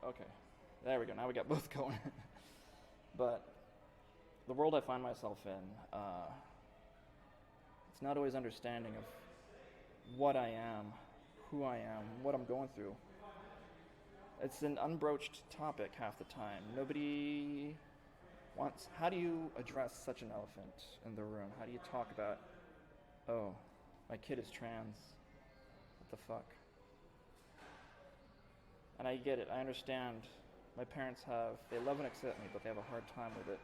Okay, there we go. Now we got both going. But the world I find myself in, it's not always understanding of what I am, who I am, what I'm going through. It's an unbroached topic half the time. Nobody wants. How do you address such an elephant in the room? How do you talk about, oh, my kid is trans? What the fuck? And I get it. I understand. My parents they love and accept me, but they have a hard time with it.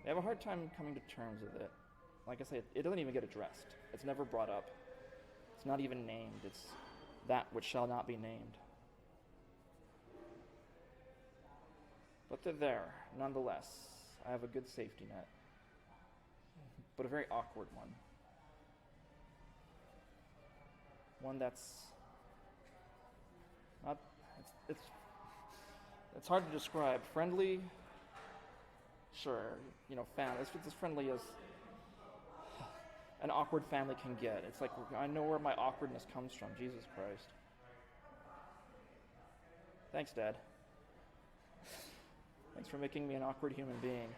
They have a hard time coming to terms with it. Like I say, it doesn't even get addressed. It's never brought up. It's not even named. It's that which shall not be named. But they're there, nonetheless. I have a good safety net, but a very awkward one. One that's not. It's hard to describe. Friendly, sure. It's as friendly as an awkward family can get. It's like I know where my awkwardness comes from. Jesus Christ. Thanks, Dad. Thanks for making me an awkward human being.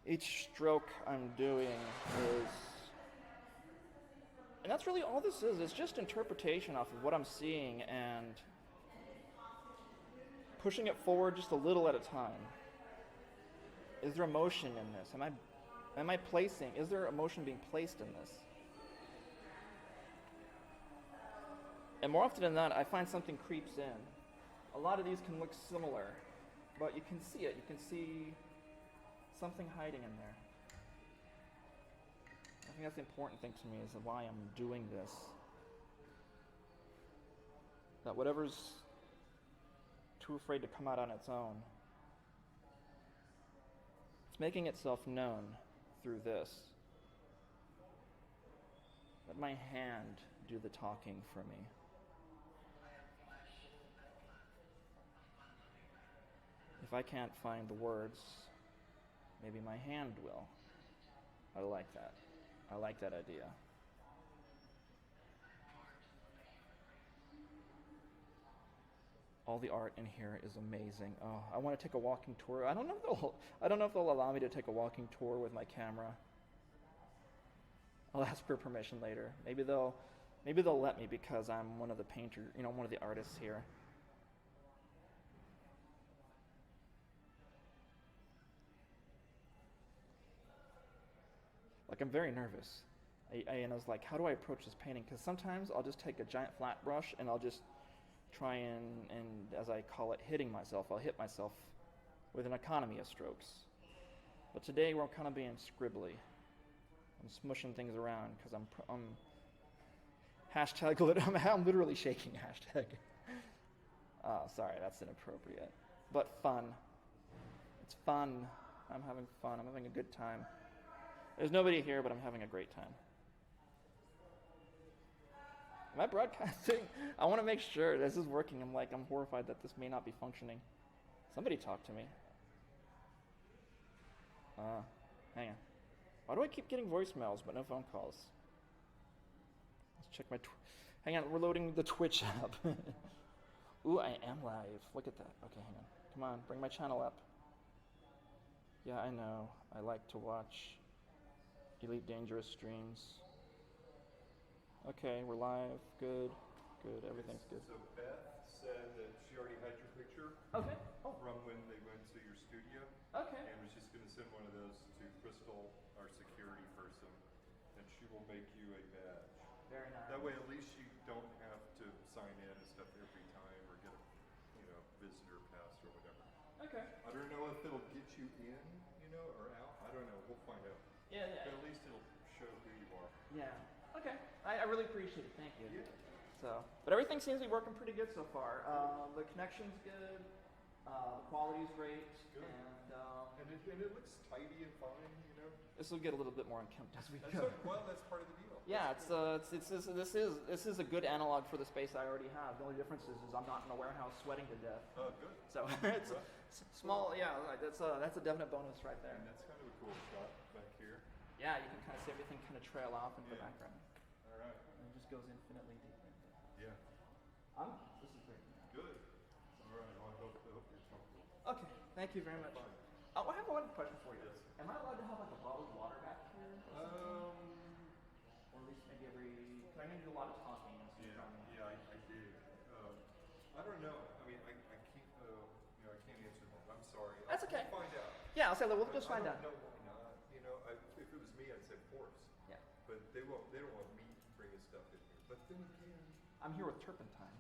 Each stroke I'm doing is... And that's really all this is. It's just interpretation off of what I'm seeing and pushing it forward just a little at a time. Is there emotion in this? Is there emotion being placed in this? And more often than not, I find something creeps in. A lot of these can look similar, but you can see it. You can see something hiding in there. I think that's the important thing to me, is why I'm doing this. That whatever's too afraid to come out on its own, it's making itself known through this. Let my hand do the talking for me. If I can't find the words, maybe my hand will. I like that. I like that idea. All the art in here is amazing. Oh, I want to take a walking tour. I don't know if they'll allow me to take a walking tour with my camera. I'll ask for permission later. Maybe they'll let me because I'm one of the one of the artists here. Like, I'm very nervous. I was like, how do I approach this painting? Because sometimes I'll just take a giant flat brush and I'll just try and, as I call it, hitting myself. I'll hit myself with an economy of strokes. But today we're kind of being scribbly. I'm smushing things around because I'm I'm literally shaking hashtag. Sorry, that's inappropriate. But fun. It's fun. I'm having fun. I'm having a good time. There's nobody here, but I'm having a great time. Am I broadcasting? I want to make sure this is working. I'm horrified that this may not be functioning. Somebody talk to me. Hang on. Why do I keep getting voicemails but no phone calls? Let's check my... Hang on, we're loading the Twitch app. Ooh, I am live. Look at that. Okay, hang on. Come on, bring my channel up. Yeah, I know. I like to watch Elite Dangerous streams. Okay, we're live. Good. Everything's good. So Beth said that she already had your picture. Okay. From when they went to your studio. Okay. And was just going to send one of those to Crystal, our security person, and she will make you a badge. Very nice. That way, at least you don't have to sign in and stuff every time, or get a, visitor pass or whatever. Okay. I don't know if it'll get you in, or out. I don't know. We'll find out. Yeah. But at least it'll show who you are. Yeah. Okay. I really appreciate it. Thank you. Yeah. So, but everything seems to be working pretty good so far. The connection's good. The quality's great. Good. And it looks tidy and fine, This will get a little bit more unkempt as we go. That's part of the deal. Yeah, this is a good analog for the space I already have. The only difference is I'm not in a warehouse sweating to death. Oh, good. So it's small. Yeah, that's a definite bonus right there. And that's kind of a cool shot back here. Yeah, you can kind of see everything kind of trail off into the Yeah. background. All right. And it just goes infinitely deep. Yeah. This is great. Good. All right. Well, I hope you're comfortable. Okay, thank you very much. Fine. Oh, I have one question for you. Yes. Am I allowed to have like a bottled water back here? Or something? Or at least maybe every. Because I know you do a lot of talking. So Yeah. Yeah. I did. I don't know. I mean, I can't. I can't answer that. I'm sorry. That's okay. I'll find out. Yeah, I'll say that. We'll just I find don't out. know why not. If it was me, I'd say of course. Yeah. But they won't. They don't want me bringing stuff in here. But then again. I'm here with turpentine.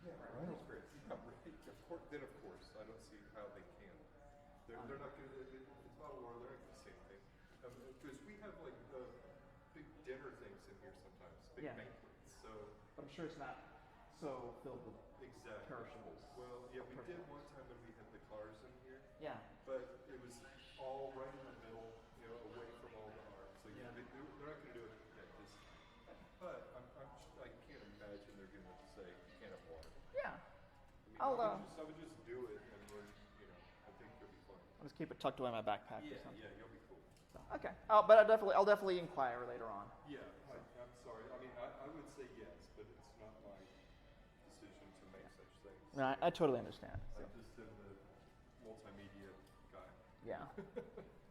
Yeah, right. Of course. Yeah, right. Of course. Then of course, I don't see how they can. They're not going to. It's bottled water. They're not the same thing. Because we have like big dinner things in here sometimes, big Yeah. banquets. So But I'm sure it's not so filled with exactly. perishables. Well, yeah, we did one time when we had the cars in here, Yeah. but it was all right in the middle, away from all the art. So Yeah. they're not going to do it at this. But I can't imagine they're going to say you can't have water. Yeah. I I'll would just do it, and then I think you'll be fine. I'll just keep it tucked away in my backpack or Yeah, something. yeah, you'll be cool. So, okay. But I'll definitely inquire later on. Yeah, I'm sorry. I mean, I would say yes, but it's not my decision to make such things. No, I totally understand. So. I just am the multimedia guy. Yeah.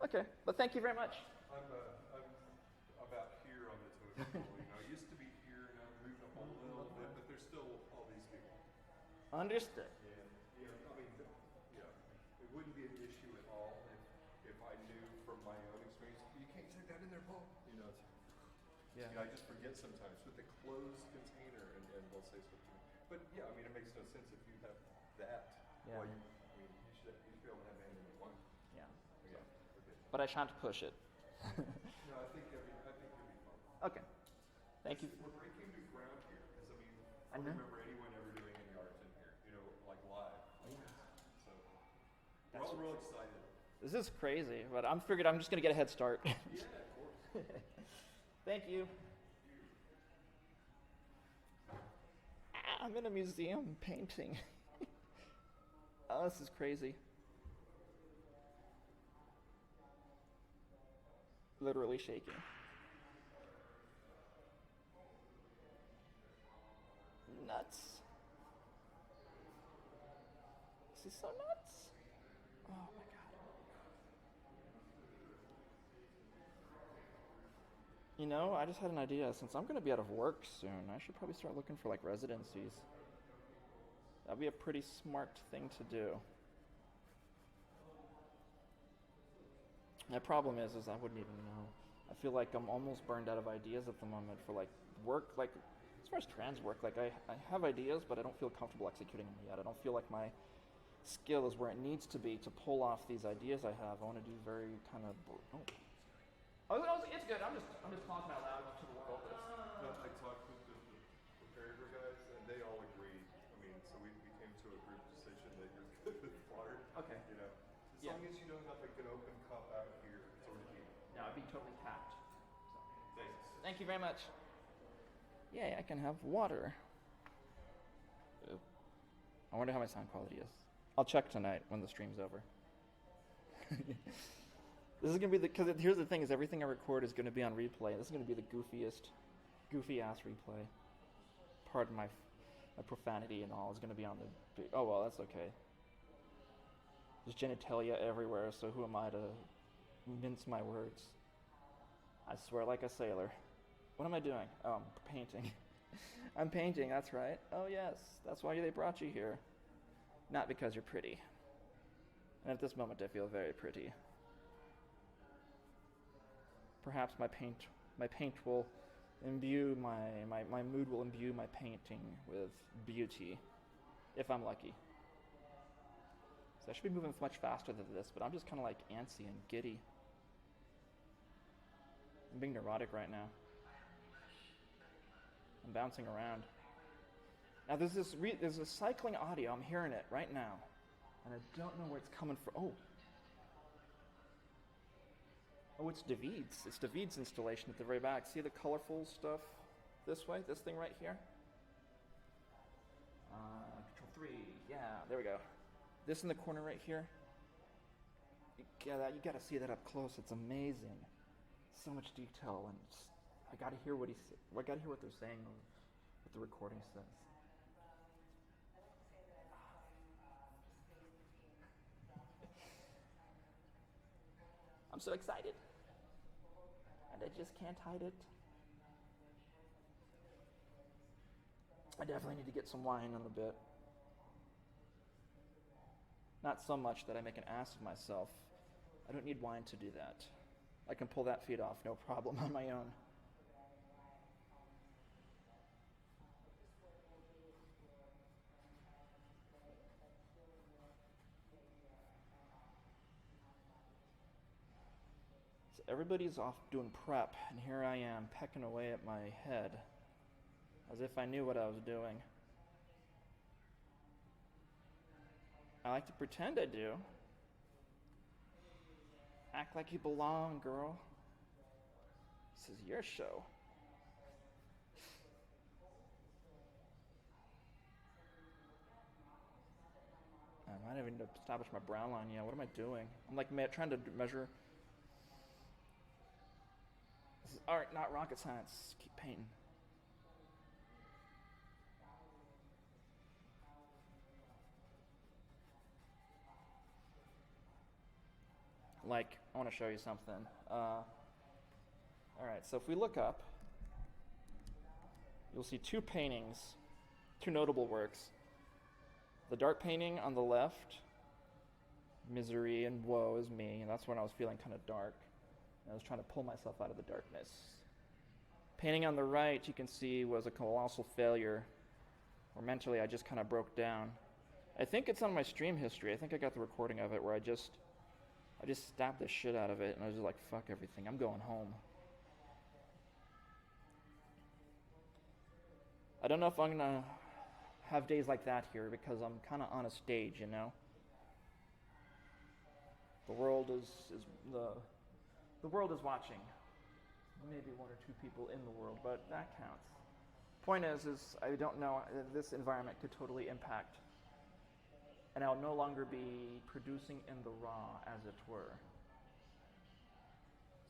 Okay. But thank you very much. I'm about here on the totem pole. I used to be here, and I've moved up a little bit, but there's still all these people. Understood. I mean, it wouldn't be an issue at all if I knew from my own experience, you can't take that in there, Paul. I just forget sometimes with the closed container, and they'll say something. But yeah, I mean, it makes no sense if you have that. Yeah. Well, you should be able to have anything you want. Yeah. Yeah. Okay. But I shan't push it. No, I think you'll be fine. Okay. Thank you. We're breaking new ground here, because I mean, I I know. don't remember anyone ever doing any art in here, like live. So we're all real excited. This is crazy, but I'm figured I'm just gonna get a head start. Yeah, of course. Thank you. I'm in a museum painting. Oh, this is crazy. Literally shaking. Nuts. This is so nuts. Oh my god. I just had an idea. Since I'm going to be out of work soon, I should probably start looking for like residencies. That'd be a pretty smart thing to do. The problem is I wouldn't even know. I feel like I'm almost burned out of ideas at the moment for like work, like as far as trans work, like I have ideas, but I don't feel comfortable executing them yet. I don't feel like my skill is where it needs to be to pull off these ideas I have. I want to do very kind of. It's good. I'm just talking out loud to the world. I talked with the paragraph guys, and they all agreed. I mean, so we came to a group decision that you're good with water. Okay. As long as you don't have like an open cup out here, sort of deal. No, I'd be totally capped. Thanks. Thank you very much. Yay, I can have water. Ooh. I wonder how my sound quality is. I'll check tonight when the stream's over. This is gonna be because here's the thing: is everything I record is gonna be on replay. This is gonna be the goofy ass replay. Pardon my profanity and all is gonna be on the. Oh well, that's okay. There's genitalia everywhere, so who am I to mince my words? I swear like a sailor. What am I doing? Oh, I'm painting. I'm painting. That's right. Oh yes, that's why they brought you here. Not because you're pretty. And at this moment, I feel very pretty. Perhaps my paint will imbue my mood will imbue my painting with beauty, if I'm lucky. So I should be moving much faster than this, but I'm just kind of like antsy and giddy. I'm being neurotic right now. I'm bouncing around. Now there's a cycling audio. I'm hearing it right now, and I don't know where it's coming from. Oh, it's David's. It's David's installation at the very back. See the colorful stuff this way? This thing right here? Control 3. Yeah, there we go. This in the corner right here. You gotta see that up close. It's amazing. so much detail, and just, I gotta hear what I gotta hear what they're saying, or what the recording says. I'm so excited, and I just can't hide it. I definitely need to get some wine in a bit. Not so much that I make an ass of myself. I don't need wine to do that. I can pull that feed off, no problem, on my own. So everybody's off doing prep, and here I am pecking away at my head, as if I knew what I was doing. I like to pretend I do. Act like you belong, girl. This is your show. I might even establish my brow line yet. What am I doing? I'm like trying to measure. This is art, not rocket science. Keep painting. Like, I want to show you something. Alright, so if we look up, you'll see two paintings, two notable works. The dark painting on the left, misery and woe is me, and that's when I was feeling kind of dark. I was trying to pull myself out of the darkness. Painting on the right, you can see, was a colossal failure, where mentally I just kind of broke down. I think it's on my stream history. I think I got the recording of it where I just stabbed the shit out of it, and I was just like, fuck everything, I'm going home. I don't know if I'm gonna have days like that here, because I'm kind of on a stage, you know? The world is the world is watching. Maybe one or two people in the world, but that counts. Point is I don't know, this environment could totally impact, and I'll no longer be producing in the raw, as it were.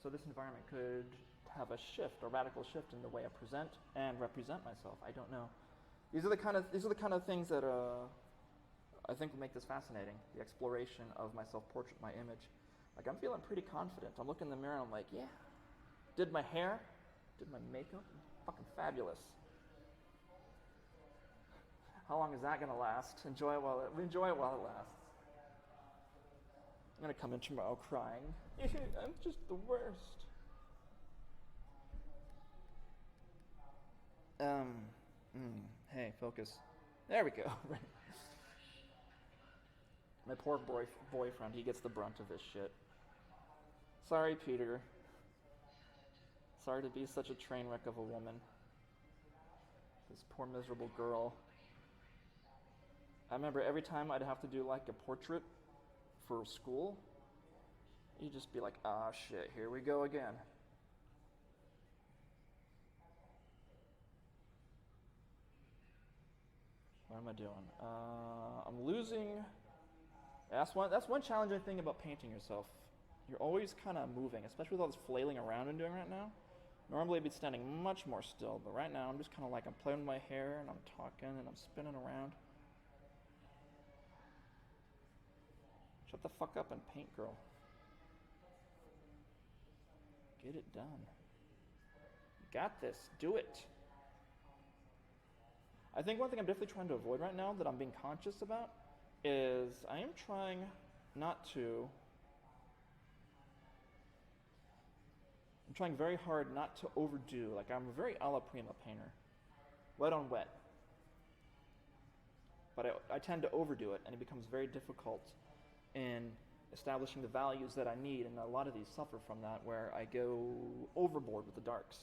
So this environment could have a shift, a radical shift in the way I present and represent myself. I don't know. These are the kind of things that I think will make this fascinating. The exploration of my self-portrait, my image. Like, I'm feeling pretty confident. I'm looking in the mirror and I'm like, yeah. Did my hair, did my makeup, fucking fabulous. How long is that gonna last? Enjoy it while it lasts. I'm gonna come in tomorrow crying. I'm just the worst. Hey, focus. There we go. My poor boyfriend, he gets the brunt of this shit. Sorry, Peter. Sorry to be such a train wreck of a woman. This poor miserable girl. I remember every time I'd have to do like a portrait for school, you'd just be like, ah shit, here we go again. What am I doing? I'm losing. That's one challenging thing about painting yourself. You're always kind of moving, especially with all this flailing around I'm doing right now. Normally I'd be standing much more still, but right now I'm just kind of like, I'm playing with my hair and I'm talking and I'm spinning around. Shut the fuck up and paint, girl. Get it done. You got this. Do it. I think one thing I'm definitely trying to avoid right now that I'm being conscious about is I am trying not to. I'm trying very hard not to overdo. Like, I'm a very alla prima painter. Wet on wet. But I tend to overdo it, and it becomes very difficult in establishing the values that I need, and a lot of these suffer from that, where I go overboard with the darks,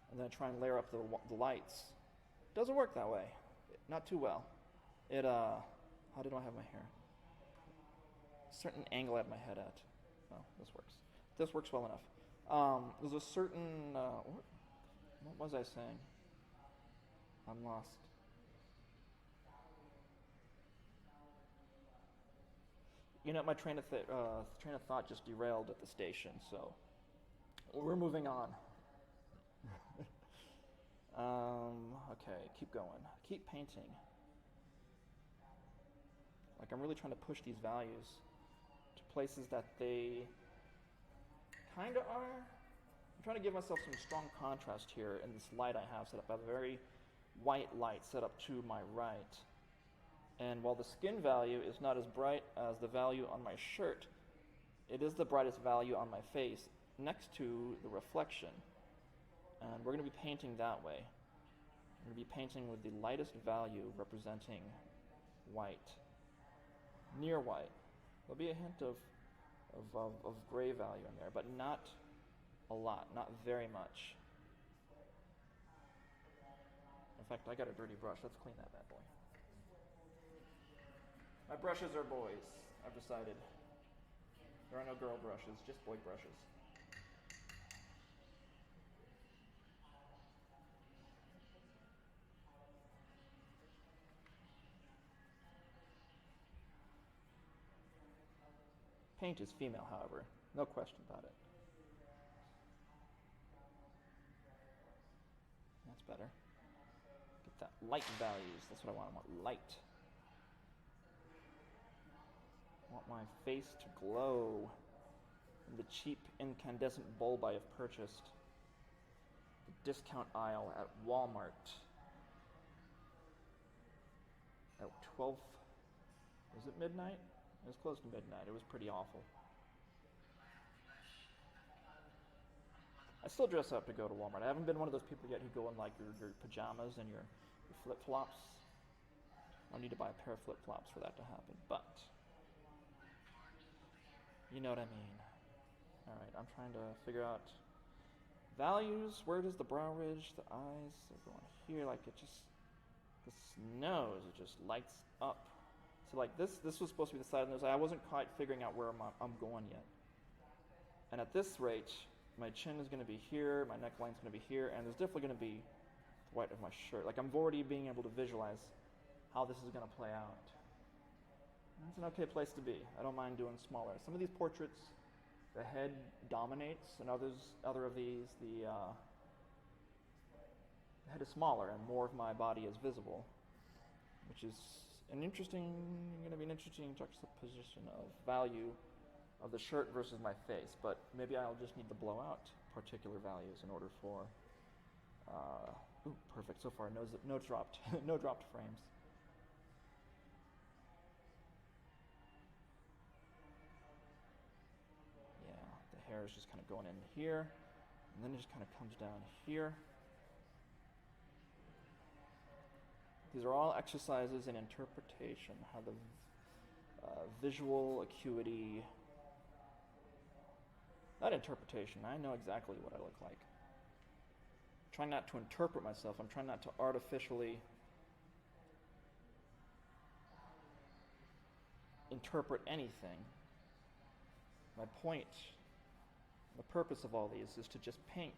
and then I try and layer up the lights. Doesn't work that way. Not too well. How did I have my hair? A certain angle I have my head at. Oh, this works. This works well enough. There's a certain, what was I saying? I'm lost. You know, my train of thought just derailed at the station, so We're moving on. Okay, keep going. Keep painting. Like I'm really trying to push these values to places that they kind of are. I'm trying to give myself some strong contrast here in this light I have set up. I have a very white light set up to my right. And while the skin value is not as bright as the value on my shirt, it is the brightest value on my face next to the reflection. And we're going to be painting that way. We're going to be painting with the lightest value representing white, near white. There'll be a hint of gray value in there, but not a lot, not very much. In fact, I got a dirty brush. Let's clean that bad boy. My brushes are boys, I've decided. There are no girl brushes, just boy brushes. Paint is female, however. No question about it. That's better. Get that light values. That's what I want. I want light. I want my face to glow in the cheap incandescent bulb I have purchased. The discount aisle at Walmart. At 12... Was it midnight? It was close to midnight. It was pretty awful. I still dress up to go to Walmart. I haven't been one of those people yet who go in like your pajamas and your flip-flops. I need to buy a pair of flip-flops for that to happen, but you know what I mean. Alright, I'm trying to figure out values. Where does the brow ridge, the eyes, they're going here, like it just, this nose, it just lights up. So like this was supposed to be the side of the nose. I wasn't quite figuring out where I'm going yet. And at this rate, my chin is going to be here, my neckline's going to be here, and there's definitely going to be the white of my shirt. Like I'm already being able to visualize how this is going to play out. And it's an okay place to be. I don't mind doing smaller. Some of these portraits, the head dominates, and other of these, the head is smaller and more of my body is visible, which is going to be an interesting juxtaposition of value of the shirt versus my face, but maybe I'll just need to blow out particular values in order for, ooh, perfect, so far, no dropped, no dropped frames. Yeah, the hair is just kind of going in here, and then it just kind of comes down here. These are all exercises in interpretation, how the visual acuity, not interpretation, I know exactly what I look like. I'm trying not to interpret myself, I'm trying not to artificially interpret anything. My point, the purpose of all these is to just paint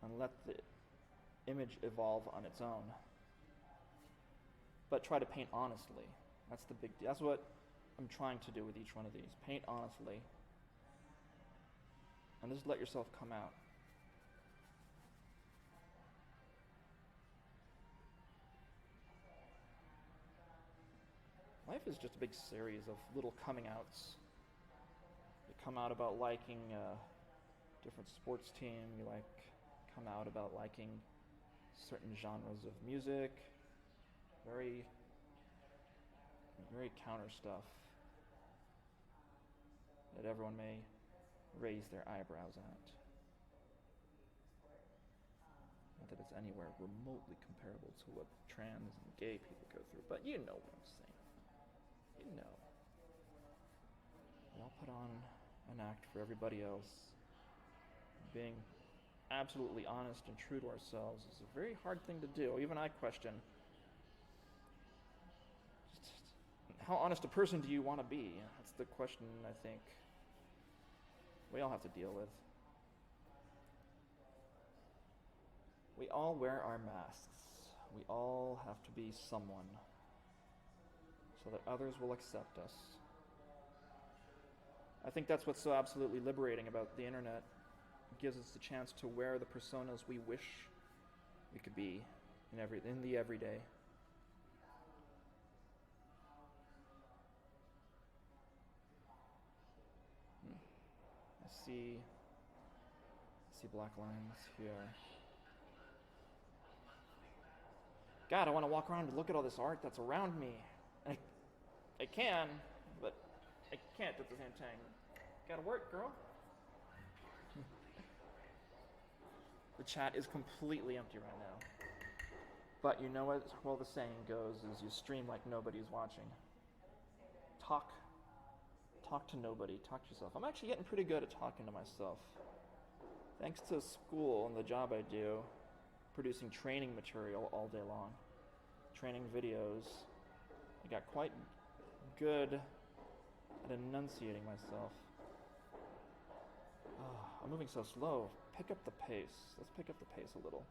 and let the image evolve on its own, but try to paint honestly. That's the big deal. That's what I'm trying to do with each one of these. Paint honestly and just let yourself come out. Life is just a big series of little coming outs. You come out about liking a different sports team, you come out about liking certain genres of music, very counter stuff that everyone may raise their eyebrows at. Not that it's anywhere remotely comparable to what trans and gay people go through, but you know what I'm saying. You know. We all put on an act for everybody else. Being absolutely honest and true to ourselves is a very hard thing to do. Even I question, just how honest a person do you want to be? That's the question I think we all have to deal with. We all wear our masks. We all have to be someone so that others will accept us. I think that's what's so absolutely liberating about the internet. It gives us the chance to wear the personas we wish we could be in the everyday. I see black lines here. God, I want to walk around and look at all this art that's around me. I can, but I can't at the same time. Gotta work, girl. The chat is completely empty right now. But you know what? Well, the saying goes is you stream like nobody's watching. Talk to nobody. Talk to yourself. I'm actually getting pretty good at talking to myself. Thanks to school and the job I do, producing training material all day long, training videos, I got quite good at enunciating myself. Oh, I'm moving so slow. Pick up the pace. Let's pick up the pace a little.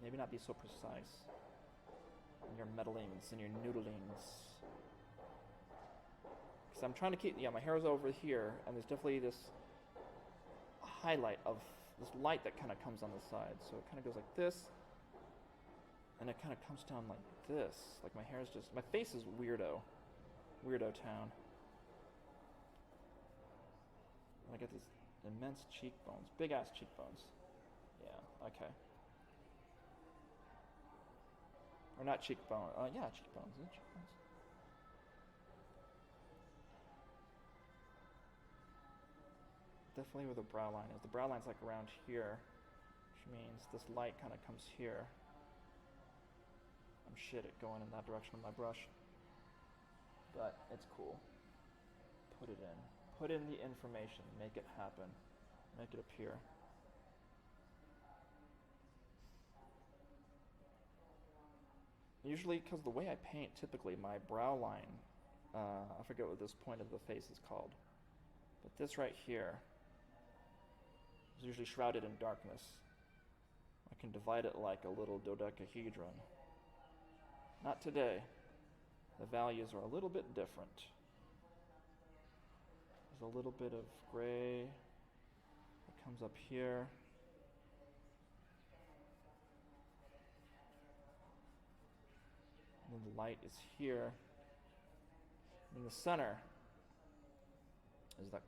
Maybe not be so precise in your meddlings and your noodlings. Because I'm trying to keep, my hair is over here, and there's definitely this highlight of this light that kind of comes on the side. So it kind of goes like this, and it kind of comes down like this. Like my hair is just, my face is weirdo town. And I get these immense cheekbones, big ass cheekbones. Yeah, okay. Or not cheekbone, yeah, cheekbones, isn't it cheekbones? Definitely where the brow line is. The brow line's like around here, which means this light kind of comes here. I'm shit at going in that direction with my brush, but it's cool. Put it in. Put in the information. Make it happen. Make it appear. Usually, because the way I paint, typically my brow line, I forget what this point of the face is called, but this right here is usually shrouded in darkness. I can divide it like a little dodecahedron. Not today. The values are a little bit different. There's a little bit of gray that comes up here. And then the light is here. In the center is that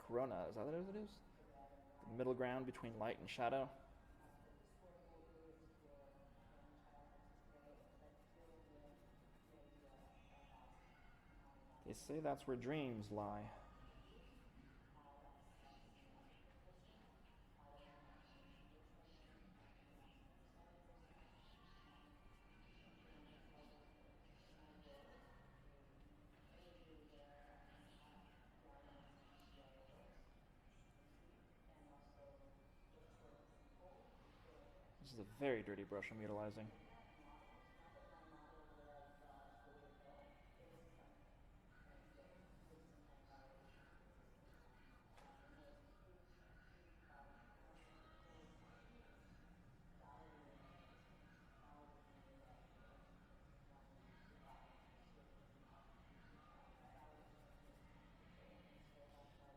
corona. Is that what it is? The middle ground between light and shadow. They say that's where dreams lie. This is a very dirty brush I'm utilizing.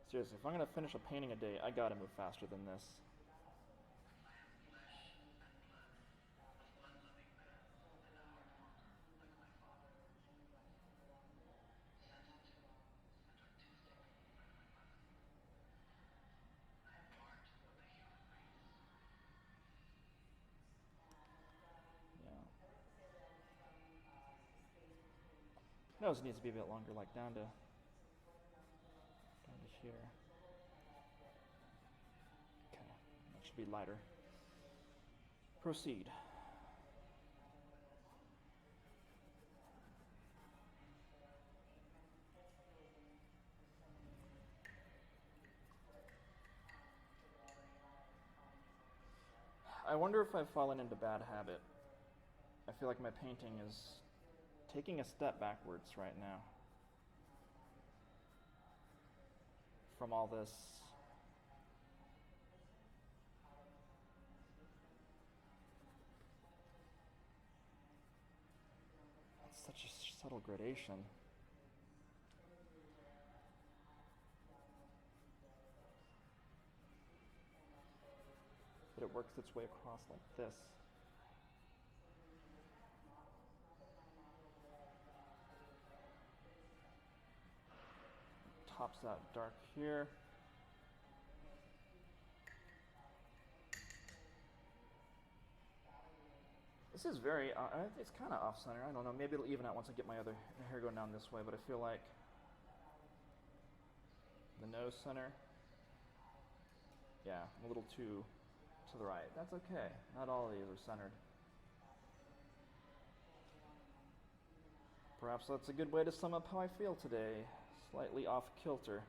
Seriously, if I'm gonna finish a painting a day, I gotta move faster than this. Yeah. Nose needs to be a bit longer, like down to here. Okay, that should be lighter. Proceed. I wonder if I've fallen into bad habit. I feel like my painting is taking a step backwards right now. From all this it's such a subtle gradation. But it works its way across like this. Tops out dark here. This is very, it's kind of off-center. I don't know, maybe it'll even out once I get my other hair going down this way, but I feel like the nose center, yeah, I'm a little too to the right. That's okay. Not all of these are centered. Perhaps that's a good way to sum up how I feel today. Slightly off kilter.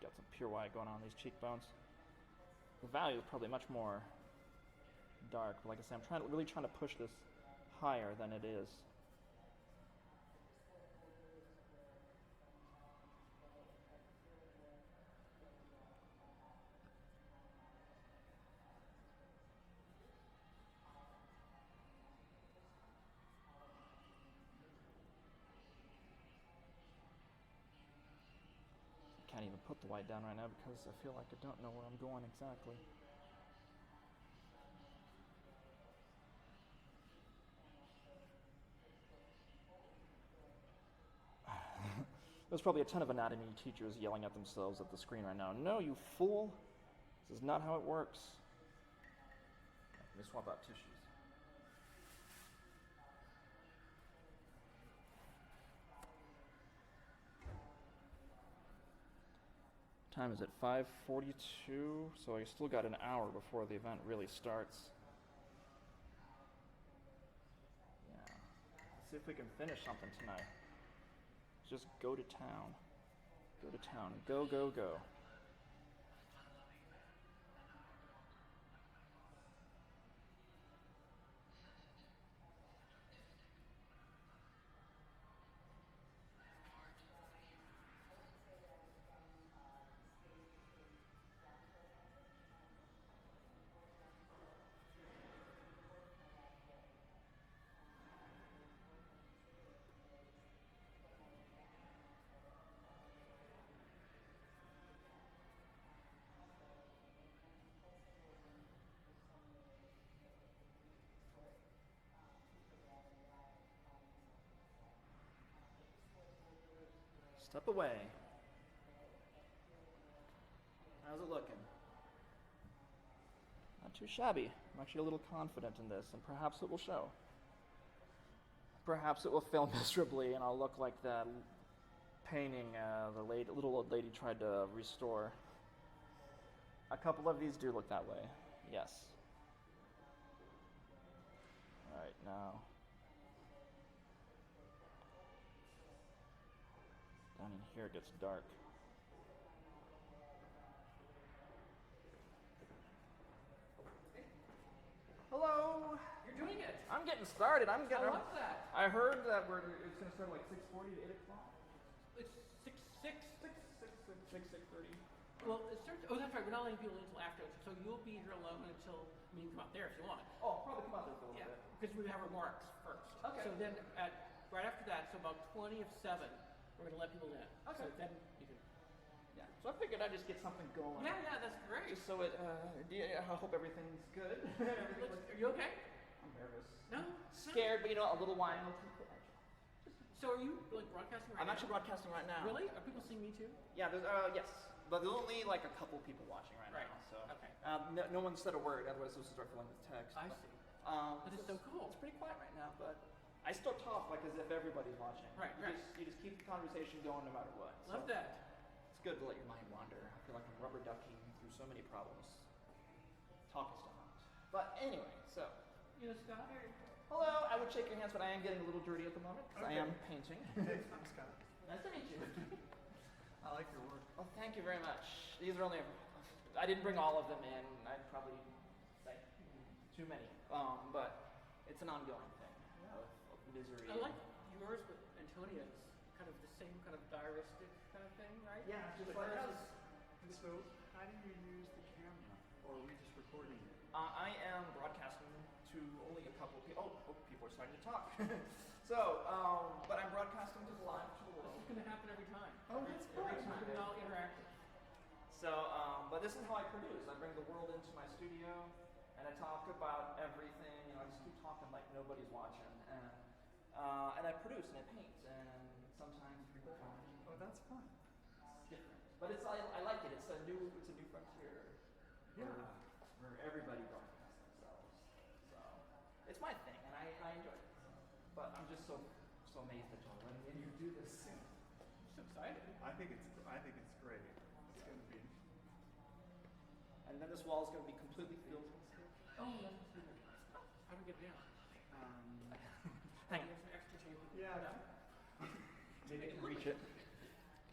Got some pure white going on these cheekbones. The value is probably much more dark, but like I said, I'm really trying to push this higher than it is. Can't even put the white down right now because I feel like I don't know where I'm going exactly. There's probably a ton of anatomy teachers yelling at themselves at the screen right now. No, you fool! This is not how it works. Let me swap out tissues. Time is at 5:42, so I still got an hour before the event really starts. Yeah. Let's see if we can finish something tonight. Just go to town. Go to town. Go, go, go. Step away. How's it looking? Not too shabby. I'm actually a little confident in this, and perhaps it will show. Perhaps it will fail miserably, and I'll look like that painting the little old lady tried to restore. A couple of these do look that way. Yes. All right, now. Down in here it gets dark. Hello. You're doing it. I'm getting started. I love that. I heard that it's going to start like 6:40 to 8 o'clock. It's 6:30. Well, it starts. Oh, that's right. We're not letting people in until after. So you'll be here alone until. I mean, you can come out there if you want. Oh, I'll probably come out there for a little bit. Because we have remarks first. Okay. So then, right after that, so about 20 of 7, we're going to let people in. Okay. So then you can. Yeah. So I figured I'd just get something going. Yeah, that's great. Just so it. I hope everything's good. Are you okay? I'm nervous. No. Scared, but a little wild. So are you like broadcasting right now? I'm actually broadcasting right now. Really? Are people seeing me too? Yeah. There's yes, but there's only like a couple people watching right now. So. Okay. No one said a word. Otherwise, this will start filling with text. I see. But it's so cool. It's pretty quiet right now, but I still talk like as if everybody's watching. Right. You just keep the conversation going no matter what. Love that. It's good to let your mind wander. I feel like I'm rubber ducking through so many problems. Talking stuff out. But anyway, so. You know, Scott? Hello. I would shake your hands, but I am getting a little dirty at the moment because I am painting. Hey, I'm Scott. Nice to meet you. I like your work. Well, thank you very much. These are only, I didn't bring all of them in. I'd probably say too many. But it's an ongoing thing of misery. I like yours, but Antonia's kind of the same kind of diaristic kind of thing, right? Yeah, just But like hers us. is- So, how do you use the camera? Or are we just recording it? I am broadcasting to only a couple people. Oh, people are starting to talk. So, but I'm broadcasting to the live to the world. It's going to happen every time. Oh, that's Every fun. time. It's all interactive. So, but this is how I produce. I bring the world into my studio, and I talk about everything. You know, I just keep talking like nobody's watching, and I produce and I paint, and sometimes people come. Oh, that's fun. It's different, but I like it. It's a new frontier. Yeah. Where everybody broadcasts themselves. So it's my thing, and I enjoy it. But I'm just so amazed that y'all letting me do this. I'm so excited. I think it's great. It's going to be. And then this wall is going to be completely filled. Oh, that's super. How do we get it down? Hang on. There's some extra tape. Yeah. Maybe I can reach it.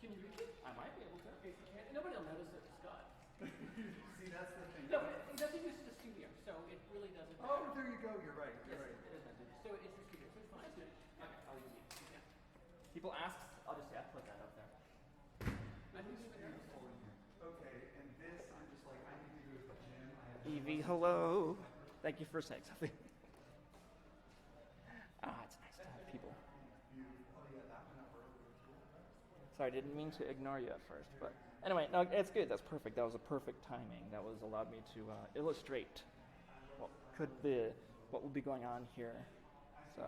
Can you reach it? I might be able to. Okay, if you can't, nobody will notice it, Scott. See, that's the thing. No, it doesn't use the studio, so it really doesn't. Oh, there you go. You're right. Yes, You're right. it is meant to be. So it's the studio, so it's fine. It's good. Okay, I'll use it. Yeah. People ask, I'll just say I put that up there. I think it's good. Okay, and this, I'm just like, I need to go to the gym. I have Evie, hello. Thank you for saying something. It's nice to have people. Oh, yeah, that one up earlier. Sorry, I didn't mean to ignore you at first, but anyway, no, it's good. That's perfect. That was a perfect timing. That was allowed me to illustrate what will be going on here. So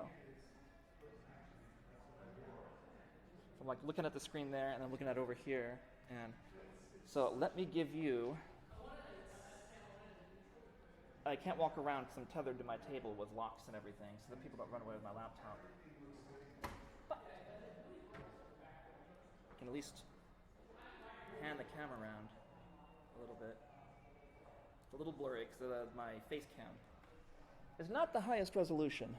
I'm like looking at the screen there, and then looking at over here, and so let me give you. I can't walk around because I'm tethered to my table with locks and everything, so that people don't run away with my laptop. But I can at least hand the camera around a little bit. It's a little blurry because my face cam is not the highest resolution.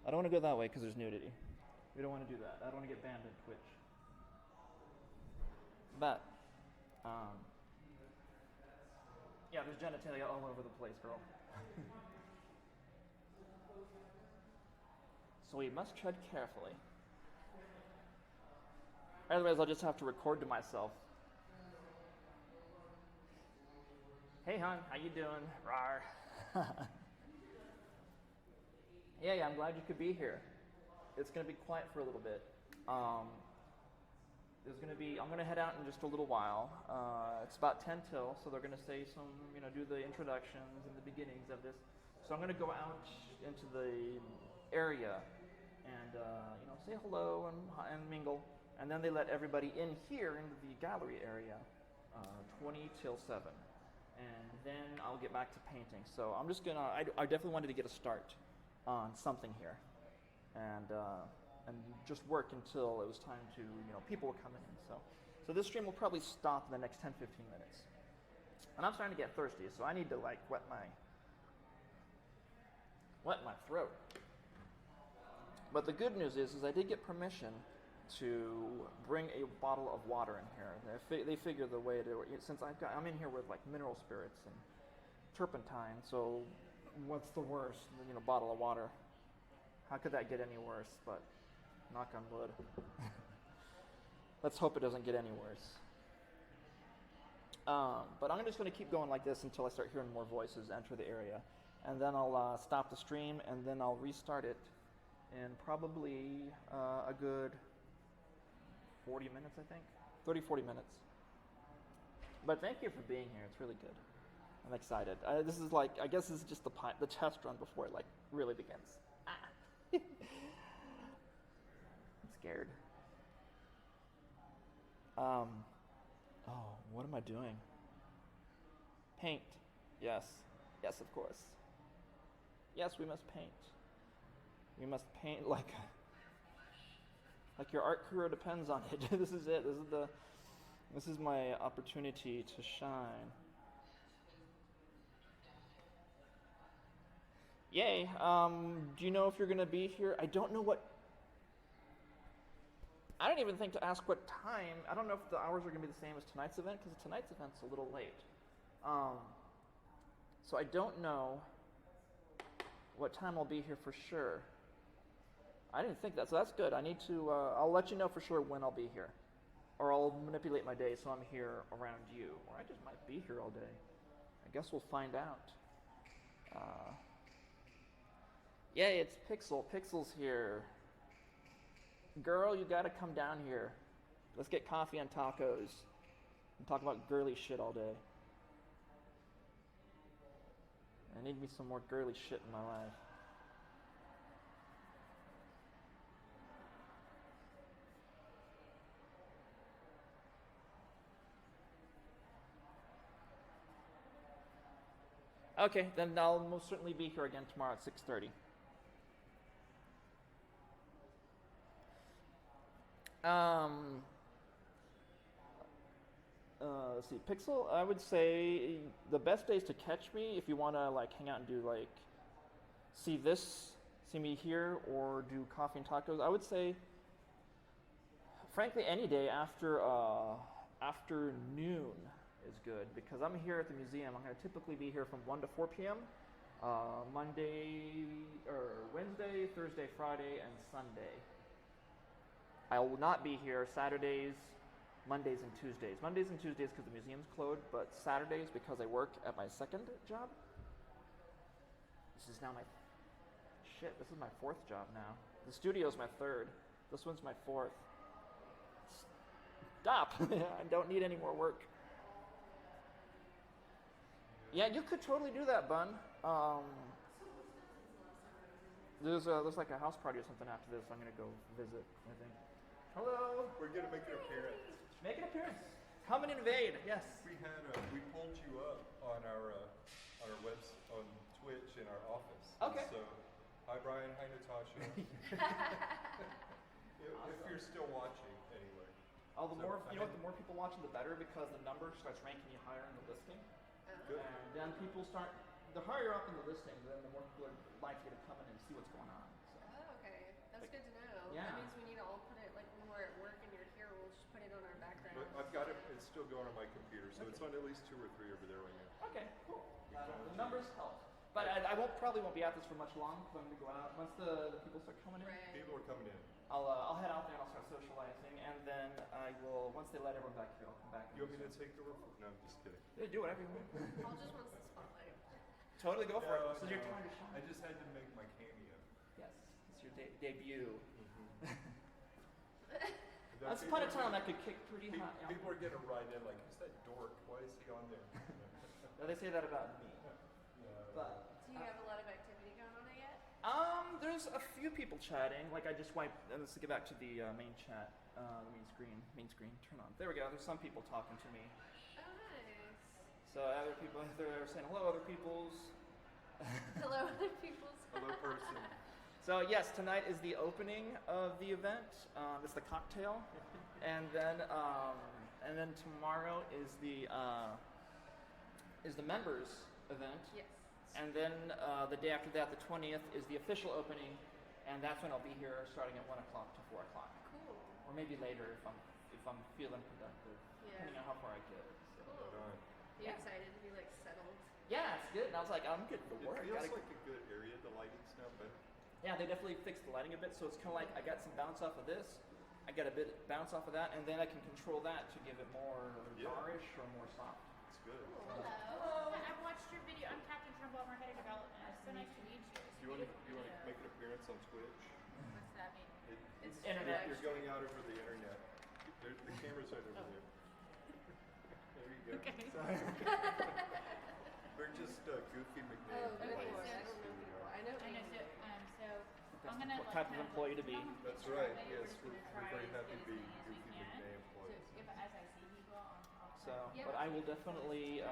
I don't want to go that way because there's nudity. We don't want to do that. I don't want to get banned on Twitch. But, yeah, there's genitalia all over the place, girl. So we must tread carefully. Otherwise, I'll just have to record to myself. Hey, hon, how you doing? Rawr. Yeah, I'm glad you could be here. It's going to be quiet for a little bit. I'm going to head out in just a little while. It's about 10 till, so they're going to say some, do the introductions and the beginnings of this. So I'm going to go out into the area and, say hello and mingle. And then they let everybody in here into the gallery area, 20 till 7. And then I'll get back to painting. So I'm just going to, I definitely wanted to get a start on something here. And just work until it was time to, people were coming in. So this stream will probably stop in the next 10, 15 minutes. And I'm starting to get thirsty, so I need to wet my throat. But the good news is I did get permission to bring a bottle of water in here. They figure the way to, since I'm in here with mineral spirits and turpentine, so what's the worst? Bottle of water. How could that get any worse? But knock on wood. Let's hope it doesn't get any worse. But I'm just going to keep going like this until I start hearing more voices enter the area. And then I'll stop the stream, and then I'll restart it in probably a good 40 minutes, I think. 30, 40 minutes. But thank you for being here. It's really good. I'm excited. This is I guess this is just the test run before it really begins. I'm scared. What am I doing? Paint. Yes. Yes, of course. Yes, we must paint. We must paint like your art career depends on it. This is it. This is my opportunity to shine. Yay. Do you know if you're going to be here? I don't know what... I didn't even think to ask what time. I don't know if the hours are going to be the same as tonight's event because tonight's event's a little late. So I don't know what time I'll be here for sure. I didn't think that, so that's good. I need to, I'll let you know for sure when I'll be here. Or I'll manipulate my day so I'm here around you. Or I just might be here all day. I guess we'll find out. Yay, it's Pixel. Pixel's here. Girl, you gotta come down here. Let's get coffee and tacos. And talk about girly shit all day. I need me some more girly shit in my life. Okay, then I'll most certainly be here again tomorrow at 6:30. Let's see, Pixel, I would say the best days to catch me if you want to like hang out and do like see me here or do coffee and tacos. I would say frankly any day after noon is good because I'm here at the museum. I'm going to typically be here from 1 to 4 p.m. Wednesday, Thursday, Friday, and Sunday. I will not be here Saturdays, Mondays, and Tuesdays. Mondays and Tuesdays because the museum's closed, but Saturdays because I work at my second job. This is now this is my fourth job now. The studio's my third. This one's my fourth. Stop! I don't need any more work. Yeah, you could totally do that, Bun. There's like a house party or something after this. I'm gonna go visit, I think. Hello. We're gonna make an appearance. Make an appearance. Come and invade. Yes. We pulled you up on our on Twitch in our office. Okay. So, hi Brian, hi Natasha. If you're still watching, anyway. The more people watching, the better because the number starts ranking you higher in the listing. Good. And then the higher up in the listing, then the more people are likely to come in and see what's going on. So. Oh, okay. That's good to know. Yeah. That means we need to all put it, like when we're at work and you're here, we'll just put it on our background. But I've got it. It's still going on my computer, so it's on at least 2 or 3 over there right now. Okay, cool. The numbers help. But I probably won't be at this for much long because I'm going to go out. Once the people start coming in, Right. People are coming in. I'll head out there and I'll start socializing. And then I will, once they let everyone back here, I'll come back. You want me to take the report? No, I'm just kidding. Yeah, do whatever you want. Paul just wants the spotlight. Totally go for it. This is your No, time to shine. I just had to make my cameo. Yes, it's your debut. Mm-hmm. Once upon a time, that could kick pretty hot. People are gonna write in like, who's that dork? Why is he on there? No, they say that about me. But Do you have a lot of activity going on it yet? there's a few people chatting. Like I just wiped. Let's get back to the main chat. The main screen. Turn on. There we go. There's some people talking to me. Oh, nice. So other people, they're saying hello, other peoples. Hello, other people's. Hello, person. So yes, tonight is the opening of the event. It's the cocktail, and then tomorrow is the members event. Yes. And then the day after that, the 20th, is the official opening, and that's when I'll be here starting at 1 o'clock to 4 o'clock, Cool. or maybe later if I'm feeling productive, Yeah. depending on how far I get. So. Cool. Right on. You excited to be like settled? Yeah, it's good. And I was like, I'm good for It work. feels like a good area. The lighting's now better. Yeah, they definitely fixed the lighting a bit, so it's kind of like I got some bounce off of this, I get a bit bounce off of that, and then I can control that to give it more garish or more soft. It's good. Hello. I've watched your video. I'm Captain Trumbull. I'm our head of development. It's so nice to meet you. It's You want to beautiful video. make an appearance on Twitch? What's that mean? It's Internet. You're going out over the internet. The camera's right over there. There you go. Okay. We're just Goofy McNay. Oh, good Okay, lord. so- I don't know people. I know I know. Amy. So I'm gonna What like type of kind employee to like, be. film a That's picture right. of it. Yes, just we're gonna try very as happy to good be as many as we Goofy can. McNay So employees. if as I see people, I'll So, yeah. but I will definitely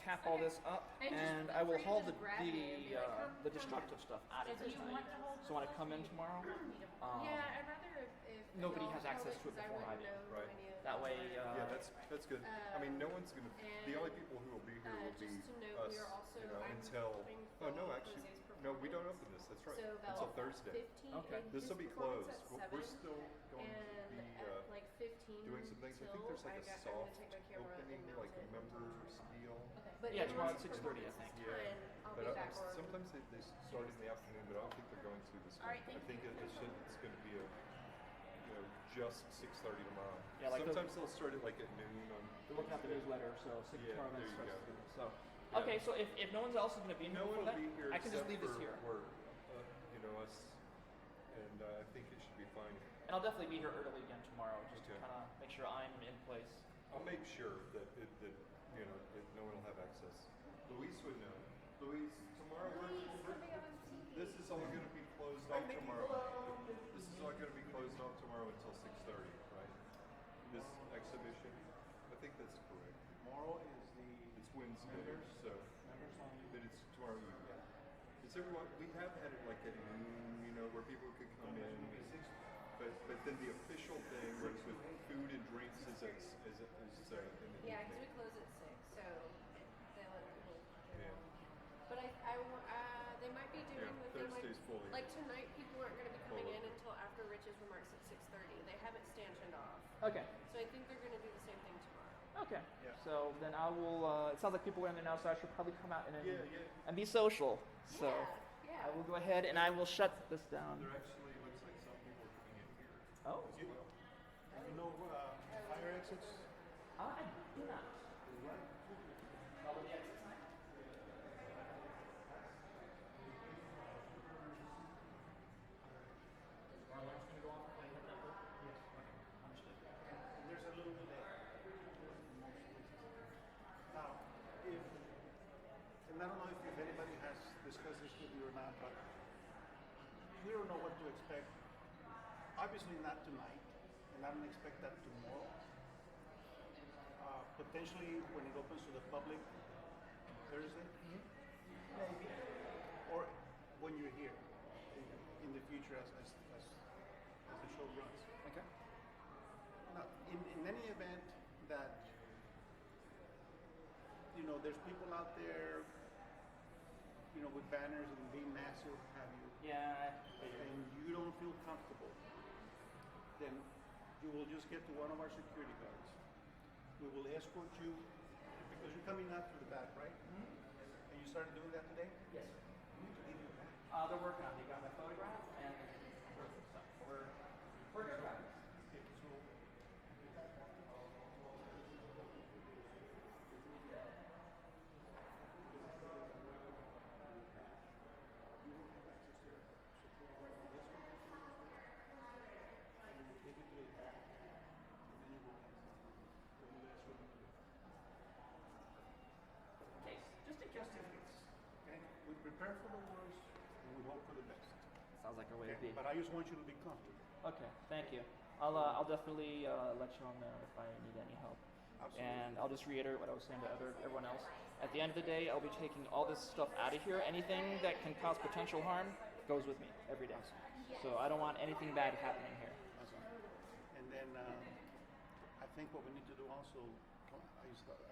cap all this up, And just and feel I will free to haul just grab me and be like, come the here. destructive stuff out So of do here you tonight. want to hold So when I come in tomorrow, Yeah, I'd rather if nobody y'all has access held to it because before I wouldn't do. know Right. any of that way, Yeah, that's good. I mean, no one's gonna. The only people who will be here will be just to note, us. we are also You know, I'm until. putting Oh no, full actually, Jose's No, we don't open this. That's right. So about Until Thursday. 15. Okay. like, This will be his performance closed. at We're 7, still going to and be at like 15 doing some things. I think till there's like a I'm soft gonna take my camera opening, and mount like a it. members deal. But Yeah, in tomorrow his at 6:30, I performance think. time, I'll But be back on. sometimes they start in the afternoon, but I don't think they're going to this All right, week. I thank think you. it's going to be just 6:30 tomorrow. Yeah, like sometimes they'll start at like at noon on. They're looking at the newsletter, so 6 Yeah, tomorrow there then you starts go. to- So, Yeah. okay, so if no one else is going to be in No here one for will that, be here I can just except leave this for here. us, and I think it should be fine. And I'll definitely be here early again tomorrow, just to Okay. kind of make sure I'm in place. I'll make sure that that no one will have access. Luis would know. Luis, tomorrow this is all going to be closed off tomorrow. This is all going to be closed off tomorrow until 6:30, right? This exhibition. I think that's correct. Tomorrow is the It's Wednesday, members. so Members only. then it's tomorrow evening. Is everyone? We have had it like at noon, where people could come in. But then the official thing with food and drinks is in the Yeah, because evening. we close at 6, so they let people get Yeah. on. But they might be doing Yeah, they might, Thursday's fully. like tonight, people aren't going to be coming Full. in until after Rich's remarks at 6:30. They have it stanchioned off, Okay. so I think they're going to do the same thing tomorrow. Okay. Yeah. So then I will. It sounds like people are in there now, so I should probably come out and Yeah. and be social. So Yeah. I will go ahead and I will shut this down. There actually looks like some people are coming in here. Oh. You know fire exits? I do not. There's a little delay. Now, and I don't know if anybody has discussed this with you or not, but we don't know what to expect. Obviously not tonight, and I don't expect that tomorrow. Potentially when it opens to the public Thursday, maybe, or when you're here in the future as the show runs. Okay. Now, in any event that, there's people out there, with banners and being massive, what have you, Yeah. and you don't feel comfortable, then you will just get to one of our security guards. We will escort you, because you're coming out through the back, right? Mm-hmm. And you started doing that today? Yes. We need to leave you back. They're working on it. They got my photograph and we're good about it. Okay, so Just in case. okay, we prepare for the worst and we hope for the best. Sounds like a way to Okay? be. But I just want you to be comfortable. Okay, thank you. I'll definitely let you all know if I need any help. Absolutely. And I'll just reiterate what I was saying to everyone else. At the end of the day, I'll be taking all this stuff out of here. Anything that can cause potential harm goes with me every day. So I don't want anything bad happening here. Awesome. And then I think what we need to do also, I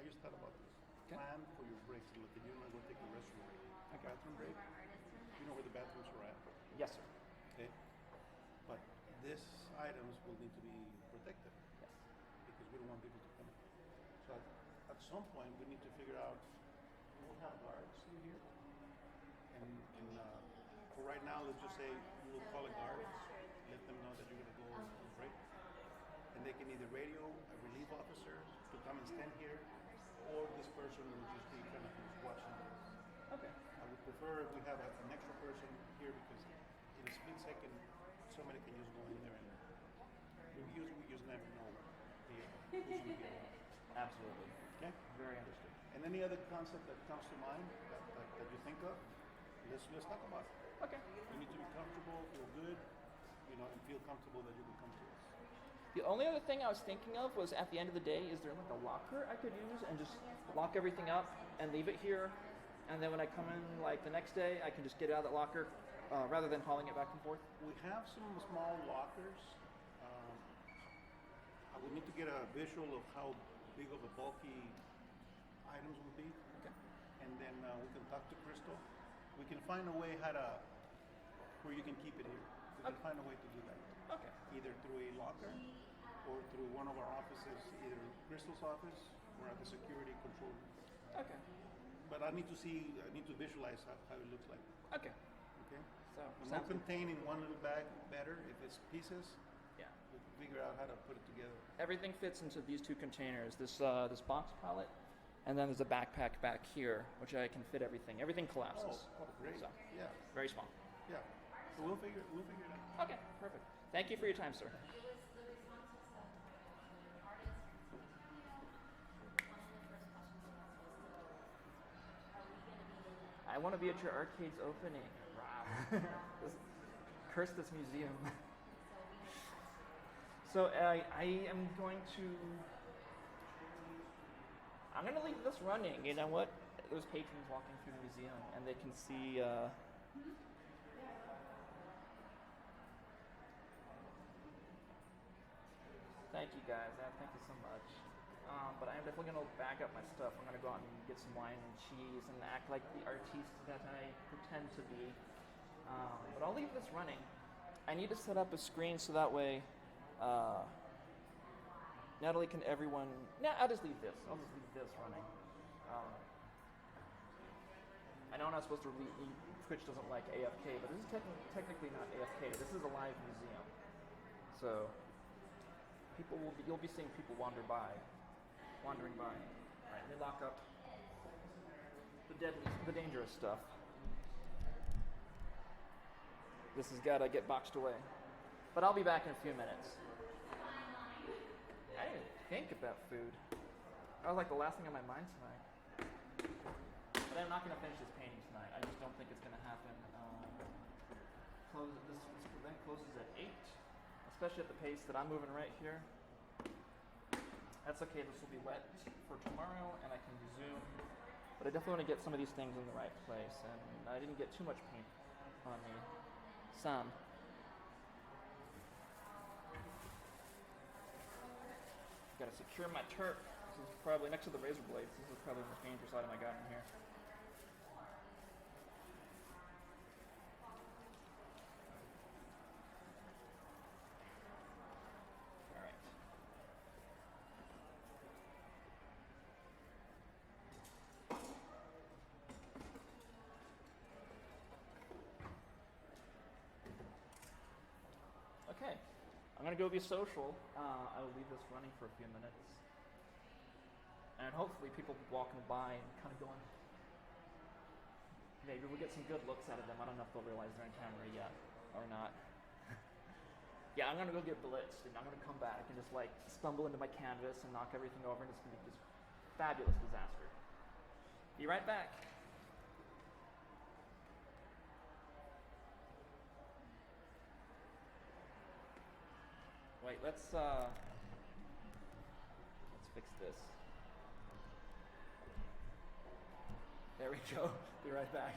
just thought about this. Okay. Plan for your breaks. Look, if you're going to go take a restroom break, a bathroom break, you know where the bathrooms are at. Yes, sir. Okay. But these items will need to be protected Yes. because we don't want people to come in. So at some point we need to figure out, we'll have guards in here. And for right now, let's just say you will call a guard, let them know that you're going to go on break. And they can either radio a relief officer to come and stand here, or this person will just be kind of watching this. Okay. I would prefer if we have an extra person here because in a split second, somebody can just go in there and we just never know who's going to get on. Absolutely. Okay? Very understood. And any other concept that comes to mind that you think of, let's talk about it. Okay. You need to be comfortable, feel good, and feel comfortable that you can come to us. The only other thing I was thinking of was at the end of the day, is there like a locker I could use and just lock everything up and leave it here? And then when I come in like the next day, I can just get it out of that locker rather than hauling it back and forth? We have some small lockers. I would need to get a visual of how big of a bulky items would be. Okay. And then we can talk to Crystal we can find a way where you can keep it here. We can Okay. find a way to do that. Okay. Either through a locker or through one of our offices, either Crystal's office or at the security control room. Okay. But I need to visualize how it looks like. Okay. Okay? So And we'll sounds good. contain in one little bag better. If it's pieces, Yeah. we can figure out how to put it together. Everything fits into these two containers. This box pallet, and then there's a backpack back here, which I can fit everything. Everything collapses. Oh, great. So Yeah, very small. yeah. So we'll figure it out. Okay. Perfect. Thank you for your time, sir. I want to be at your arcade's opening. Wow. Curse this museum. So I'm going to leave this running. You know what? There's patrons walking through the museum, and they can see. Thank you guys. Thank you so much. But I'm definitely going to back up my stuff. I'm going to go out and get some wine and cheese and act like the artiste that I pretend to be. But I'll leave this running. I need to set up a screen so that way not only can everyone... Nah, I'll just leave this. I'll just leave this running. I know I'm not supposed to Twitch doesn't like AFK, but this is technically not AFK. This is a live museum. So you'll be seeing people wandering by. All right, let me lock up the dangerous stuff. This has got to get boxed away. But I'll be back in a few minutes. I didn't even think about food. That was like the last thing on my mind tonight. But I'm not going to finish this painting tonight. I just don't think it's going to happen. This event closes at 8, especially at the pace that I'm moving right here. That's okay, this will be wet for tomorrow and I can resume. But I definitely want to get some of these things in the right place, and I didn't get too much paint on me. Some. Gotta secure my turf. This is probably next to the razor blades. This is probably the most dangerous item I got in here. Alright. Okay. I'm gonna go be social. I will leave this running for a few minutes. And hopefully people walking by and kind of going, maybe we'll get some good looks out of them. I don't know if they'll realize they're on camera yet or not. Yeah, I'm gonna go get blitzed and I'm gonna come back and just like stumble into my canvas and knock everything over, and it's gonna be just fabulous disaster. Be right back. Wait, let's fix this. There we go. Be right back.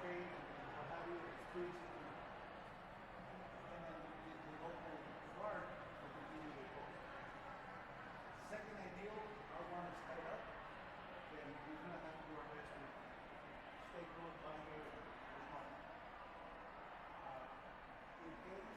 train and what have you, experience it. And then the local guard will continue with both. Second ideal, our one is tied up, then we're gonna have to do our best to stay close by here as well. In case,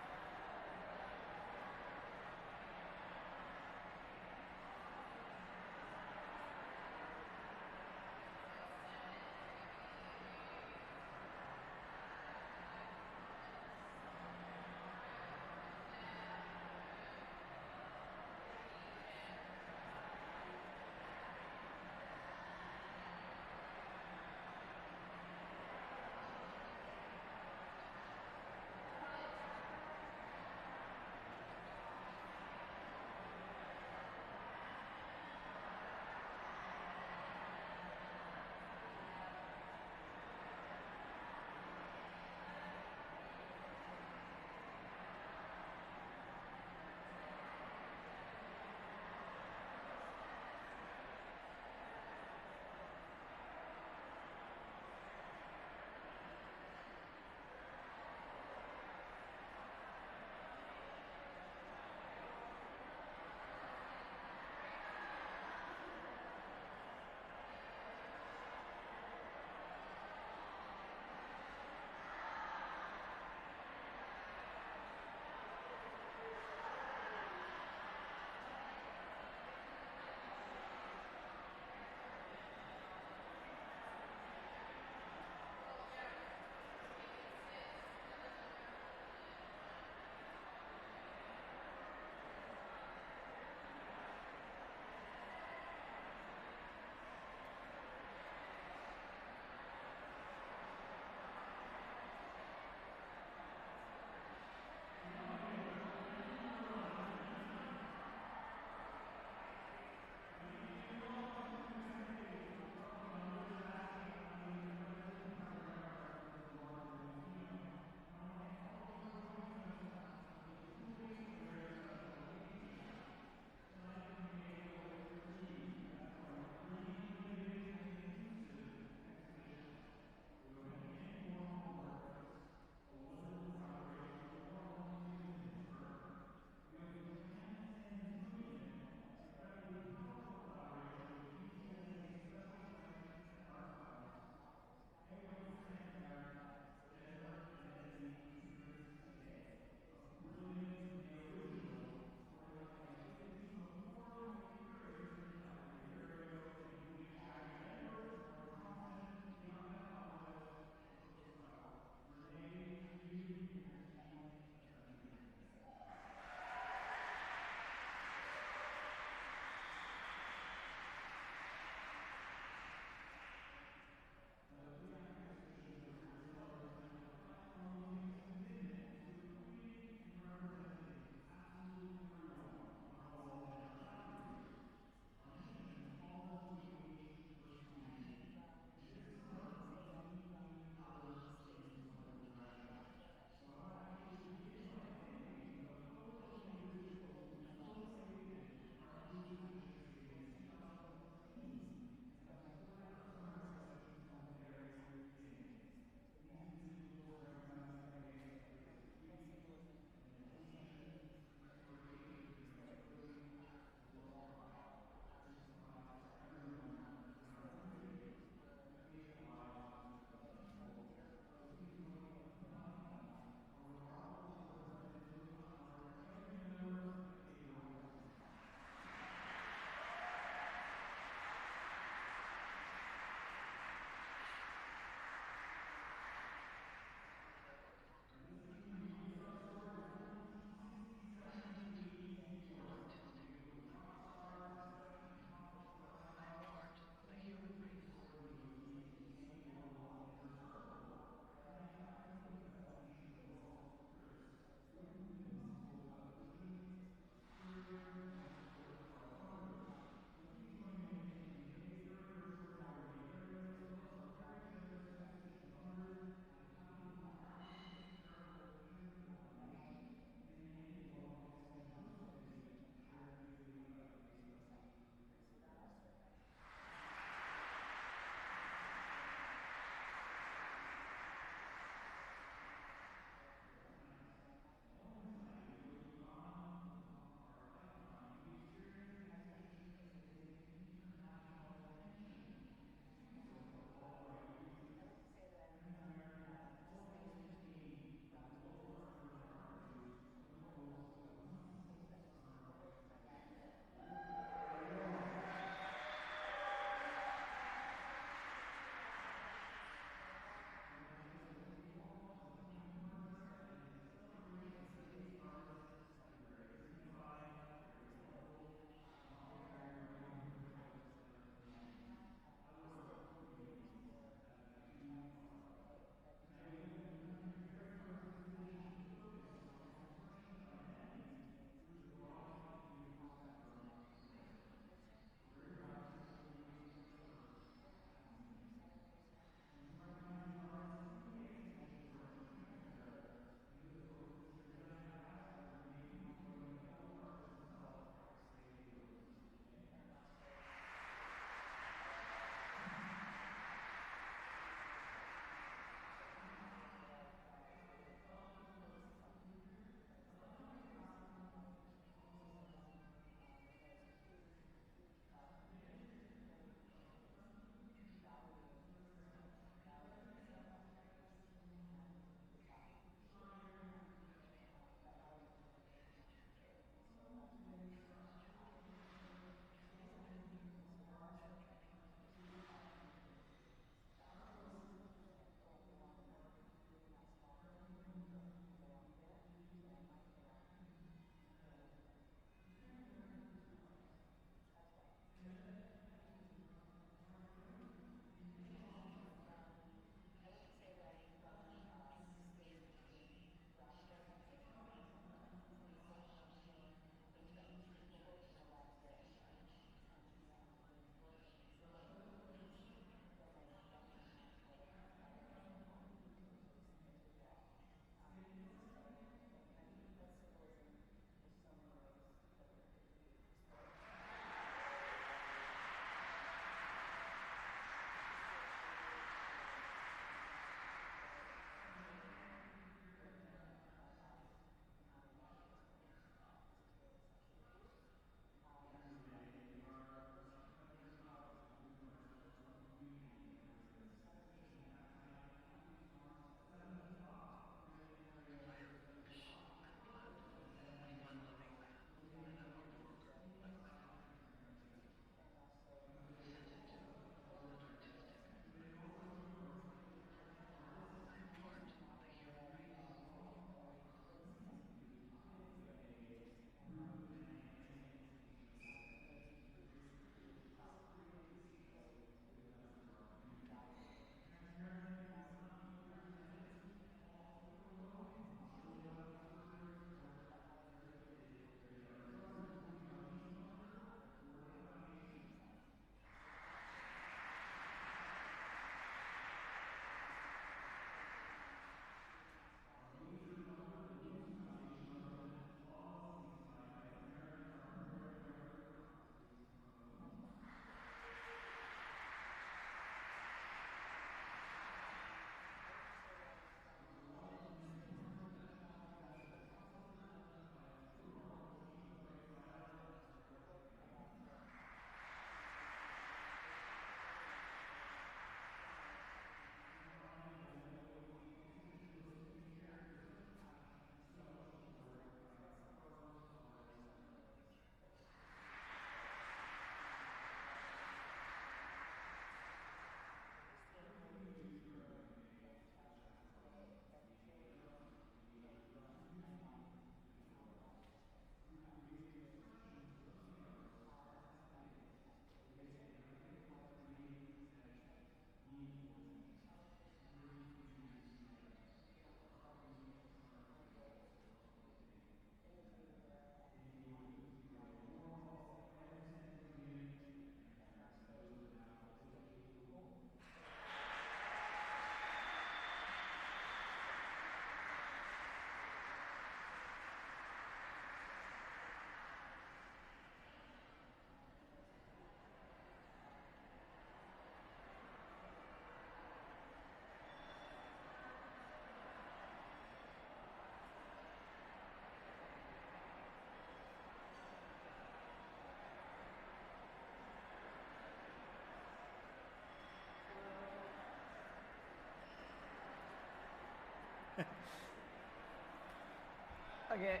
Okay.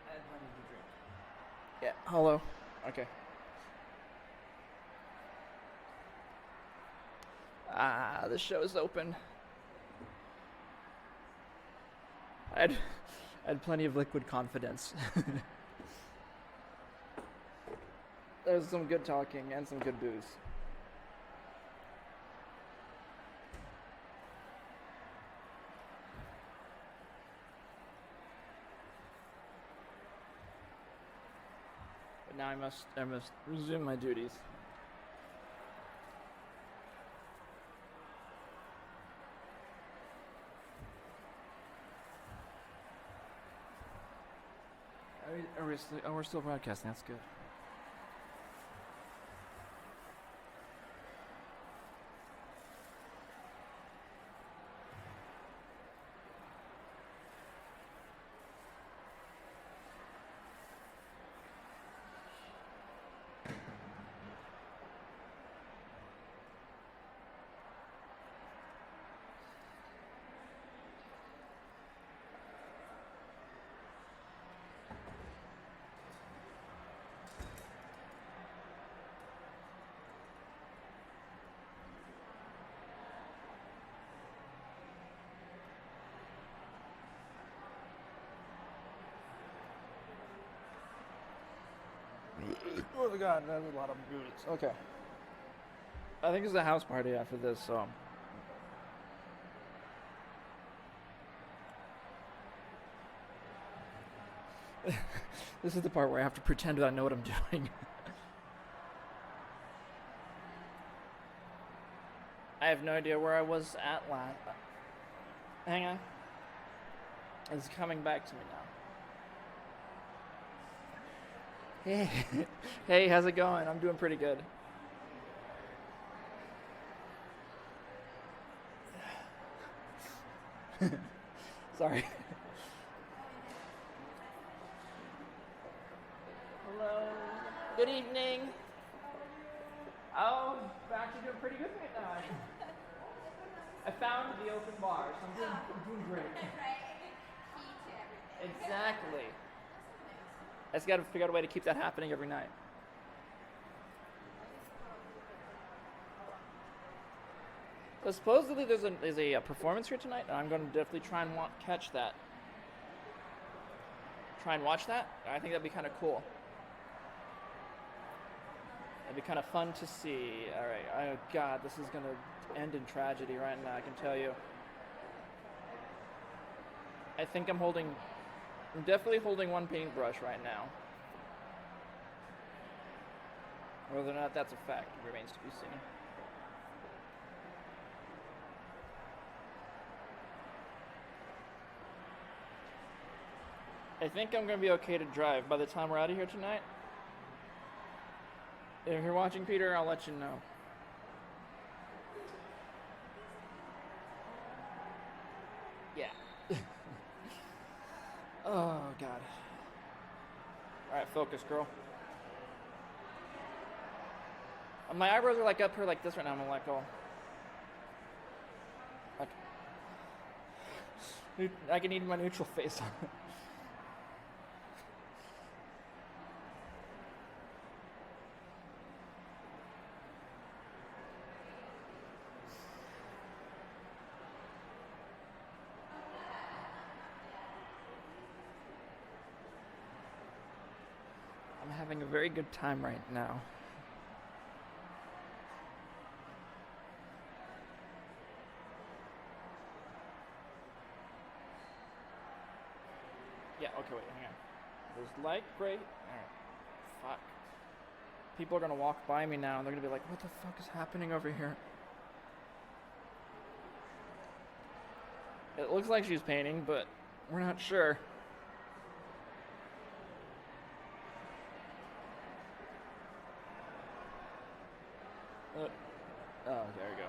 I had plenty to drink. Yeah, hello. Okay. The show's open. I had plenty of liquid confidence. There's some good talking and some good booze. But now I must resume my duties. We're still broadcasting. That's good. Oh my god, that's a lot of booze. Okay. I think it's a house party after this, so. This is the part where I have to pretend that I know what I'm doing. I have no idea where I was at last. Hang on. It's coming back to me now. Hey, hey, how's it going? I'm doing pretty good. Sorry. Hello. Good evening. Oh, I'm actually doing pretty good right now. I found the open bar, so I'm doing great. Exactly. I just got to figure out a way to keep that happening every night. So supposedly there's a performance here tonight, and I'm going to definitely try and catch that. Try and watch that. I think that'd be kind of cool. It'd be kind of fun to see. All right. Oh God, this is going to end in tragedy right now. I can tell you. I think I'm definitely holding one paintbrush right now. Whether or not that's a fact remains to be seen. I think I'm going to be okay to drive by the time we're out of here tonight. If you're watching, Peter, I'll let you know. Yeah. Oh, God. Alright, focus, girl. My eyebrows are like up here like this right now. I'm like, oh. I can need my neutral face on. I'm having a very good time right now. Yeah, okay, wait, hang on. There's light, gray. Alright. Fuck. People are gonna walk by me now and they're gonna be like, what the fuck is happening over here? It looks like she's painting, but we're not sure. Oh, there we go.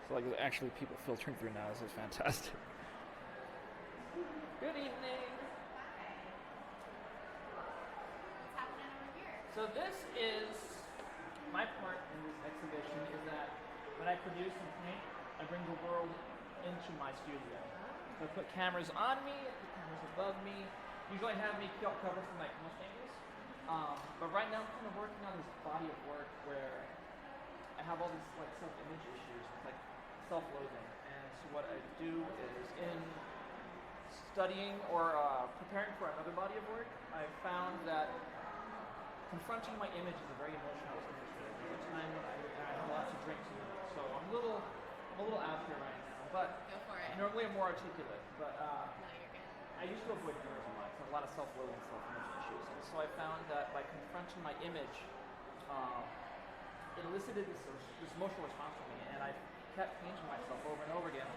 So like there's actually people filtering through now. This is fantastic. Good evening. What's happening over here? So this is my part in this exhibition is that when I produce and paint, I bring the world into my studio. So I put cameras on me, I put cameras above me. Usually I have me covered from like most angles. But right now I'm kind of working on this body of work where I have all these like self-image issues, like self-loathing. And so what I do is in studying or preparing for another body of work, I found that confronting my image is a very emotional experience. There's a time when I have lots of drinks, so I'm a little out here right now. But Go for it. normally I'm more articulate. But No, you're good. I used to avoid mirrors a lot. So I have a lot of self-loathing, self-image issues, and so I found that by confronting my image, it elicited this emotional response from me, and I kept painting myself over and over again.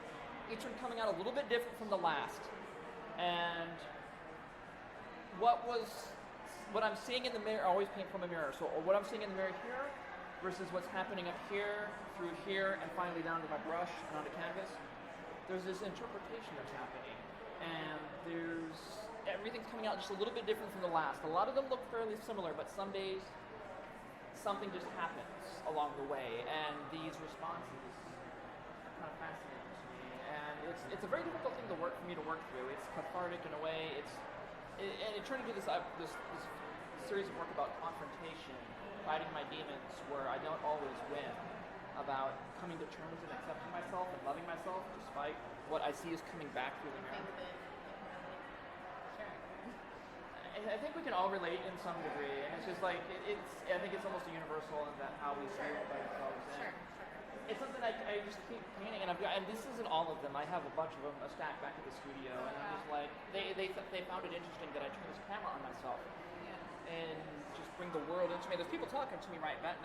Each one coming out a little bit different from the last, and what I'm seeing in the mirror, I always paint from a mirror. So what I'm seeing in the mirror here versus what's happening up here, through here, and finally down to my brush and onto canvas, there's this interpretation that's happening. And everything's coming out just a little bit different from the last. A lot of them look fairly similar, but some days something just happens along the way, and these responses are kind of fascinating to me. And it's a very difficult thing for me to work through. It's cathartic in a way. And it turned into this series of work about confrontation, fighting my demons, where I don't always win, about coming to terms and accepting myself and loving myself despite what I see is coming back through the mirror. I think we can all relate in some degree, and it's just like I think it's almost universal in that how we feel about ourselves. And it's something I just keep painting, and and this isn't all of them. I have a bunch of them, a stack back at the studio, and I'm just like they found it interesting that I turn this camera on myself and just bring the world into me. There's people talking to me right now,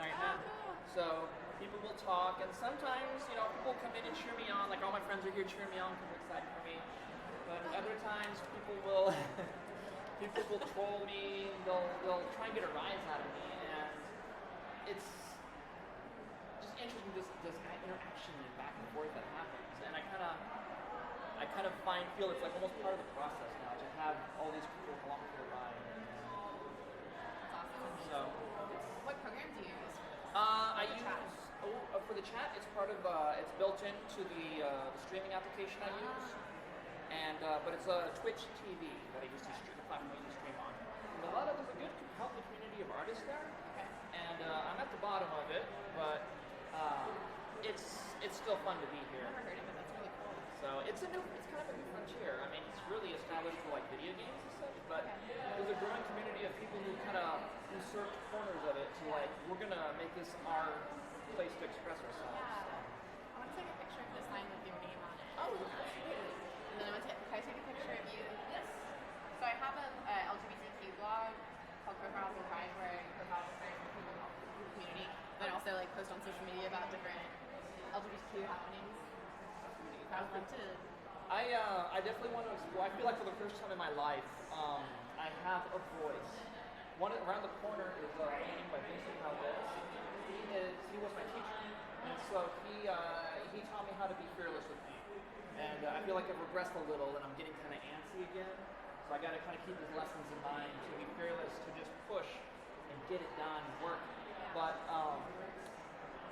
so people will talk, and sometimes people come in and cheer me on. Like all my friends are here cheering me on because they're excited for me. But other times people will. People will troll me, they'll try and get a rise out of me, and it's just interesting this interaction and back and forth that happens. And I kind of feel it's like almost part of the process now to have all these people along for the ride. That's awesome. So What program do you use? I use for the chat. It's part of it's built into the streaming application I use, and but it's a Twitch TV that I use to stream. Platform to stream on. And a lot of there's a good healthy community of artists there, and I'm at the bottom of it, but it's still fun to be here. I've never heard of it. That's really cool. So it's kind of a new frontier. I mean, it's really established for like video games and such, but there's a growing community of people who kind of usurp corners of it to like we're gonna make this our place to express ourselves. Yeah. I want to take a picture of the sign with your name on it. Oh, absolutely. And then can I take a picture of you? Yes. So I have a LGBTQ blog called Profiles and Pride where I profile different people in the community, but also like post on social media about different LGBTQ happenings. I would love to. I definitely want to explore. I feel like for the first time in my life, I have a voice. One around the corner is a painting by Vincent Valdez. He was my teacher, and so he taught me how to be fearless with paint. And I feel like I've regressed a little, and I'm getting kind of antsy again. So I got to kind of keep these lessons in mind to be fearless, to just push and get it done, work. But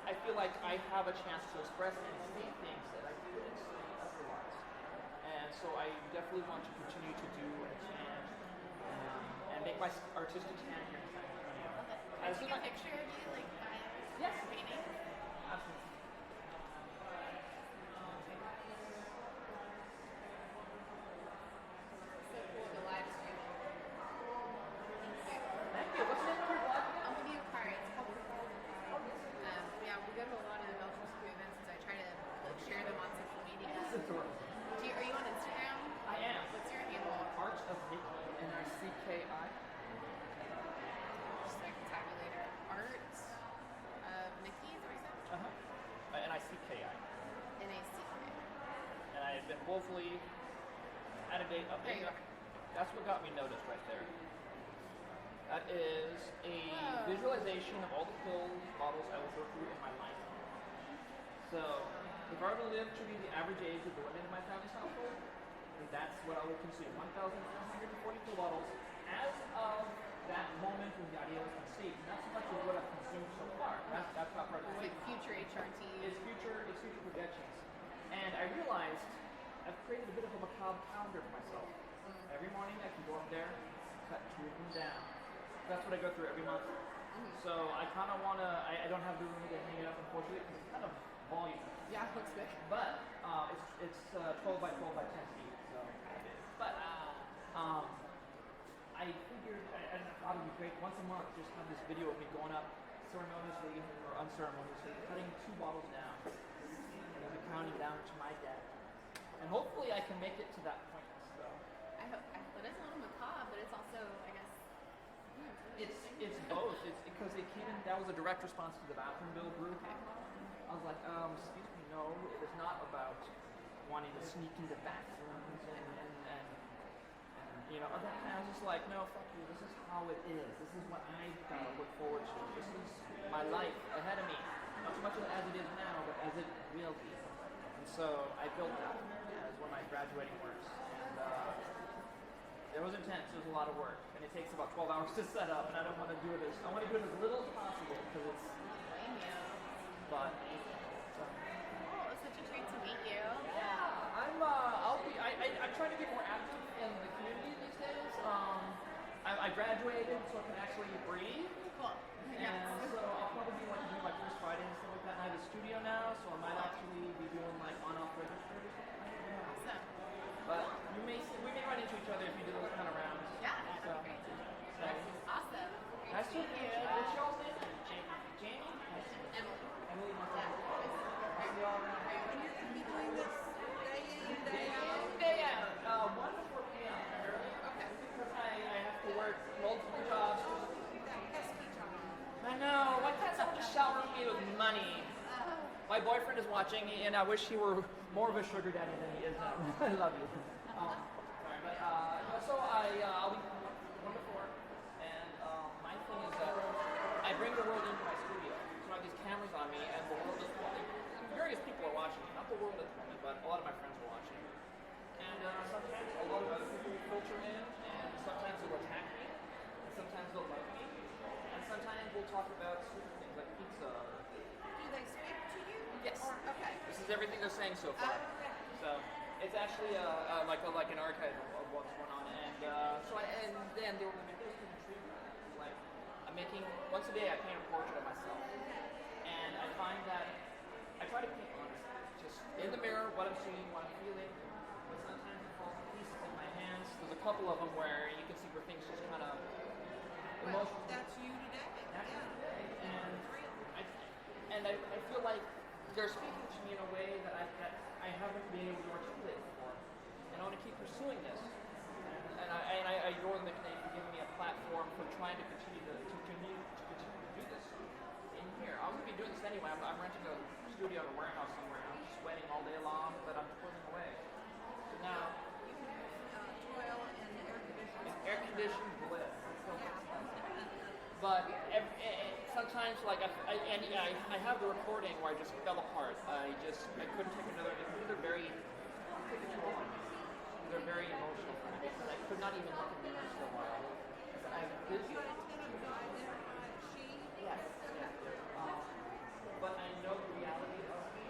I feel like I have a chance to express and say things that I couldn't say otherwise. And so I definitely want to continue to do and expand and make my artistic stand here in San Antonio. Can I take a picture of you like by Yes. painting? Absolutely. So cool the live stream. Thank you. What's the name of your blog again? I'll give you a card. It's called yeah, we go to a lot of the LGBTQ events, so I try to like share them on social media. Are you on Instagram? I am. What's your handle? Art of Nicky, N-I-C-K-I. Just like tabulator. Art of Nikki, is that what you said? N-I-C-K-I. N-A-C-K. And I have been woefully out of date. There you are. That's what got me noticed right there. That is a visualization of all the pills, bottles I will go through in my life. So, if I were to live to be the average age of the women in my family's household, And that's what I will consume. 1,444 bottles as of that moment when the idea was conceived. Not so much as what I've consumed so far. That's not part of the Like future HRT. It's future projections. And I realized I've created a bit of a macabre calendar for myself. Every morning I can go up there, cut 2 of them down. That's what I go through every month. So I kind of want to, I don't have the room to hang it up, unfortunately, because it's kind of voluminous. Yeah, it looks big. But it's 12 by 12 by 10 feet. So but I figured I thought it would be great once a month just have this video of me going up ceremoniously or unceremoniously cutting 2 bottles down and then counting down to my death. And hopefully I can make it to that point. So I hope it is a little macabre, but it's also, I guess, it's both. It's because it came in, that was a direct response to the bathroom bill group. I was like, excuse me, no, it is not about wanting to sneak into bathrooms and you know, I was just like, no, fuck you, this is how it is. This is what I gotta look forward to. This is my life ahead of me. Not so much as it is now, but as it will be. And so I built that as one of my graduating works. And it was intense, it was a lot of work. And it takes about 12 hours to set up, and I don't want to do it I want to do it as little as possible because it's, but oh, it's such a treat to meet you. yeah, I'm trying to get more active in the community these days. I graduated so I can actually breathe. Cool. And so I'll probably be like doing my first Friday and stuff like that. And I have a studio now, so I might actually be doing like on-off registered or something. Awesome. But we may run into each other if you do those kind of rounds. Yeah, So, that's great. so Awesome. nice to meet you. What's y'all's name? Jamie? Emily. Emily, my Yeah. friend. Nice to see y'all around. And you're going to be doing this day in, day out? Day out. 1 to 4 p.m. Okay. Because I have to work multiple jobs. That pesky job. I know. Why can't someone just shower me with money? My boyfriend is watching, and I wish he were more of a sugar daddy than he is now. I love you. Sorry, but I'll be 1 to 4, and my thing is that I bring the world into my studio. So I have these cameras on me, and the world is various people are watching me. Not the world is me, but a lot of my friends are watching. And sometimes a lot of other people will filter in, and sometimes they'll attack me, and sometimes they'll love me, and sometimes we'll talk about stupid things like pizza. Do they speak to you? Yes. Or, okay. This is everything they're saying so far. Okay. So it's actually like an archive of what's going on, and then they were intrigued. Like I'm making once a day I paint a portrait of myself, and I find that I try to paint honestly, just in the mirror, what I'm seeing, what I'm feeling. But sometimes it falls to pieces in my hands. There's a couple of them where you can see where things just kind of Well, that's you today. and I feel like they're speaking to me in a way that I haven't been able to articulate before, and I want to keep pursuing this. And I adore McNay for giving me a platform for trying to continue to do this in here. I was gonna be doing this anyway. I'm renting a studio in a warehouse somewhere. And I'm just sweating all day long, but I'm pulling away. So now You can toil in air conditioning. it's air conditioned bliss. Yeah. But sometimes, like I have the recording where I just fell apart. I couldn't take another. They're very taking too long. They're very emotional for me because I could not even look at mirrors for a while. I'm busy. You intended to identify she? Yes. But I know the reality of me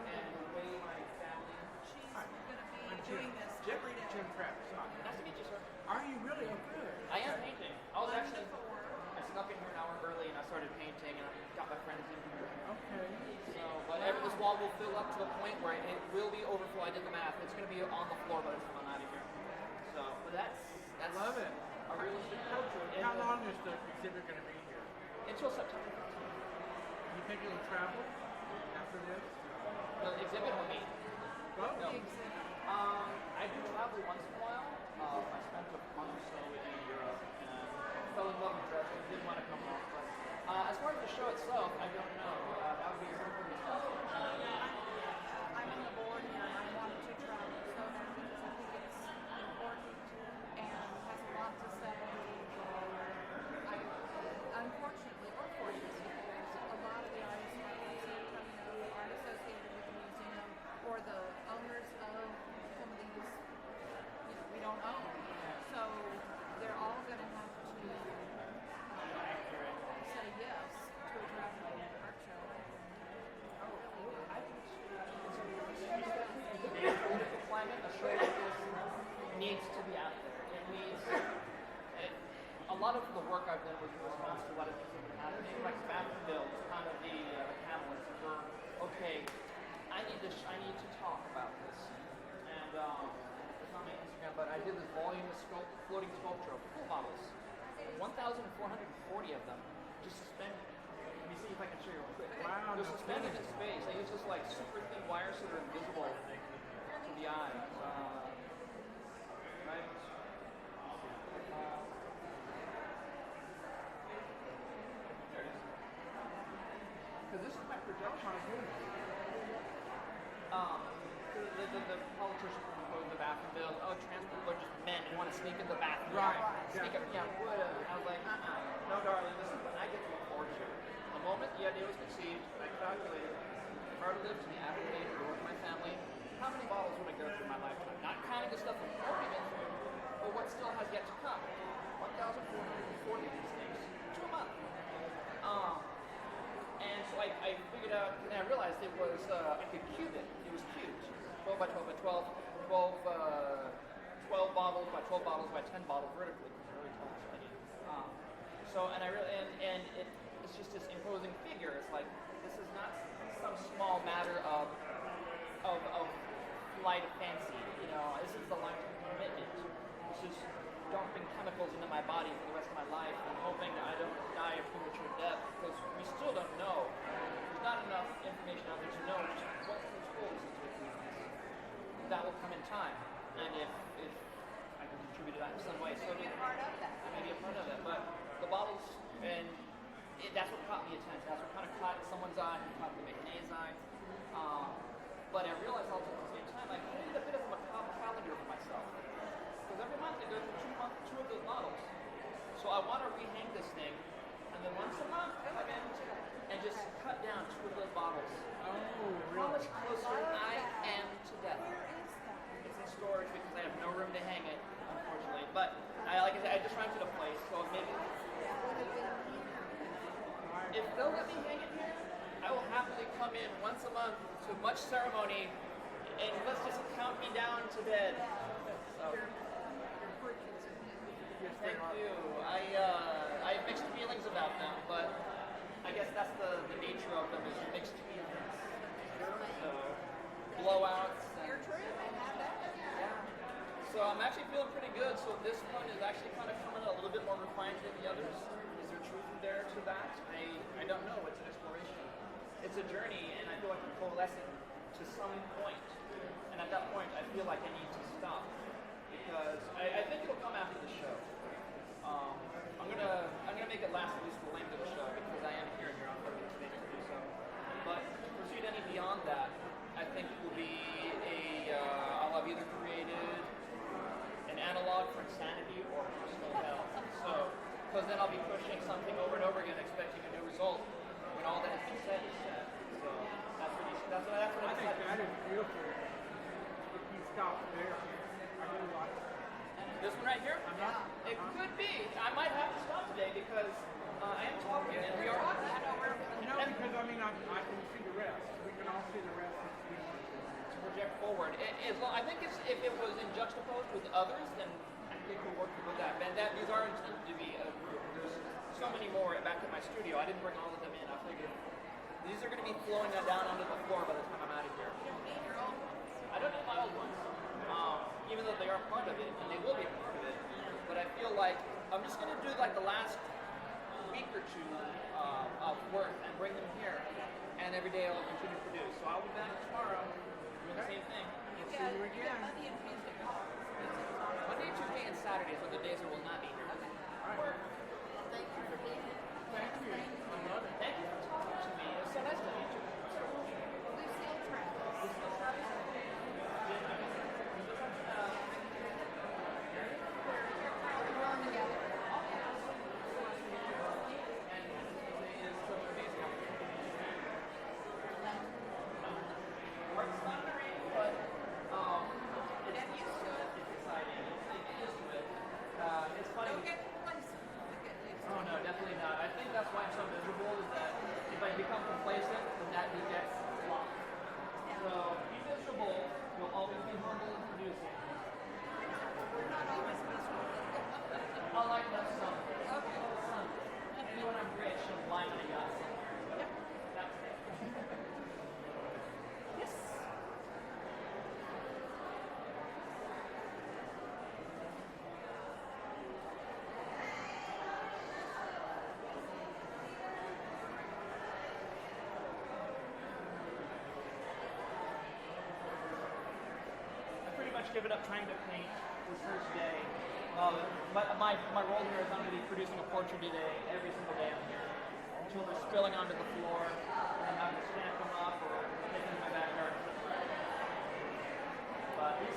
and the way my family. She's going to be doing this Jim, every day. Jim Travis. Nice to meet you, sir. Are you really? Oh, good. I am painting. I was actually. I snuck in here an hour early and I started painting and I got my friends in here. Okay. So, but this wall will fill up to the point where it will be overflow. I did the math. It's going to be on the floor by the time I'm out of here. So, but that's Love it. a realistic portrait. How long is the exhibit going to be here? Until September 15th. You think you'll travel after this? The exhibit will be. Well, No. I do travel once in a while. I spent a month or so in Europe and fell in love with Dresden. Didn't want to come home, but as far as the show itself, I don't know. That would be something to discuss. I'm on the board here and I wanted to travel so bad because I think it's important and has a lot to say. Unfortunately, or fortunately, there's a lot of the artists that are coming out aren't associated with the museum or the owners of some of these lot of the work I've done was in response to a lot of things that were happening, like Vacaville was kind of the catalyst for, okay, I need to talk about this. And it's on my Instagram, but I did this volume of floating sculpture of pool models, 1,440 of them, just suspended. Let me see if I can show you real quick. Wow, They're no suspended in kidding. space. I use this like super thin wires that are invisible to the eye. Right? There it is. Because this is my projection. The politicians proposed the bathroom bill. Oh, trans people are just men and want to sneak in the bathroom. Right. Sneak up, yeah, whatever. I was like, no, darling, this is what I get to look forward to. The moment the idea was conceived, I calculated, if I were to live to the average age or with my family, how many bottles would I go through my lifetime? Not counting the stuff I've already been through, but what still has yet to come. 1,440 of these things. 2 a month. And so I figured out, and I realized it was, I could cube it. It was cubed. 12 by 12 by 12, 12 bottles by 12 bottles by 10 bottles vertically. It's a really tall study. And I really, and it's just this imposing figure. It's like, this is not some small matter of flight of fancy. You know, this is the lifetime commitment. This is dumping chemicals into my body for the rest of my life and hoping that I don't die a premature death, because we still don't know. There's not enough information out there to know just what controls this disease. That will come in time, and if I can contribute to that in some way, so Be a part of that. I may be a part of it. But the bottles, and that's what caught me attention. That's what kind of caught someone's eye, and caught the McNay's eye. But I realized also at the same time, I created a bit of a macabre calendar for myself. Because every month I go through two of those models. So I want to rehang this thing, and then once a month come in and just cut down 2 of those bottles. Oh, How really? much closer I am to death. Where is that? It's in storage because I have no room to hang it, unfortunately. But like I said, I just rented a place, so maybe if they'll let me hang it here, I will happily come in once a month to much ceremony, and let's just count me down to bed. So, thank you. I have mixed feelings about them, but I guess that's the nature of them, is mixed feelings. So, blowouts. You're true. I have that. So I'm actually feeling pretty good. So this one is actually kind of coming a little bit more refined than the others. Is there truth there to that? I don't know. It's an exploration. It's a journey, and I feel like I'm coalescing to some point. And at that point, I feel like I need to stop, because I think it'll come after the show. I'm gonna make it last at least the length of the show, because I am here and you're on for today to do so. But to proceed any beyond that, I think it will be I'll have either created an analog for insanity or personal hell. So, because then I'll be pushing something over and over again, expecting a new result, when all that has been said is said. So that's what I I think decided. that is beautiful. If you stop there, I really like it. This one right here? I'm not. It could be. I might have to stop today because I am talking and we are. No, because I mean, I can see the rest. We can all see the rest if we want to. To project forward. I think if it was in juxtaposed with others, then I think we'll work with that. And these are intended to be a group. There's so many more back at my studio. I didn't bring all of them in. I figured these are going to be flowing down onto the floor by the time I'm out of here. I don't need my old ones, even though they are part of it, and they will be a part of it. But I feel like I'm just going to do like the last week or two of work and bring them here, and every day I'll continue to produce. So I'll be back tomorrow doing the same thing. See you again. Monday and Tuesday off. Monday, Tuesday, and Saturdays are the days I will not be here. All right. Thank you for being here. Thank you. I love it. Thank you for talking to me. It was so nice to meet you. Lucille Travis. We're on together. It's exciting. It's funny. Don't get complacent. give it up trying to paint this first day. But my role here is I'm going to be producing a portrait today, every single day I'm here. Until they're spilling onto the floor, and I'm going to stamp them up or take them in my backyard. But this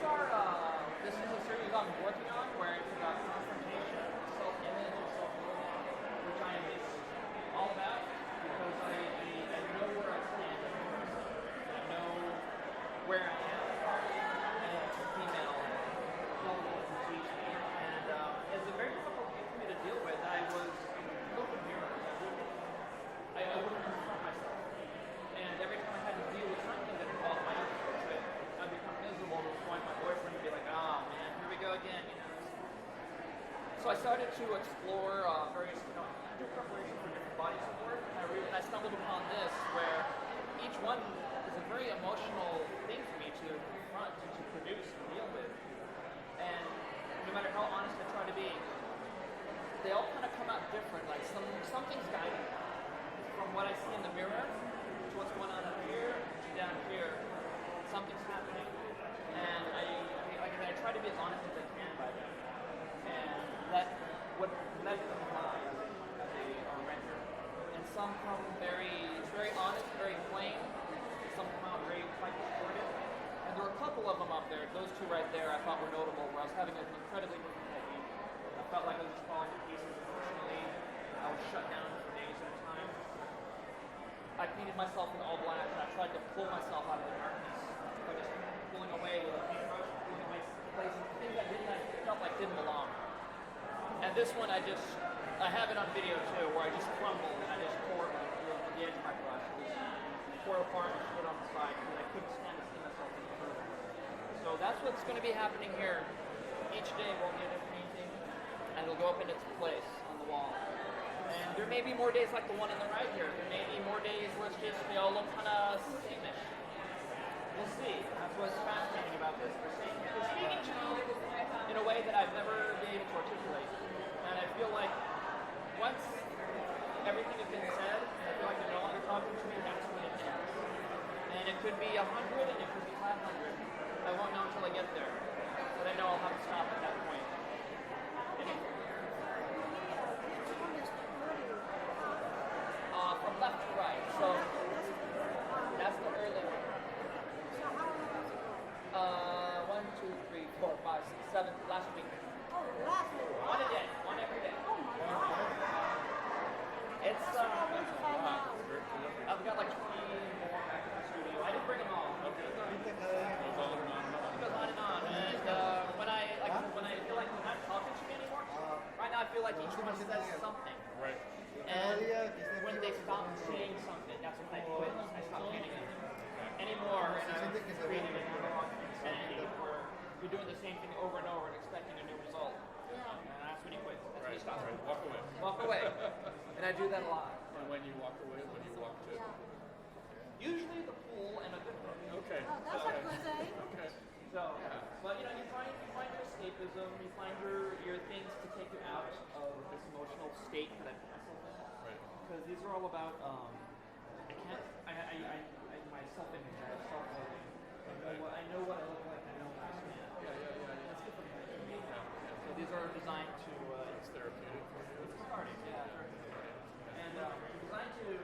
is a series I'm working on where it's about confrontation, self-image, and self-loathing, which I am all about because I know where I stand as a person. I know where I am as a female, all of those teach me. And it's a very difficult thing for me to deal with. I was open mirrors. I wouldn't confront myself. And every time I had to deal with something that involved my own portrait, I'd become miserable to the point my boyfriend would be like, oh man, here we go again, you know. So I started to explore various, do preparation for different bodies of work, and I stumbled upon this where each one is a very emotional thing for me to confront and to produce and deal with. And no matter how honest I try to be, they all kind of come out different. Like something's guiding me. From what I see in the mirror to what's going on up here to down here, something's happening. And I try to be as honest as I can by them. And let them lie as they are rendered. And some come very honest, very plain. Some come out very quite distorted. And there were a couple of them up there. Those two right there I thought were notable where I was having an incredibly difficult week. I felt like I was just falling to pieces emotionally. I was shut down for days at a time. I painted myself in all black and I tried to pull myself out of the darkness by just pulling away with a paintbrush, pulling away places, things I felt like didn't belong. And this one I have it on video too, where I just crumbled and I just tore it with the edge of my brush. It was tore apart and put on the side because I couldn't stand to see myself any further. So that's what's going to be happening here. Each day we'll get a painting and it'll go up in its place on the wall. And there may be more days like the one on the right here. There may be more days where it's just, they all look kind of same-ish. We'll see. That's what's fascinating about this. They're speaking to me in a way that I've never been able to articulate. And I feel like once everything has been said, and I feel like they're no longer talking to me, that's when it ends. And it could be 100 and it could be 500. I won't know until I get there. But I know I'll have to stop at that point. From left to right. So that's the early one. 1, 2, 3, 4, 5, 6, 7. Last week. Oh, last week. One a day. One every day. Oh my God. It's I've got like 20 more back in the studio. I didn't bring them all. Okay. It goes on and on. And when I feel like they're not talking to me anymore, right now I feel like each one says something. Right. And when they stop saying something, that's when I quit. I stop painting them anymore. And I'm creating a monologue of insanity where you're doing the same thing over and over and expecting a new result. And that's when you quit. That's when you stop. Right. Walk away. Walk away. And I do that a lot. And when you walk away, when you walk to. Usually the pool and a good book. Okay. Oh, that's a good day. Okay. So, but you find your escapism, you find your things to take you out of this emotional state that I put myself in. Right. Because these are all about my self-image, I have self-loathing. I know what I look like, I know where I stand. That's different for me. So these are designed to It's therapeutic for you. it's cathartic, yeah. And designed to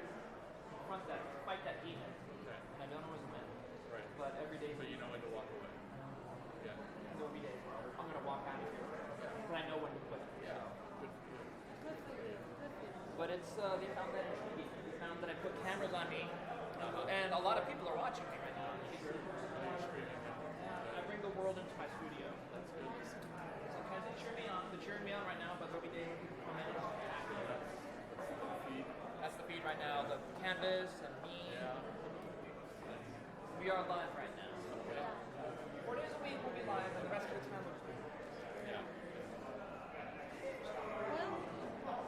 confront that, to fight that demon. Okay. And I don't always win. Right. But every day. But you know when to walk away. Yeah. And there'll be days where I'm gonna walk out of here. But I know when to quit. Yeah. Good for you. Good for you. Good for you. But they found that intriguing. They found that I put cameras on me, and a lot of people are watching me right now. I bring the world into my studio. That's good. Sometimes they cheer me on. They're cheering me on right now, but there'll be days when people come in and attack me. That's the feed right now. The canvas and me. We are live right now. 4 days a week we'll be live, and the rest of the time we'll stream. Yeah. Well,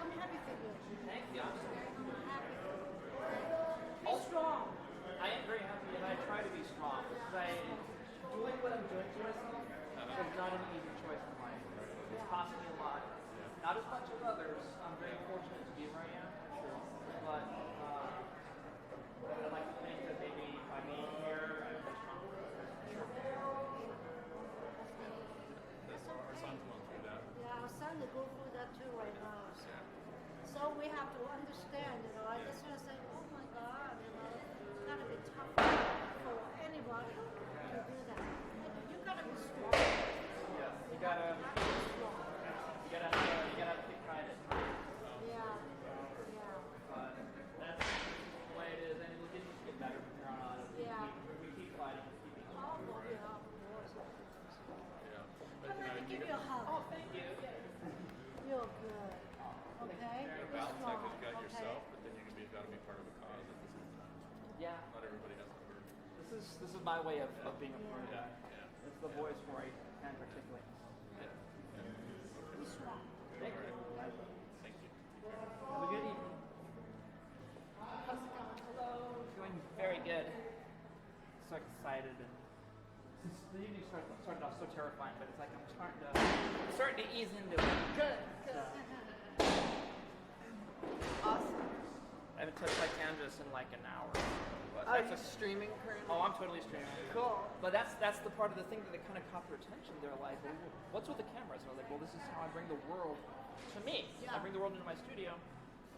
I'm happy for you. Thank you. I'm happy. Be strong. I am very happy, and I try to be strong because doing what I'm doing to myself is not an easy choice in life. It's costing me a lot. Not as much as others. I'm very fortunate to be where I am, but I'd like to think that maybe by being here, I'm much stronger. So we have to understand, I just want to say, oh my God, it's gotta be tough for anybody to do that. You gotta be strong. Yeah, you gotta take pride in it. Yeah. But that's the way it is, and it'll just get better from here on out. Yeah. We keep fighting. Oh, yeah, of course. Come let me give you a hug. Oh, thank you. You're good. Okay? You're balance strong. act you've got Okay? yourself, but then you can be got to be part of the cause at the same time. Yeah. Not everybody has to work. This is my way of being a part of that. Yeah. It's the voice where I can articulate. Be strong. Thank you. Thank you. Have a good evening. How's it going? Hello. Doing very good. So excited, and the evening started off so terrifying, but it's like I'm starting to ease into it. Good. Awesome. I haven't touched my canvas in like an hour. But Are that's you streaming currently? Oh, I'm totally streaming. Cool. But that's the part of the thing that kind of caught their attention. They're like, well, what's with the cameras? And I was like, well, this is how I bring the world to me. Yeah. I bring the world into my studio.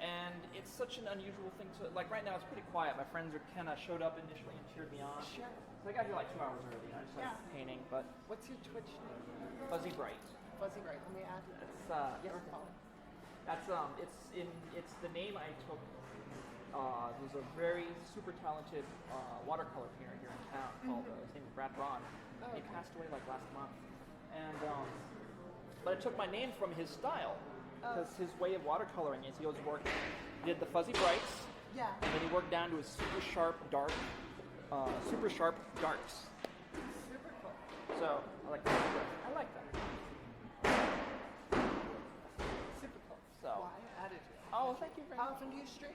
And it's such an unusual thing to, like right now it's pretty quiet. My friends are kind of showed up initially and cheered me on. Sure. So I got here like 2 hours early. I just like painting, but What's your Twitch name? Fuzzy Bright. Fuzzy Bright. Let me add that. It's it's the name I took. There's a very super talented watercolor painter here in town called his name is Brad Braun. He passed away like last month, and but I took my name from his style because his way of watercoloring is he always worked. He did the fuzzy brights, Yeah. and then he worked down to his super sharp darks. Super cool. So I like that. I like that. Super cool. So. Well, I added you. Oh, thank you very How much. often do you stream?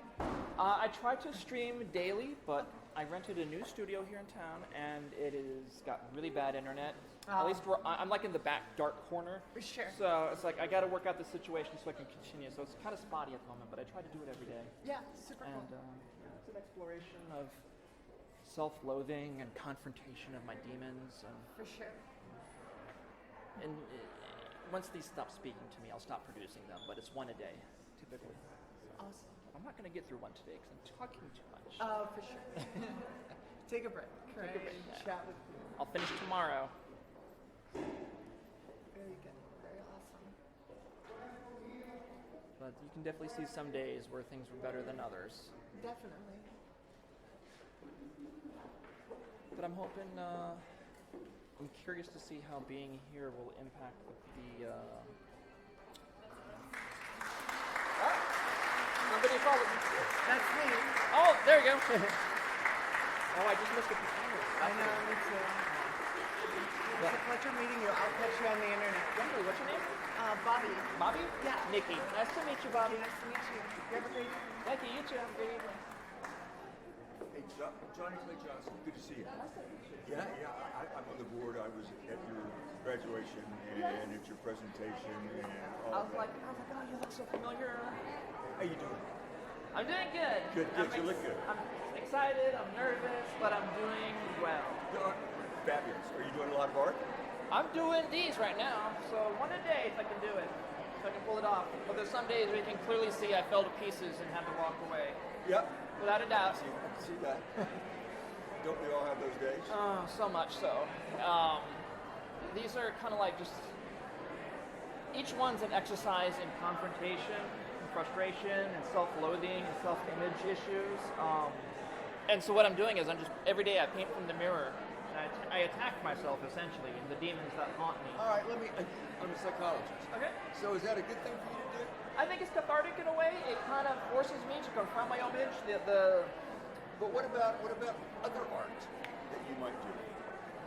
I try to stream daily, but I rented a new studio here in town, and it has got really bad internet. At least I'm like in the back dark corner. Sure. So it's like I got to work out the situation so I can continue. So it's kind of spotty at the moment, but I try to do it every day. Yeah, super And cool. it's an exploration of self-loathing and confrontation of my demons. For sure. And once these stop speaking to me, I'll stop producing them. But it's one a day, typically. So Awesome. I'm not going to get through one today because I'm talking too much. Oh, for sure. Take a break. Take a break, yeah. Chat with you. I'll finish tomorrow. Very good. Very awesome. But you can definitely see some days where things were better than others. Definitely. But I'm hoping, I'm curious to see how being here will impact the somebody followed me. That's me. Oh, there you go. Oh, I just missed it. I know, me too. It's a pleasure meeting you. I'll catch you on the internet. Wonderful. What's your name? Bobby. Bobby? Yeah. Nikki. Nice to meet you, Bobby. Nice to meet you. You have a great evening. Thank you. You too. Have a good evening. Hey, Johnny Clay Johnson, good to see you. Yeah, I'm on the board. I was at your graduation and at your presentation and all I was that. like, oh, you look so familiar. How you doing? I'm doing good. Good, you look good. I'm excited. I'm nervous, but I'm doing well. Fabulous. Are you doing a lot of art? I'm doing these right now, so one a day if I can do it, if I can pull it off. But there's some days where you can clearly see I fell to pieces and had to walk away. Yep. Without a doubt. I can see that. Don't we all have those days? Oh, so much so. These are kind of like just, each one's an exercise in confrontation, and frustration, and self-loathing, and self-image issues. And so what I'm doing is every day I paint from the mirror, and I attack myself essentially, and the demons that haunt me. All right, I'm a psychologist. Okay. So is that a good thing for you to do? I think it's cathartic in a way. It kind of forces me to confront my own image. But what about other art that you might do?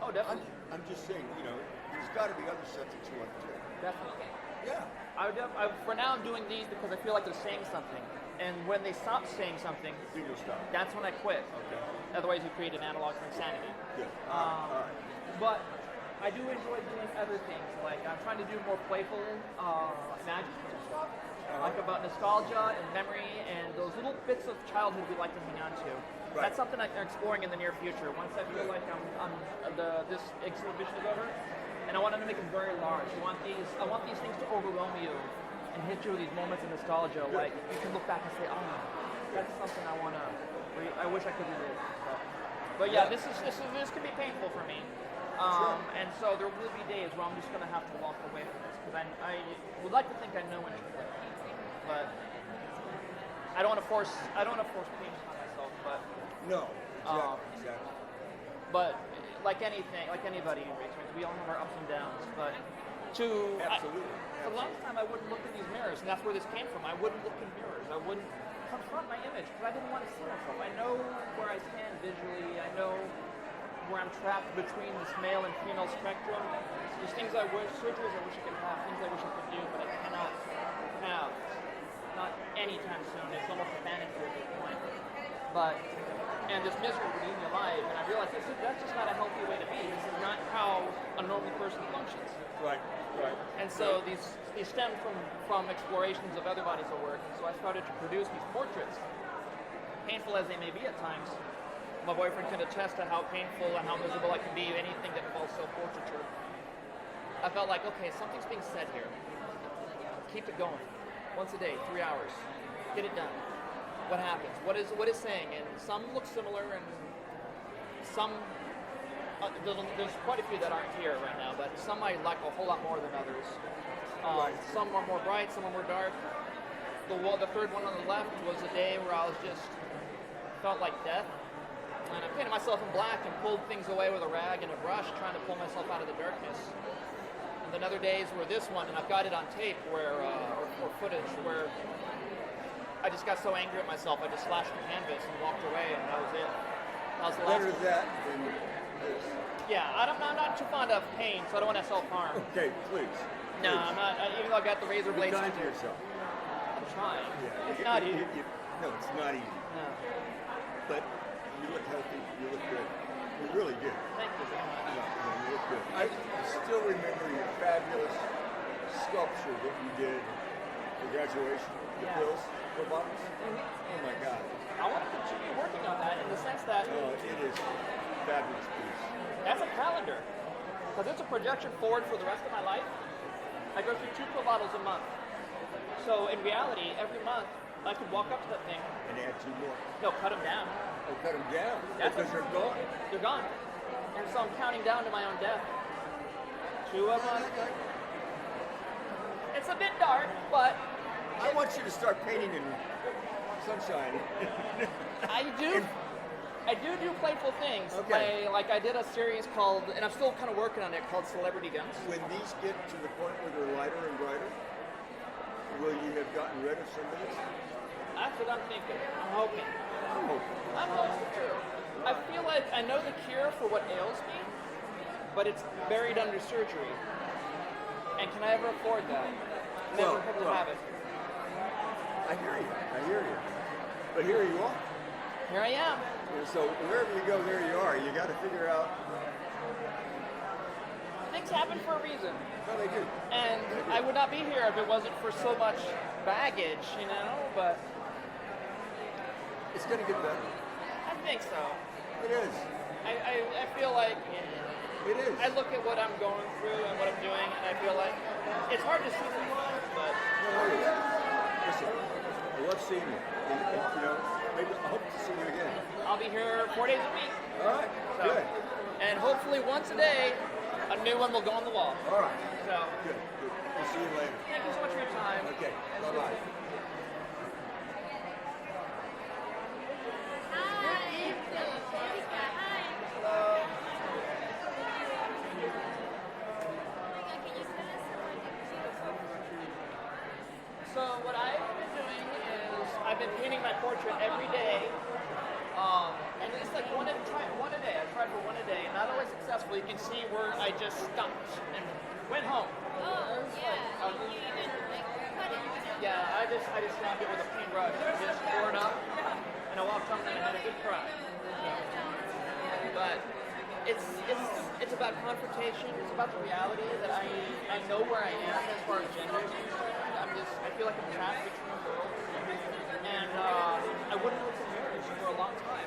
Oh, definitely. I'm just saying, there's got to be other stuff that you want to do. Definitely. Yeah. For now, I'm doing these because I feel like they're saying something. And when they stop saying something, Then you'll stop. that's when I quit. Okay. Otherwise, you create an analog for insanity. Good. All right. But I do enjoy doing other things. Like I'm trying to do more playful, imaginative stuff, like about nostalgia and memory and those little bits of childhood we like to hang on to. Right. That's something I'm exploring in the near future. Once I feel like this exhibition is over, and I want to make them very large. I want these things to overwhelm you and hit you with these moments of nostalgia. Like you can look back and say, oh, that's something I want to. I wish I could relive. But yeah, this can be painful for me. And so there will be days where I'm just going to have to walk away from this because I would like to think I know intuitively, but I don't want to force pain on myself. But No, exactly. but like anything, like anybody in racing, we all have our ups and downs. But Absolutely. for the longest time, I wouldn't look in these mirrors, and that's where this came from. I wouldn't look in mirrors. I wouldn't confront my image because I didn't want to see myself. I know where I stand visually. I know where I'm trapped between this male and female spectrum. There's things surgeries I wish I could have, things I wish I could do, but I cannot have. Not anytime soon. It's almost a vanity at this point. And this misery would eat me alive, and I realized that's just not a healthy way to be. This is not how a normal person functions. Right. And so these stem from explorations of other bodies of work. So I started to produce these portraits, painful as they may be at times. My boyfriend can attest to how painful and how miserable I can be, anything that involves self-portraiture. I felt like, okay, something's being said here. Keep it going. Once a day, 3 hours. Get it done. What happens? What is saying? And some look similar, and some there's quite a few that aren't here right now, but some I like a whole lot more than others. Some are more bright, some are more dark. The third one on the left was a day where I was just felt like death. And I painted myself in black and pulled things away with a rag and a brush, trying to pull myself out of the darkness. And then other days were this one, and I've got it on tape or footage where I just got so angry at myself, I just slashed the canvas and walked away, and that was it. That was the last Better one. that than this. Yeah, I'm not too fond of pain, so I don't want to self-harm. Okay, please. No, I'm not. Even though I got the razor Be blades. kind to yourself. I'm trying. Yeah. It's not easy. No, it's not easy. No. But you look healthy. You look good. You really do. Thank you very much. You look good. I still remember your fabulous sculpture that you did for graduation. The Yeah. pills for bottles. Oh my God. I want to continue working on that in the sense that Oh, it is a fabulous piece. that's a calendar. Because it's a projection forward for the rest of my life. I go through 2 pill bottles a month. So in reality, every month, I could walk up to that thing. And add 2 more. No, cut them down. Oh, cut them down. That's Because they're gone. They're gone. And so I'm counting down to my own death. 2 a month. It's a bit dark, but I want you to start painting in sunshine. I do playful things. Okay. I did a series called, and I'm still kind of working on it, called Celebrity Guns. When these get to the point where they're lighter and brighter, will you have gotten rid of some of this? That's what I'm thinking. I'm hoping. Oh. I'm hoping too. I feel like I know the cure for what ails me, but it's buried under surgery. And can I ever afford that? Never ever have it. I hear you. But here you are. Here I am. And so wherever you go, there you are. You got to figure out. Things happen for a reason. No, they do. And I would not be here if it wasn't for so much baggage, but It's going to get better. I think so. It is. I feel like It is. I look at what I'm going through and what I'm doing, and I feel like it's hard to see sometimes, but Listen, I love seeing you. And, maybe I hope to see you again. I'll be here 4 days a week. All right. So, Good. and hopefully once a day, a new one will go on the wall. All right. So, Good. We'll see you later. thank you so much for your time. Okay. Bye-bye. So what I've been doing is I've been painting my portrait every day, and it's like one a day. I tried for one a day, not always successful. You can see where I just stopped and went home. Oh, yeah. You even cut it. Yeah, I just stabbed it with a paintbrush and just tore it up, and I walked home and I had a good cry. But it's about confrontation. It's about the reality that I know where I am as far as gender is concerned. I feel like I'm trapped between worlds, and I wouldn't look in mirrors for a long time.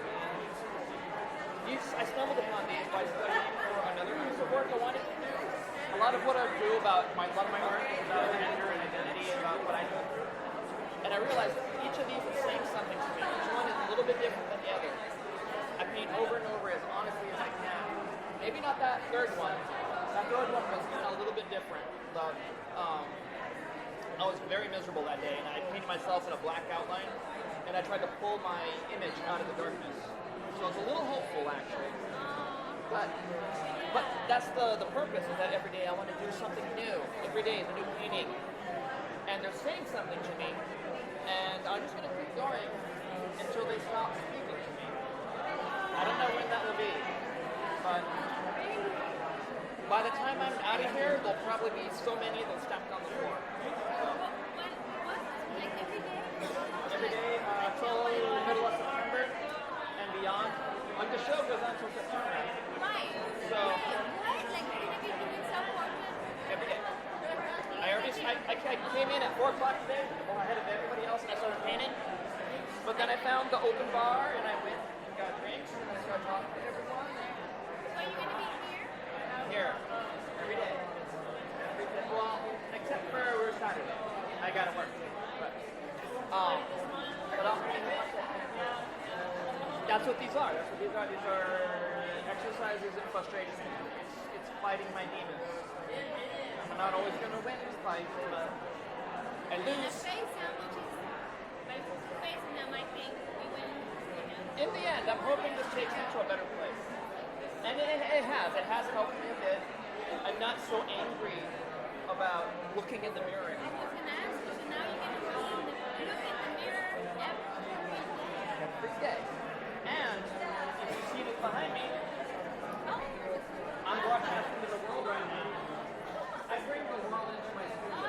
I stumbled upon these by studying for another piece of work I wanted to do. A lot of what I do about a lot of my art is about gender and identity, about what I I realized each of these is saying something to me. Each one is a little bit different than the other. I paint over and over as honestly as I can. Maybe not that third one. That third one was kind of a little bit different, but I was very miserable that day, and I painted myself in a black outline, and I tried to pull my image out of the darkness. So it's a little hopeful, actually. But that's the purpose, is that every day I want to do something new. Every day is a new painting. And they're saying something to me, and I'm just going to keep going until they stop speaking to me. I don't know when that will be, but by the time I'm out of here, there'll probably be so many they'll stacked on the floor. Every day till the middle of September and beyond. Like the show goes on until September. Right. So What? Like, you're gonna be doing self-portrait? every day. I came in at 4 o'clock today, well, ahead of everybody else, and I started painting. But then I found the open bar, and I went and got drinks, and I started talking to everyone. So are you gonna be here? Here, every day. Every day. Well, except for Saturday. I gotta work. But that's what these are. That's what these are. These are exercises in frustration. It's fighting my demons. I'm not always gonna win this fight, but I lose. In the end, I'm hoping this takes me to a better place. And it has. It has helped me a bit. I'm not so angry about looking in the mirror anymore. Every day. And if you see this behind me, I'm broadcasting to the world right now. I bring the world into my studio.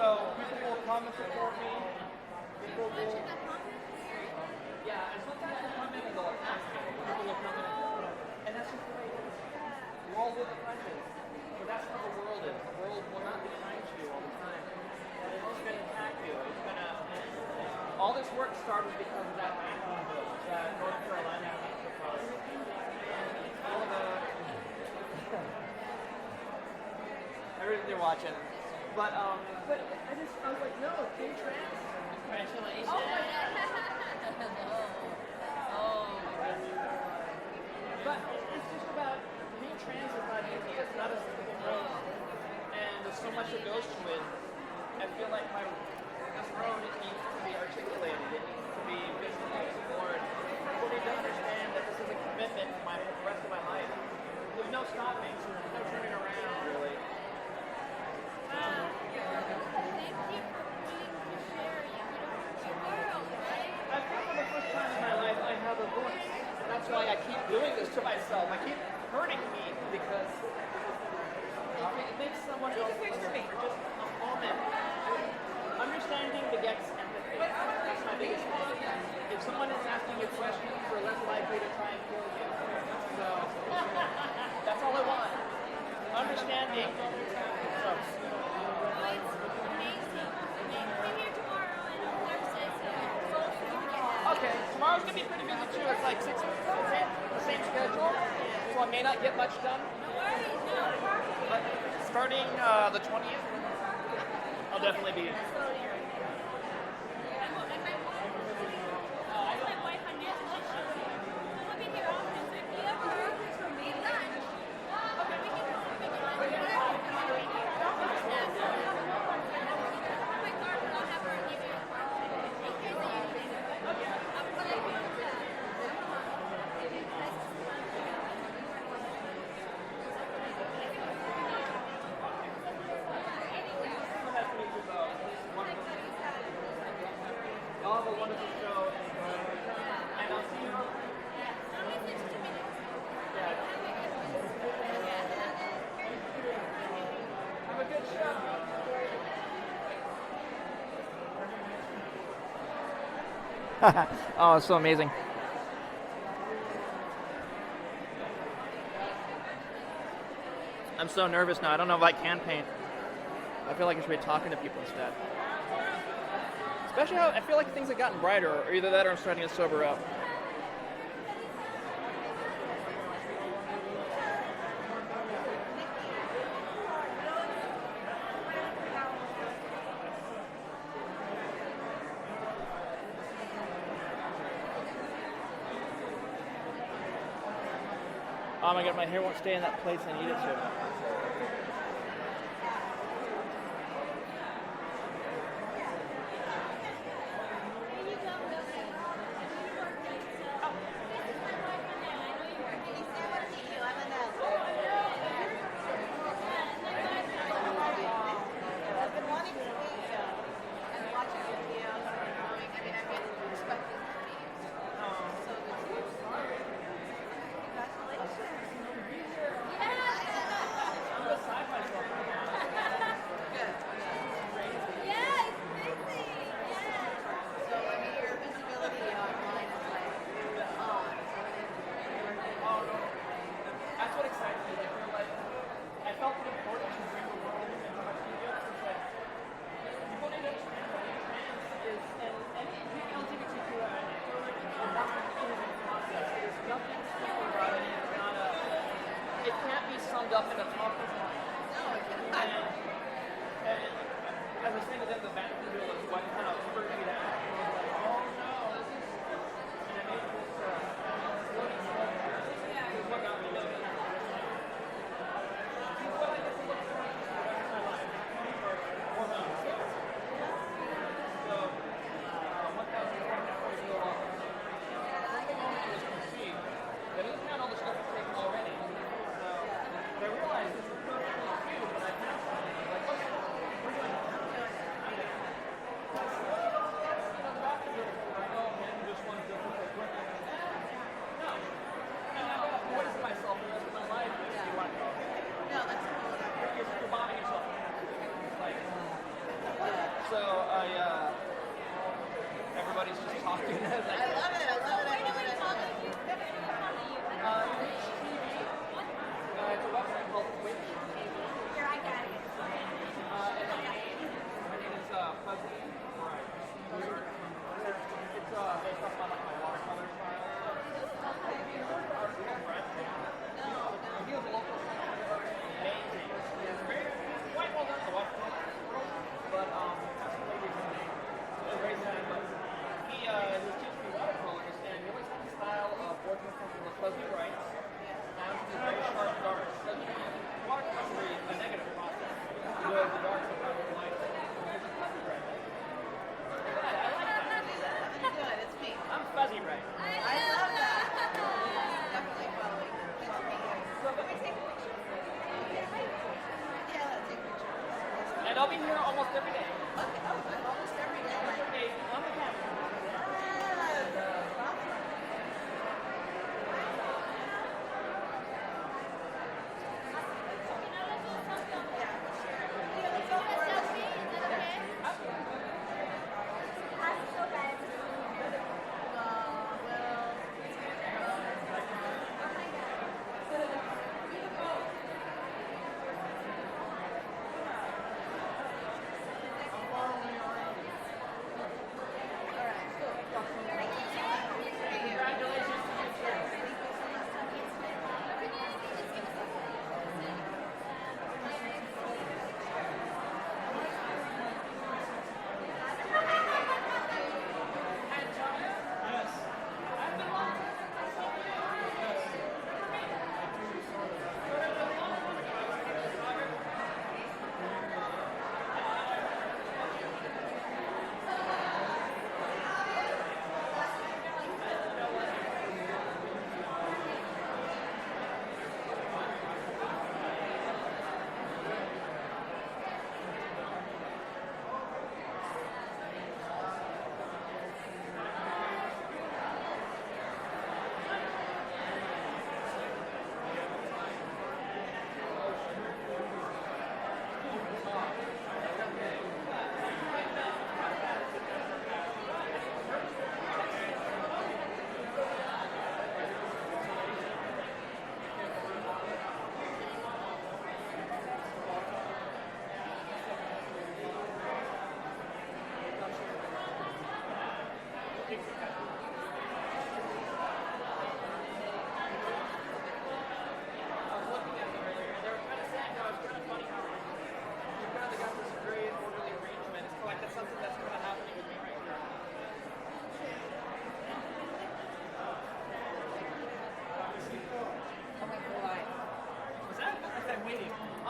So people will come and support me. People will. Yeah, and sometimes they'll come in and they'll attack me. People will come in and that's just the way it is. Roll with the punches. But that's how the world is. The world will not be kind to you all the time. It's going to attack you. It's going to. All this work started because of that North Carolina photography. All the. Everything you're watching. But I was like, no, being trans. Congratulations. Oh my God. But it's just about being trans is not easy. It's not a simple road. And there's so much that goes to it. I feel like this road needs to be articulated. It needs to be visually explored. People need to understand that this is a commitment to the rest of my life. There's no stopping. There's no turning around, really. I feel for the first time in my life I have a voice. And that's why I keep doing this to myself. I keep hurting me because it makes someone else listen for just a moment. Understanding begets empathy. That's my biggest thing. If someone is asking you questions, they're less likely to try and kill you. So that's all I want. Understanding. So, okay, tomorrow's gonna be pretty busy too. It's like 6 the same schedule, so I may not get much done. But starting the 20th, I'll definitely be. Have a wonderful show, and I'll see you. Yeah. Have a good show. Oh, it's so amazing. I'm so nervous now. I don't know if I can paint. I feel like I should be talking to people instead. Especially how I feel like things have gotten brighter, or either that or I'm starting to sober up. Oh my god, my hair won't stay in that place I need it to. That's what excites me. Like, I felt it important to bring the world into my studio because, like, people need to understand what trans is, and any LGBTQI process. There's nothing simple about it. It's not a. It can't be summed up in a talking point. No, it cannot. And as I was saying to them, the Batmobile is what kind of spurred me to act. I was like, oh no, this is. And I made this floating smoke. This is what got me doing it. So everybody's just talking. I love it. I love it. I really love it. Twitch TV. It's a website called Twitch TV. Here, I got it. And my name is Fuzzy. Right. It's based off my watercolor style. Have you heard of our friend? No. He was a local amazing. He's very quite well done in the watercolor world, but that's the way he's very sad. But he was teaching me watercolors, and he always had the style of working from the fuzzy brights down to the very sharp darks. Watercolor is a negative process. You go the darks and the lights. There's a fuzzy bright. I like that. I'm gonna do it. It's me. I'm fuzzy bright. I love that. Definitely following. Good to meet you. So, Can we take a picture? Yeah, let's take a picture. and I'll be here almost every day. Okay. Oh, good. Almost every day. Okay, on the camera. All right.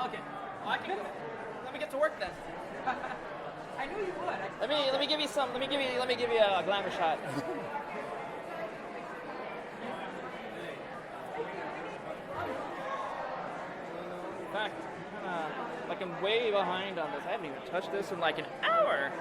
Okay. Well, I can. Let me get to work then. I knew you would. Let me give you some. Let me give you a glamour shot. In fact, like I'm way behind on this. I haven't even touched this in like an hour.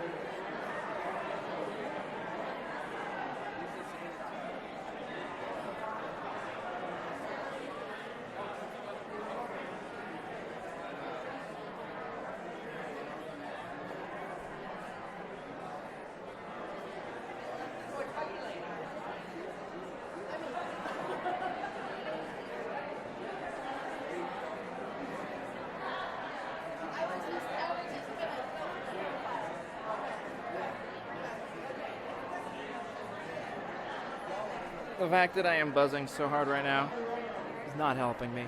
The fact that I am buzzing so hard right now is not helping me.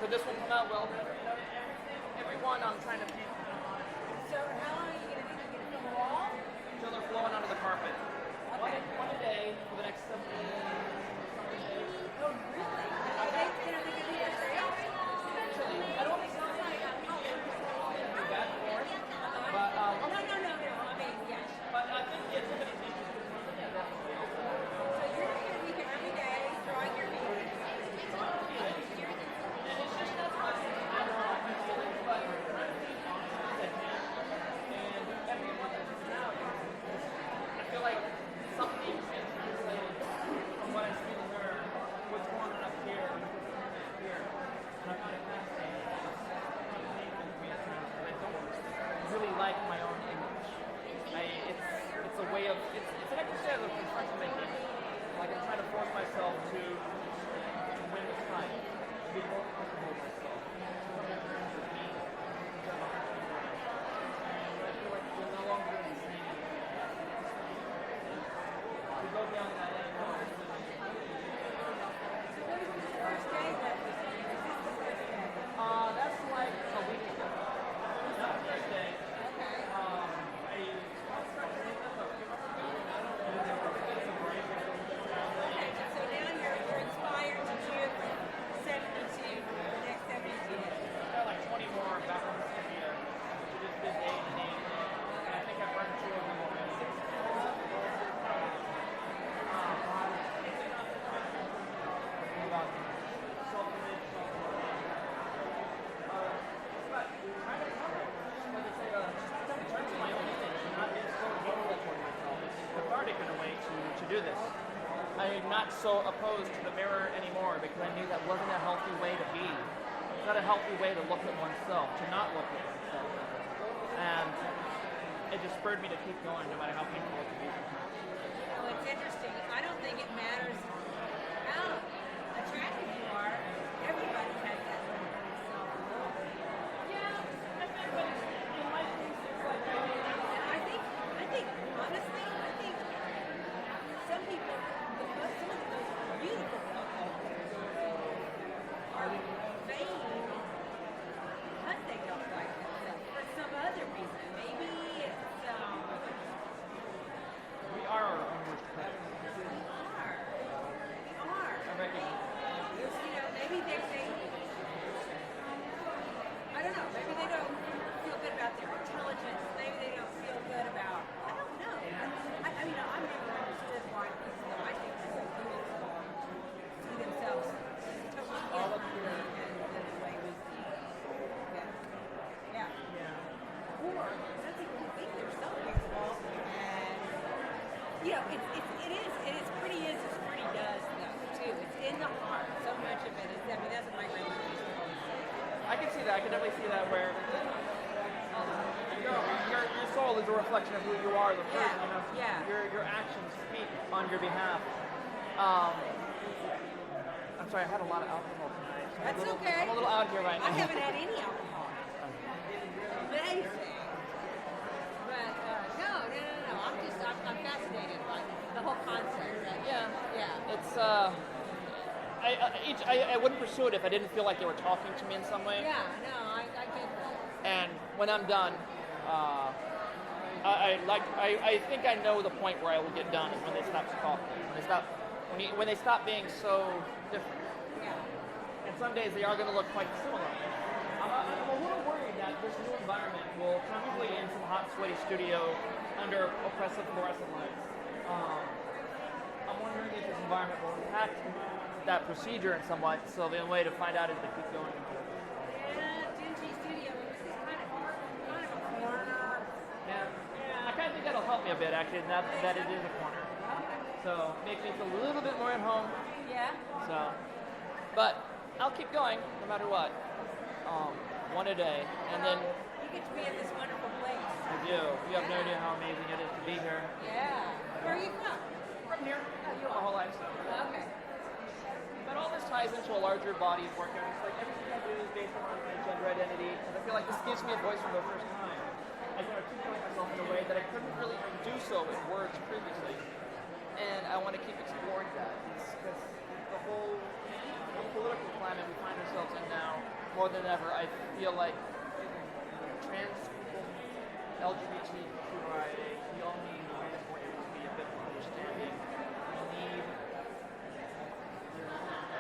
This will come out well. Everyone I'm trying to paint. So how long are you going to do? You're going to film a wall? Until they're flowing onto the carpet. Okay. One a day for the next 7 days. Oh, really? Are they going to be here for Eventually. I don't think it's too bad for it. But, no. I mean, yes. But I think it's going to be So you're going to be here every day, drawing your feet. I feel like something is translated from what I see to her, what's going on up here. to do this. I'm not so opposed to the mirror anymore because I knew that wasn't a healthy way to be. It's not a healthy way to look at oneself, to not look at oneself. And it just spurred me to keep going no matter how painful it can be. Well, it's interesting. I don't think it matters how attractive you are. Everybody has that little bit of self-love. Yeah, but in my case, it's like, And I think, honestly, I think some people, some of the most beautiful people are vain because they don't like themselves for some other reason. Maybe it's, We are our own worst critic. we are. I recognize You know, maybe they, I don't know, maybe they don't feel good about their intelligence. Maybe they don't feel good about, I don't know. I mean, I've never understood why people that I think are so beautiful see themselves totally different than the way we see them. Yeah. Or some people think they're so beautiful and, you know, it is pretty as pretty does though, too. It's in the heart. So much of it is, I mean, that's what my grandmother used to always say. I can see that. I can definitely see that where your soul is a reflection of who you are, the person. You know, your actions speak on your behalf. I'm sorry, I had a lot of alcohol tonight. So That's okay. I'm a little out here right now. I haven't had any alcohol. Amazing. But no. I'm fascinated by the whole concept. Right? Yeah. It's I wouldn't pursue it if I didn't feel like they were talking to me in some way. Yeah, no, I get that. And when I'm done, I think I know the point where I will get done is when they stop talking. When they stop being so different. Yeah. And some days they are going to look quite similar. I'm a little worried that this new environment will probably in some hot, sweaty studio under oppressive fluorescent lights. I'm wondering if this environment will impact that procedure in somewhat. So the only way to find out is to keep going. Yeah, dingy studio. This is kind of a corner. Yeah. I kind of think that'll help me a bit actually, that it is a corner. So make me feel a little bit more at home. Yeah. So, but I'll keep going no matter what. One a day, and then You get to be in this wonderful place. I do. You have no idea how amazing it is to be here. Yeah. Where are you from? From here, my whole life. So. Okay. But all this ties into a larger body of work. It's like everything I do is based on my gender identity, and I feel like this gives me a voice for the first time. I can articulate myself in a way that I couldn't really do so in words previously, and I want to keep exploring that. Because the whole political climate we find ourselves in now, more than ever, I feel like trans people, LGBTQIA, we all need ways we're able to be a bit more understanding.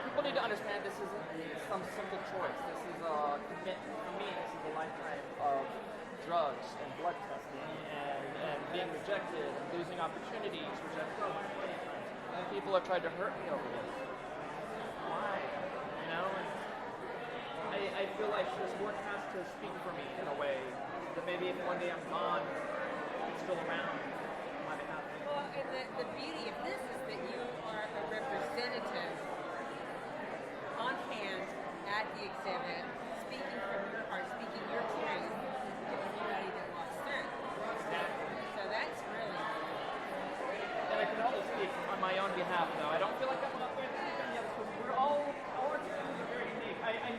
People need to understand this isn't some simple choice. This is a commitment. For me, this is a lifetime of drugs and blood testing and being rejected and losing opportunities, which I've done many times. And people have tried to hurt me over this. Why? You know? And I feel like this work has to speak for me in a way that maybe if one day I'm gone, it's still around on my behalf. Well, and the beauty of this is that you are a representative on hand at the exhibit, speaking from your heart, speaking your truth to anybody that walks through. So that's really And I can only speak on my own behalf, though. I don't feel like I'm up there. We're all our experiences are very unique. I your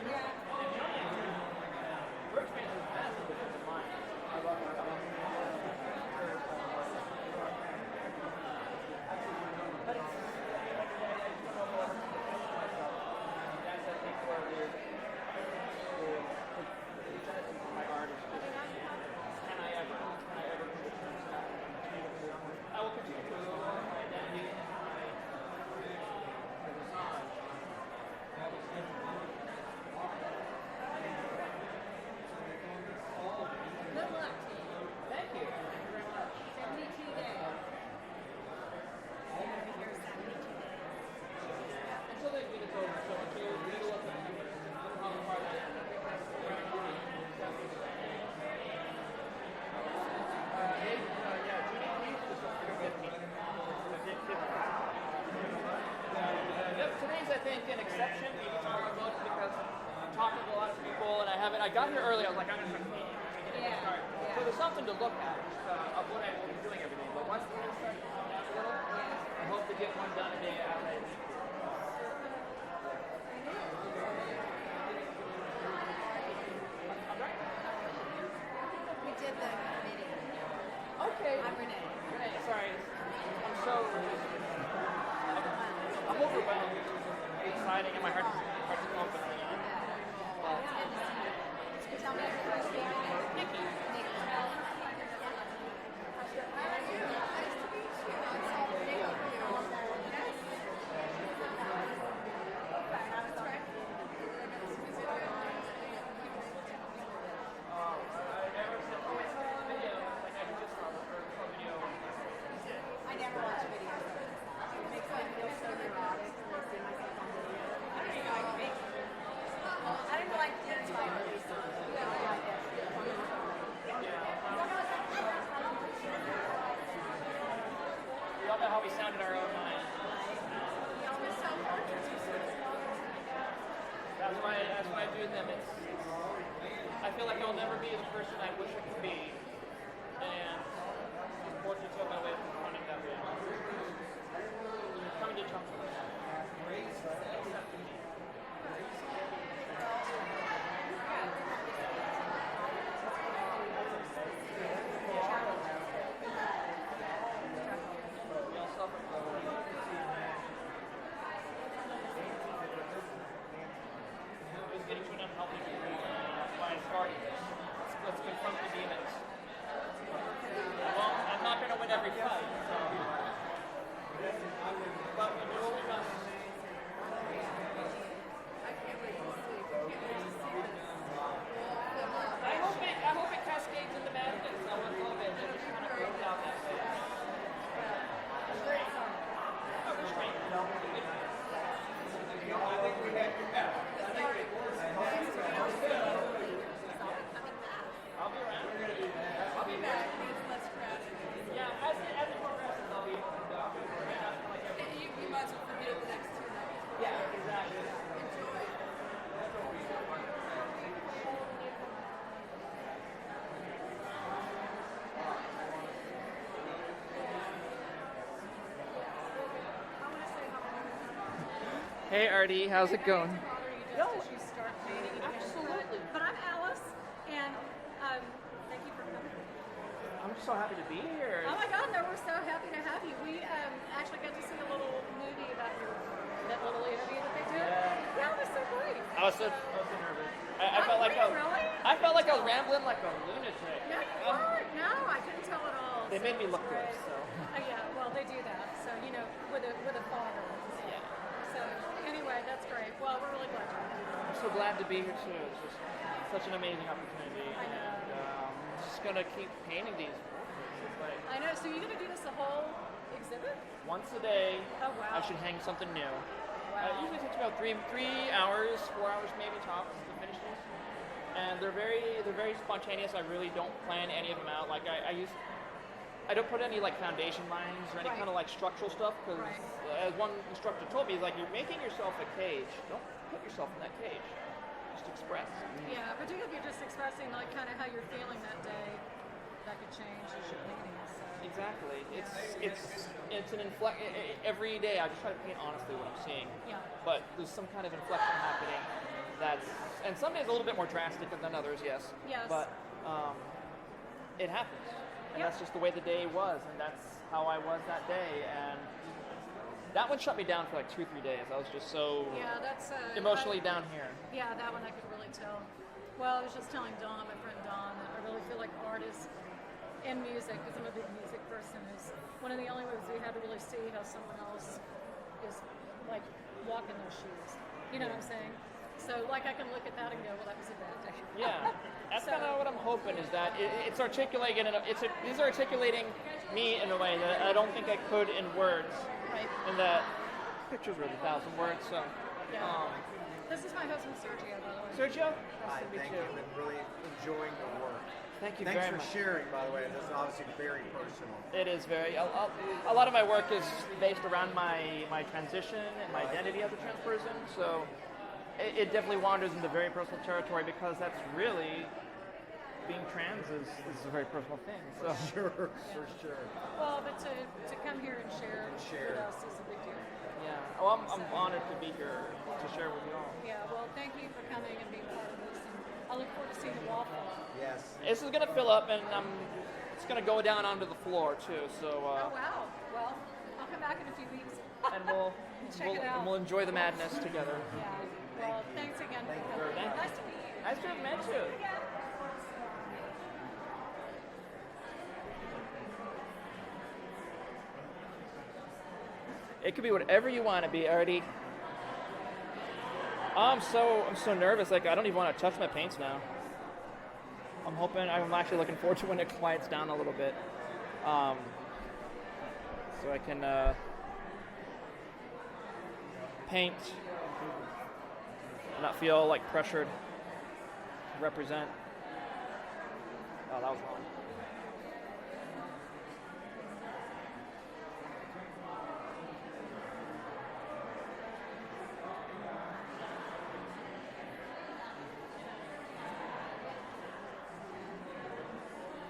experience is vastly different than mine. I love it. But it's, I just don't know if I'll ever express myself. That's, I think, where the genesis of my art think an exception maybe tomorrow both because I'm talking to a lot of people and I got here early. I was like, I'm gonna start painting. So there's something to look at of what I will be doing every day. But once the wind starts to calm down a little, I hope to get one done a day after I leave. We did the meeting. Okay. I'm Renee. Renee, sorry. I'm overwhelmed. It's exciting and my heart's pumping right now. Well, Tell me your first name. Nikki. I never watch videos. It makes me feel so neurotic when I see myself on video. I don't even know I can make it. I don't know like this like this. Like this. We all know how we sound in our own mind. That's why I do them. I feel like I'll never be the person I wish I could be. And unfortunately, took my way from running that way. Coming to terms with that. We all suffer from it. It was getting to an unhealthy degree. That's why I started this. Let's confront the demons. Well, I'm not going to win every fight, so. But we do what we must. I hope it cascades into madness. I would love it. It just kind of goes out that way. Restraint. Restraint. I think we had your back. I'll be around. I'll be back. Yeah, as it progresses, I'll be able to go. You might as well forget it the next 2 nights. Yeah, exactly. Hey Artie, how's it going? No, you start painting. Absolutely. But I'm Alice, and thank you for coming. I'm just so happy to be here. Oh my God, no, we're so happy to have you. We actually got to see a little movie about that little interview that they did. Yeah, it was so great. I was so nervous. I felt like Really? I felt like I was rambling like a lunatic. No, you weren't. No, I couldn't tell at all. They So made me it was look good, great. so. Yeah, well, they do that. So with a father. Yeah. So anyway, that's great. Well, we're really glad you're here. I'm so glad to be here too. It's just such an amazing opportunity. I know. And I'm just gonna keep painting these portraits. It's like I know. So you're gonna do this the whole exhibit? once a day, Oh wow. I should hang something new. Wow. It usually takes about 3 hours, 4 hours maybe tops to finish these. And they're very spontaneous. I really don't plan any of them out. Like I don't put any like foundation lines or any Right. kind of like structural stuff because Right. as one instructor told me, he's like, you're making yourself a cage. Don't put yourself in that cage. Just express. Yeah, particularly if you're just expressing like kind of how you're feeling that day, that could change as you're painting. So. Exactly. It's an every day I just try to paint honestly what I'm seeing. Yeah. But there's some kind of inflection happening and some days a little bit more drastic than others, yes. Yes. But it happens. And Yep. that's just the way the day was, and that's how I was that day. And that one shut me down for like 2-3 days. I was just so Yeah, that's emotionally down here. Yeah, that one I could really tell. Well, I was just telling Dawn, my friend Dawn, that I really feel like art is in music, because I'm a big music person, is one of the only ways we had to really see how someone else is like walking those shoes. You know what I'm saying? So like I can look at that and go, well, that was a bad day. Yeah, that's So- kind of what I'm hoping is that it's articulating. These are articulating me in a way that I don't think I could in words. Right. And that pictures worth 1,000 words. So, Yeah. This is my husband Sergio, by the way. Sergio, Hi, nice to meet thank you. you. I've been really enjoying the work. Thank you Thanks very for much. sharing, by the way. This is obviously very personal. It is very. A lot of my work is based around my transition and my identity as a trans person. So it definitely wanders into very personal territory because that's really being trans is a very personal thing. So. For sure. Well, but to come here and share with us is a big deal. Yeah. Well, I'm honored to be here to share with you all. Yeah, well, thank you for coming and being part of this. And I look forward to seeing the waffle. Yes. This is gonna fill up, and it's gonna go down onto the floor too. So. Oh, wow. Well, I'll come back in a few weeks. And we'll Check it out. we'll enjoy the madness together. Yeah. Well, thanks again for coming. Thank you. Nice to meet you. Nice to have met you. It could be whatever you want to be, Artie. I'm so nervous. Like I don't even want to touch my paints now. I'm actually looking forward to when it quiets down a little bit, so I can paint, not feel like pressured to represent. Oh, that was wrong.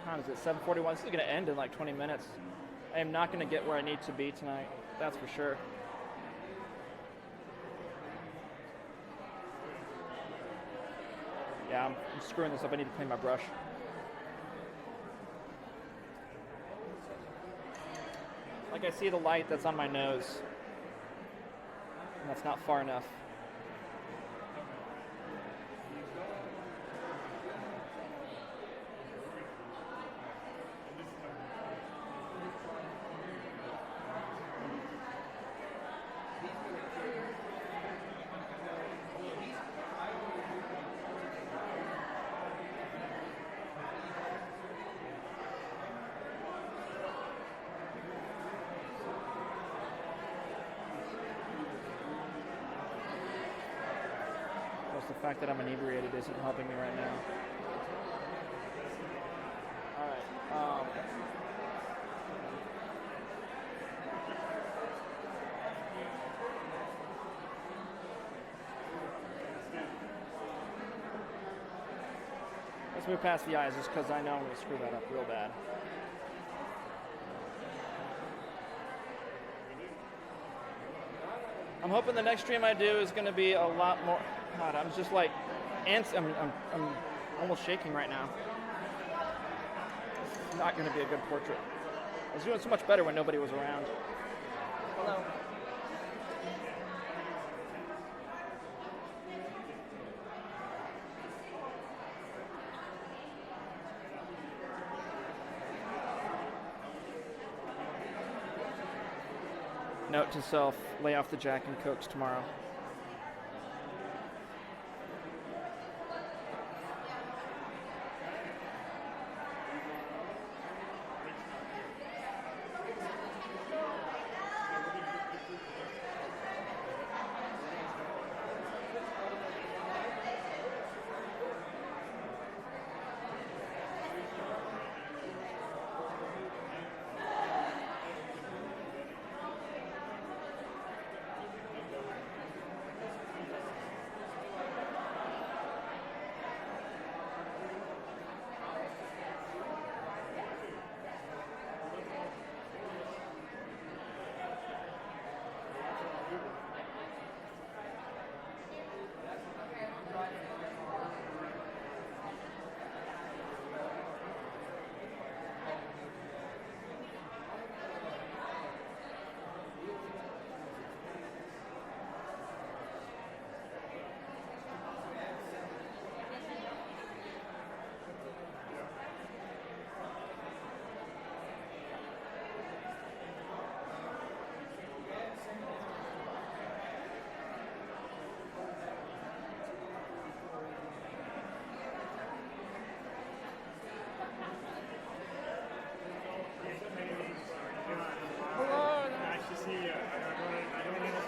What time is it? 7:41. This is going to end in like 20 minutes. I am not going to get where I need to be tonight. That's for sure. Yeah, I'm screwing this up. I need to clean my brush. Like I see the light that's on my nose. And that's not far enough. The fact that I'm inebriated isn't helping me right now. Alright, let's move past the eyes just because I know I'm going to screw that up real bad. I'm hoping the next stream I do is going to be a lot more. God, I'm just like, I'm almost shaking right now. It's not going to be a good portrait. I was doing so much better when nobody was around. Hello. Note to self, lay off the Jack and Cokes tomorrow.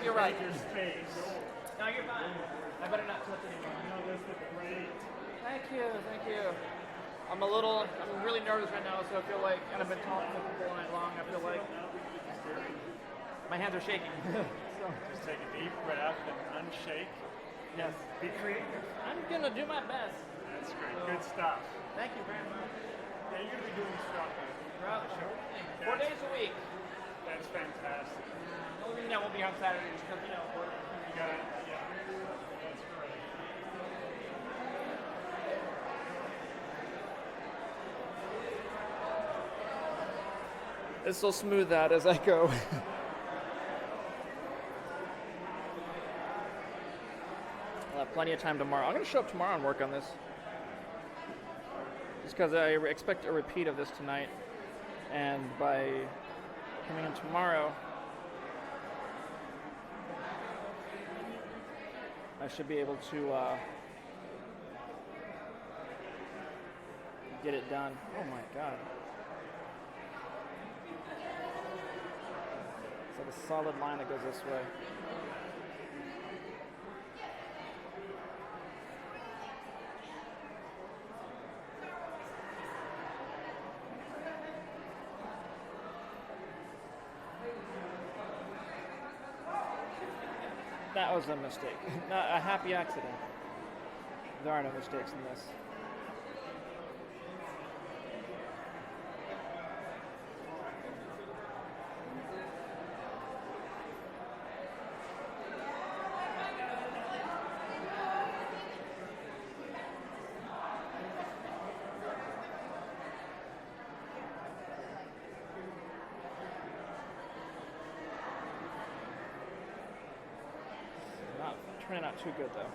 You're right. Your space. No, you're fine. I better not touch anymore. No, this is great. Thank you, thank you. I'm really nervous right now, so I feel like, and I've been talking to people all night long, I feel like my hands are shaking. So, Just take a deep breath and unshake. yes. Be creative. I'm gonna do my best. That's great. Good stuff. Thank you very much. Yeah, you're going to be doing stuff Throughout the show. 4 days a week. That's fantastic. The only reason I won't be on Saturdays because, work. You got it. Yeah. That's great. This will smooth that as I go. I'll have plenty of time tomorrow. I'm going to show up tomorrow and work on this. Just because I expect a repeat of this tonight. And by coming in tomorrow, I should be able to get it done. Oh my god. It's like a solid line that goes this way. That was a mistake. Not a happy accident. There are no mistakes in this. Turning out too good though.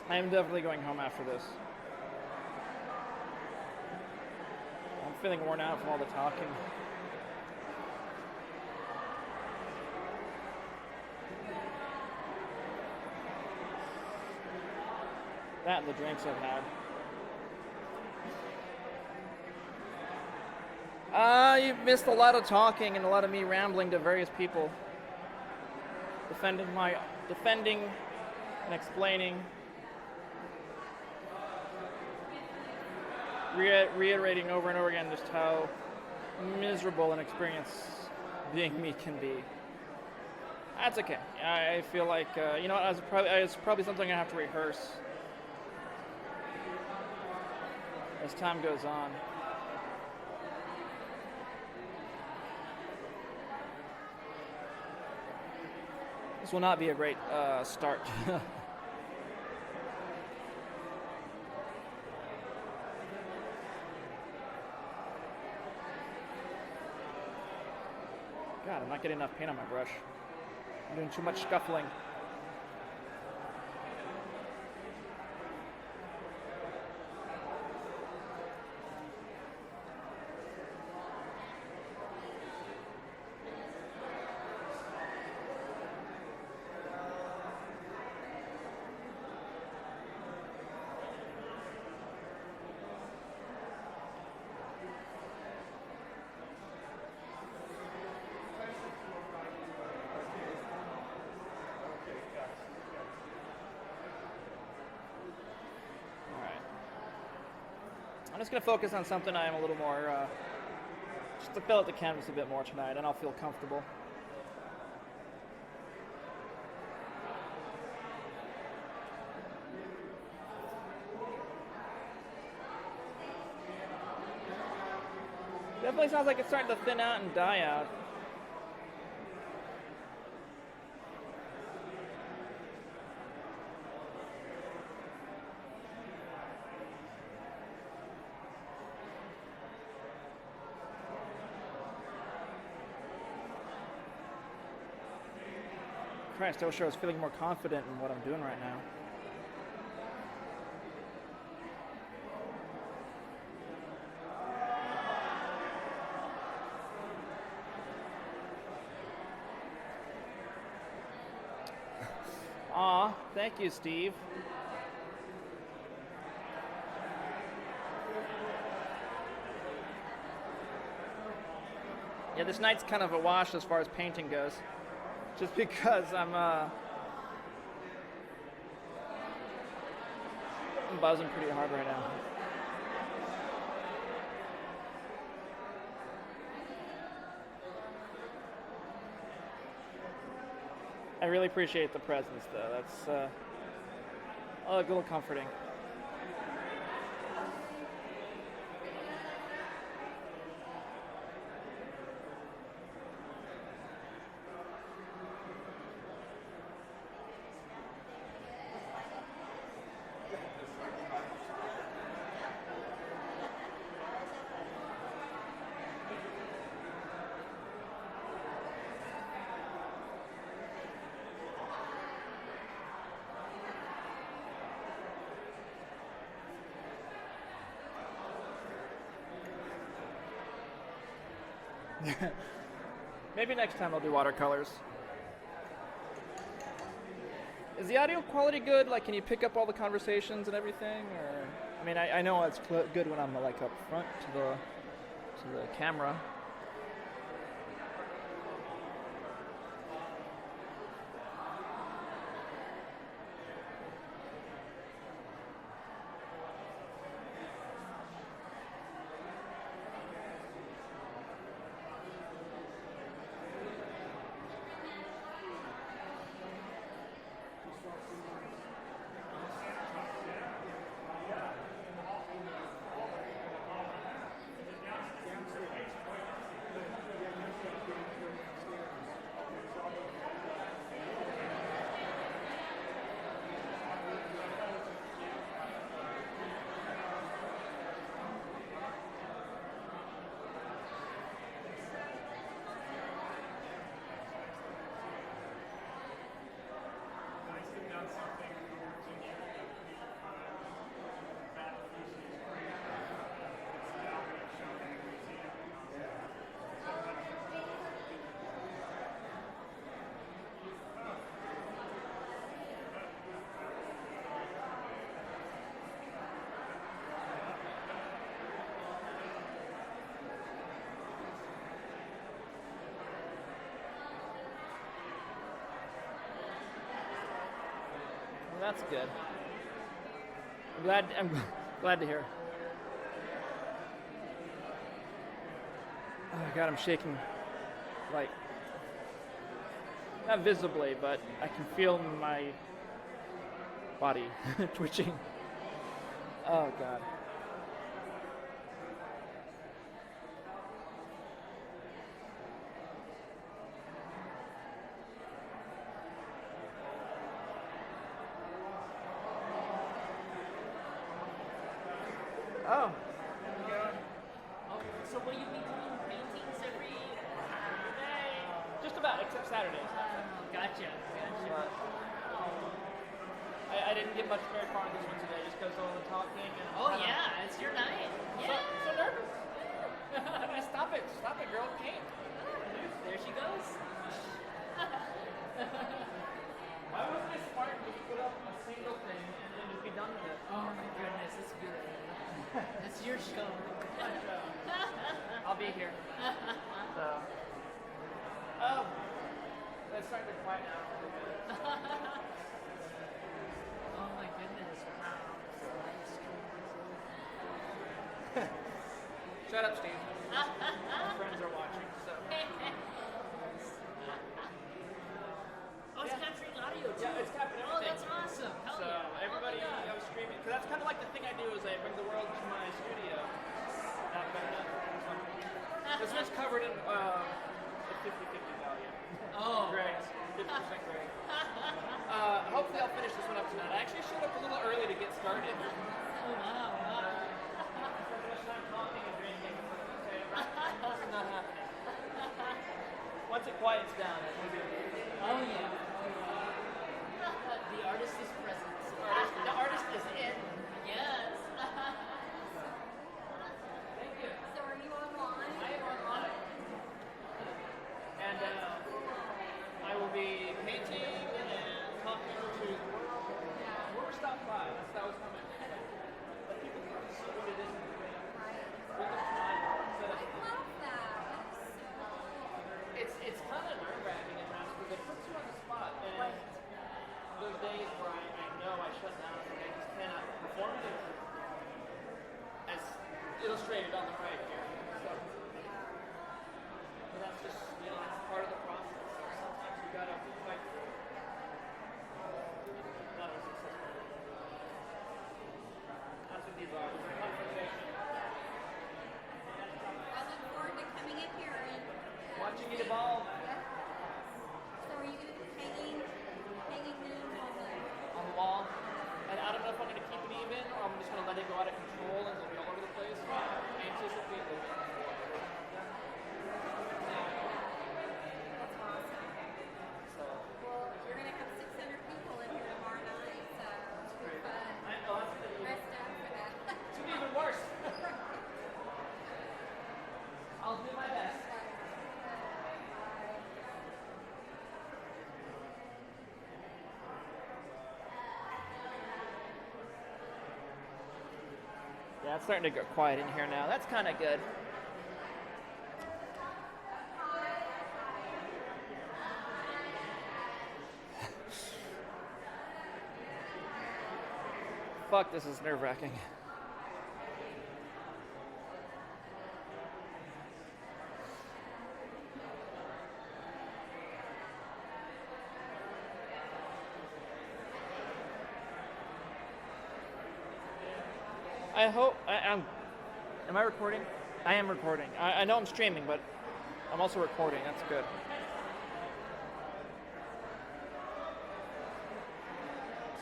I am definitely going home after this. I'm feeling worn out from all the talking. That and the drinks I've had. You've missed a lot of talking and a lot of me rambling to various people. Defending and explaining. Reiterating over and over again just how miserable an experience being me can be. That's okay. I feel like, it's probably something I have to rehearse as time goes on. This will not be a great start. God, I'm not getting enough paint on my brush. I'm doing too much scuffling. I'm just going to focus on something I am a little more, just to fill out the canvas a bit more tonight, and I'll feel comfortable. Definitely sounds like it's starting to thin out and die out. Christ, I wish I was feeling more confident in what I'm doing right now. Aw, thank you, Steve. Yeah, this night's kind of a wash as far as painting goes. Just because I'm buzzing pretty hard right now. I really appreciate the presence, though. That's a little comforting. Maybe next time I'll do watercolors. Is the audio quality good? Like, can you pick up all the conversations and everything? Or, I mean, I know it's good when I'm like up front to the camera. That's good. I'm glad to hear. Oh God, I'm shaking, like, not visibly, but I can feel my body twitching. Oh God. Oh. So will you be doing paintings every day? Just about, except Saturdays. Gotcha. But, I didn't get much very far in this one today, just because of all the talking and. Oh yeah, it's your night. Yeah. So nervous. Stop it, girl, paint. There she goes. Why wasn't it smart to put up a single thing and then just be done with it? Oh my goodness, it's good. It's your show. I'll be here. So. Oh. It's starting to quiet now. Oh my goodness. Wow. My friends are watching, so. Oh, it's capturing audio too. Yeah, it's capturing Oh, everything. that's awesome. Hell So yeah. everybody, Oh my I'm God. streaming, because that's kind of like the thing I do is I bring the world to my studio. This one's covered in a 50-50 value. Oh. Gray, 50% gray. Hopefully I'll finish this one up tonight. I actually showed up a little early to get started. Oh, wow. So much time talking and drinking. Okay, this is not happening. Once it quiets down, it will be. Oh, yeah. The artist is present. The artist is in. Yes. Thank you. So are you online? I am online. And I will be painting and talking to the world. We're stopped by. That was coming. But people can see what it is. It's kind of nerve-wracking at times because it puts you on the spot. And those days where I know I shut down and I just cannot perform it as illustrated on the right here. So, but that's just, that's part of the process. Sometimes you gotta fight through it. Not as successful. That's what these are. They're confrontation. I look forward to coming up here and Watching it evolve. so are you going to be hanging them On the wall. And I don't know if I'm going to keep it even or I'm just going to let it go out of control and it'll be all over the place. I anticipate it. That's awesome. So, Well, you're going to have 600 people in here tomorrow night, so it's pretty fun. I'll have to Rest up for that. it's going to be even worse. I'll do my best. Yeah, it's starting to get quiet in here now. That's kind of good. Fuck, this is nerve-wracking. I hope am I recording? I am recording. I know I'm streaming, but I'm also recording. That's good.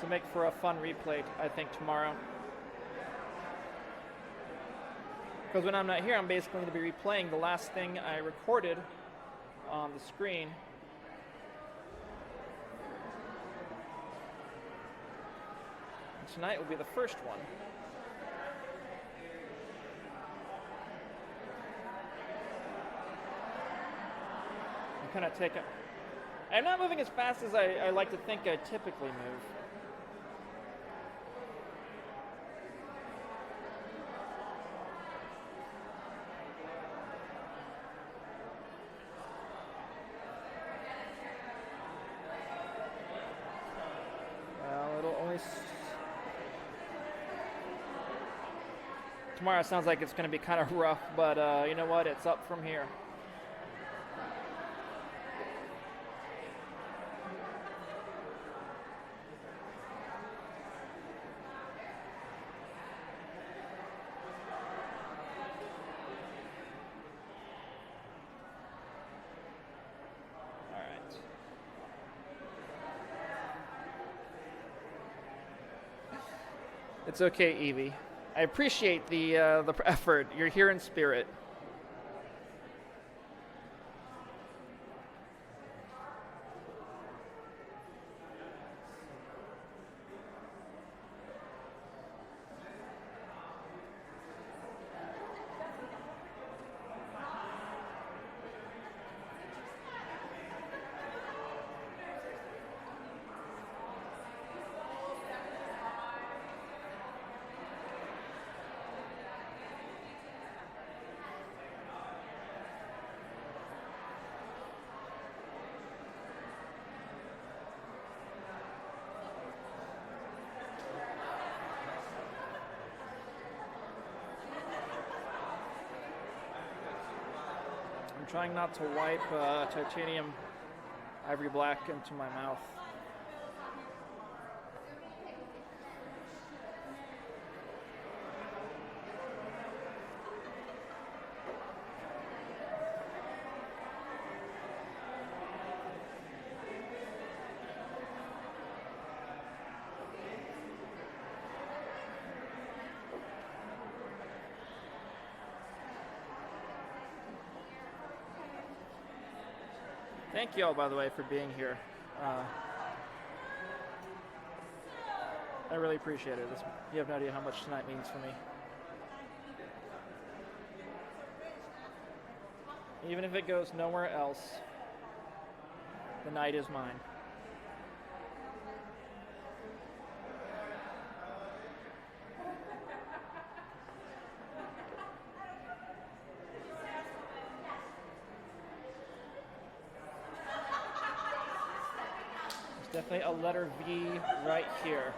So make for a fun replay, I think, tomorrow. Because when I'm not here, I'm basically going to be replaying the last thing I recorded on the screen. And tonight will be the first one. Kind of take it. I'm not moving as fast as I like to think I typically move. Well, it'll only. Tomorrow sounds like it's going to be kind of rough, but you know what? It's up from here. It's okay, Evie. I appreciate the effort. You're here in spirit. I'm trying not to wipe titanium ivory black into my mouth. Thank you all, by the way, for being here. I really appreciate it. You have no idea how much tonight means for me. Even if it goes nowhere else, the night is mine. Definitely a letter V right here.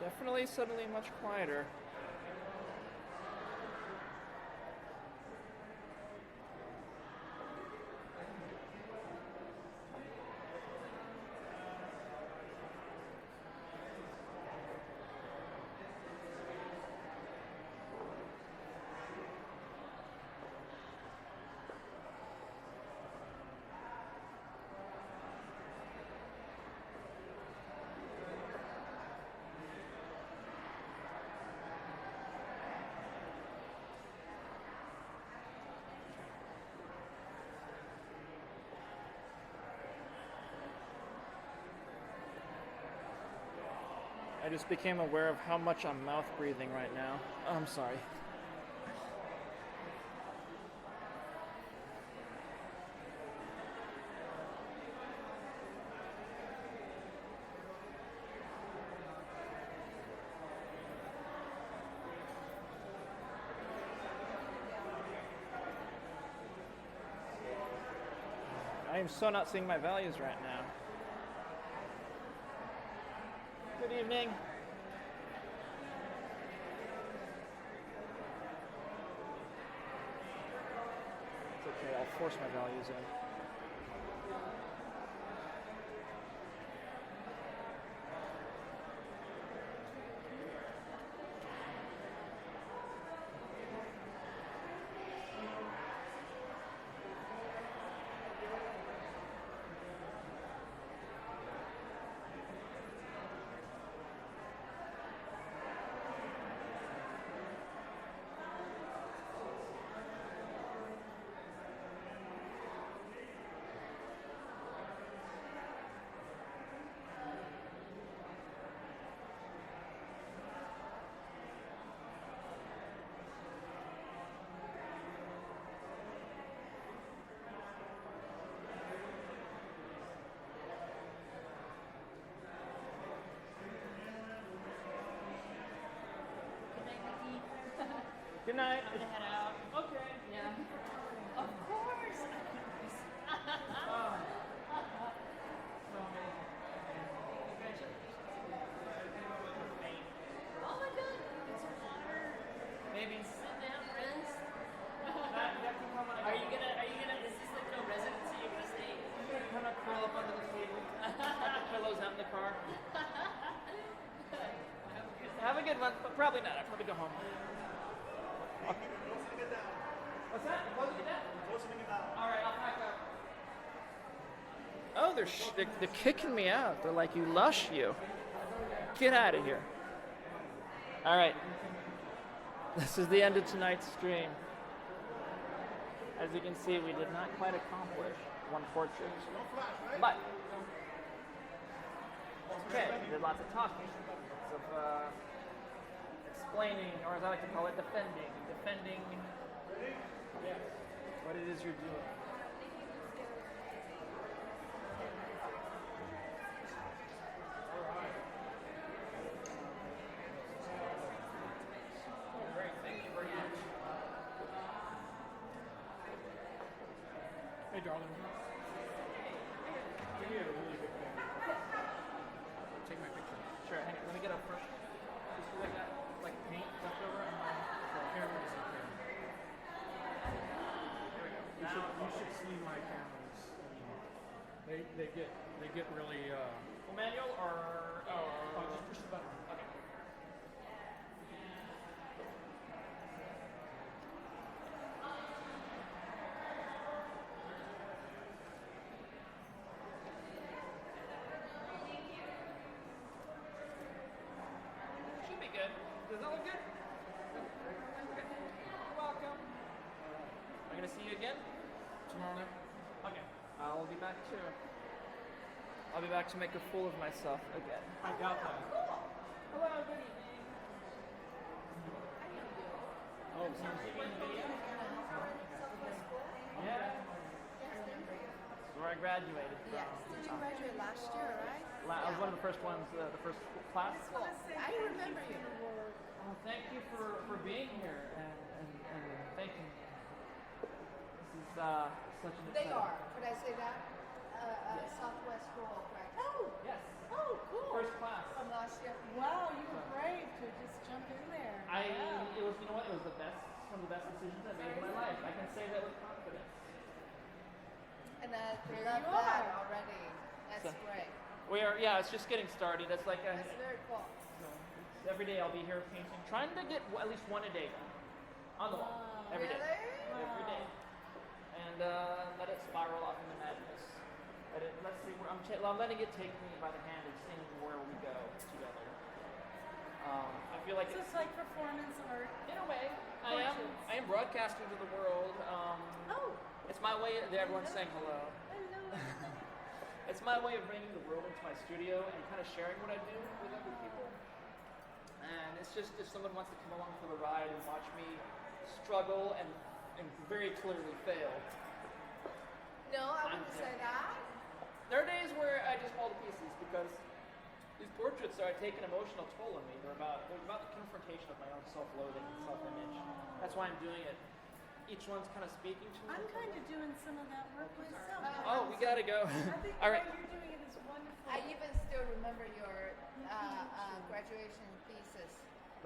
Definitely suddenly much quieter. I just became aware of how much I'm mouth breathing right now. I'm sorry. I am so not seeing my values right now. Good evening. It's okay, I'll force my values in. Good night. I'm gonna head out. Okay. Yeah. Of course. Oh my god. It's your water. Maybe. Sit down, friends. Are you gonna, is this like no residency? You're gonna stay? I'm gonna kind of curl up under the table. Put the pillows out in the car. Have a good one, but probably not. I'll probably go home. What's that? You closing it down? Closing it out. All right, I'll pack up. Oh, they're kicking me out. They're like, you lush, you. Get out of here. All right. This is the end of tonight's stream. As you can see, we did not quite accomplish one portrait. But, okay, we did lots of talking, lots of explaining, or as I like to call it, defending what it is you're doing. Great, thank you very much. Hey, darling. Give me a really big thing. Take my picture. Sure, hang on, let me get up first. Just because I got like paint left over on my Camera isn't here. There we go. You should see my cameras. They get really Full manual or just push the button. okay. Should be good. Does that look good? Okay. You're welcome. Am I gonna see you again? Tomorrow night. Okay. I'll be back too. I'll be back to make a fool of myself again. I got that. Hello, good evening. Oh, sorry. Yeah. This is where I graduated from. Yes. Did you graduate last year, right? I was one of the first ones, the first class. Cool. I remember you. Oh, thank you for being here and thanking me. This is such an They exciting. are. Could I say that? Southwest School graduate. Oh, Yes. Oh, cool. First class. from last year. Wow, you were brave to just jump in there. It was, you know what, it was one of the best decisions I made in my life. I can say that with confidence. And I There love you that are. already. That's So- great. Yeah, it's just getting started. It's like That's very cool. every day I'll be here painting, trying to get at least one a day done. On the wall. Every day. Really? Every day. And let it spiral off into madness. Let's see, I'm letting it take me by the hand and seeing where we go together. I feel like So it's like performance art. in a way, Portraits. I am broadcasting to the world. Oh, It's my way. Everyone's saying hello. hello. It's my way of bringing the world into my studio and kind of sharing what I do with other people. And it's just if someone wants to come along for the ride and watch me struggle and very clearly fail. No, I I'm wouldn't here. say that. There are days where I just fall to pieces because these portraits are taking an emotional toll on me. They're about the confrontation of my own self-loathing and self-image. That's why I'm doing it. Each one's kind of speaking to me. I'm kind of doing some of that work myself. Oh, we gotta go. I think All right. the way you're doing it is wonderful. I even still remember your graduation thesis,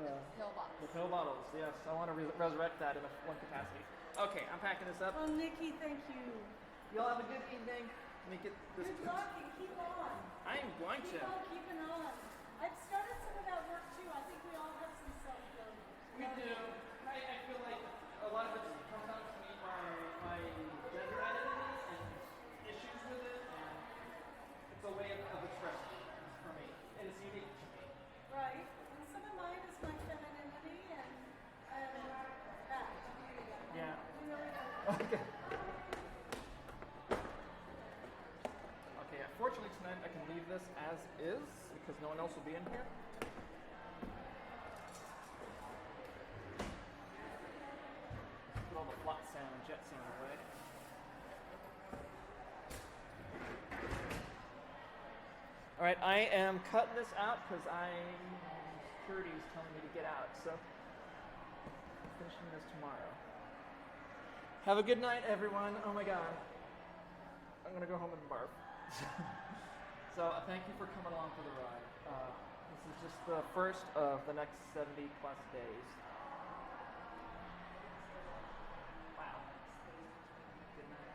The pill box. pill bottles, yes. I want to resurrect that in one capacity. Okay, I'm packing this up. Well, Nikki, thank you. Y'all have a good evening. Let me get this. Good luck and keep on. I am going to. Keep on keeping on. I've started some of that work too. I think we all have some self-love. We do. I feel like a lot of it comes down to me my gender identity and issues with it, and it's a way of expressing it for me, and it's unique to me. Right. And some of mine is my femininity and that. Yeah. You really know. Okay. Okay. Fortunately tonight I can leave this as is because no one else will be in here. Put all the flux sound and jet sound away. All right, I am cutting this out because security is telling me to get out. So, I'm finishing this tomorrow. Have a good night, everyone. Oh my God, I'm gonna go home and barf. So, thank you for coming along for the ride. This is just the first of the next 70+ days. Wow. Good night.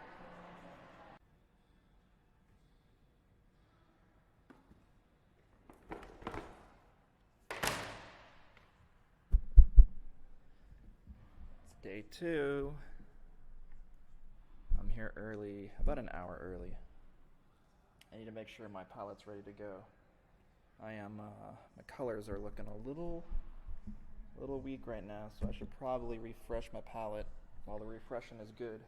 It's day 2. here early, about an hour early. I need to make sure my palette's ready to go. I am, my colors are looking a little weak right now, so I should probably refresh my palette while the refreshing is good.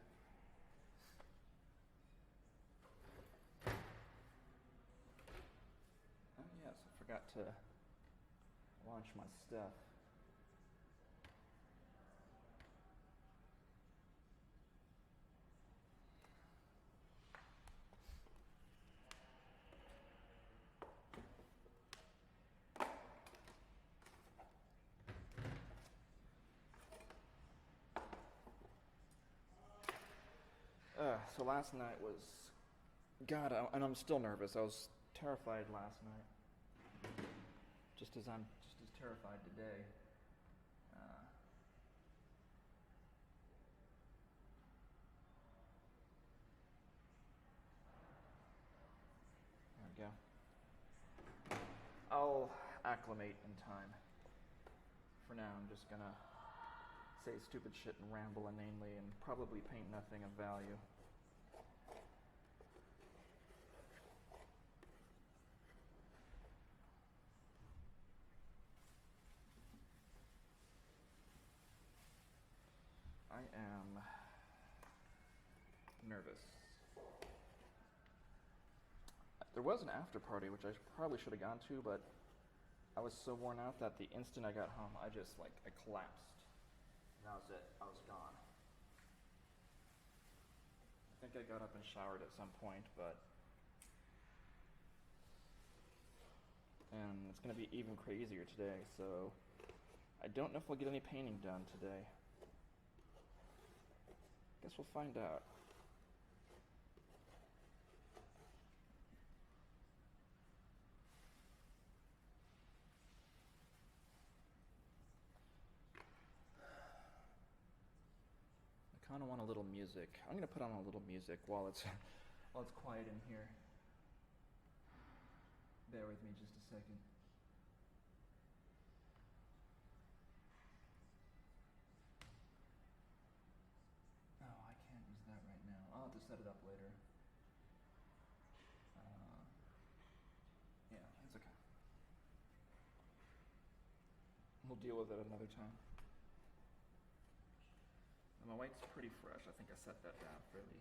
Oh yes, I forgot to launch my stuff. So last night was, God, and I'm still nervous. I was terrified last night, just as I'm just as terrified today. There we go. I'll acclimate in time. For now, I'm just gonna say stupid shit and ramble inanely and probably paint nothing of value. I am nervous. There was an after party, which I probably should have gone to, but I was so worn out that the instant I got home, I collapsed. And that was it. I was gone. I think I got up and showered at some point, and it's going to be even crazier today, so I don't know if we'll get any painting done today. Guess we'll find out. I kind of want a little music. I'm going to put on a little music while it's quiet in here. Bear with me just a second. Oh, I can't use that right now. I'll have to set it up later. Yeah, it's okay. We'll deal with it another time. And my white's pretty fresh. I think I set that down fairly.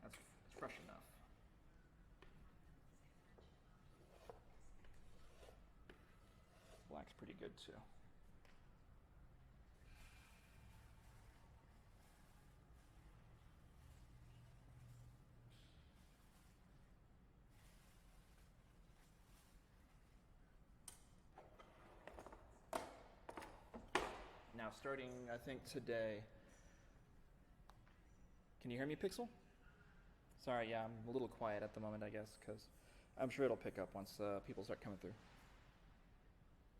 It's fresh enough. Black's pretty good too. Now starting, I think today, can you hear me, Pixel? Sorry, yeah, I'm a little quiet at the moment, I guess, because I'm sure it'll pick up once people start coming through.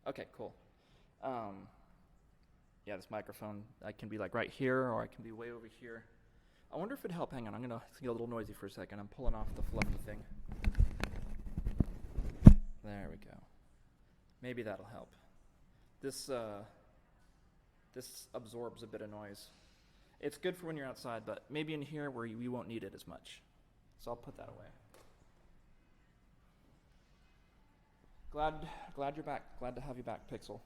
Okay, cool. Yeah, this microphone, I can be like right here, or I can be way over here. I wonder if it'd help. Hang on, it's gonna get a little noisy for a second. I'm pulling off the fluffy thing. There we go. Maybe that'll help. This absorbs a bit of noise. It's good for when you're outside, but maybe in here where you won't need it as much. So I'll put that away. Glad you're back. Glad to have you back, Pixel.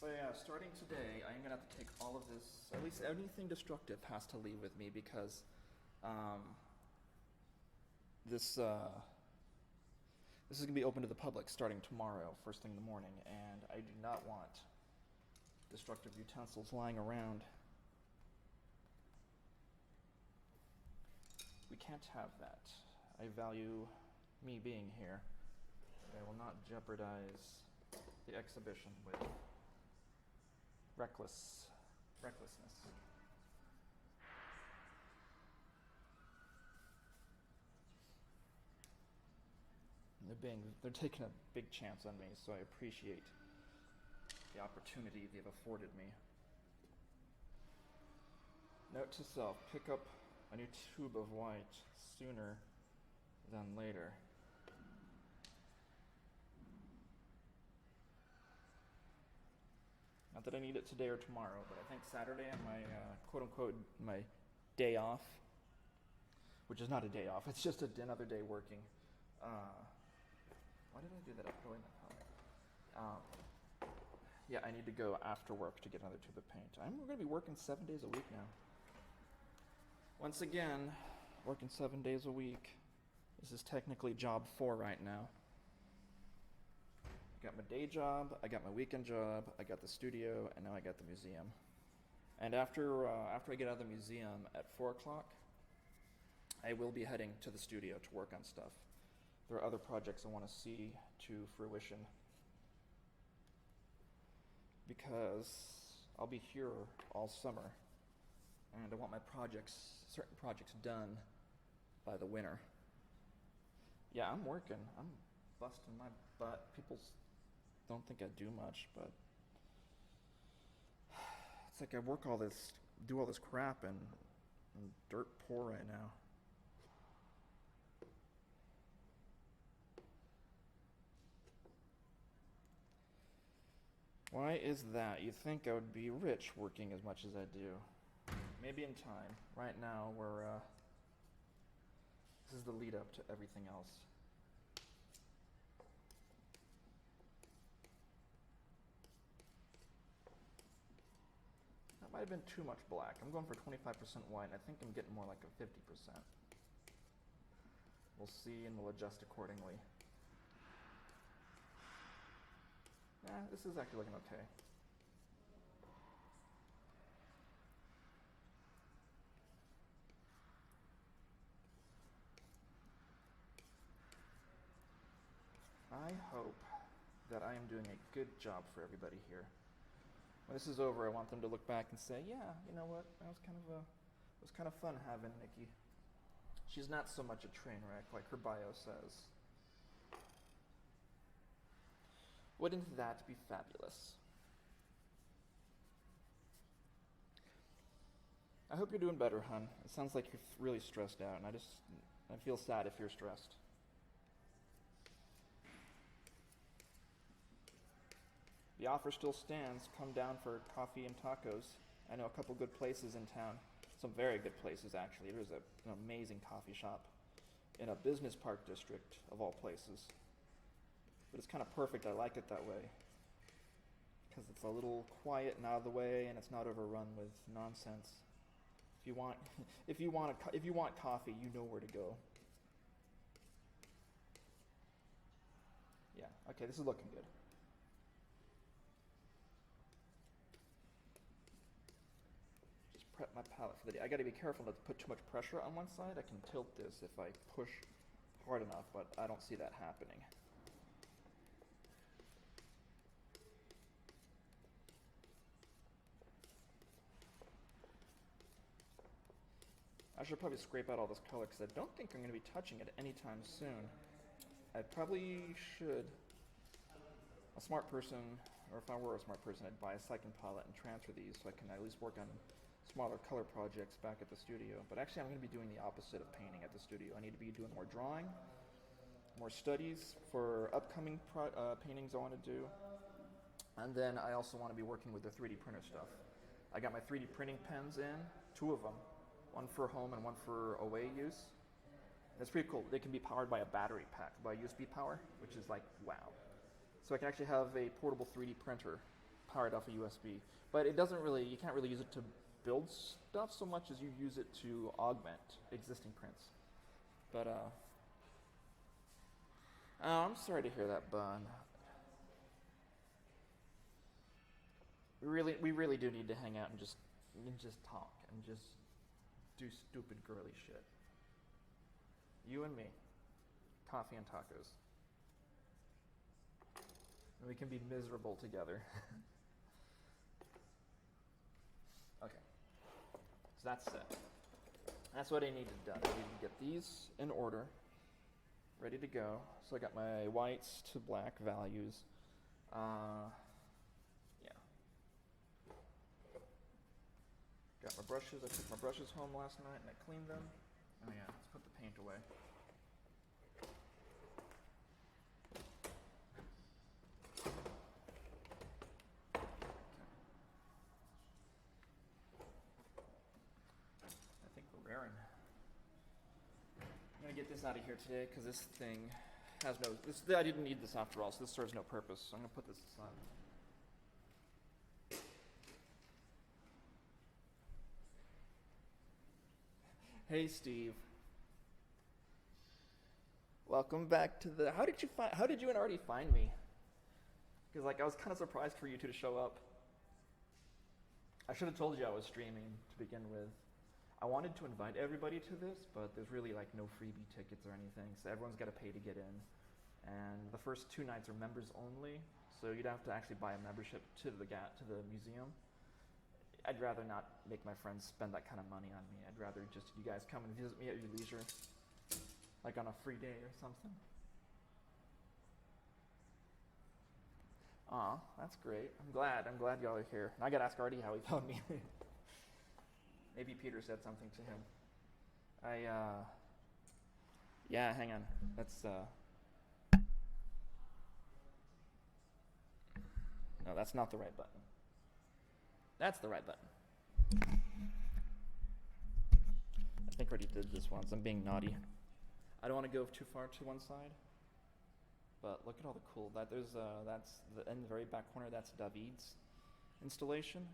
So yeah, starting today, I'm gonna have to take all of this, at least anything destructive has to leave with me, because this is gonna be open to the public starting tomorrow, first thing in the morning, and I do not want destructive utensils lying around. We can't have that. I value me being here. I will not jeopardize the exhibition with recklessness. They're taking a big chance on me, so I appreciate the opportunity they've afforded me. Note to self, pick up a new tube of white sooner than later. that I need it today or tomorrow, but I think Saturday on my quote-unquote my day off, which is not a day off, it's just another day working. Why did I do that? Yeah, I need to go after work to get another tube of paint. We're going to be working 7 days a week now. Once again, working 7 days a week. This is technically job 4 right now. I got my day job, I got my weekend job, I got the studio, and now I got the museum. And after I get out of the museum at 4 o'clock, I will be heading to the studio to work on stuff. There are other projects I want to see to fruition, because I'll be here all summer, and I want my certain projects done by the winter. Yeah, I'm working. I'm busting my butt. People don't think I do much, but it's like I do all this crap, and I'm dirt poor right now. Why is that? You think I would be rich working as much as I do? Maybe in time. Right now, this is the lead up to everything else. That might have been too much black. I'm going for 25% white, and I think I'm getting more like a 50%. We'll see, and we'll adjust accordingly. This is actually looking okay. I hope that I am doing a good job for everybody here. When this is over, I want them to look back and say, yeah, you know what, it was kind of fun having Nikki. She's not so much a train wreck like her bio says. Wouldn't that be fabulous? I hope you're doing better, hon. It sounds like you're really stressed out, and I feel sad if you're stressed. The offer still stands. Come down for coffee and tacos. I know a couple good places in town. Some very good places, actually. There's an amazing coffee shop in a business park district, of all places. But it's kind of perfect. I like it that way, because it's a little quiet and out of the way, and it's not overrun with nonsense. If you want coffee, you know where to go. Yeah. Okay. This is looking good. Just prep my palette for the day. I got to be careful not to put too much pressure on one side. I can tilt this if I push hard enough, but I don't see that happening. I should probably scrape out all this color, because I don't think I'm going to be touching it anytime soon. I probably should. A smart person, or if I were a smart person, I'd buy a second palette and transfer these so I can at least work on smaller color projects back at the studio. But actually, I'm going to be doing the opposite of painting at the studio. I need to be doing more drawing, more studies for upcoming paintings I want to do. And then I also want to be working with the 3D printer stuff. I got my 3D printing pens in, 2 of them. One for home and one for away use. That's pretty cool. They can be powered by a battery pack, by USB power, which is like, wow. So I can actually have a portable 3D printer powered off a USB. But you can't really use it to build stuff so much as you use it to augment existing prints. But, I'm sorry to hear that, Bun. We really do need to hang out and just talk and just do stupid girly shit. You and me. Coffee and tacos. And we can be miserable together. Okay. So that's set. That's what I needed done. I need to get these in order, ready to go. So I got my whites to black values. Got my brushes. I took my brushes home last night and I cleaned them. Oh yeah, let's put the paint away. Okay. this out of here today because this thing has no. I didn't need this after all, so this serves no purpose. So I'm gonna put this aside. Hey, Steve. Welcome back to the. How did you and Artie find me? Because like I was kind of surprised for you two to show up. I should have told you I was streaming to begin with. I wanted to invite everybody to this, but there's really like no freebie tickets or anything, so everyone's got to pay to get in. And the first 2 nights are members only, so you'd have to actually buy a membership to the museum. I'd rather not make my friends spend that kind of money on me. I'd rather just you guys come and visit me at your leisure, like on a free day or something. Aw, that's great. I'm glad y'all are here. And I gotta ask Artie how he found me. Maybe Peter said something to him. Yeah, hang on. No, that's not the right button. That's the right button. I think I already did this once. I'm being naughty. I don't want to go too far to one side. But look at all the cool. That's in the very back corner. That's David's installation.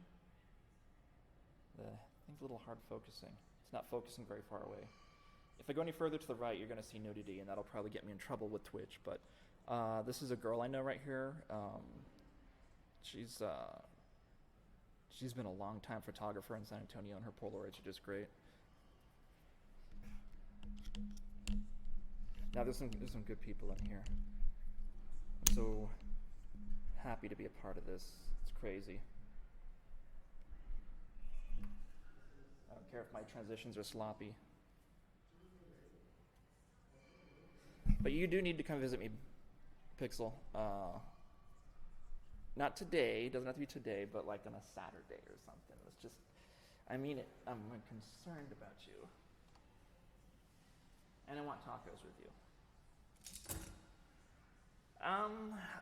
The thing's a little hard focusing. It's not focusing very far away. If I go any further to the right, you're going to see nudity, and that'll probably get me in trouble with Twitch. But this is a girl I know right here. She's been a long-time photographer in San Antonio, and her Polaroids are just great. Now there's some good people in here. I'm so happy to be a part of this. It's crazy. I don't care if my transitions are sloppy. But you do need to come visit me, Pixel. Not today, doesn't have to be today, but like on a Saturday or something. It's just, I mean it, I'm concerned about you. And I want tacos with you.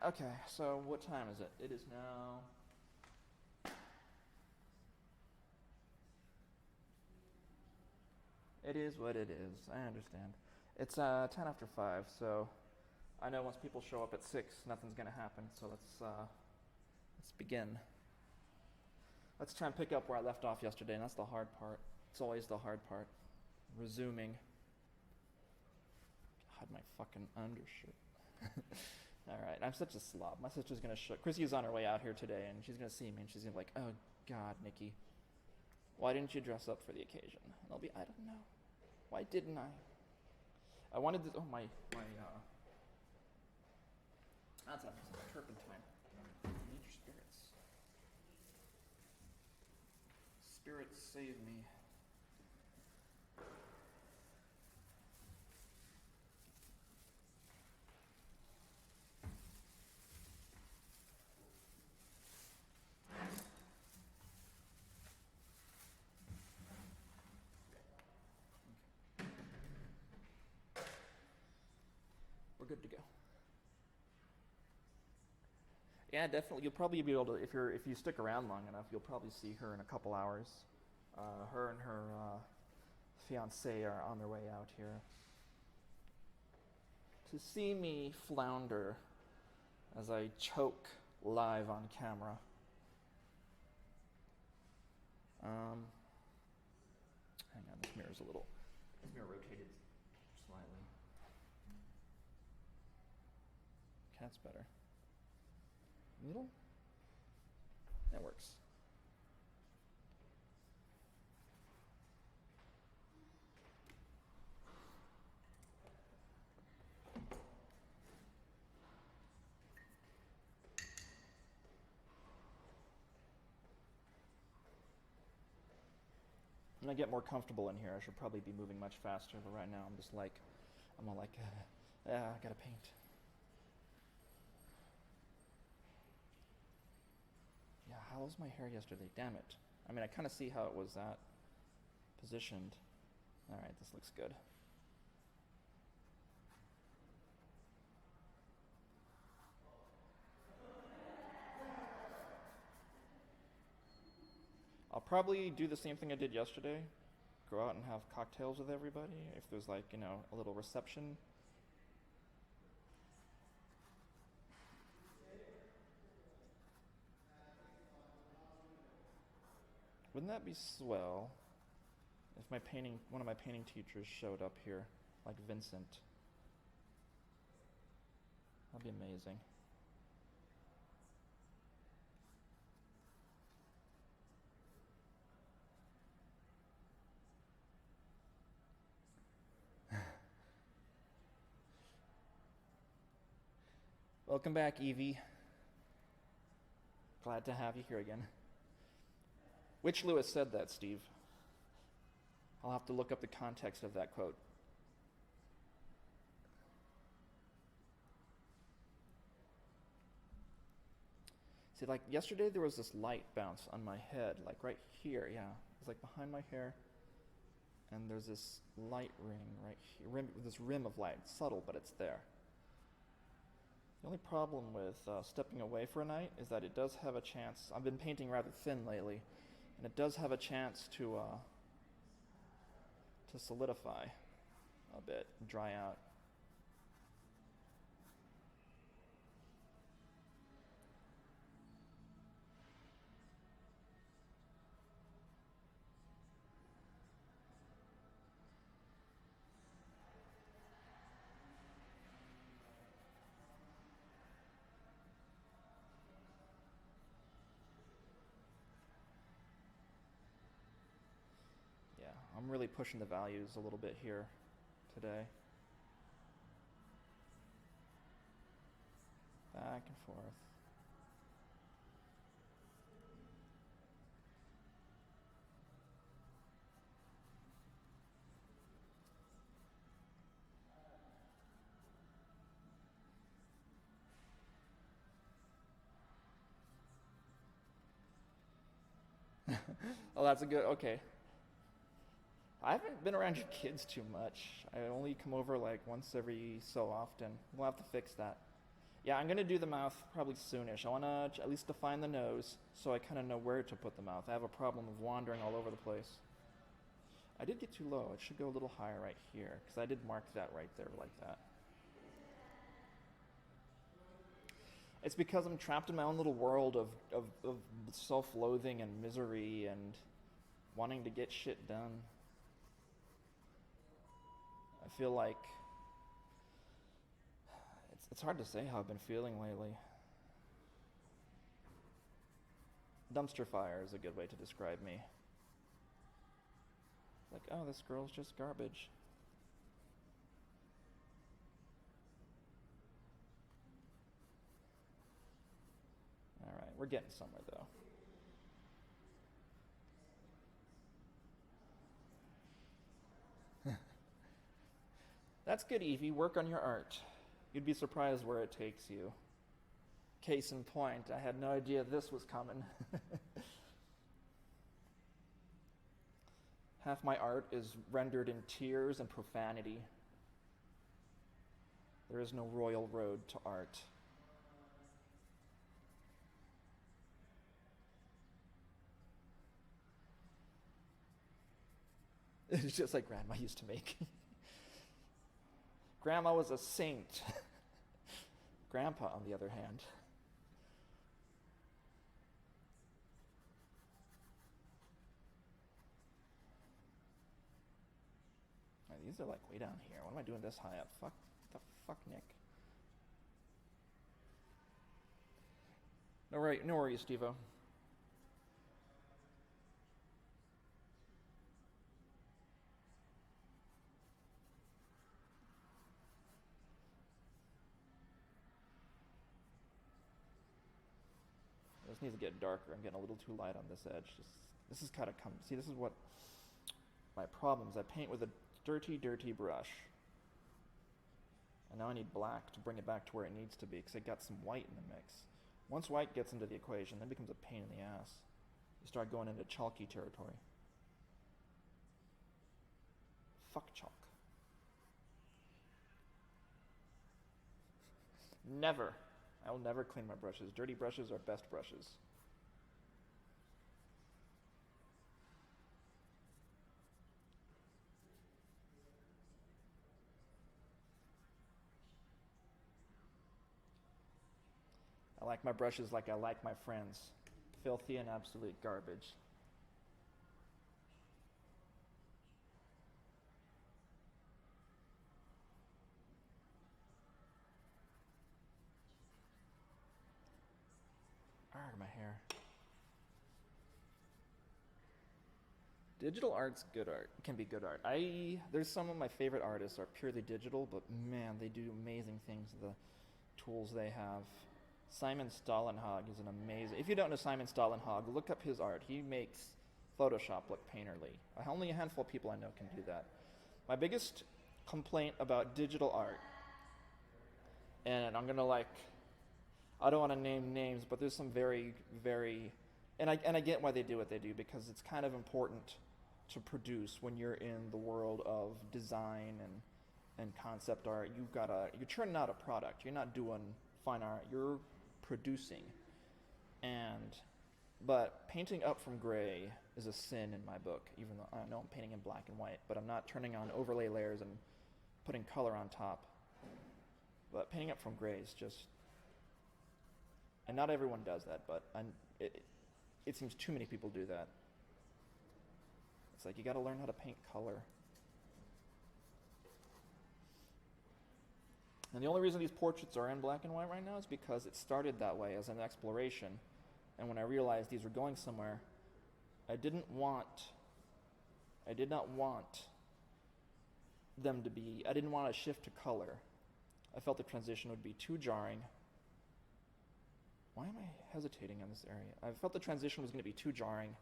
Okay, so what time is it? It is now... It is what it is, I understand. It's 10 after 5, so I know once people show up at 6, nothing's gonna happen, so let's begin. Let's try and pick up where I left off yesterday, and that's the hard part. It's always the hard part. Resuming. God, my fucking undershirt. Alright, I'm such a slob. My sister's gonna Chrissy's on her way out here today, and she's gonna see me, and she's gonna be like, oh God, Nikki. Why didn't you dress up for the occasion? And I'll be, I don't know. Why didn't I? I wanted this, that's after some turpentine. Nature spirits. Spirits save me. We're good to go. Yeah, definitely. You'll probably be able to, if you stick around long enough, you'll probably see her in a couple hours. Her and her fiancé are on their way out here to see me flounder as I choke live on camera. Hang on, this mirror rotated slightly. That's better. Middle? That works. When I get more comfortable in here, I should probably be moving much faster, but right now I'm all like, I gotta paint. Yeah, how was my hair yesterday? Damn it. I mean, I kind of see how it was positioned. All right, this looks good. I'll probably do the same thing I did yesterday. go out and have cocktails with everybody, if there's like, a little reception. Wouldn't that be swell if one of my painting teachers showed up here, like Vincent? That'd be amazing. Welcome back, Evie. Glad to have you here again. Which Lewis said that, Steve? I'll have to look up the context of that quote. See, like yesterday there was this light bounce on my head, like right here, yeah. It was like behind my hair. And there's this light ring right here, this rim of light. It's subtle, but it's there. The only problem with stepping away for a night is that it does have a chance. I've been painting rather thin lately, and it does have a chance to solidify a bit, and dry out. I'm really pushing the values a little bit here today. Back and forth. Oh, that's a good, okay. I haven't been around your kids too much. I only come over like once every so often. We'll have to fix that. Yeah, I'm gonna do the mouth probably soonish. I wanna at least define the nose so I kinda know where to put the mouth. I have a problem of wandering all over the place. I did get too low. It should go a little higher right here, because I did mark that right there like that. It's because I'm trapped in my own little world of self-loathing and misery and wanting to get shit done. I feel like it's hard to say how I've been feeling lately. Dumpster fire is a good way to describe me. Like, oh, this girl's just garbage. All right, we're getting somewhere though. That's good, Evie. Work on your art. You'd be surprised where it takes you. Case in point, I had no idea this was coming. Half my art is rendered in tears and profanity. There is no royal road to art. It's just like Grandma used to make. Grandma was a saint. Grandpa, on the other hand. Right, these are like way down here. What am I doing this high up? Fuck the fuck, Nick. No worries, Steve-O. This needs to get darker. I'm getting a little too light on this edge. This is kind of see, this is what my problem is. I paint with a dirty brush. And now I need black to bring it back to where it needs to be, because I got some white in the mix. Once white gets into the equation, then it becomes a pain in the ass. You start going into chalky territory. Fuck chalk. Never. I will never clean my brushes. Dirty brushes are best brushes. I like my brushes like I like my friends. Filthy and absolute garbage. Arrgh, my hair. Digital art's good art. Can be good art. There's some of my favorite artists are purely digital, but man, they do amazing things with the tools they have. Simon Stahlenhag is an amazing. If you don't know Simon Stahlenhag, look up his art. He makes Photoshop look painterly. Only a handful of people I know can do that. My biggest complaint about digital art, and I'm gonna I don't want to name names, but there's some very, very, and I get why they do what they do, because it's kind of important to produce when you're in the world of design and concept art. You're churning out a product. You're not doing fine art. You're producing. But painting up from gray is a sin in my book, even though I know I'm painting in black and white, but I'm not turning on overlay layers and putting color on top. But painting up from gray is just, and not everyone does that, but it seems too many people do that. It's like you got to learn how to paint color. And the only reason these portraits are in black and white right now is because it started that way as an exploration. And when I realized these were going somewhere, I did not want them to be, I didn't want to shift to color. I felt the transition would be too jarring. Why am I hesitating on this area? I felt the transition was going to be too jarring.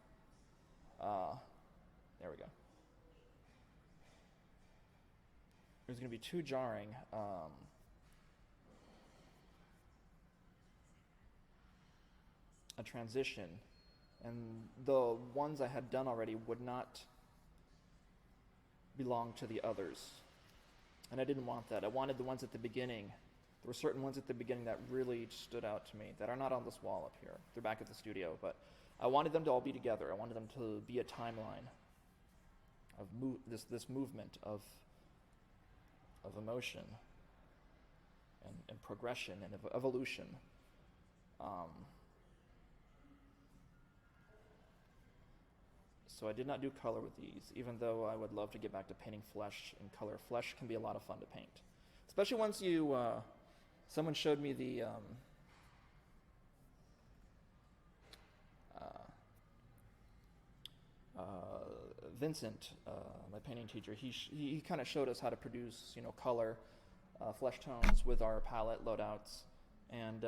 There we go. It was going to be too jarring. A transition, and the ones I had done already would not belong to the others, and I didn't want that. I wanted the ones at the beginning. There were certain ones at the beginning that really stood out to me that are not on this wall up here. They're back at the studio, but I wanted them to all be together. I wanted them to be a timeline of this movement of emotion and progression and evolution. So I did not do color with these, even though I would love to get back to painting flesh in color. Flesh can be a lot of fun to paint, especially once you. Someone showed me the Vincent, my painting teacher. He kind of showed us how to produce, color, flesh tones with our palette loadouts, and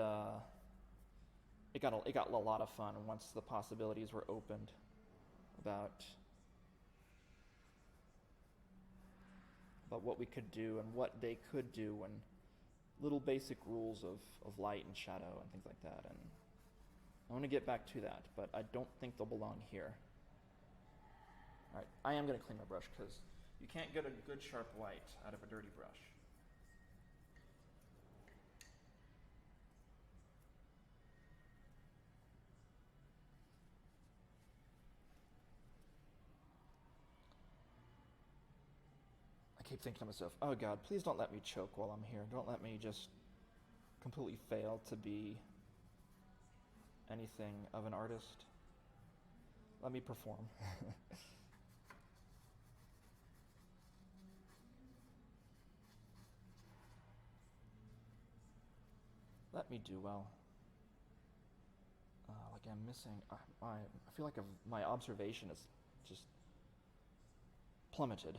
it got a lot of fun once the possibilities were opened about what we could do and what they could do, and little basic rules of light and shadow and things like that. And I want to get back to that, but I don't think they'll belong here. All right, I am going to clean my brush because you can't get a good sharp white out of a dirty brush. I keep thinking to myself, oh God, please don't let me choke while I'm here. Don't let me just completely fail to be anything of an artist. Let me perform. Let me do well. Like I'm missing, I feel like my observation is just plummeted.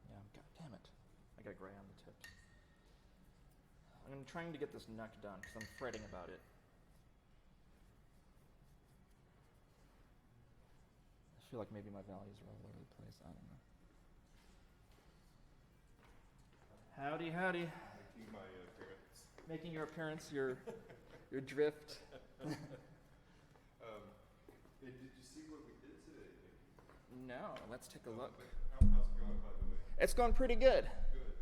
Yeah, God damn it. I got gray on the tips. I'm trying to get this neck done because I'm fretting about it. I feel like maybe my values are all over the place. I don't know. Howdy, howdy. Making my appearance. Making your appearance, your drift. Did you see what we did today? No, let's take a look. How's it going, by the way? It's going pretty good. Good.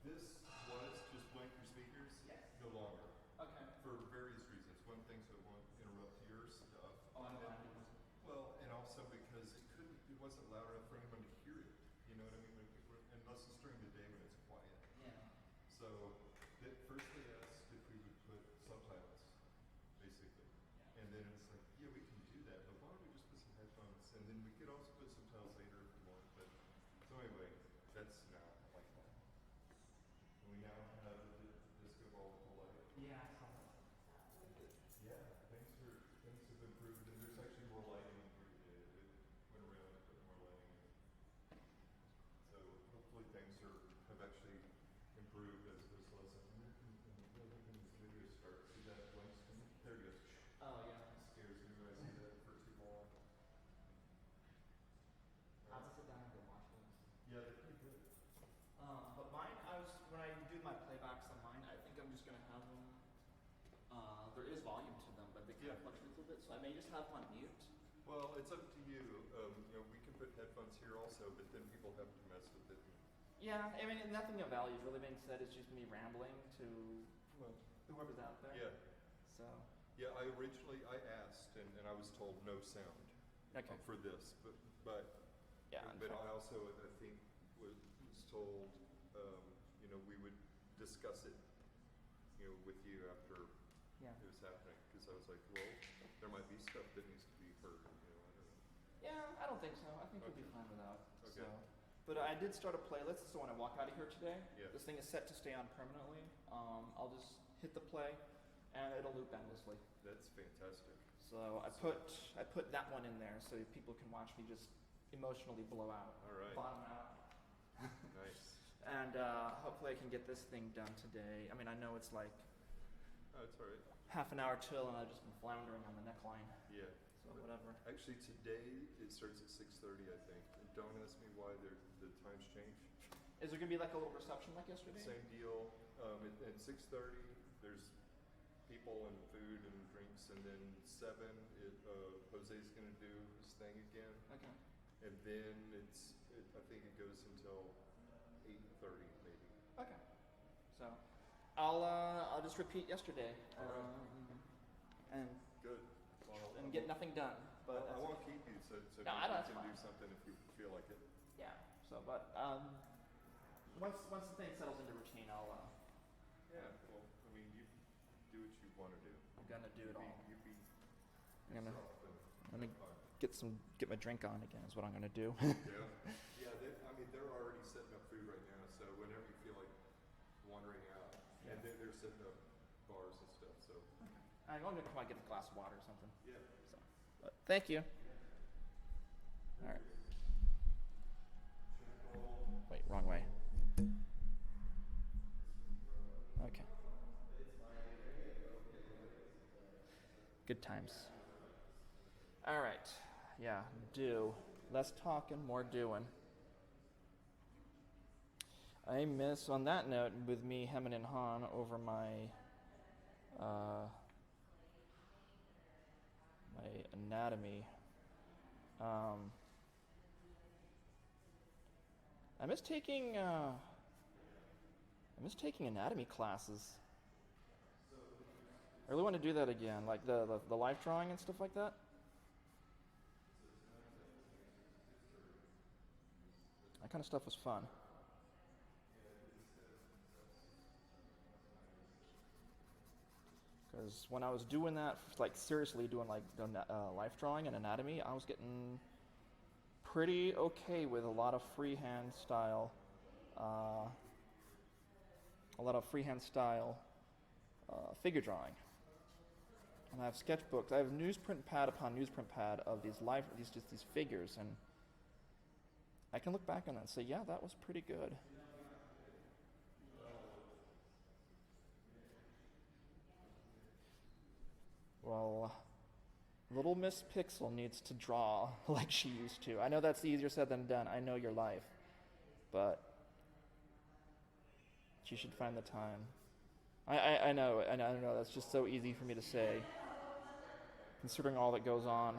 This was just blank your speakers. Yes. No longer. Okay. For various reasons. One thing, so it won't interrupt your stuff. Well, and also because it wasn't loud enough for anyone to hear it. You know what I mean? Unless it's during the day when it's quiet. Yeah. So then we could also put subtitles later if you want. But so anyway, that's now like that. And we now have the disc of all the light. Yeah, I saw that. Yeah, things have improved, and there's actually more lighting. It went around and put more lighting in. So hopefully things have actually improved as there's less of them. And when this video starts, see that blank screen? There it goes. Oh, yeah. It scares me when I see that for too long. I'll just sit down and go watch those. Yeah, they're pretty good. But mine, when I do my playbacks on mine, I think I'm just gonna have them. There is volume to them, but they kind of fluctuate a little bit, so I may just have them on mute. Well, it's up to you. We can put headphones here also, but then people have to mess with it. Yeah, I mean, nothing of value is really being said. It's just me rambling to whoever's out there. Yeah. So. Yeah, I asked, and I was told no sound. Okay. For this, but yeah. But I also I think was told, we would discuss it, with you after it was happening, because I was like, well, there might be stuff that needs to be heard. I don't know. Yeah, I don't think so. I think we'll be fine without. Okay. So. But I did start a playlist, so when I walk out of here today, Yeah. this thing is set to stay on permanently. I'll just hit the play, and it'll loop endlessly. That's fantastic. So I put that one in there so people can watch me just emotionally blow out, All right. bottom out. Nice. And hopefully I can get this thing done today. I mean, I know it's like Oh, it's all right. half an hour till, and I've just been floundering on the neckline. Yeah. So whatever. Actually, today it starts at 6:30, I think. And don't ask me why the times changed. Is there gonna be like a little reception like yesterday? Same deal. At 6:30, there's people and food and drinks, and then 7, Jose's gonna do his thing again. Okay. And then I think it goes until 8:30 maybe. Okay. So I'll just repeat yesterday. And Good. Well, and get nothing done. But I won't keep you, so No, you that's can fine. do something if you feel like it. Yeah. So, but once the thing settles into routine, I'll. Yeah. Well, I mean, you do what you want to do. I'm gonna do it all. You be I'm gonna yourself get my drink on again. Is what I'm gonna do. Yeah. Yeah. They're already setting up food right now. So whenever you feel like wandering out, and they're setting up bars and stuff. So. I'm gonna come out and get a glass of water or something. Yeah. So, but thank you. All right. Wait, wrong way. Okay. Good times. All right. Yeah, do. Less talking, more doing. I miss, on that note, with me hemming and hawing over my anatomy. I miss taking anatomy classes. I really want to do that again, like the life drawing and stuff like that. That kind of stuff was fun. Because when I was doing that, like seriously doing like the life drawing and anatomy, I was getting pretty okay with a lot of freehand style, figure drawing. And I have sketchbooks. I have newsprint pad upon newsprint pad of these figures, and I can look back on that and say, yeah, that was pretty good. Well, little Miss Pixel needs to draw like she used to. I know that's easier said than done. I know your life. But she should find the time. I know, that's just so easy for me to say, considering all that goes on.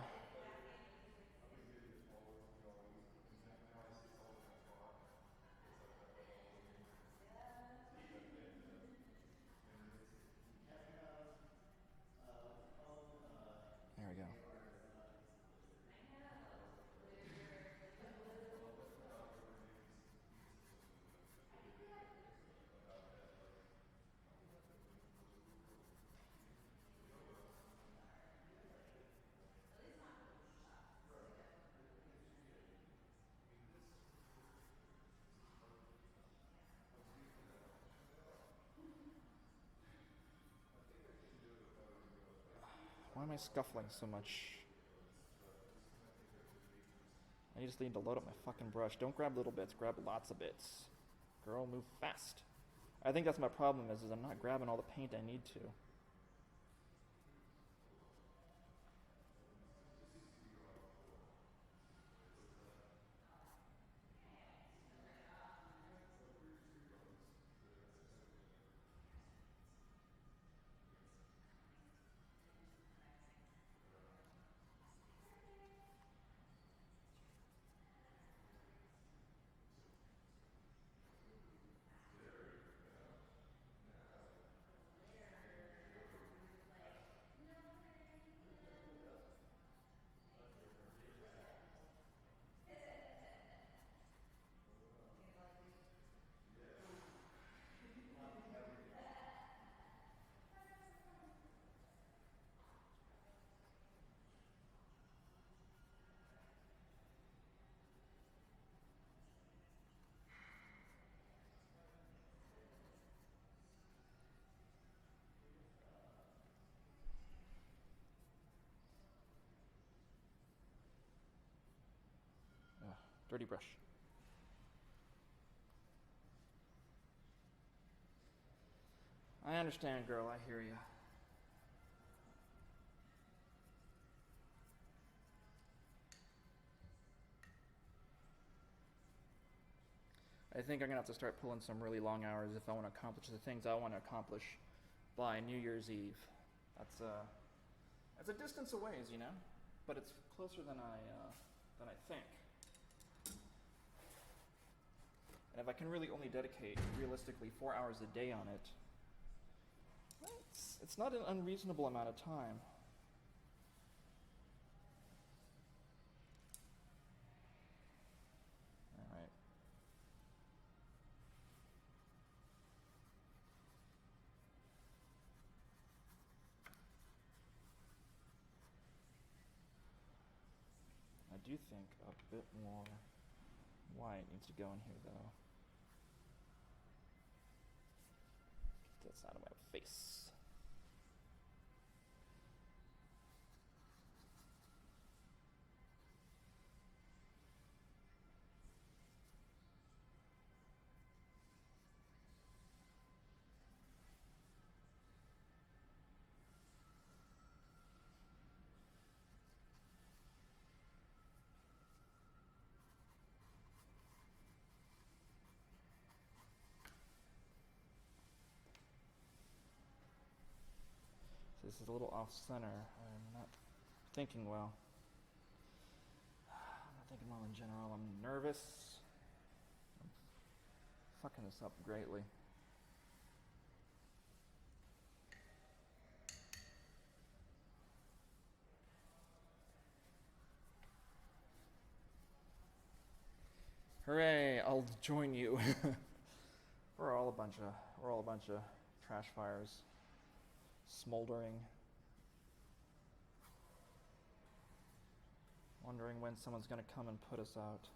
There we go. Why am I scuffling so much? I just need to load up my fucking brush. Don't grab little bits, grab lots of bits. Girl, move fast. I think that's my problem is I'm not grabbing all the paint I need to. Ugh, dirty brush. I understand, girl. I hear you. I think I'm gonna have to start pulling some really long hours if I want to accomplish the things I want to accomplish by New Year's Eve. That's a distance away, you know, but it's closer than I think. And if I can really only dedicate realistically 4 hours a day on it, it's not an unreasonable amount of time. All right. I do think a bit more white needs to go in here, though. Get this out of my face. This is a little off center. I'm not thinking well. I'm not thinking well in general. I'm nervous. I'm fucking this up greatly. Hooray! I'll join you. We're all a bunch of trash fires. Smoldering, wondering when someone's going to come and put us out.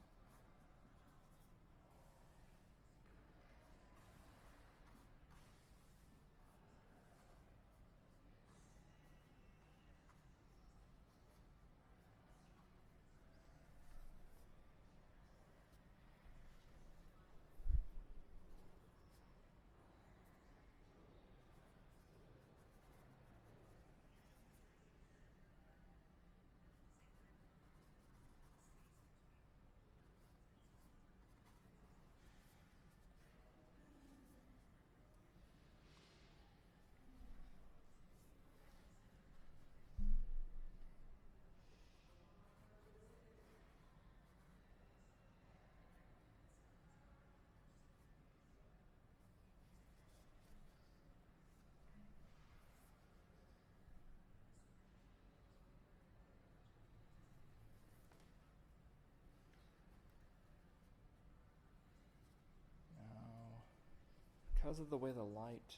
Because of the way the light,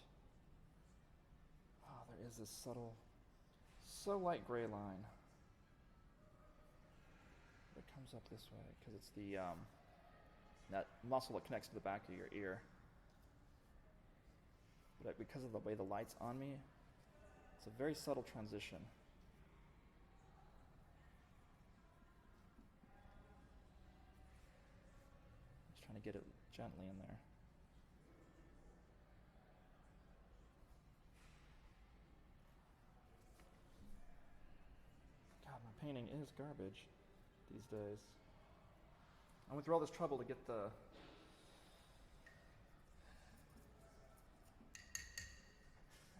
there is this subtle, so light gray line that comes up this way, because it's the that muscle that connects to the back of your ear. But because of the way the light's on me, it's a very subtle transition. get it gently in there. God, my painting is garbage these days. I went through all this trouble to get the...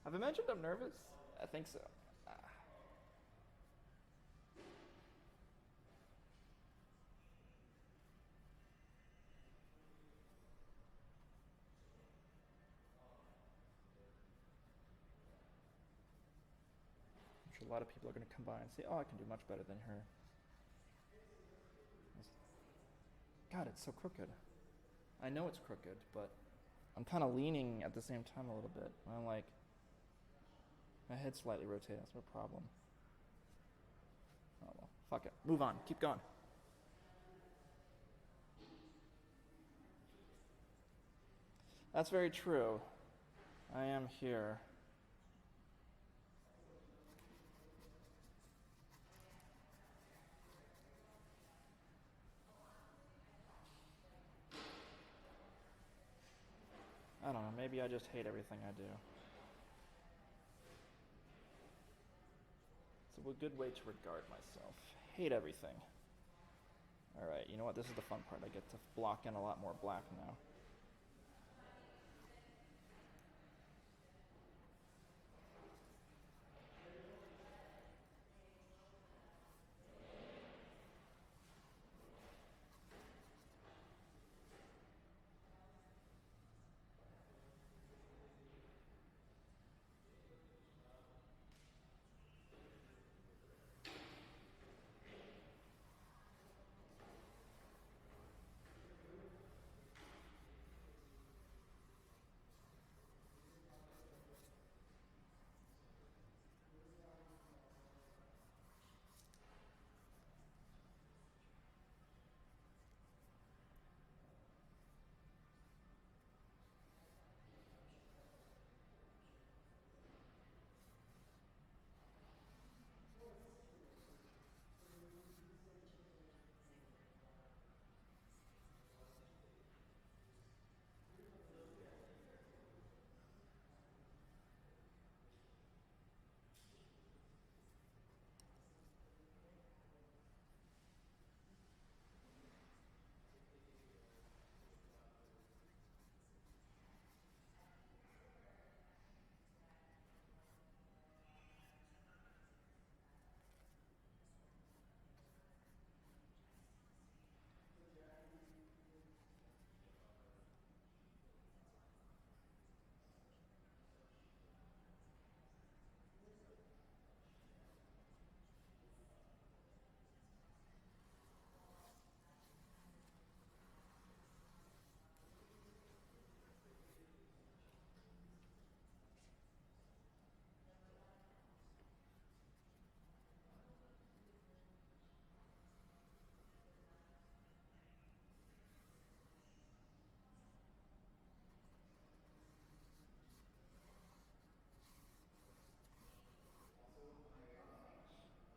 Have I mentioned I'm nervous? I think so. I'm sure a lot of people are going to come by and say, oh, I can do much better than her. God, it's so crooked. I know it's crooked, but I'm kind of leaning at the same time a little bit. I'm like, my head's slightly rotating. That's no problem. Oh well, fuck it. Move on. Keep going. That's very true. I am here. I don't know, maybe I just hate everything I do. It's a good way to regard myself. Hate everything. Alright, you know what? This is the fun part. I get to block in a lot more black now.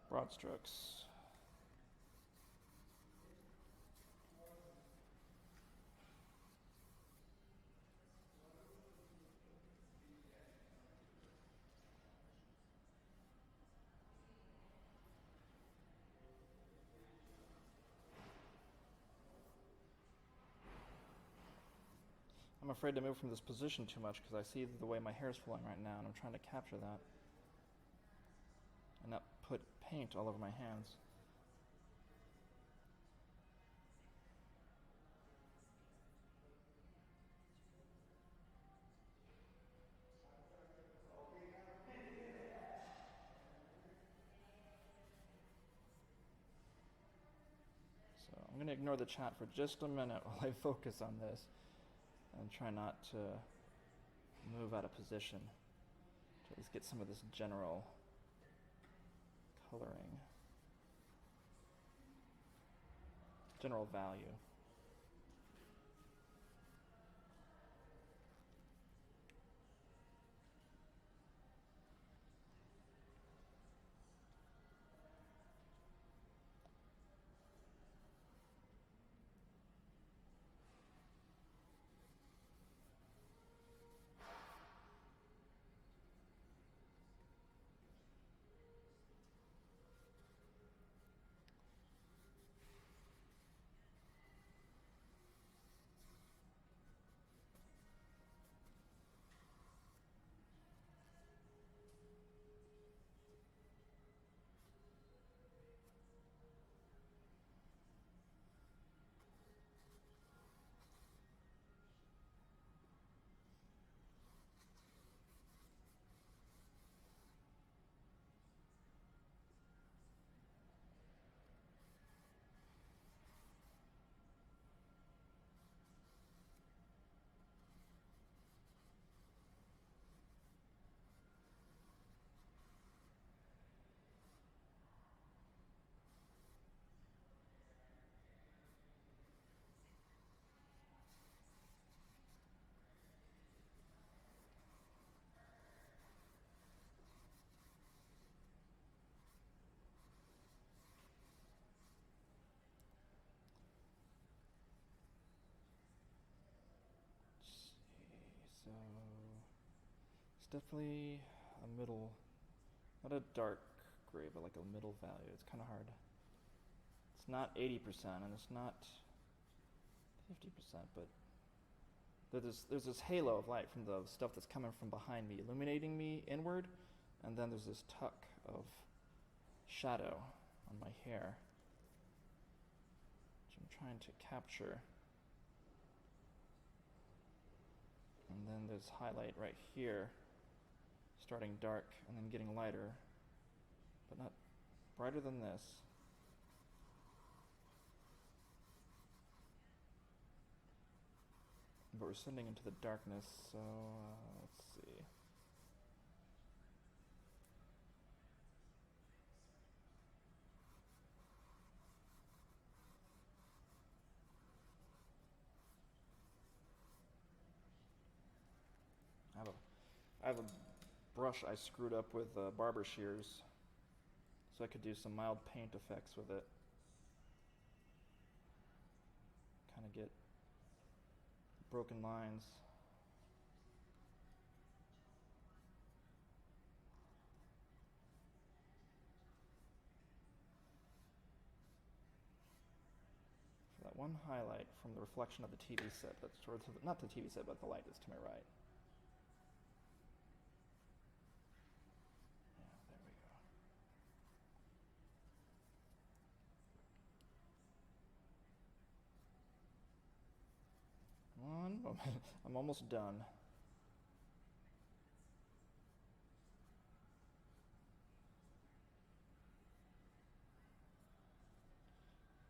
Broad strokes. I'm afraid to move from this position too much because I see the way my hair is flowing right now and I'm trying to capture that and not put paint all over my hands. So I'm going to ignore the chat for just a minute while I focus on this and try not to move out of position to at least get some of this general coloring, general value. definitely a middle, not a dark gray, but like a middle value. It's kind of hard. It's not 80% and it's not 50%, but there's this halo of light from the stuff that's coming from behind me, illuminating me inward, and then there's this tuck of shadow on my hair, which I'm trying to capture. And then there's highlight right here, starting dark and then getting lighter, but not brighter than this. But we're sending into the darkness, so let's see. I have a brush I screwed up with barber shears, so I could do some mild paint effects with it. Kind of get broken lines. For that one highlight from the reflection of the TV set, that's towards the, not the TV set, but the light that's to my right. Yeah, there we go. One moment. I'm almost done.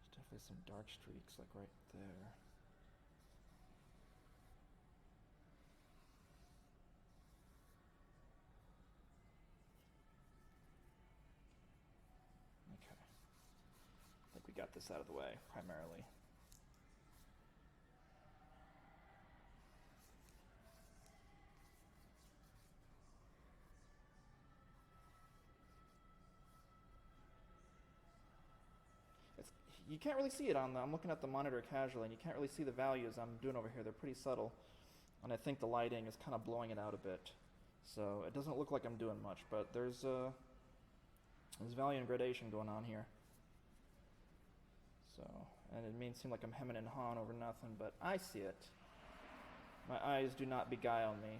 There's definitely some dark streaks, like right there. Okay. I think we got this out of the way, primarily. You can't really see it on the, I'm looking at the monitor casually, and you can't really see the values I'm doing over here. They're pretty subtle, and I think the lighting is kind of blowing it out a bit. So it doesn't look like I'm doing much, but there's value and gradation going on here. So, and it may seem like I'm hemming and hawing over nothing, but I see it. My eyes do not beguile me.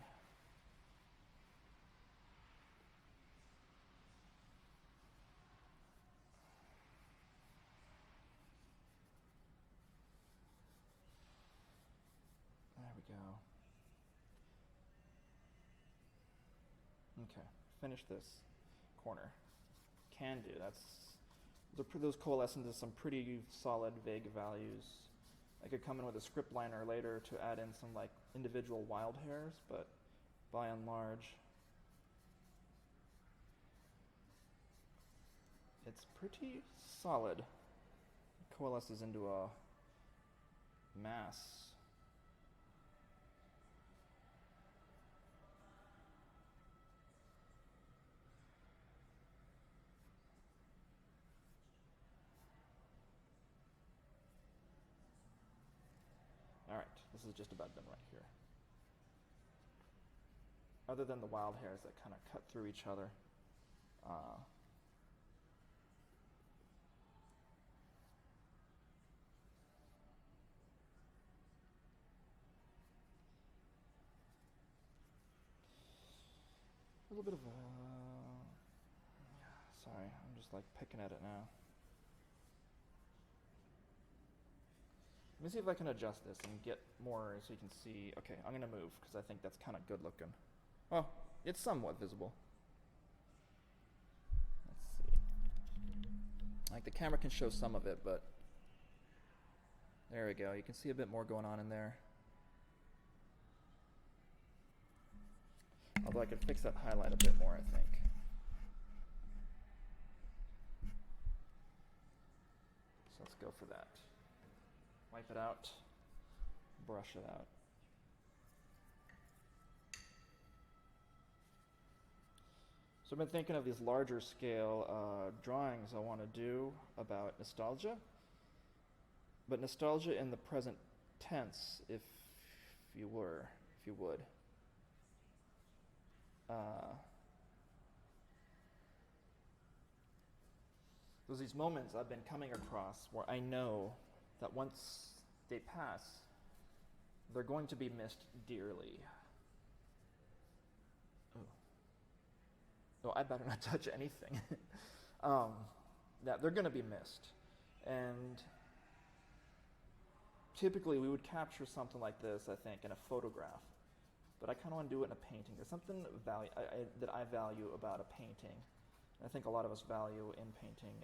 There we go. Okay, finish this corner. Can do. Those coalesce into some pretty solid vague values. I could come in with a script liner later to add in some like individual wild hairs, but by and large, it's pretty solid. It coalesces into a mass. Alright, this is just about done right here. Other than the wild hairs that kind of cut through each other. A little bit of sorry, I'm just like picking at it now. Let me see if I can adjust this and get more so you can see. Okay, I'm going to move because I think that's kind of good looking. Well, it's somewhat visible. Let's see. Like the camera can show some of it, but there we go. You can see a bit more going on in there. Although I could fix that highlight a bit more, I think. So let's go for that. Wipe it out, brush it out. So I've been thinking of these larger scale drawings I want to do about nostalgia, but nostalgia in the present tense, if you would. there's these moments I've been coming across where I know that once they pass, they're going to be missed dearly. Oh, no, I better not touch anything. That they're going to be missed. And typically we would capture something like this, I think, in a photograph. But I kind of want to do it in a painting. There's something that I value about a painting. And I think a lot of us value in painting.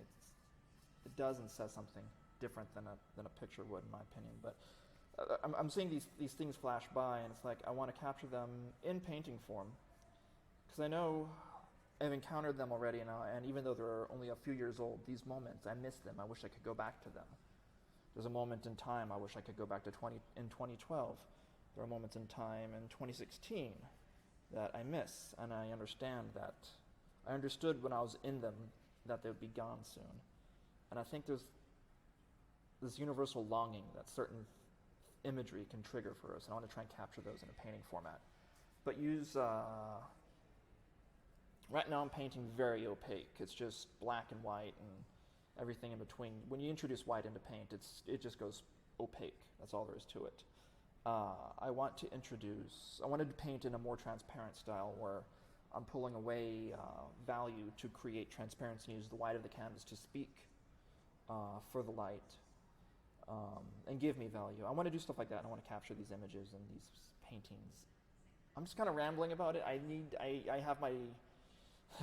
It does and says something different than a picture would, in my opinion. But I'm seeing these things flash by, and it's like I want to capture them in painting form. Because I know I've encountered them already, and even though they're only a few years old, these moments, I miss them. I wish I could go back to them. There's a moment in time I wish I could go back to 2012. There are moments in time in 2016 that I miss, and I understand that. I understood when I was in them that they would be gone soon. And I think there's this universal longing that certain imagery can trigger for us, and I want to try and capture those in a painting format. But use, right now I'm painting very opaque. It's just black and white and everything in between. When you introduce white into paint, it just goes opaque. That's all there is to it. I wanted to paint in a more transparent style where I'm pulling away value to create transparency and use the white of the canvas to speak for the light and give me value. I want to do stuff like that, and I want to capture these images and these paintings. I'm just kind of rambling about it. I have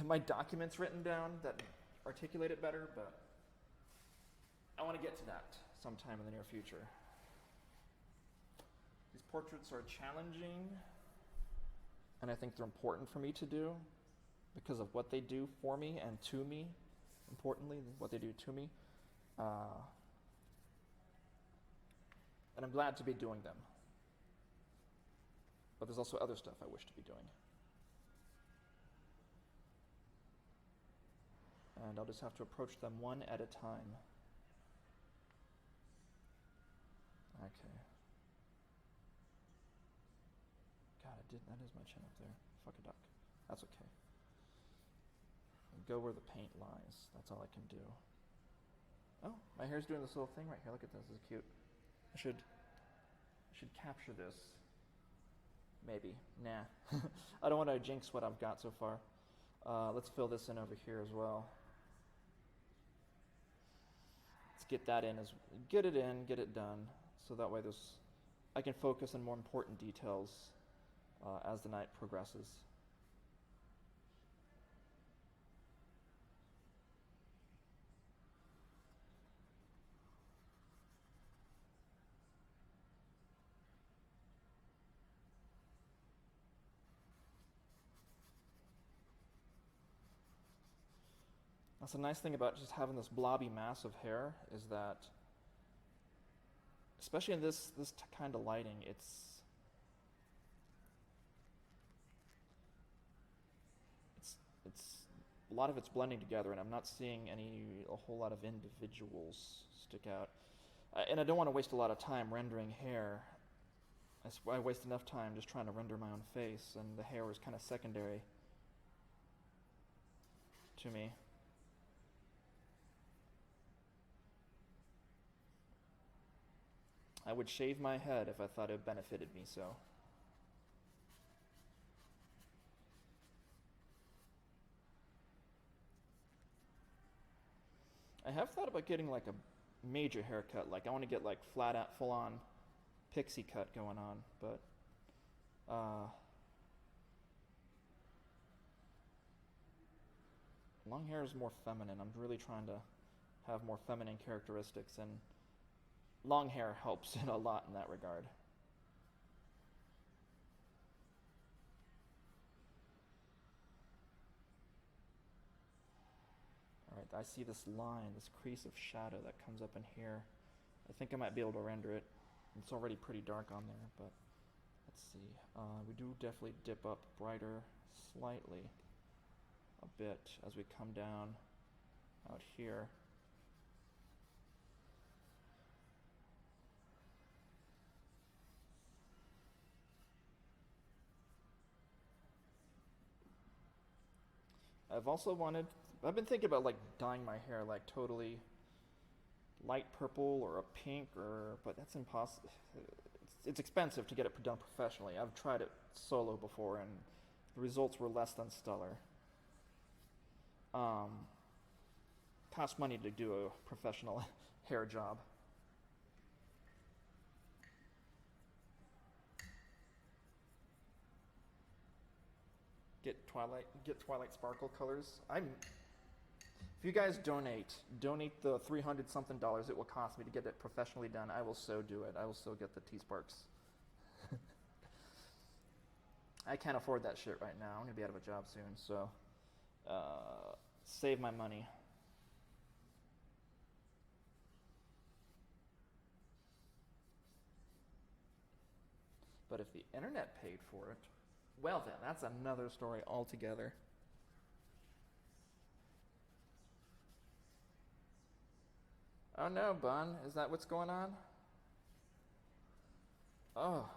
my documents written down that articulate it better, but I want to get to that sometime in the near future. These portraits are challenging, and I think they're important for me to do because of what they do for me and to me, importantly, what they do to me. And I'm glad to be doing them. But there's also other stuff I wish to be doing. And I'll just have to approach them one at a time. Okay. God, that is my chin up there. Fuck a duck. That's okay. Go where the paint lies. That's all I can do. Oh, my hair's doing this little thing right here. Look at this. This is cute. I should capture this. Maybe. Nah. I don't want to jinx what I've got so far. Let's fill this in over here as well. Let's get that in. Get it done. So that way I can focus on more important details as the night progresses. That's a nice thing about just having this blobby mass of hair is that, especially in this kind of lighting, it's a lot of it's blending together, and I'm not seeing a whole lot of individuals stick out. And I don't want to waste a lot of time rendering hair. I waste enough time just trying to render my own face, and the hair is kind of secondary to me. I would shave my head if I thought it benefited me so. I have thought about getting like a major haircut. Like I want to get like flat out, full on pixie cut going on, but long hair is more feminine. I'm really trying to have more feminine characteristics, and long hair helps in a lot in that regard. Alright, I see this line, this crease of shadow that comes up in here. I think I might be able to render it. It's already pretty dark on there, but let's see. We do definitely dip up brighter slightly a bit as we come down out here. I've also I've been thinking about like dyeing my hair like totally light purple or a pink, but that's impossible. It's expensive to get it done professionally. I've tried it solo before, and the results were less than stellar. Costs money to do a professional hair job. Get Twilight Sparkle colors. If you guys donate the $300 something it will cost me to get it professionally done. I will so do it. I will so get the T-Sparks. I can't afford that shit right now. I'm gonna be out of a job soon, so save my money. But if the internet paid for it, well then, that's another story altogether. Oh no, Bun, is that what's going on? Oh,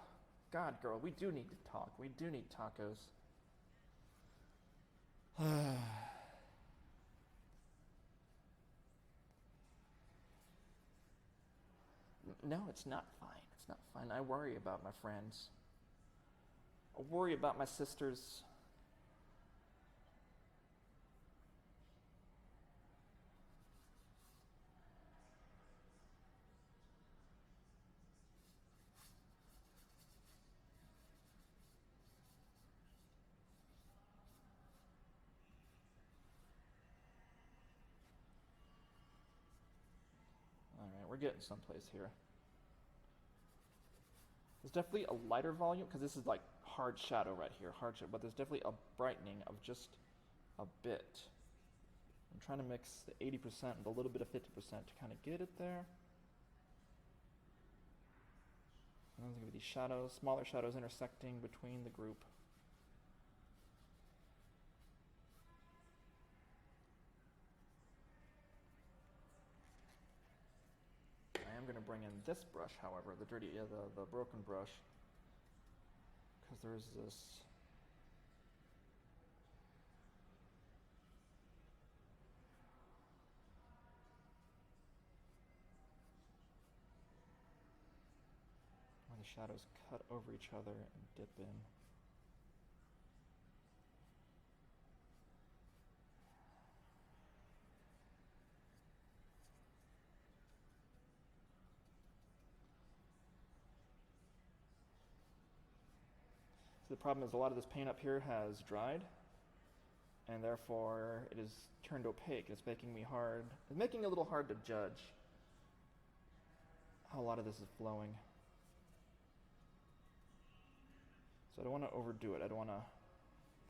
God, girl, we do need to talk. We do need tacos. No, it's not fine. It's not fine. I worry about my friends. I worry about my sisters. All right, we're getting someplace here. There's definitely a lighter volume, because this is like hard shadow right here, but there's definitely a brightening of just a bit. I'm trying to mix the 80% and a little bit of 50% to kind of get it there. And then there's going to be these shadows, smaller shadows intersecting between the group. I am going to bring in this brush, however, the broken brush, because there's this where the shadows cut over each other and dip in. So the problem is a lot of this paint up here has dried, and therefore it is turned opaque. It's making it a little hard to judge how a lot of this is flowing. So I don't want to overdo it. I don't want to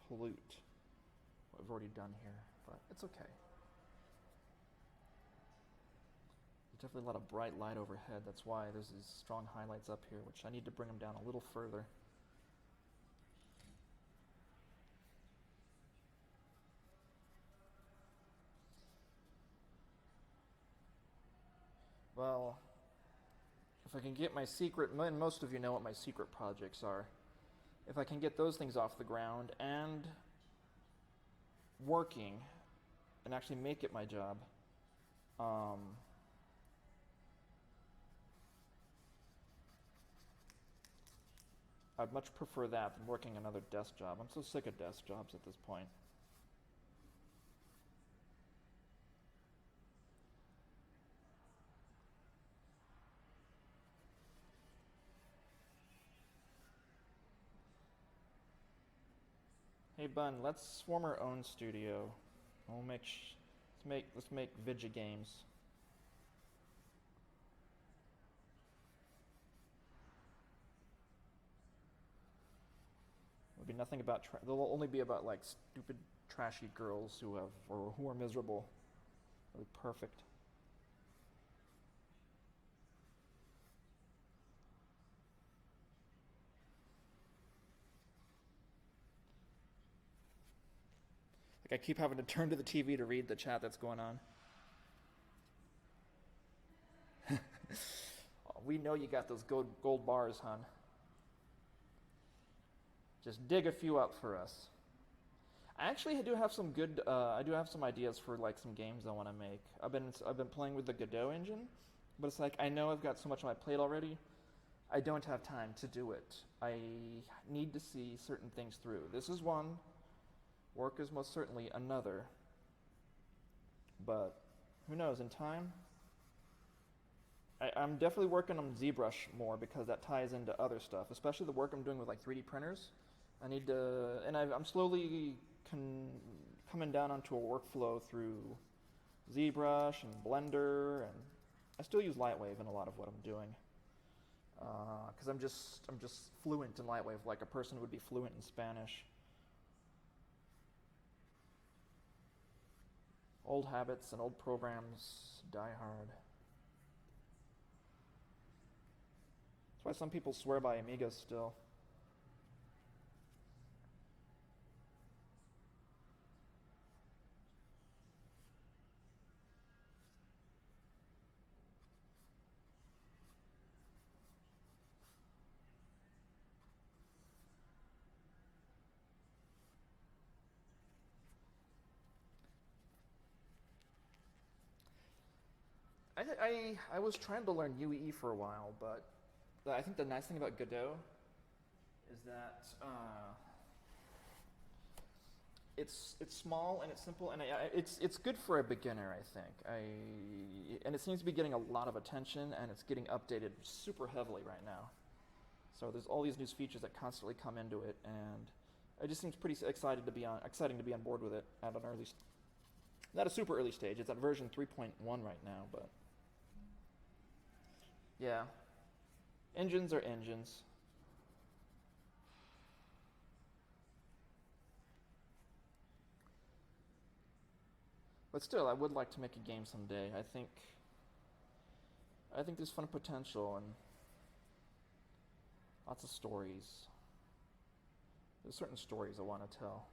pollute what I've already done here, but it's okay. There's definitely a lot of bright light overhead. That's why there's these strong highlights up here, which I need to bring them down a little further. Well, if I can get my secret, and most of you know what my secret projects are. If I can get those things off the ground and working and actually make it my job, I'd much prefer that than working another desk job. I'm so sick of desk jobs at this point. Hey Bun, let's form our own studio. Let's make Vidya games. It'll be nothing about. They'll only be about like stupid, trashy girls who are miserable. It'll be perfect. Like I keep having to turn to the TV to read the chat that's going on. We know you got those gold bars, hon. Just dig a few up for us. I actually do have some good. I do have some ideas for like some games I want to make. I've been playing with the Godot engine, but it's like I know I've got so much on my plate already. I don't have time to do it. I need to see certain things through. This is one. Work is most certainly another. But who knows? In time, I'm definitely working on ZBrush more because that ties into other stuff, especially the work I'm doing with like 3D printers. I need to, and I'm slowly coming down onto a workflow through ZBrush and Blender, and I still use Lightwave in a lot of what I'm doing because I'm just fluent in Lightwave, like a person would be fluent in Spanish. Old habits and old programs die hard. That's why some people swear by Amigos still. I was trying to learn UE for a while, but I think the nice thing about Godot is that it's small and it's simple, and it's good for a beginner, I think. And it seems to be getting a lot of attention, and it's getting updated super heavily right now. So there's all these new features that constantly come into it, and it just seems pretty exciting to be on board with it at an early, not a super early stage. It's at version 3.1 right now, but yeah, engines are engines. But still, I would like to make a game someday. I think there's fun potential and lots of stories. There's certain stories I want to tell.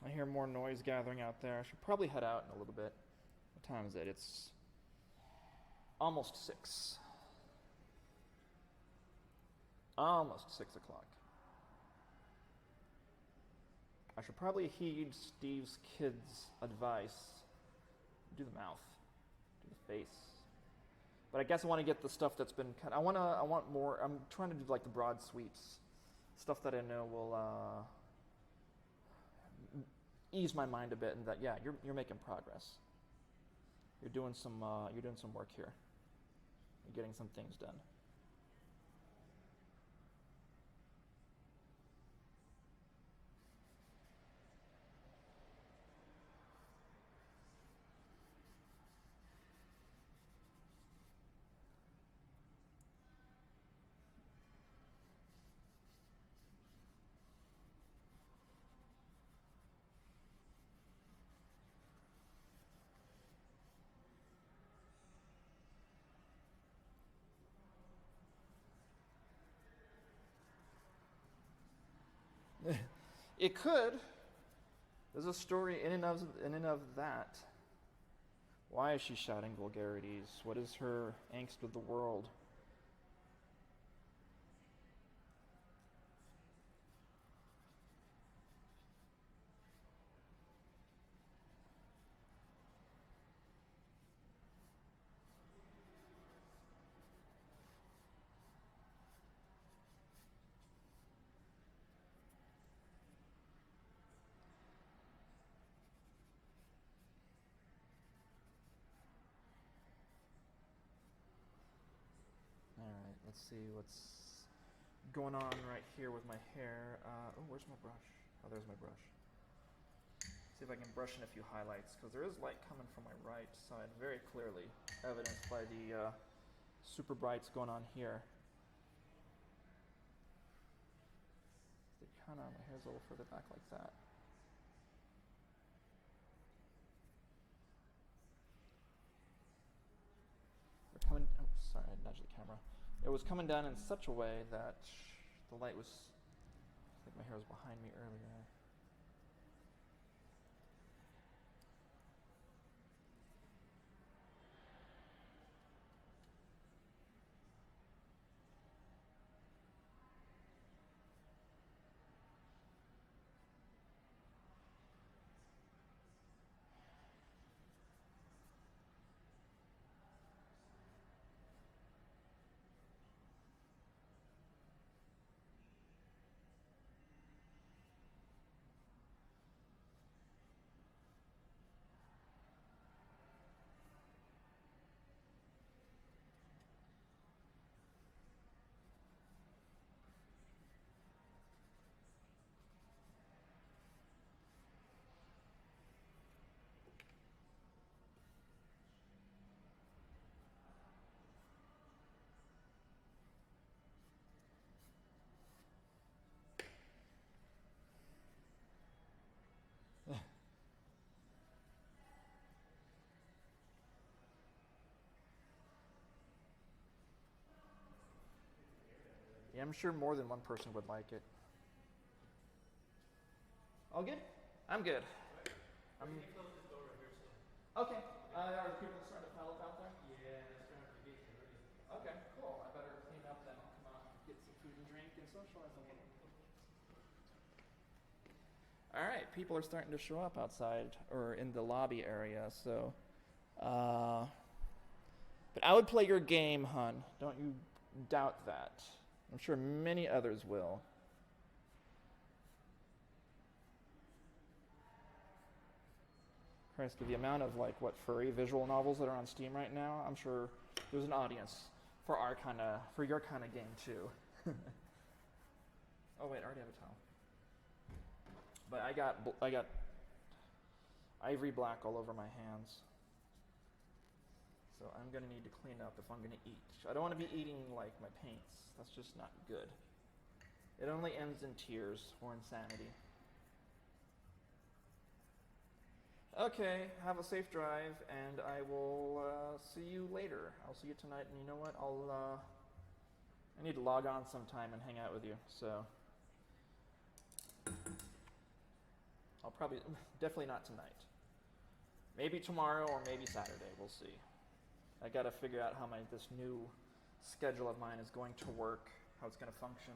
I hear more noise gathering out there. I should probably head out in a little bit. What time is it? It's almost 6. Almost 6 o'clock. I should probably heed Steve's kid's advice. Do the mouth. Do the face. But I guess I want to get the stuff that's been cut. I want more. I'm trying to do like the broad sweeps. Stuff that I know will ease my mind a bit, and that you're making progress. You're doing some work here. You're getting some things done. It could. There's a story in and of that. Why is she shouting vulgarities? What is her angst with the world? Alright, let's see what's going on right here with my hair. Where's my brush? Oh, there's my brush. See if I can brush in a few highlights, because there is light coming from my right side very clearly, evidenced by the super brights going on here. My hair's a little further back like that. It was coming down in such a way that the light was, I think my hair was behind me earlier. Yeah, I'm sure more than one person would like it. All good? I'm good. Okay. Are the people starting to pile up out there? Yeah, it's starting to get dirty. Okay, cool. I better clean up then. I'll come out and get some food and drink and socialize a little. All right, people are starting to show up outside or in the lobby area, so. But I would play your game, hun. Don't you doubt that. I'm sure many others will. Christ, with the amount of furry visual novels that are on Steam right now, I'm sure there's an audience for your kind of game too. Oh wait, I already have a towel. But I got ivory black all over my hands, so I'm gonna need to clean up if I'm gonna eat. I don't want to be eating like my paints. That's just not good. It only ends in tears or insanity. Okay, have a safe drive, and I will see you later. I'll see you tonight, and you know what? I need to log on sometime and hang out with you, so I'll definitely not tonight. Maybe tomorrow or maybe Saturday, we'll see. I gotta figure out how this new schedule of mine is going to work, how it's gonna function.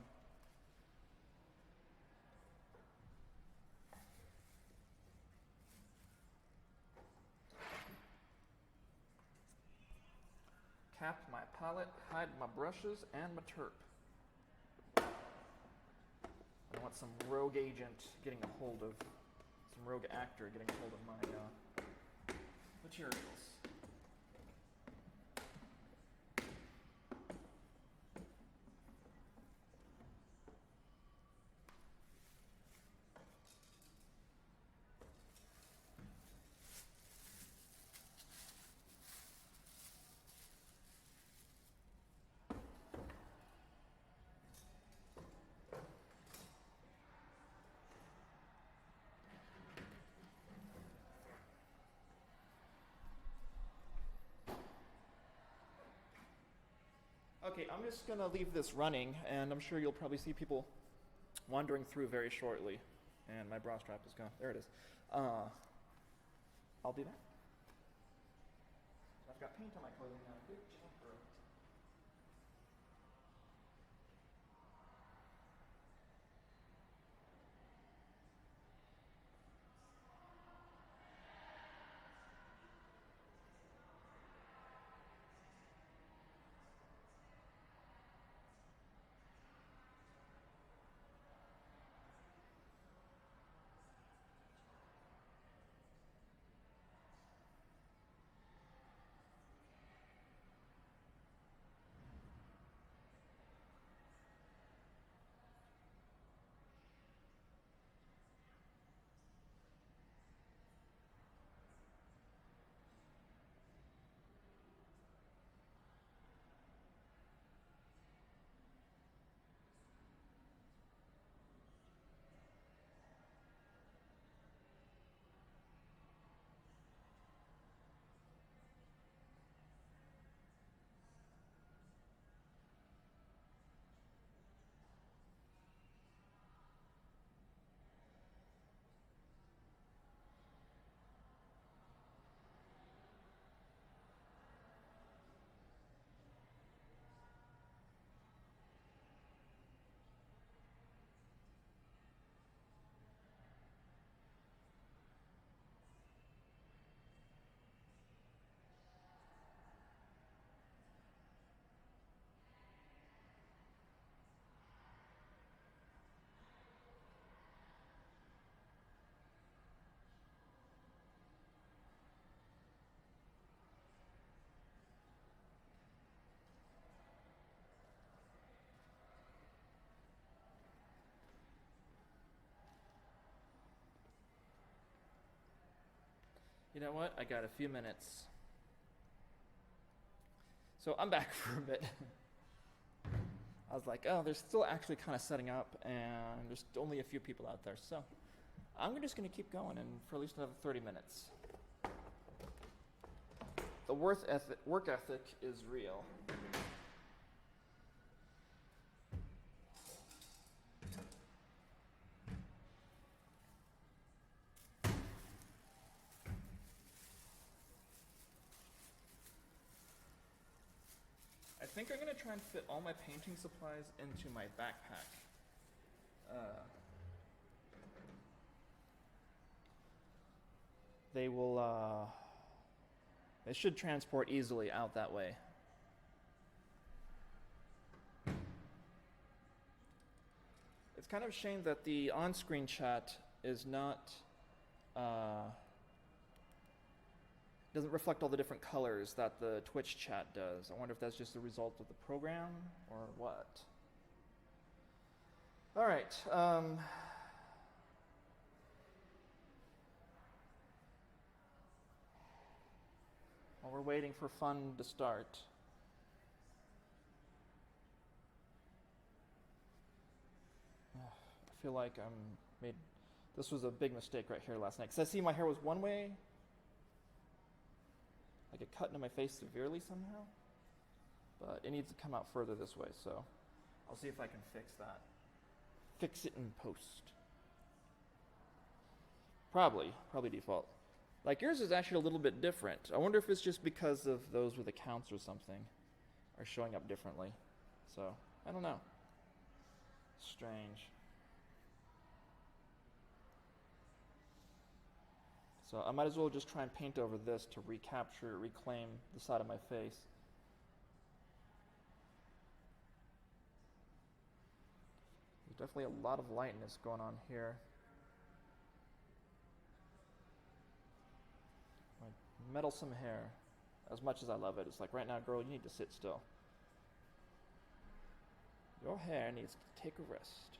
Cap my palette, hide my brushes, and my terp. I want some rogue agent getting a hold of, some rogue actor getting a hold of my materials. Okay, I'm just gonna leave this running, and I'm sure you'll probably see people wandering through very shortly. And my bra strap is gone. There it is. I'll be back. I've got paint on my clothing now. Good jumper. You know what? I got a few minutes. So I'm back for a bit. I was like, oh, they're still actually kind of setting up, and there's only a few people out there. So I'm just going to keep going and for at least another 30 minutes. The work ethic is real. I think I'm going to try and fit all my painting supplies into my backpack. They should transport easily out that way. It's kind of a shame that the on-screen chat is not, doesn't reflect all the different colors that the Twitch chat does. I wonder if that's just the result of the program or what. All right. While we're waiting for fun to start. I feel like this was a big mistake right here last night. Because I see my hair was one way. Like it cut into my face severely somehow. But it needs to come out further this way, so I'll see if I can fix that. Fix it in post. Probably default. Like yours is actually a little bit different. I wonder if it's just because of those with accounts or something are showing up differently. So, I don't know. Strange. So I might as well just try and paint over this to reclaim the side of my face. There's definitely a lot of lightness going on here. My meddlesome hair. As much as I love it, it's like right now, girl, you need to sit still. Your hair needs to take a rest.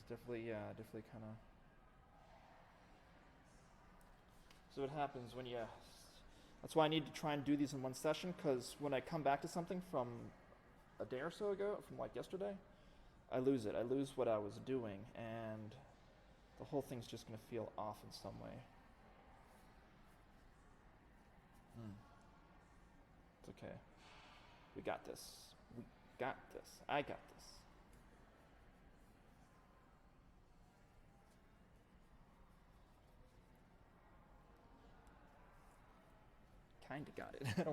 Definitely kind of. So what happens when you? That's why I need to try and do these in one session, because when I come back to something from a day or so ago, from like yesterday, I lose it. I lose what I was doing, and the whole thing's just going to feel off in some way. It's okay. We got this. We got this. I got this. Kinda got it. I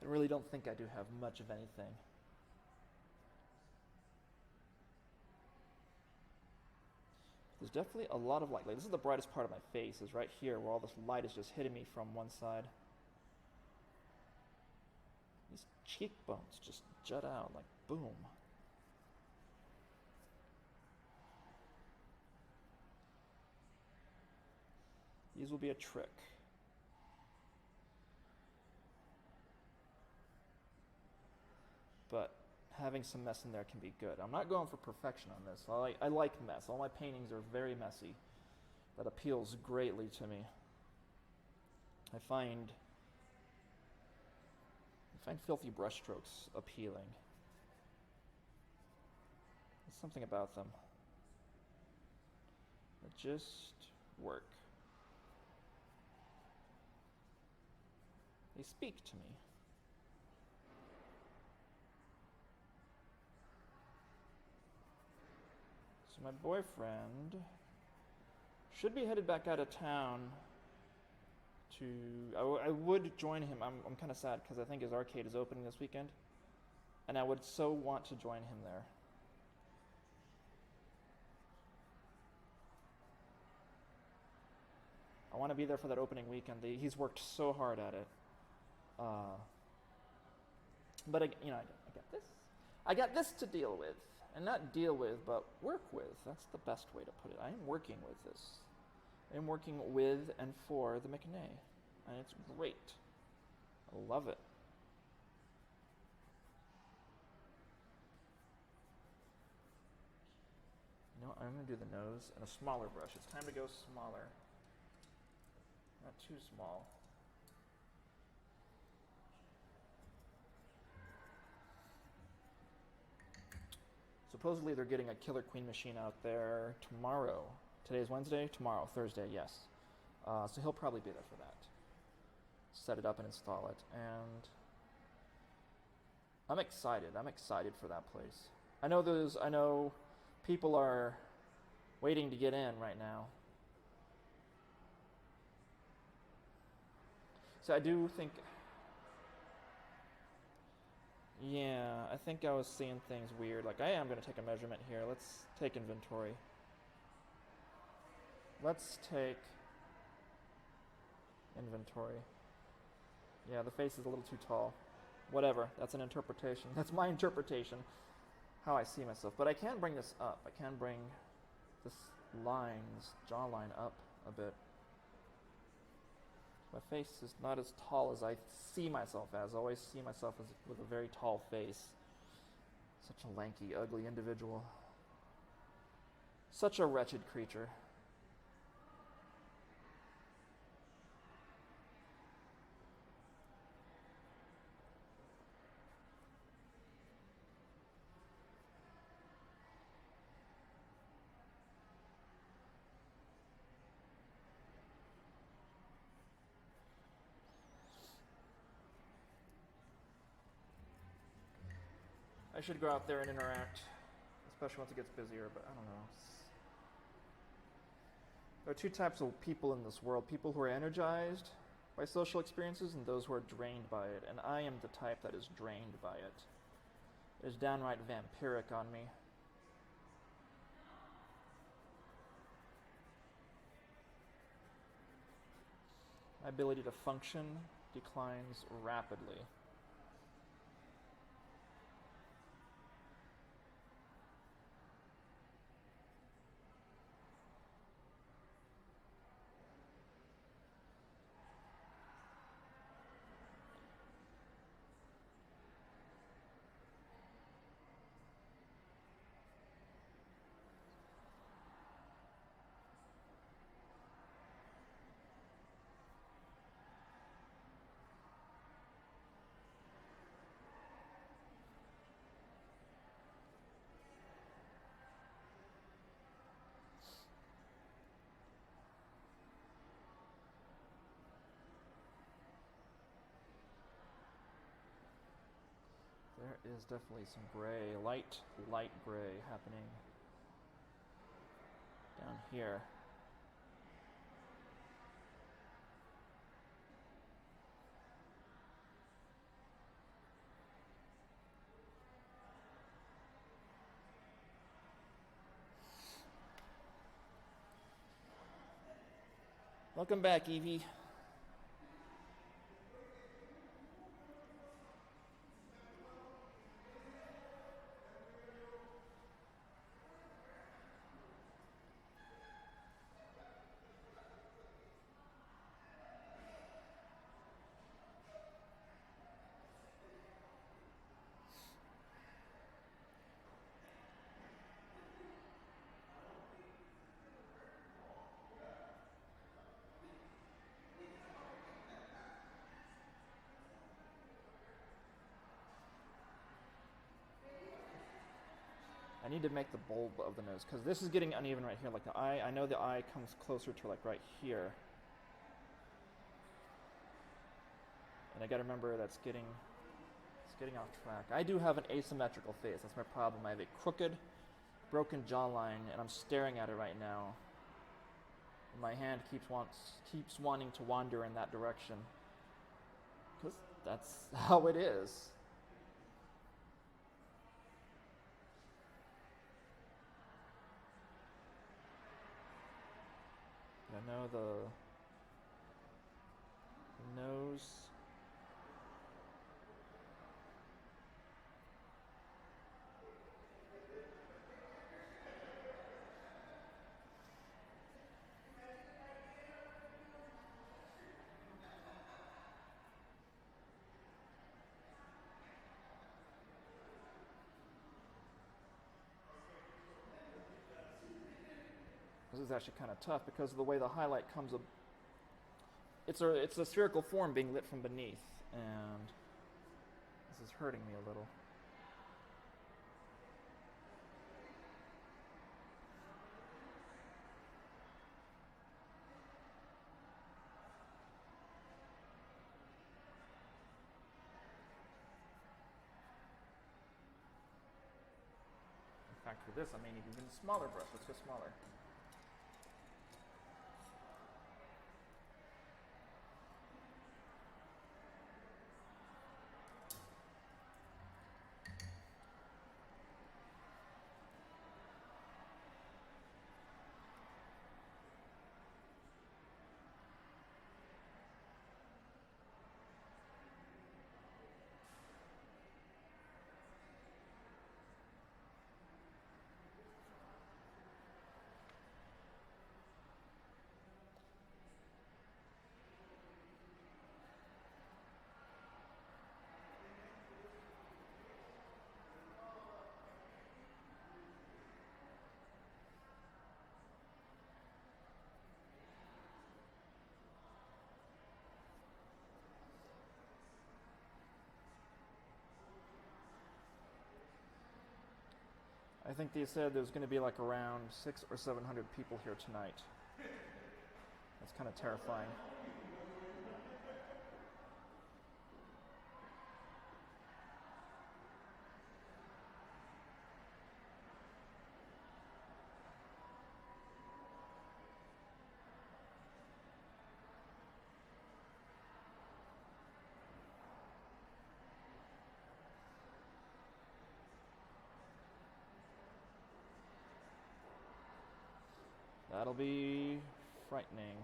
really don't think I do have much of anything. There's definitely a lot of light. Like, this is the brightest part of my face, is right here where all this light is just hitting me from one side. These cheekbones just jut out like boom. These will be a trick. But having some mess in there can be good. I'm not going for perfection on this. I like mess. All my paintings are very messy. That appeals greatly to me. I find filthy brushstrokes appealing. There's something about them that just work. They speak to me. So my boyfriend should be headed back out of town to... I would join him. I'm kind of sad because I think his arcade is opening this weekend. And I would so want to join him there. I want to be there for that opening weekend. He's worked so hard at it. But I got this. I got this to deal with. And not deal with, but work with. That's the best way to put it. I am working with this. I'm working with and for the McNay, and it's great. I love it. You know, I'm going to do the nose and a smaller brush. It's time to go smaller. Not too small. Supposedly they're getting a Killer Queen machine out there tomorrow. Today's Wednesday? Tomorrow, Thursday, yes. So he'll probably be there for that. Set it up and install it. And I'm excited. I'm excited for that place. I know people are waiting to get in right now. So I do think, yeah, I think I was seeing things weird. Like, I am going to take a measurement here. Let's take inventory. Let's take inventory. Yeah, the face is a little too tall. Whatever, that's an interpretation. That's my interpretation, how I see myself. But I can bring this up. I can bring this jawline up a bit. My face is not as tall as I see myself as. I always see myself as with a very tall face. Such a lanky, ugly individual. Such a wretched creature. I should go out there and interact, especially once it gets busier, but I don't know. There are two types of people in this world: people who are energized by social experiences and those who are drained by it. And I am the type that is drained by it. It is downright vampiric on me. My ability to function declines rapidly. There is definitely some gray, light gray happening down here. Welcome back, Evie. I need to make the bulb of the nose, because this is getting uneven right here. Like the eye, I know the eye comes closer to like right here. And I gotta remember it's getting off track. I do have an asymmetrical face, that's my problem. I have a crooked, broken jawline, and I'm staring at it right now. And my hand keeps wanting to wander in that direction. Because that's how it is. I know the nose. This is actually kind of tough because of the way the highlight comes up. It's a spherical form being lit from beneath, and this is hurting me a little. In fact, for this, I may need even a smaller brush. Let's go smaller. I think they said there's going to be like around 600 or 700 people here tonight. That's kind of terrifying. That'll be frightening.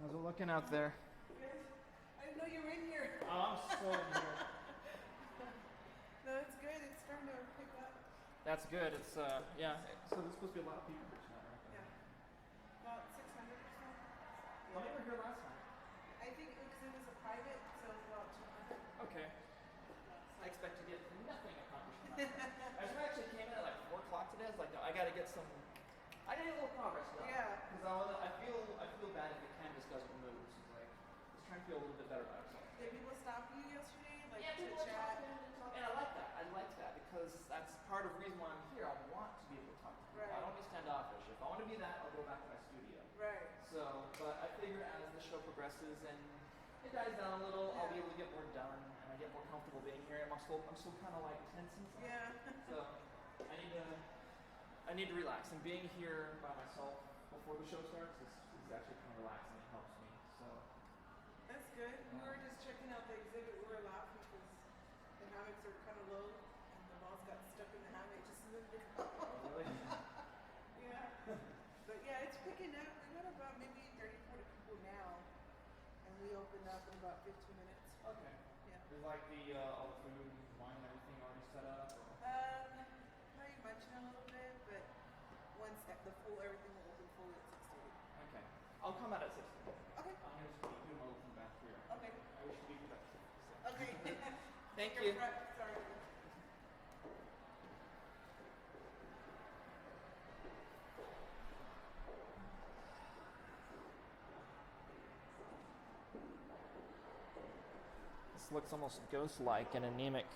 How's it looking out there? I didn't know you were in here. Oh, I'm so in here. No, it's good. It's starting to pick up. That's good. It's yeah. So there's supposed to be a lot of people here tonight, right? Yeah. About 600 or so. How many were here last time? I think because it was a private, so it was about 200. Okay. I expect to get nothing accomplished tonight. I actually came in at like 4 o'clock today. I was like, no, I got to get some. I got to get a little progress done. Yeah. Because I feel bad if the canvas doesn't move. So it's like, just trying to feel a little bit better about ourselves. Did people stop you yesterday? Like Yeah, to people are chat? talking and talking. And I like that. I like that because that's part of the reason why I'm here. I want to be able to talk to people. Right. I don't want to be standoffish. If I want to be that, I'll go back to my studio. Right. So, but I figure as the show progresses and it dies down a little, I'll be able to get more done and I get more comfortable being here. I'm still kind of like tense inside. Yeah. So I need to relax. And being here by myself before the show starts is actually kind of relaxing. It helps me. So That's good. We were just checking out the exhibit. We were laughing because the hammocks are kind of low and the balls got stuck in the hammock just a little bit. really, Yeah. But yeah, it's picking up. We got about maybe 30, 40 people now. And we opened up in about 15 minutes. okay. Yeah. Is like the all the food, wine, and everything already set up? Or? Probably munching a little bit, but once the full everything will open fully at 6:30. Okay. I'll come out at 6. Okay. I'm gonna just keep doing my little thing back here. Okay. I wish to be productive. So. Okay. Thank Your you. Sorry. This looks almost ghost-like and anemic.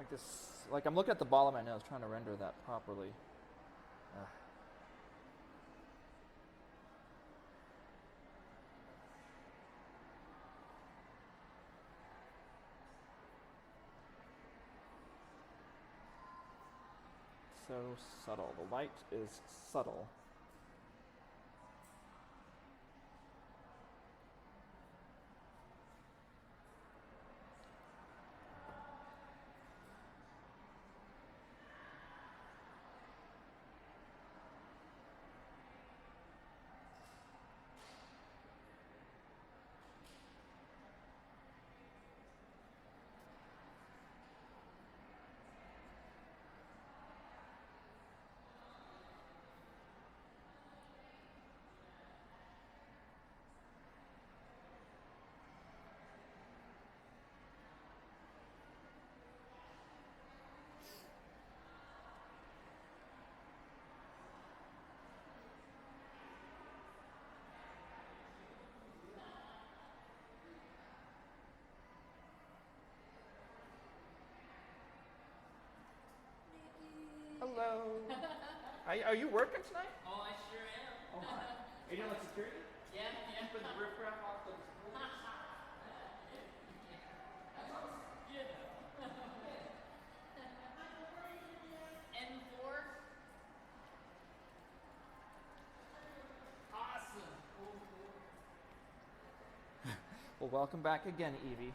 Like this, like I'm looking at the ball of my nose, trying to render that properly. Ugh. So subtle. The light is subtle. Hello. Are you working tonight? Oh, I sure am. Oh my. Are you doing like security? Yeah, yeah. Putting the riffraff off the schools? N4. Awesome. Cool. Well, welcome back again, Evie.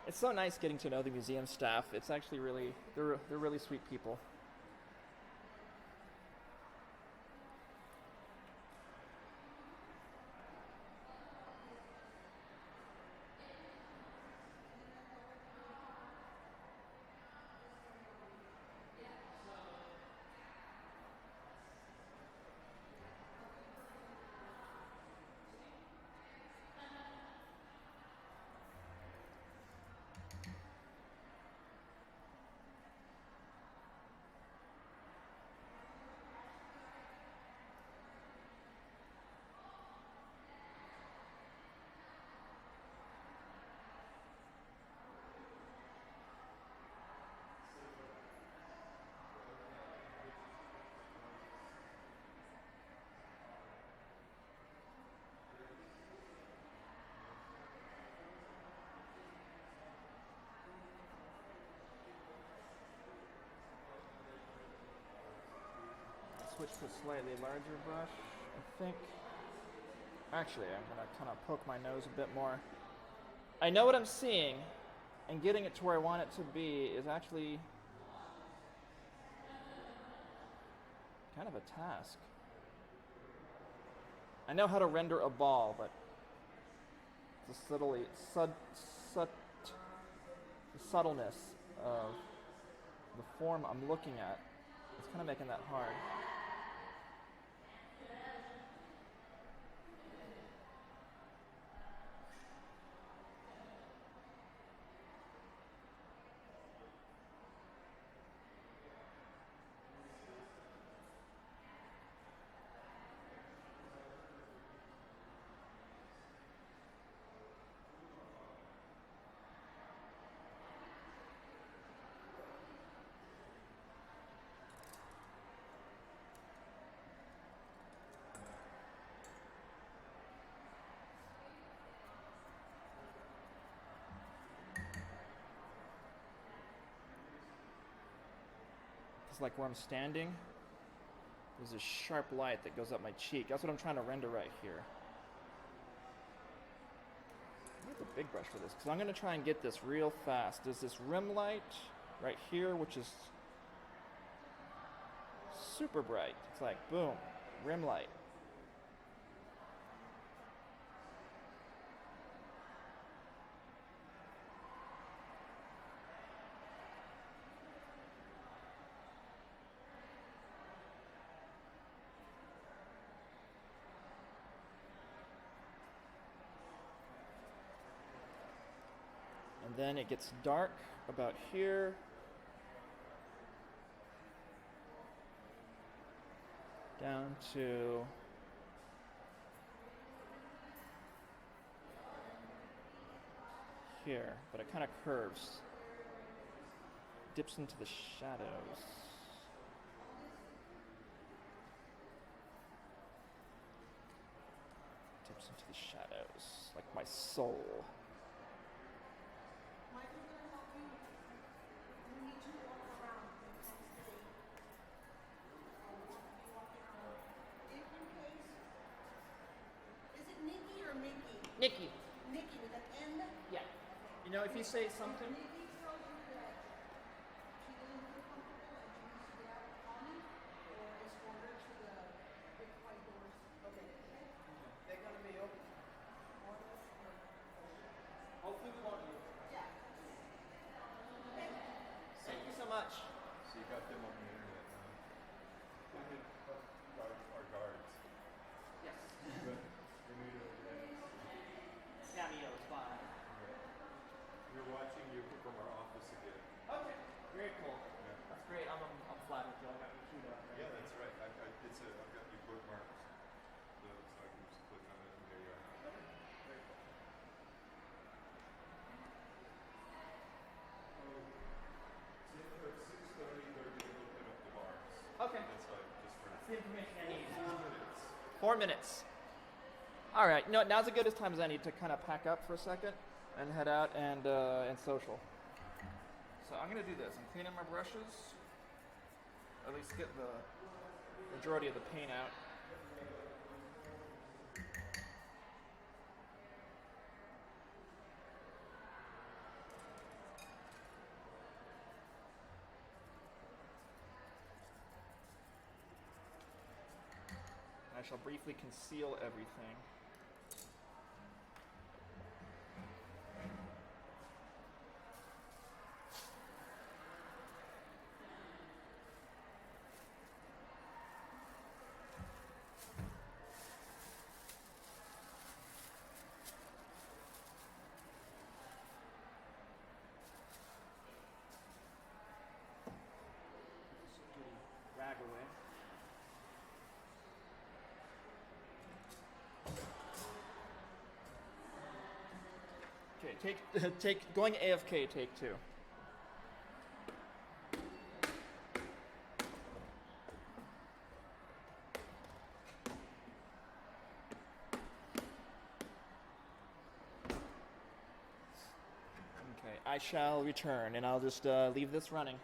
It's so nice getting to know the museum staff. It's actually really, they're really sweet people. Switch to a slightly larger brush, I think. Actually, I'm gonna kind of poke my nose a bit more. I know what I'm seeing, and getting it to where I want it to be is actually kind of a task. I know how to render a ball, but the subtleness of the form I'm looking at is kind of making that hard. It's like where I'm standing, there's a sharp light that goes up my cheek. That's what I'm trying to render right here. I need the big brush for this, because I'm going to try and get this real fast. There's this rim light right here, which is super bright. It's like, boom, rim light. And then it gets dark about here. Down to here, but it kind of curves. Dips into the shadows. Dips into the shadows, like my soul. Michael's gonna help you. You need to walk around. If in case, is it Nikki or Mickey? Nikki. Nikki with an N. Yeah. You know, if you say something. Nikki tells you that she doesn't feel comfortable and she needs to get out on it, or escort her to the big white doors. Okay. They're going to be open. Hopefully we won't use it. Yeah. Thank you so much. So you got them on the internet, huh? Our guards. Yes. Good. You need it, yeah. Cameo is fine. We're watching you from our office again. Okay. Very cool. Yeah. That's great. I'm flattered, Joe. I got your shoot up. Yeah, that's right. I've got you bookmarked. So I can just click on it and there you are. So at 6:30 they're going to open up the bars. Okay. That's like just for That's the information I need. 4 minutes. 4 minutes. All right. No, now's as good as time as any to kind of pack up for a second and head out and social. So I'm gonna do this. I'm cleaning my brushes. At least get the majority of the paint out. I shall briefly conceal everything. Rag away. Okay, take going AFK, take 2. Okay, I shall return, and I'll just leave this running.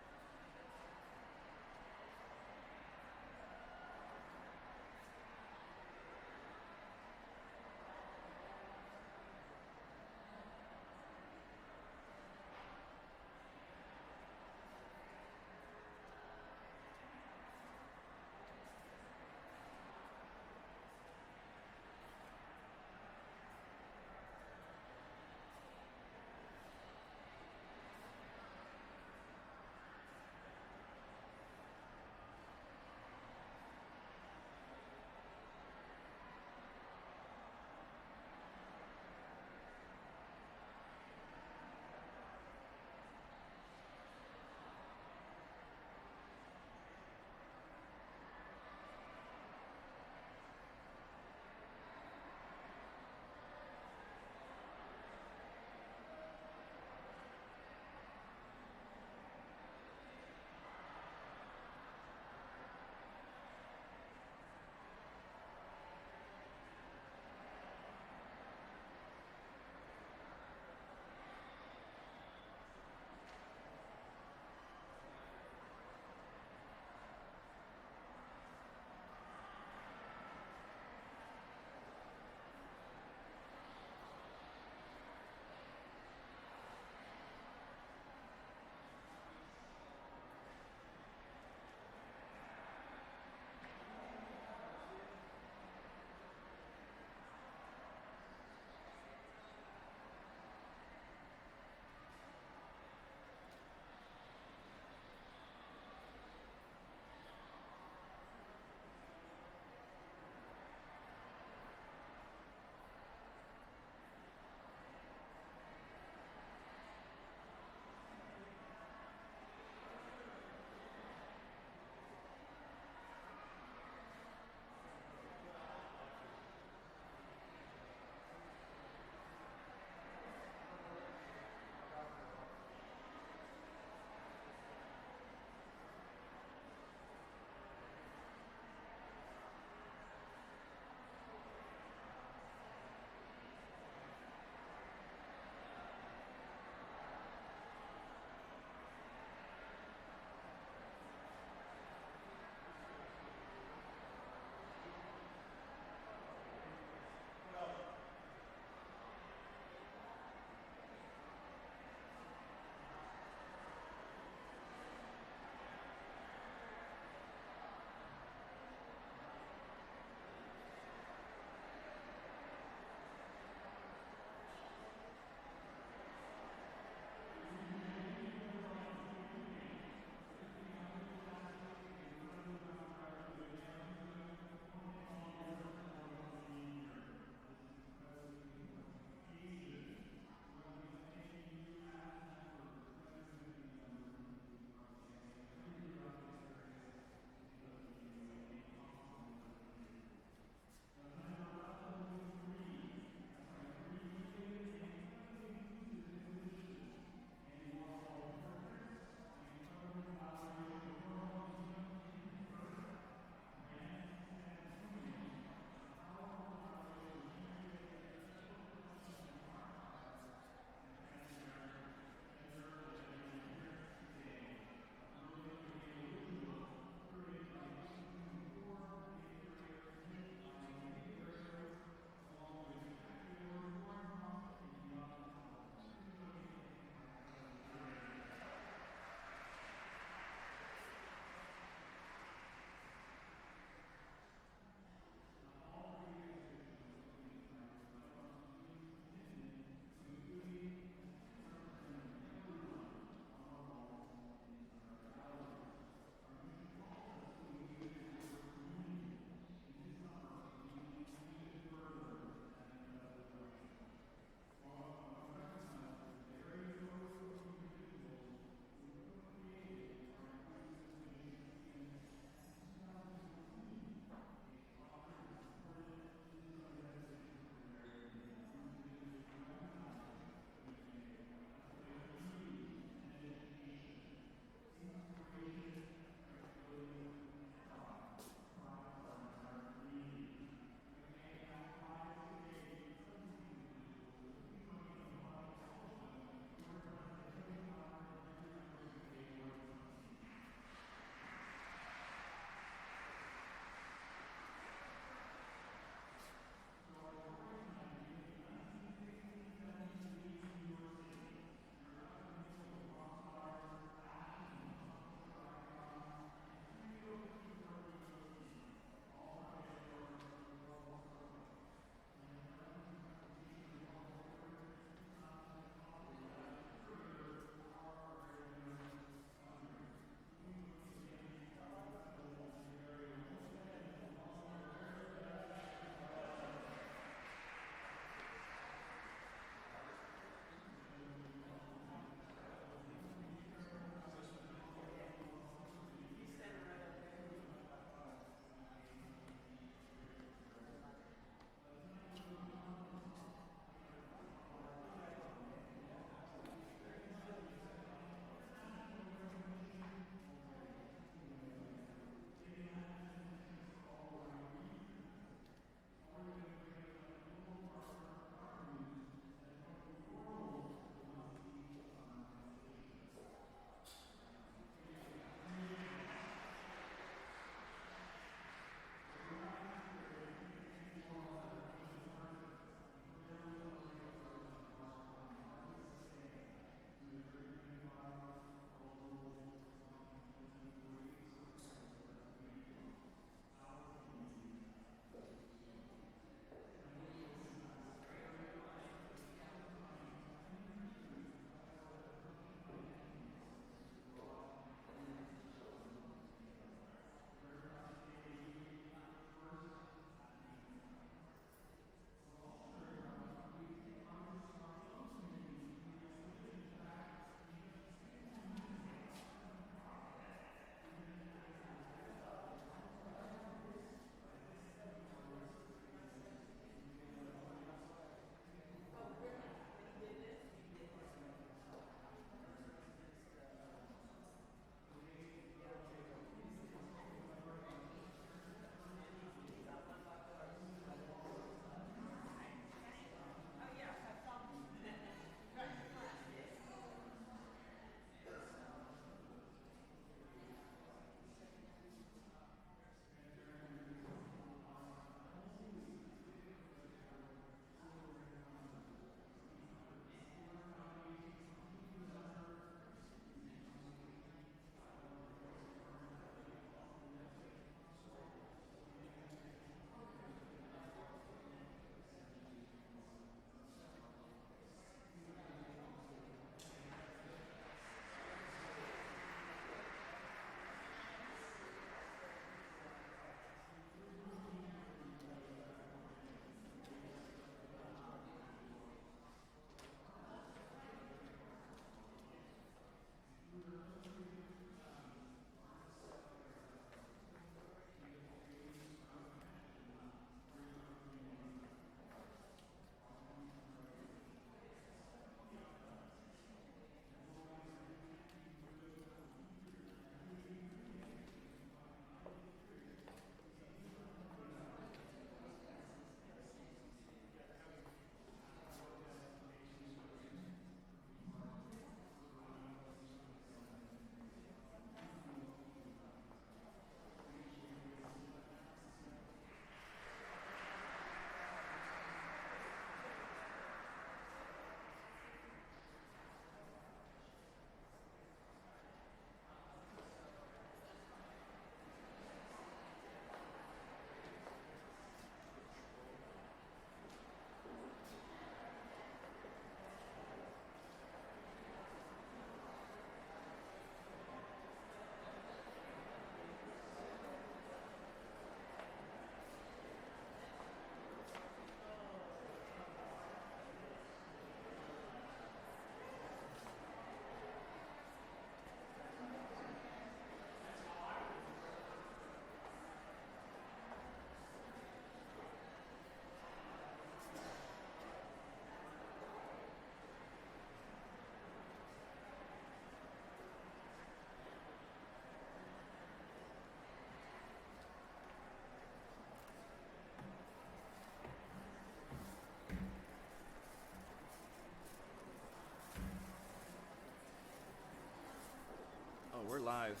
we're live.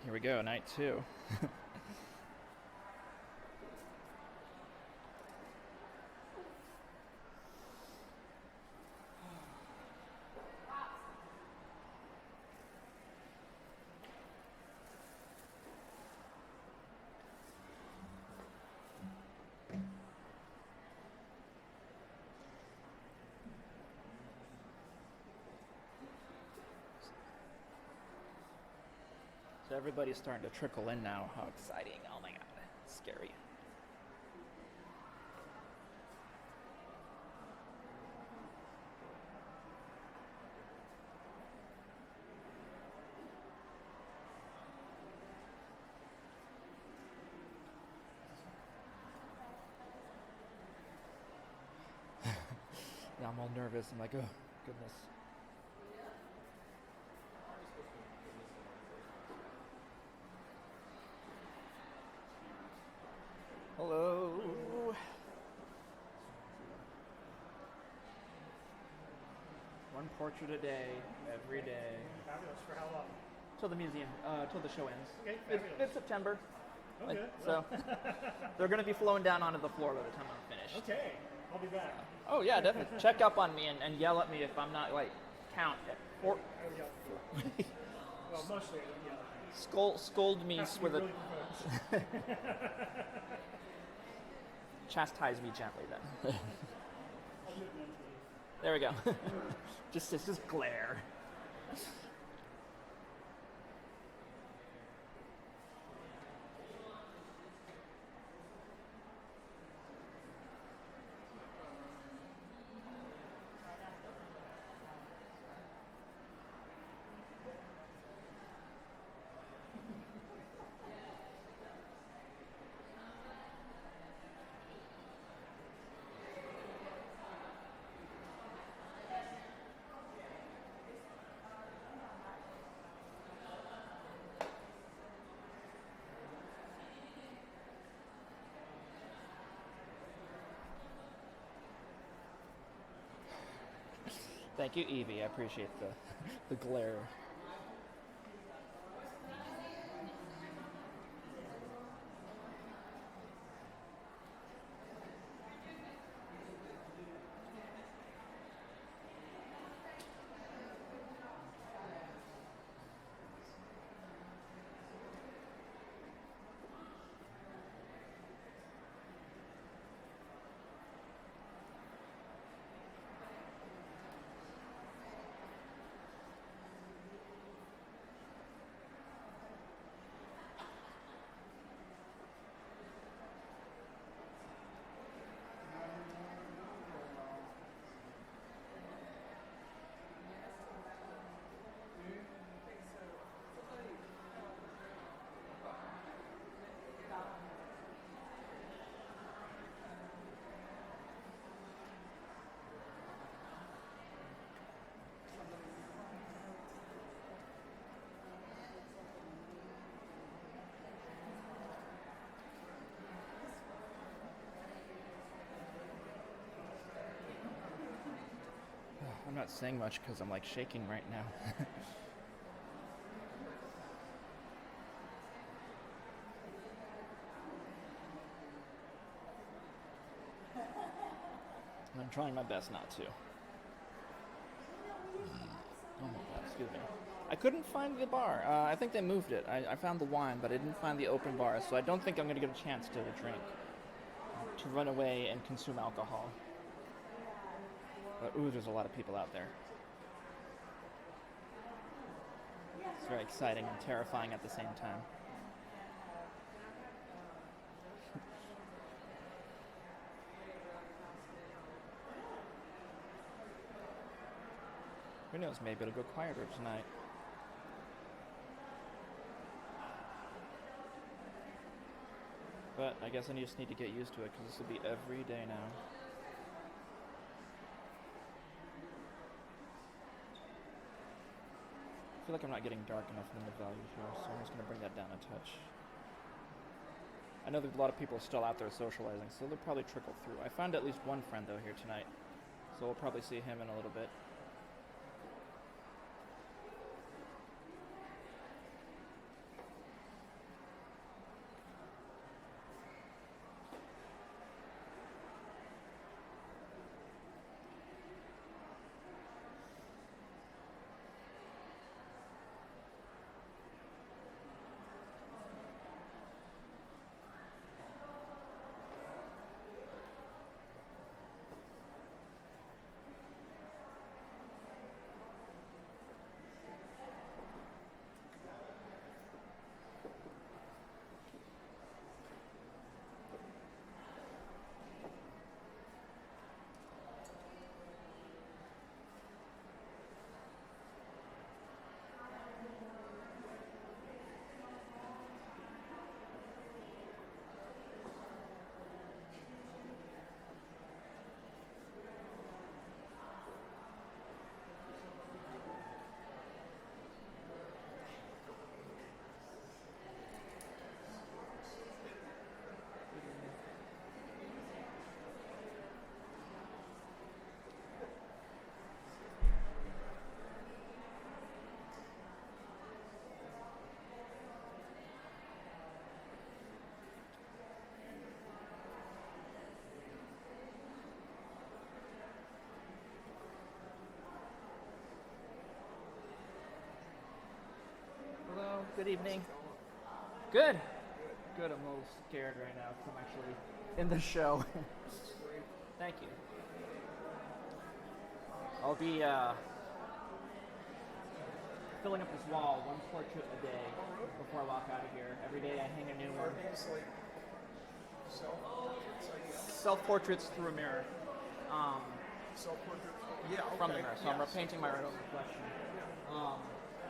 Here we go, night 2. So everybody's starting to trickle in now. How exciting. Oh my god. It's scary. Yeah, I'm all nervous. I'm like, oh, goodness. Hello. One portrait a day, every day. Fabulous. For how long? Till the museum, till the show ends. Okay, It's fabulous. mid-September. Okay. So they're going to be flowing down onto the floor by the time I'm finished. Okay, I'll be back. Oh yeah, definitely. Check up on me and yell at me if I'm not like count. Four. I would yell. Well, mostly I don't yell. Scold me Has to be with a. really provoked. Chastise me gently then. I'll do it mentally. There we go. just glare. Thank you, Evie. I appreciate the glare. I'm not saying much because I'm like shaking right now. I'm trying my best not to. Oh my god, excuse me. I couldn't find the bar. I think they moved it. I found the wine, but I didn't find the open bar, so I don't think I'm going to get a chance to drink. To run away and consume alcohol. But, ooh, there's a lot of people out there. It's very exciting and terrifying at the same time. Who knows, maybe it'll go quieter tonight. But I guess I just need to get used to it because this will be every day now. feel like I'm not getting dark enough in the value here, so I'm just going to bring that down a touch. I know there's a lot of people still out there socializing, so they'll probably trickle through. I found at least one friend, though, here tonight, so we'll probably see him in a little bit. Hello, good evening. Good. Good, I'm a little scared right now because I'm actually in the show. Thank you. I'll be filling up this wall, one portrait a day before I walk out of here. Every day I hang a new one. Self-portraits through a mirror. Self-portrait? Yeah, okay. From the mirror, so I'm painting my own reflection.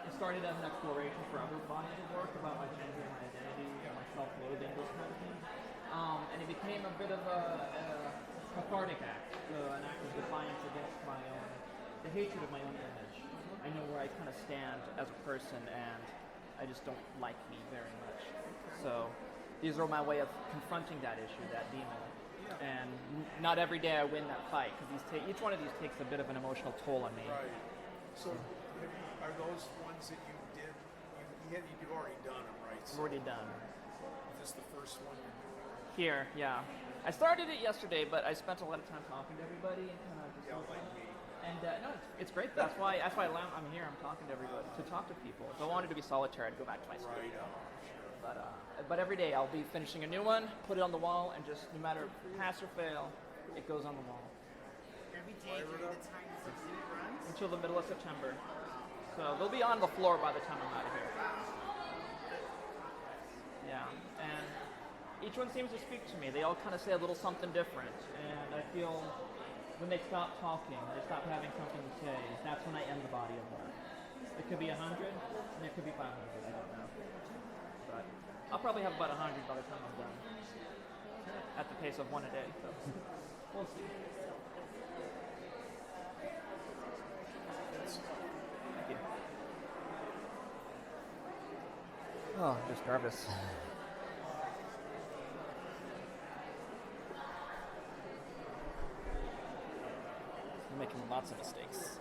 It started as an exploration for other bodies of work about my gender, my identity, my self-loathing, those kind of things. And it became a bit of a cathartic act, an act of defiance against the hatred of my own image. I know where I kind of stand as a person, and I just don't like me very much. So these are my way of confronting that issue, that demon. And not every day I win that fight, because each one of these takes a bit of an emotional toll on me. Right. So are those ones that you did, you've already done them, right? So Already done. Is this the first one you're doing? Here, yeah. I started it yesterday, but I spent a lot of time talking to everybody and kind of just like me. And no, it's great. That's why I'm here. I'm talking to everybody, to talk to people. If I wanted to be solitary, I'd go back to my studio. Right. But every day I'll be finishing a new one, put it on the wall, and just no matter pass or fail, it goes on the wall. Every day during the time it runs? Until the middle of September. So they'll be on the floor by the time I'm out of here. Yeah, and each one seems to speak to me. They all kind of say a little something different, and I feel when they stop talking, they stop having something to say, that's when I end the body of work. It could be 100, and it could be 500, I don't know. But I'll probably have about 100 by the time I'm done. At the pace of one a day, so we'll see. Thank you. Oh, I'm just nervous. I'm making lots of mistakes.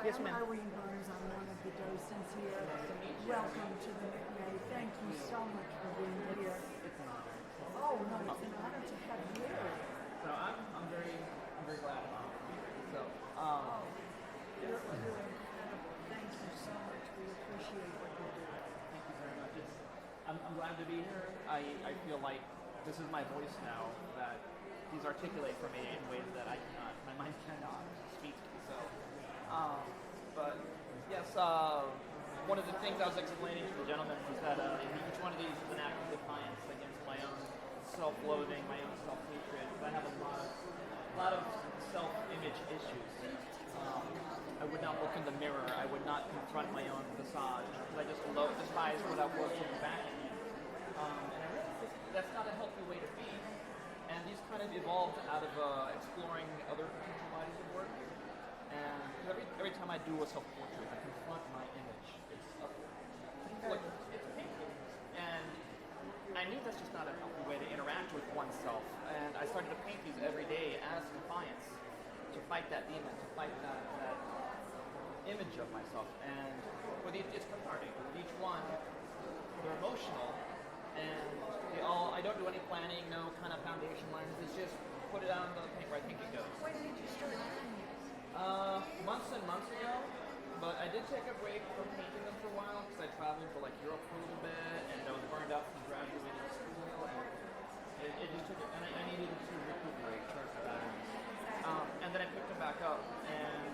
Yes, ma'am. I'm Irene Burns. I'm one of the docents here. Welcome to the McNay. Thank you so much for being here. It's an honor. Oh, no, it's an honor to have you. So I'm very glad. So You're incredible. Thank you so much. We appreciate what you do. thank you very much. I'm glad to be here. I feel like this is my voice now, that these articulate for me in ways that my mind cannot speak. So, but yes, one of the things I was explaining to the gentleman was that each one of these is an act of defiance against my own self-loathing, my own self-hatred. I have a lot of confront my own visage because I just despise what I've worked looking back at me. And I realized that's not a healthy way to be. And these kind of evolved out of exploring other potential bodies of work. And 'cause every time I do a self-portrait, I confront my image. It's painful. And I knew that's just not a healthy way to interact with oneself. And I started to paint these every day as defiance, to fight that demon, to fight that image of myself. And with it's cathartic. With each one, they're emotional. And I don't do any planning, no kind of foundation lines. It's just put it on the paper. I think it goes. When did you start doing this? Months and months ago. But I did take a break from painting them for a while because I traveled to like Europe for a little bit, and I was burned out from graduating school. And it just took it, and I needed to recuperate, charge my batteries. And then I picked them back up, and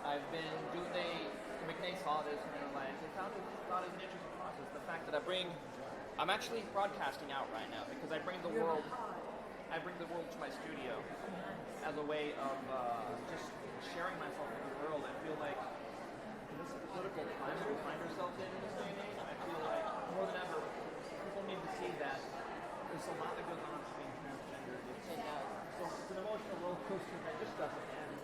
I've been doing. McNay saw this and I thought it was an interesting process. The fact that I'm actually broadcasting out right now because I bring the world to my studio as a way of just sharing myself with the world. I feel like in this political climate we find ourselves in this day and age, I feel like more than ever people need to see that there's a lot that goes on to being transgender. It's an emotional roller coaster that just doesn't end.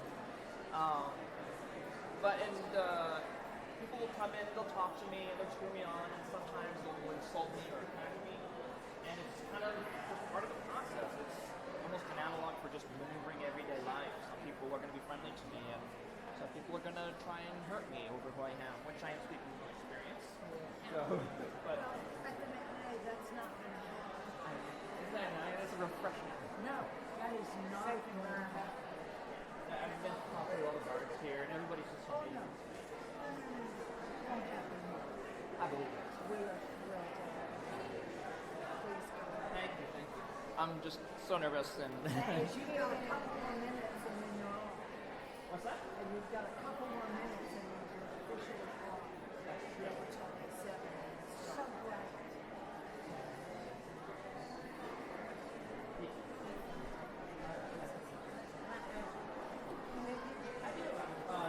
People will come in, they'll talk to me, they'll cheer me on, and sometimes they'll insult me or attack me. And it's kind of just part of the process. It's almost an analog for just maneuvering everyday life. Some people are going to be friendly to me, and some people are going to try and hurt me over who I am, which I am speaking from experience. So, but At the McNay, that's not going to happen. isn't that nice? It's a refreshing. No, that is not going to happen. I've been talking to all the guards here, and everybody's just so amazing. Won't happen. I believe it. We are thrilled to have you. Please go. Thank you. I'm just so nervous and. You've got a couple more minutes and then you're off. What's that? And you've got a couple more minutes and then you're officially off. Yeah, we're talking 7 minutes. So great.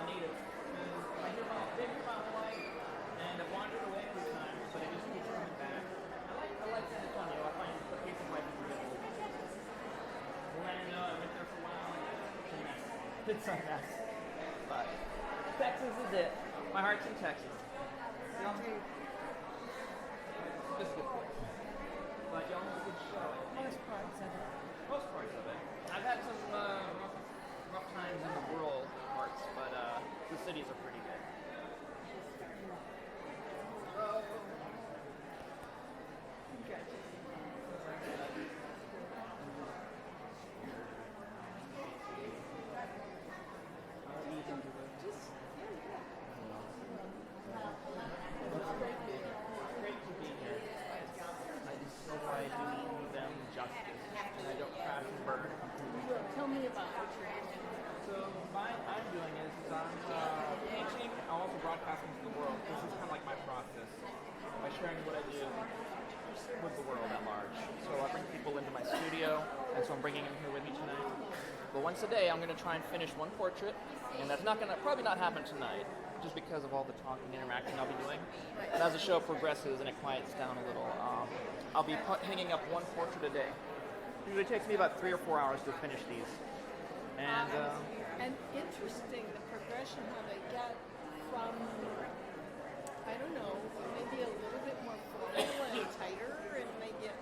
Native. I hear about Hawaii, and I've wandered away a few times, but I just keep coming back. I like San Antonio. I find the people might be beautiful. Orlando, I went there for a while. It's a mess. But Texas is it. My heart's in Texas. Just a good place. But y'all have a good show. Most parts of it. Most parts of it. I've had some rough times in the rural parts, but the cities are pretty good. Great to be here. I just hope I do them justice and I don't crash and burn. Tell me about it. So what I'm doing is I'm painting, I'm also broadcasting to the world. This is kind of like my process by sharing what I do with the world at large. So I bring people into my studio, and so I'm bringing them here with me tonight. But once a day, I'm going to try and finish one portrait, and that's probably not happen tonight, just because of all the talking and interacting I'll be doing. And as the show progresses and it quiets down a little, I'll be hanging up one portrait a day. Usually takes me about 3 or 4 hours to finish these. And interesting, the progression, how they get from, I don't know, maybe a little bit more formal and tighter, and they get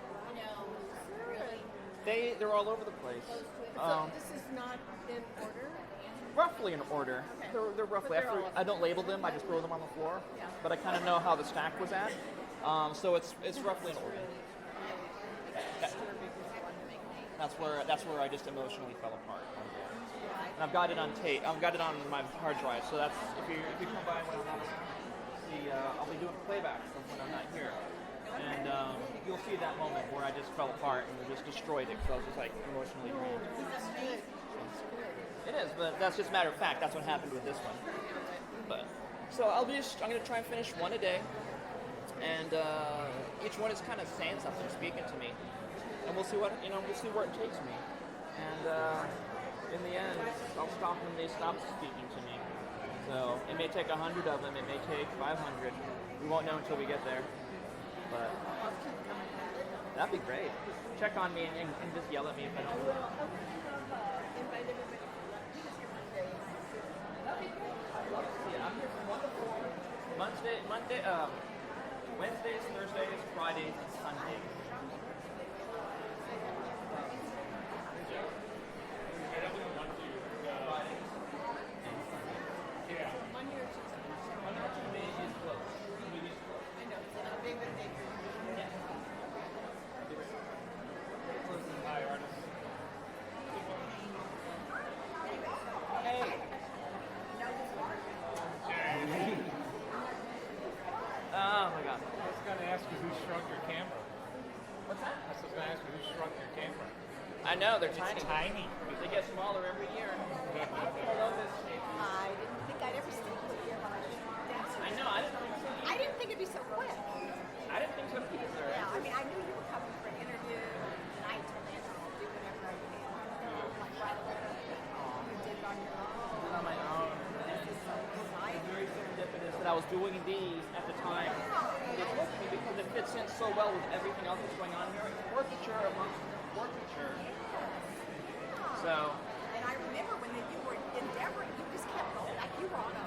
looser. And They're all over the place. so this is not in order? Roughly in order. Okay. They're roughly. I don't label them. I just throw them on the floor. Yeah. But I kind of know how the stack was at. So it's roughly in order. That's where I just emotionally fell apart. And I've got it on tape. I've got it on my hard drive. So that's if you come by when I'm not around, I'll be doing playbacks of when I'm not here, and you'll see that moment where I just fell apart and just destroyed it because I was just like emotionally drained. It is, but that's just a matter of fact. That's what happened with this one. But so I'm going to try and finish one a day, and each one is kind of saying something, speaking to me, and we'll see where it takes me. And in the end, I'll stop when they stop speaking to me. So it may take 100 of them, it may take 500. We won't know until we get there. But that'd be great. Check on me and just yell at me if I don't. Invite everybody. That'd be great. I'd love to see it. I'm here from 1 to 4. Wednesdays, Thursdays, Fridays, and Sundays. Monday or Tuesday. Monday or Tuesday is closed. I know. It's David Baker. Yes. Hi, artist. Hey. Oh my God. I was going to ask you who shrunk your camera. What's that? I was going to ask you who shrunk your camera. I know, they're tiny. It's tiny. They get smaller every year. I love this shape. I didn't think I'd ever stick with you, but I know, I didn't think so. I didn't think it'd be so quick. I didn't think so either. Yeah, I mean, I knew you were coming for an interview, and I told you I'll do whatever I can. Like right away, you did it on your own. On my own. This is so exciting. Very serendipitous that I was doing these at the time. It took me because it fits in so well with everything else that's going on here. It's portraiture amongst portraiture. So. And I remember when you were endeavoring, you just kept going, like you were on a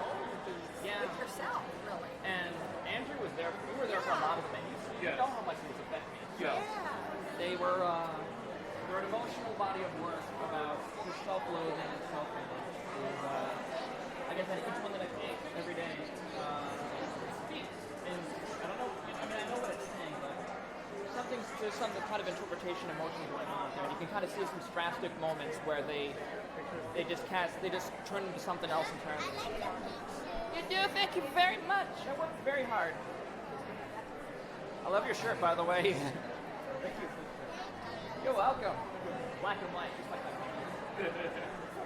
roll with these, with yourself, really. And Andrew was there. We were there for a lot of them. And you know how much these affect me. Yeah. They were an emotional body of work about his self-loathing and self-image. I guess each one that I make every day speaks. And I don't know. I mean, I know what it's saying, but there's some kind of interpretation, emotion going on there, and you can kind of see some spastic moments where they just turn into something else entirely. You do. Thank you very much. I worked very hard. I love your shirt, by the way. Thank you. You're welcome. Black and white, just like my family. So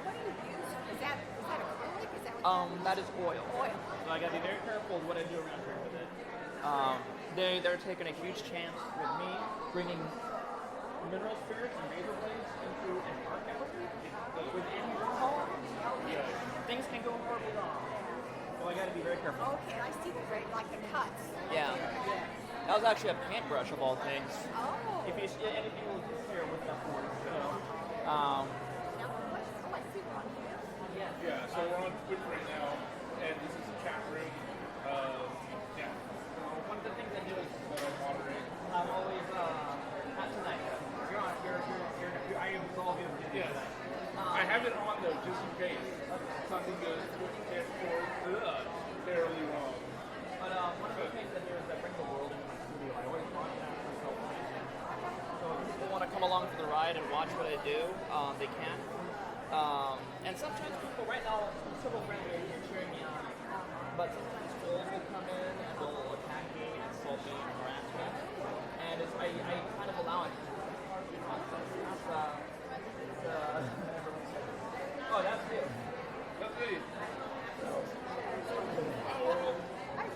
what do you use? Is that acrylic? Is that what That is oil. Oil. So I gotta be very careful with what I do around here with it. They're taking a huge chance with me bringing mineral spirits and razor blades into an art gallery with any Warhol. Things can go horribly wrong. So I gotta be very careful. Okay, I see the great, like the cuts. Yeah. That was actually a paintbrush of all things. Oh. If you see anything will do here with that board, Now, I see one here. Yeah, so we're on Twitch right now, and this is a chat room. Yeah. One of the things I do is moderate. I'm always not tonight. I absolve you of Yes. I have it on though, just in case something goes terribly wrong. But one of the things I do is I bring the world into my studio. I always broadcast myself. So if people want to come along for the ride and watch what I do, they can. And sometimes people, right now, several friends are cheering me on. But sometimes trolls will come in and they'll attack me, insult me, and harass me. And I kind of allow it. Oh, that's you. That's me.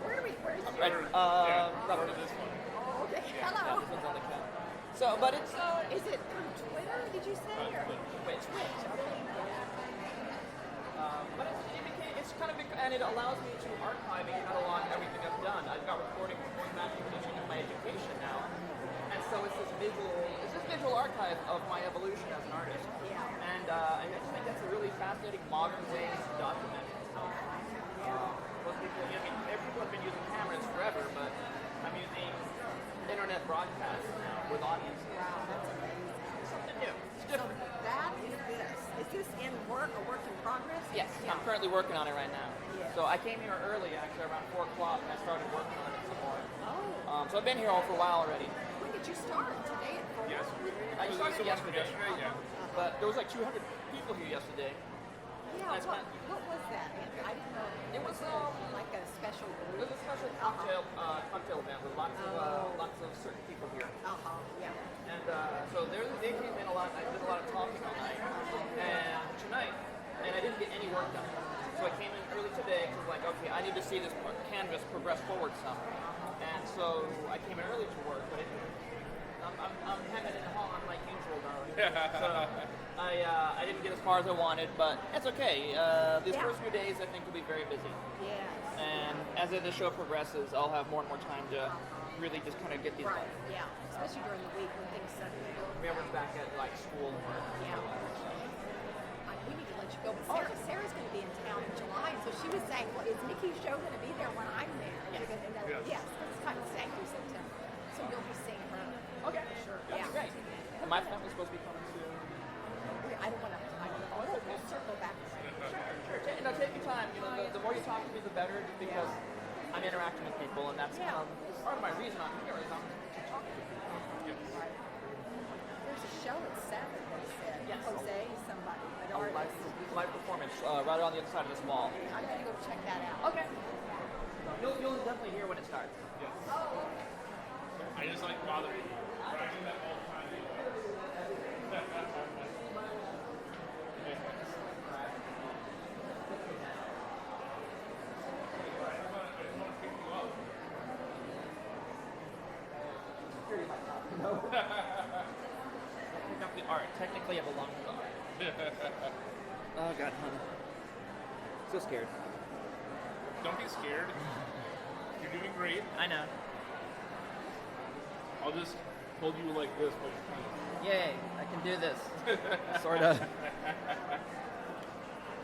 Where is Right, Part of this one. Oh, okay. Yeah, Hello. this one's on the cat. So, but it's Is it through Twitter, did you say? Or? Twitch. Okay. But it's kind of big, and it allows me to archive and catalog everything I've done. I've got recordings going back to teaching in my education now, and so it's this visual archive of my evolution as an artist. Yeah. And I just think that's a really fascinating modern way to document stuff. Most people, people have been using cameras forever, but I'm using internet broadcasts now with audiences. Wow, that's amazing. It's something new. It's different. So that is this. Is this in work, a work in progress? Yes, Yeah. I'm currently working on it right now. Yeah. So I came here early, actually around 4 o'clock, and I started working on it some more. Oh. So I've been here all for a while already. When did you start? Today at 4? Yes. I started yesterday, Yeah. but there was like 200 people here yesterday. Yeah, I spent- what was that? I didn't know. It was like a special it group. was a special cocktail event with lots of certain people here. Yeah. And so they came in a lot. I did a lot of talking all night. And tonight, and I didn't get any work done. So I came in early today because like, okay, I need to see this canvas progress forward some. And so I came in early to work, but I'm hemming and hawing like usual, darling. So I didn't get as far as I wanted, but it's okay. These Yeah. first few days I think will be very busy. Yes. And as the show progresses, I'll have more and more time to really just kind of get these Right. done. Yeah. Especially during the week when things settle down. Everyone's back at like school and work. Yeah. We need to let you go, but Sarah's going to be in town in July, so she was saying, well, is Nikki's show going to be there when I'm there? Yes. Yes, it's kind of staying through September, so you'll be seeing her. Okay. For sure. That's Yeah. great. And my family's supposed to be coming soon. I don't want to. We'll circle back. Sure. Take your time. You know, the more you talk to me, the better. Just because I'm interacting with people, and that's kind of part of my reason I'm here is I'm to talk to people. There's a show at 7, they said. Yes. Jose, somebody, an A artist. live performance right on the other side of this wall. I'm going to go check that out. Okay. You'll definitely hear when it starts. Yes. I just like bothering you. I do that all the time. Pick up the art. Technically, it belongs to the art. Oh God, honey. So scared. Don't be scared. You're doing great. I know. I'll just hold you like this while you're playing. Yay! I can do this. Sorta.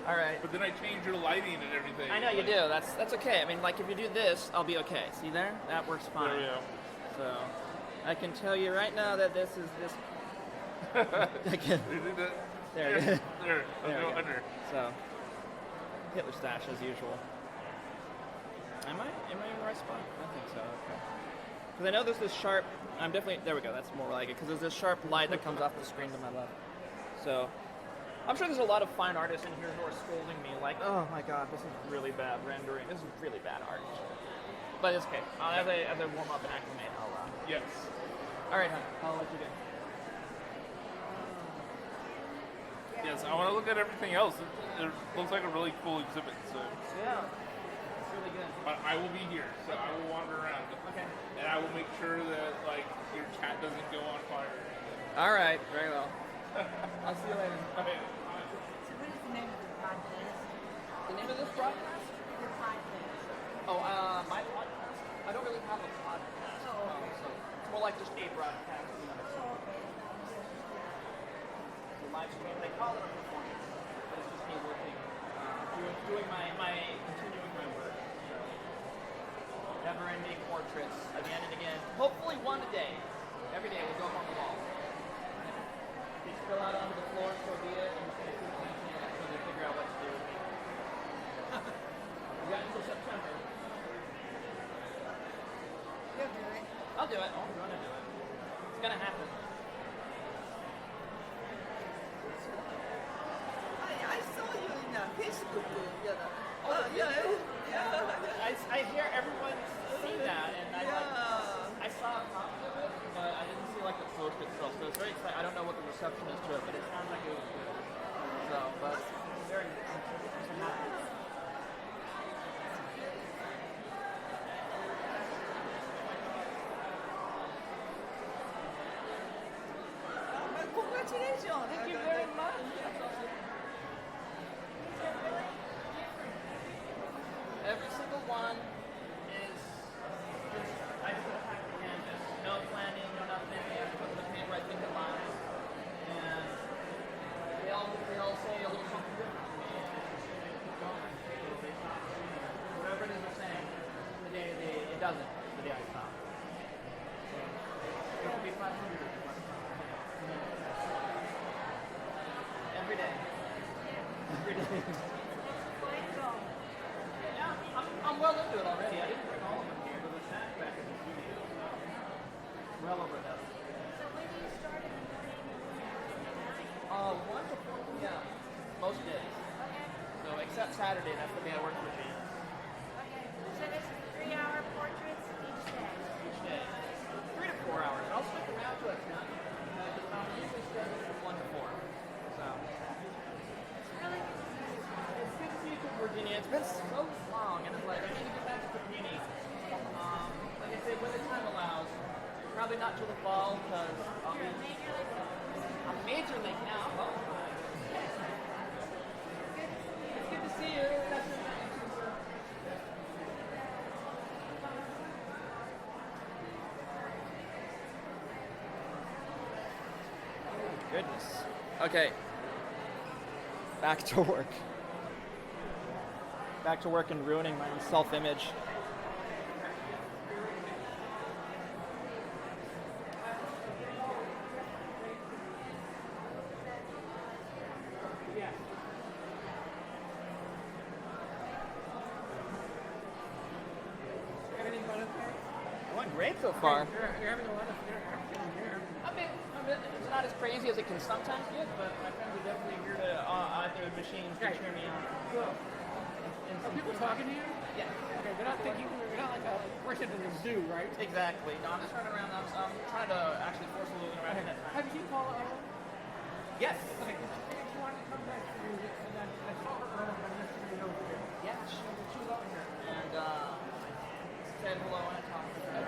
All right. But then I change your lighting and everything. I know you do. That's okay. I mean, like if you do this, I'll be okay. See there? That works fine. There we go. So, I can tell you right now that this is this. I can. There. There. There I'll we go go. under. So, Hitler stash as usual. Am I in the right spot? I think so. Okay. Because I know there's this sharp. I'm definitely there. We go. That's more like it. Because there's this sharp light that comes off the screen to my left. So, I'm sure there's a lot of fine artists in here who are scolding me like, "Oh my God, this is really bad rendering. This is really bad art." But it's okay. As I warm up and acclimate, I'll. Yes. All right, hon. I'll let you go. Yes, I want to look at everything else. It looks like a really cool exhibit. So Yeah. It's really good. But I will be here, so I will wander around. Okay. And I will make sure that like your chat doesn't go on fire. All right. Very well. I'll see you later. Okay. So what is the name of the podcast? The name of this broadcast? Your podcast. Oh, my podcast? I don't really have a podcast. So it's more like just a broadcast. You know, so the live stream, they call it a performance. But it's just me working, doing continuing my work. So, never-ending portraits again and again. Hopefully one a day. Every day we'll go up on the wall. If they spill out onto the floor, so be it. I'm just going to keep painting it until they figure out what to do with me. We got until September. You'll do it. I'll do it. I'm gonna do it. It's gonna happen. I saw you in Facebook. I hear everyone's seen that, and I saw a copy of it, but I didn't see like the post itself. So it's very exciting. I don't know what the reception is to it, but it sounds like it was good. So, but very happy. Congratulations. Thank you very much. Every single one is just, I just attack the canvas. No planning, no nothing. I put the paint right in the line. And they all say a little something different to me. And it's just, they keep going. So they stop. Whatever it is they're saying, the day it doesn't, the day I stop. So it could be 500 or 200. Every day. Every day. Yeah, I'm well into it already. I didn't bring all of them here, but the snack back in the studio. Well over a dozen. So when do you start in the morning? 1 to 4 p.m. Most days. Okay. So except Saturday, that's the day I work for James. Okay. So this is 3-hour portraits each day. Each day. 3 to 4 hours. I'll stick around till it's done. Because I'm usually scheduled from 1 to 4. So. Really? It's good to see you, Virginia. It's been so long, and it's like I need to get back to Virginia. Like I said, when the time allows. Probably not till the fall, because I'll be. I'm major league now. Oh my See you. Goodness. Okay. Back to work. Back to work and ruining my own self-image. Everything going okay? Going great so far. You're having a lot of interaction here. I mean, it's not as crazy as it can sometimes get, but my friends are definitely here to at their machines to cheer me on. Cool. Are people talking to you? Yeah. Okay, they're not thinking you're not like a person in the zoo, right? Exactly. No, I'm just running around. I'm trying to actually force a little interaction at times. Have you seen Paula Owen? Yes. Okay, she wanted to come back to music, and then I saw her earlier on yesterday over here. Yeah. She was over here. And said hello and talked to her.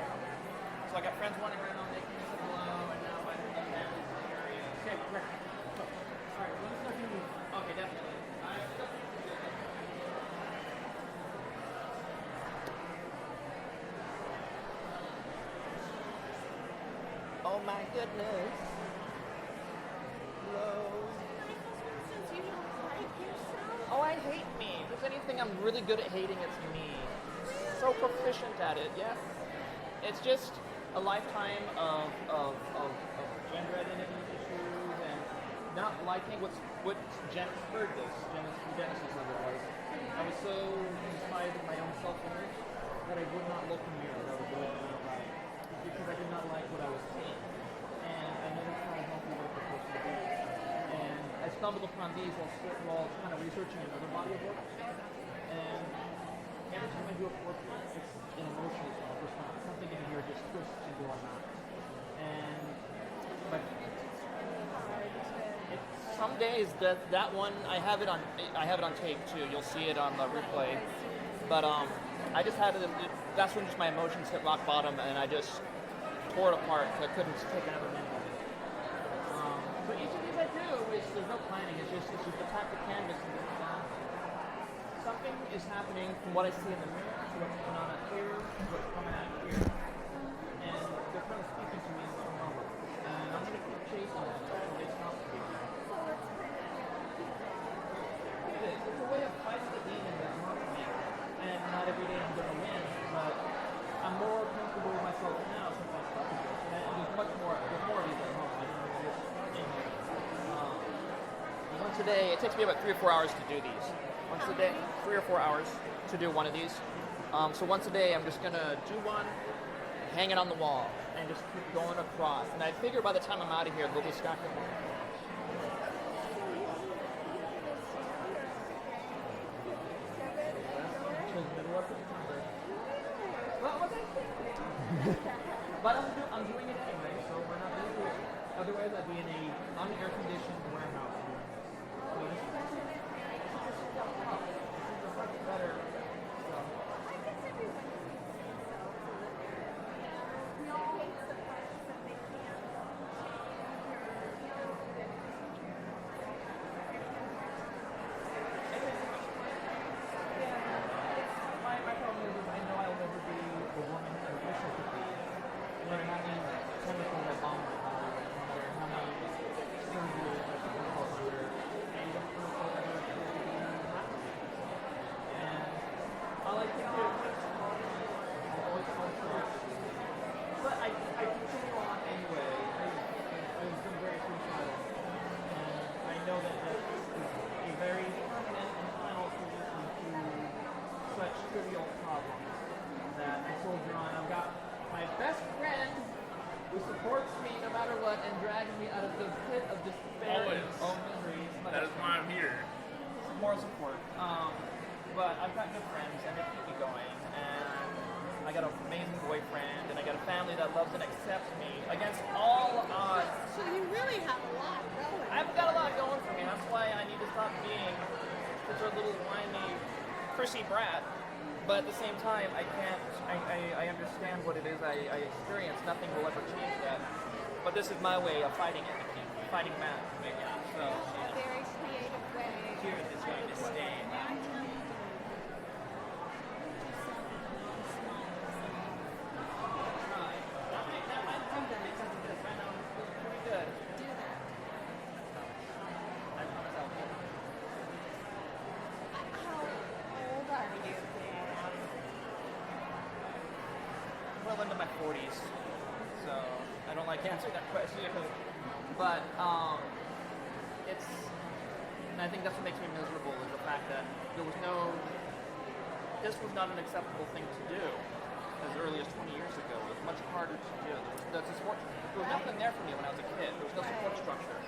So I got friends running around making me say hello, and now I have families in the area. Okay, great. All right, let us know if you need. Okay, definitely. Oh my goodness. Hello. Oh, I hate me. If there's anything I'm really good at hating, it's me. So proficient at it, yes. It's just a lifetime of gender identity issues and not liking what Genesis of it was. I was so inspired in my own self-image that I would not look in the mirror. I would go about it because I did not like what I was seeing. And I never tried healthy work for supposed to be. And I stumbled upon these while kind of researching another body of work. And every time I do a portrait, it's an emotional response. Something in here just twists into a knot. And but some days that one I have it on tape too. You'll see it on the replay. But I just had it. That's when just my emotions hit rock bottom, and I just tore it apart. I couldn't take another minute of it. So each of these I do is there's no planning. It's just attack the canvas and get it down. Something is happening from what I see in the mirror to what's going on out here, to what's coming out here, and they're kind of speaking to me in some level. And I'm going to keep chasing that until they stop speaking. It is. It's a way of fighting the demon that's not me. And not every day I'm going to win, but I'm more comfortable with myself now since I started this. And there's more of these at home. I don't know what's in here. Once a day, it takes me about 3 or 4 hours to do these. Once a day, 3 or 4 hours to do one of these. So once a day, I'm just gonna do one, hang it on the wall, and just keep going across. And I figure by the time I'm out of here, they'll be stacked up. But I'm doing it anyway, so we're not going to do it. Otherwise, I'd be in a unair-conditioned warehouse. So this is much better. My problem is I know I'll never be the woman I wish I could be. No matter how many chemicals I bomb my body, no matter how many surgeries I put myself under, I don't feel so ever appear to be happy. And all I can do is always fall short. But I continue on anyway. I've been very suicidal. And I know that this is a very permanent and final solution to such trivial problems that I soldier on. I've got my best friend who supports me no matter what and drags me out of the pit of despair Always. and misery. That is why I'm here. More support. But I've got good friends and they keep me going. And I got an amazing boyfriend and I got a family that loves and accepts me against all odds. So you really have a lot going. I've got a lot going for me. That's why I need to stop being such a little whiny, prissy brat. But at the same time, I can't. I understand what it is I experience. Nothing will ever change that. But this is my way of fighting it, fighting that. So A very creative way. here it is going to stay. well into my 40s, so I don't like answering that question. But it's, and I think that's what makes me miserable is the fact that this was not an acceptable thing to do as early as 20 years ago. It was much harder to do. There was nothing there for me when I was a kid. There was no support structure.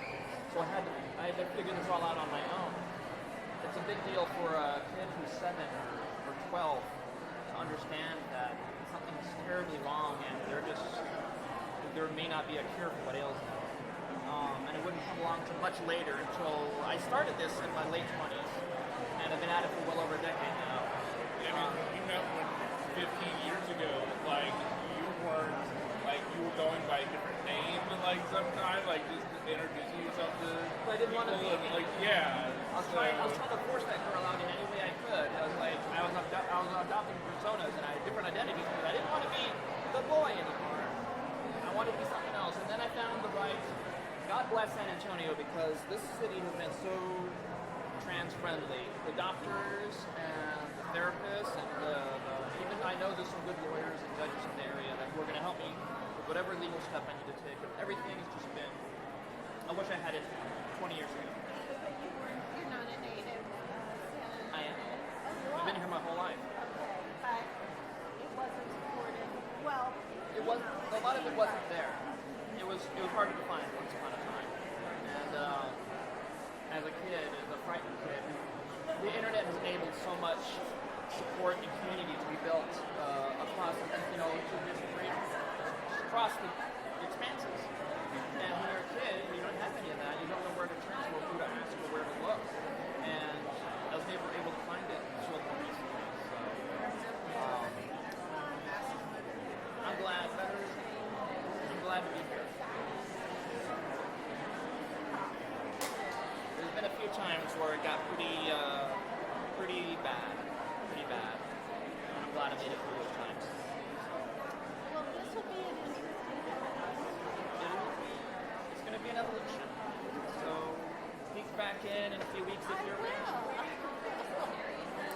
So I had to figure this all out on my own. It's a big deal for a kid who's 7 or 12 to understand that something's terribly wrong and there may not be a cure for what ails them. And it wouldn't come along until much later until I started this in my late 20s. And I've been at it for well over a decade now. I mean, you met when 15 years ago, like, you weren't, like, you were going by a different name, and, like, sometimes, like, just introducing yourself to I didn't want to be, and, like, yeah. I was trying to force that girl out in any way I could. I was like, I was adopting personas and I had different identities because I didn't want to be the boy anymore. I wanted to be something else. And then I found the right, God bless San Antonio, because this city has been so trans-friendly. The doctors and the therapists and even I know there's some good lawyers and judges in the area that were going to help me with whatever legal step I need to take. Everything has just been, I wish I had it 20 years ago. You're not a native. I am. I've been here my whole life. But it wasn't supported. Well, It was a lot of it wasn't there. It was harder to find once upon a time. And as a kid, as a frightened kid, the internet has enabled so much support and community to be built across, to just across the expanses. And when you're a kid, you don't have any of that. You don't know where to turn to or who to ask or where to look. And I was never able to find it until more recently. So I'm glad to be here. There's been a few times where it got pretty bad. And I'm glad I made it through those times. well, this will be an interesting It's going to be an evolution. So peek back in a few weeks if you're around.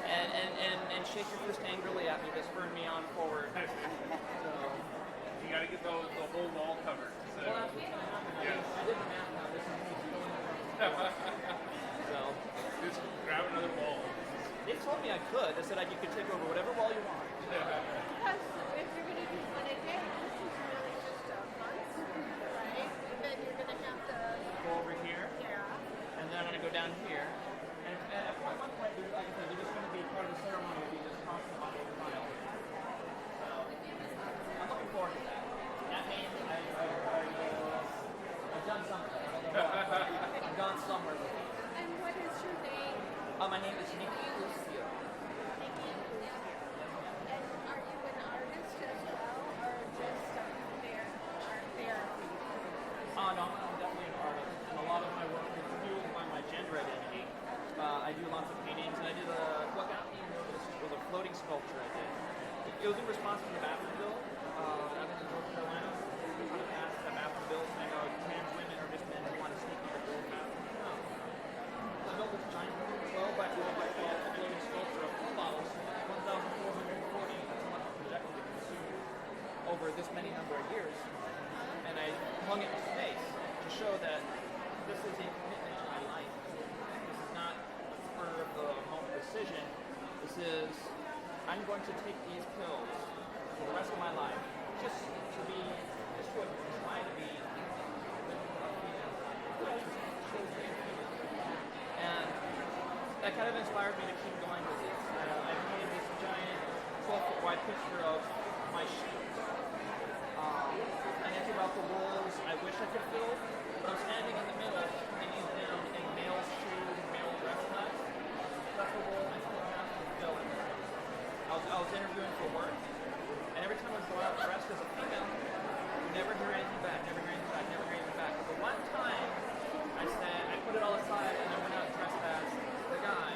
And shake your fist angrily at me to spur me on forward. So You gotta get the whole wall covered. So. well, that's what's going to happen. Yes. I did the math now. This is so just grab another wall. they told me I could. They said you could take over whatever wall you want. Because if you're going to do one a day, this is really just a month, right? And then you're going to have to Go over here. Yeah. And then I'm going to go down here. And at one point, like I said, they're just going to be part of the ceremony will be just crossing the body of the mile. So I'm looking forward to that. That means I've done something. I don't know what. I've gone somewhere with it. And what is your name? My name is Nikki Lucio. And are you an artist as well, or just therapy? No, I'm definitely an artist. And a lot of my work is fueled by my gender identity. I do lots of paintings, and I did what got me into this was a floating sculpture I did. It was in response to the bathroom bill. I was in North Carolina. On the past, the bathroom bills, and I know trans women are just men who want to sneak into the bathroom. No. So I built this giant 12 by 12 by 12 floating sculpture of 4 bottles, 1,440. That's how much projected it consumed over this many number of years. And I hung it in space to show that this is a commitment to my life. This is not a spur of the moment decision. This is, I'm going to take these pills for the rest of my life just to try to be a female. And that kind of inspired me to keep going with this. I made this giant 12-foot wide picture of my shoes. And it's about the roles I wish I could fill, but I'm standing in the middle, hanging down in male shoes and male dress nuts. That's the role I still have to fill in. I was interviewing for work, and every time I would go out dressed as a female, you never hear anything back, never hear anything back, never hear anything back. But the one time I put it all aside and I went out dressed as the guy,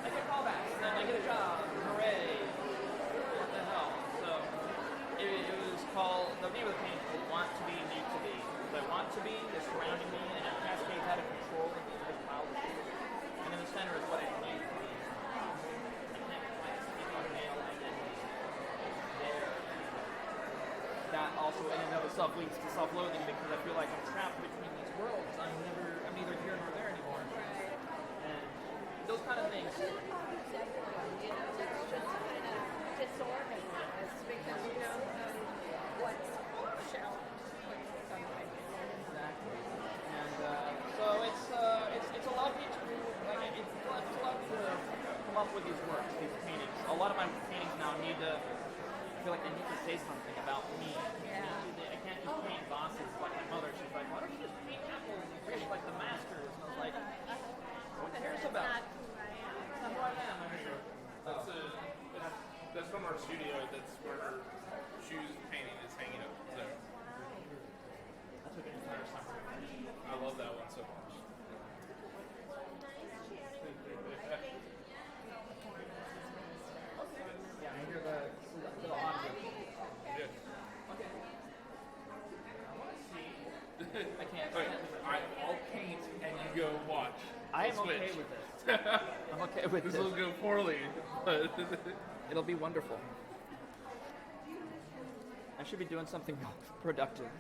I get callbacks, and then I get a job, hooray, what the hell. So it was called, the name of the painting was Want to Be, Need to Be. What I want to be is surrounding me, and it cascades out of control into this pile of shit. And in the center is what I need to be. I can't quite speak on male identity. It's there. in and of itself leads to self-loathing because I feel like I'm trapped between these worlds. I'm neither here nor there anymore. And those kind of things. You know, it's just kind of disorganized because you know what's shallow. Exactly. And so it's allowed me to allowed me to come up with these works, these paintings. A lot of my paintings now I feel like they need to say something about me. Yeah. I can't just paint bosses like my mother. She's like, why don't you just paint apples and fish like the masters? And I was like, who cares about? That's who I am. That's from our studio. That's where our shoes painting is hanging up. So That's what the entire summer. I love that one so much. Yeah, I hear the audio. Good. Okay. I want to see. I can't. I'll paint and you go watch. I am Switch. okay with this. I'm okay with this. This will go poorly, but it'll be wonderful. I should be doing something productive.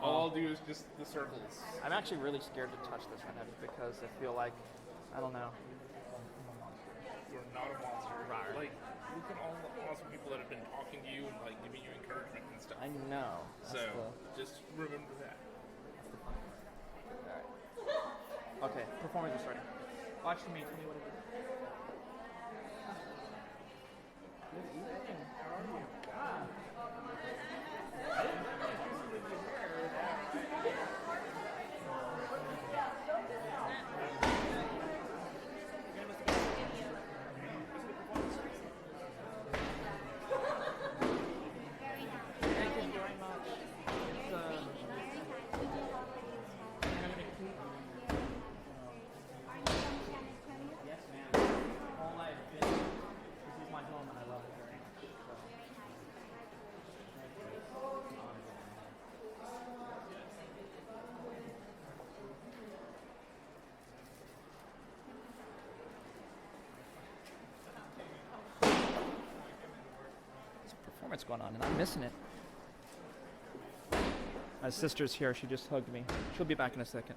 all I'll do is just the circles. I'm actually really scared to touch this right now because I feel like, I don't know. You're not a monster. Right. Like, look at all the awesome people that have been talking to you and like giving you encouragement and stuff. I know. So just remember that. Alright. Okay, performance is starting. Watch me, tell me what it is. Good evening. How are you? I didn't realize you were Thank you very much. Yes, ma'am. All I've been. This is my home, and I love it very much. So. There's a performance going on, and I'm missing it. My sister's here. She just hugged me. She'll be back in a second.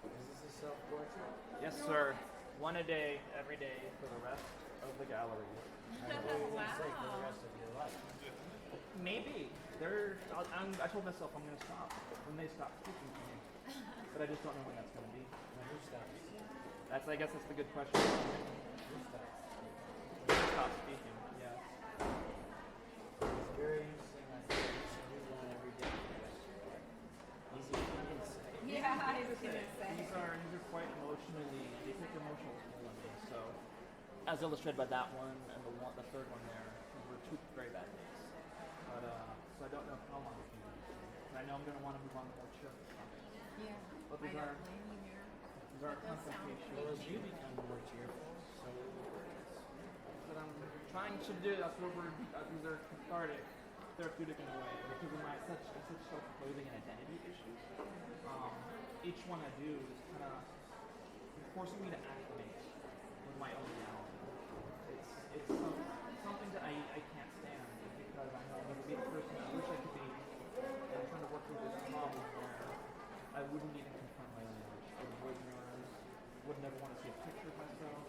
Is this a self-portrait? Yes, sir. One a day, every day, for the rest of the gallery. What are you going to say for the rest of your life? Maybe. I told myself I'm going to stop when they stop speaking to me. But I just don't know when that's going to be. Who stops? I guess that's the good question. Who stops? Stop speaking, yes. It's very interesting. I think everyone every day. Easy for me to say. Yeah, I was gonna say. These are quite emotionally, they take emotional toll on me. So, as illustrated by that one and the third one there, were two very bad days. But so I don't know how long it can be. And I know I'm going to want to move on to more cheerful topics. Yeah. But these are confrontations. Well, as you become more cheerful, so That I'm trying to do. That's what these are cathartic, therapeutic in a way. Because of my such self-loathing and identity issues. Each one I do is kind of forcing me to acclimate with my own reality. It's something that I can't stand because I know I'm going to be the person I wish I could be. And I'm trying to work through this problem where I wouldn't even confront my own image. I would avoid mirrors, would never want to see a picture of myself.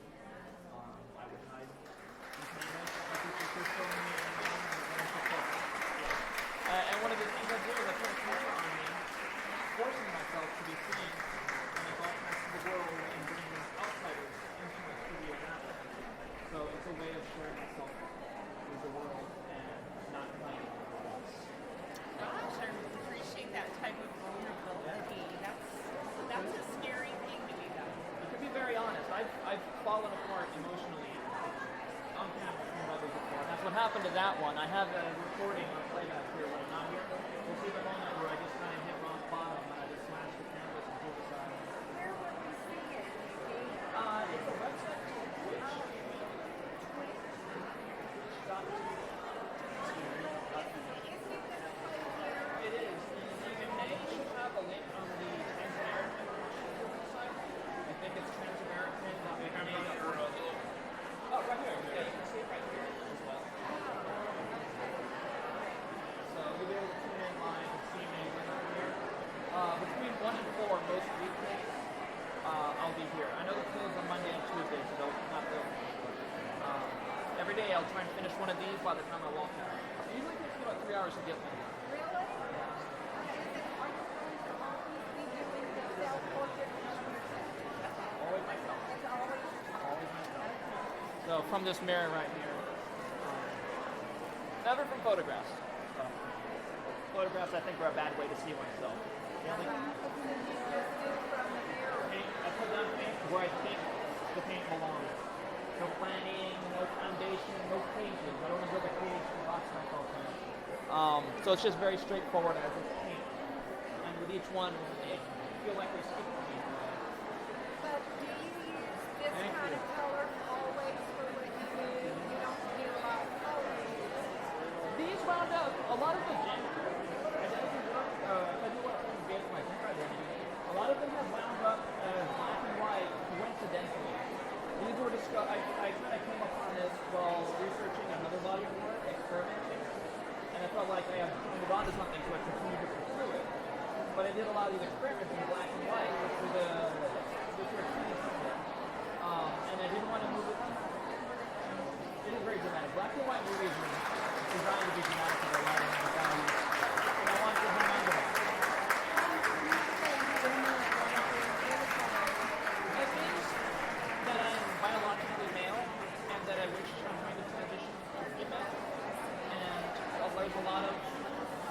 I would hide and one of the things I do is I put a camera on me, forcing myself to be seen and I broadcast to the world and bringing outsiders into my studio that way. So it's a way of sharing myself with the world and not playing with the world. Gosh, I appreciate that type of vulnerability. That's a scary thing to do that. I could be very honest. I've fallen apart emotionally on camera from others before. That's what happened to that one. I have a recording on playback here when I'm not here. We'll see the moment where I just kind of hit rock bottom and I just smashed the canvas and pulled aside. Where would we see it? It's a website called Twitch. Twitch.tv. here. I know they're closed on Monday and Tuesday, so they'll not open. Every day I'll try and finish one of these by the time I walk out. It usually takes me about 3 hours to get one. Always myself. Always myself. So from this mirror right here. Never from photographs. Photographs, I think, are a bad way to see oneself. The only paint, I put down paint where I think the paint belongs. No planning, no foundation, no painting. I don't want to build a cage to box myself in. So it's just very straightforward as it's paint. And with each one, I feel like we're skipping me. But do you use this kind of color always for what you do? You don't do a lot of color. These wound up, a lot of the gems, I do what I'm going to my typewriter, a lot of them have wound up as black and white coincidentally. These were discovered, I kind of came upon this while researching another body of work, experimenting, and I felt like I had moved on to something, so I continued to pursue it. But I did a lot of these experiments in black and white, which were extremely and I didn't want to move it. It is very dramatic. Black and white movies are designed to be dramatic in their lighting and their values, and I wanted to hang on to that. It means that I'm biologically male and that I wish I'm trying to transition to female. And there's a lot of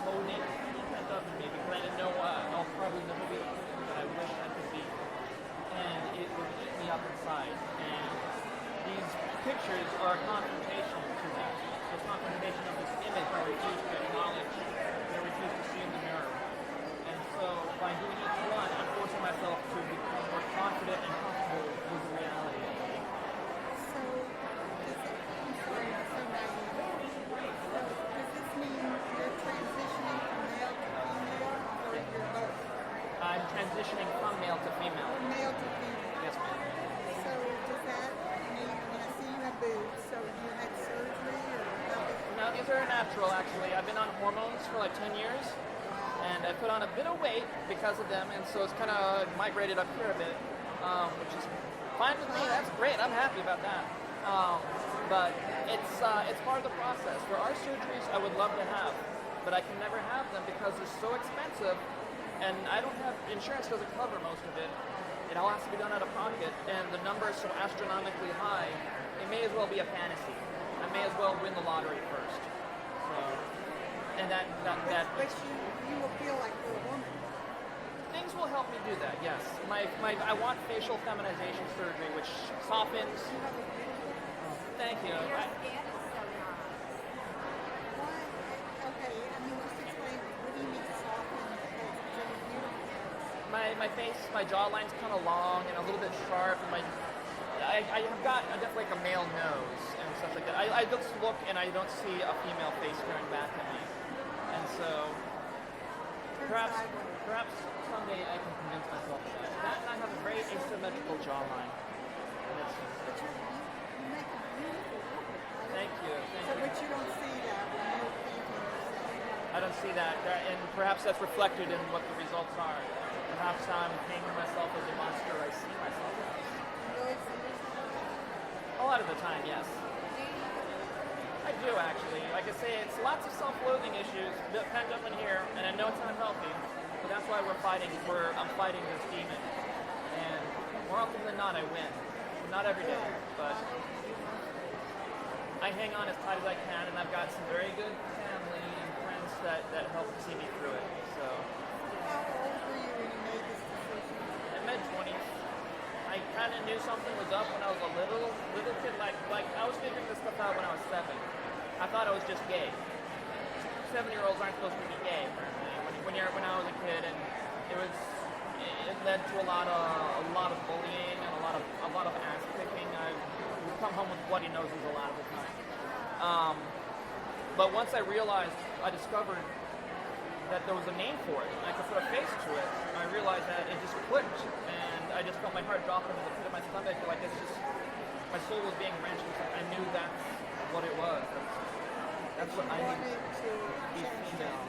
molding pent up in me because I didn't know I'll probably never be but I wish I could be. And it would eat me up inside. And these pictures are a confrontation to that. It's a confrontation of this image I refuse to acknowledge, that I refuse to see in the mirror. And so by doing each one, I'm forcing myself to become more confident and comfortable with the reality. So, I'm sorry, I'm so naive. So, does this mean you're transitioning from male to female, or you're both? I'm transitioning from male to female. From male to female. Yes, ma'am. So, does that mean, I see you have boobs, so you had surgery, or how did No, these are natural, actually. I've been on hormones for like 10 years, and I put on a bit of weight because of them, and so it's kind of migrated up here a bit, which is fine with me. That's great. I'm happy about that. But it's part of the process. There are surgeries I would love to have, but I can never have them because they're so expensive, and I don't have insurance doesn't cover most of it. It all has to be done out of pocket, and the number is so astronomically high. It may as well be a fantasy. I may as well win the lottery first. So, and that. But you will feel like you're a woman. Things will help me do that. Yes. I want facial feminization surgery, which softens. Thank you. Your skin is so nice. Why? Okay, I mean, just explain. What do you mean soften? Because it's beautiful. My face, my jawline's kind of long and a little bit sharp, and I have got definitely like a male nose and stuff like that. I just look and I don't see a female face staring back at me, and so perhaps someday I can convince myself of that. That and I have a very asymmetrical jawline. But you make a beautiful woman. Thank you. But you don't see that when you're painting yourself. I don't see that, and perhaps that's reflected in what the results are. Perhaps I'm painting myself as a monster I see myself as. A lot of the time, yes. I do actually. Like I say, it's lots of self-loathing issues that pent up in here, and I know it's unhealthy, but that's why we're fighting. I'm fighting this demon, and more often than not, I win. Not every day, but I hang on as tight as I can, and I've got some very good family and friends that help see me through it. So. How old were you when you made this decision? In mid-20s. I kind of knew something was up when I was a little kid. Like I was figuring this stuff out when I was 7. I thought I was just gay. 7-year-olds aren't supposed to be gay, apparently. When I was a kid, and it led to a lot of bullying and a lot of ass kicking. I would come home with bloody noses a lot of the time. But once I discovered that there was a name for it, and I could put a face to it, I realized that it just clicked, and I just felt my heart drop into the pit of my stomach, like it's just, my soul was being wrenched. I knew that's what it was. That's what I needed to be female.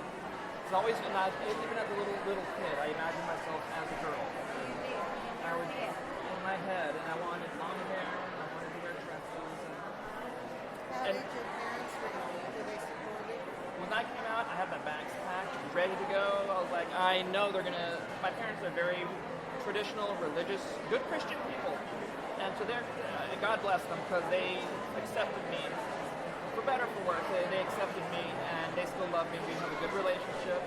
It's always, even as a little kid, I imagined myself as a girl. I would, in my head, head, and I wanted long hair, and I wanted to wear dresses. How did your parents react? Did they support it? When I came out, I had my bags packed, ready to go. I was like, I know they're gonna. My parents are very traditional, religious, good Christian people, and so they're. God bless them because they accepted me, for better or for worse. They accepted me, and they still love me. We have a good relationship.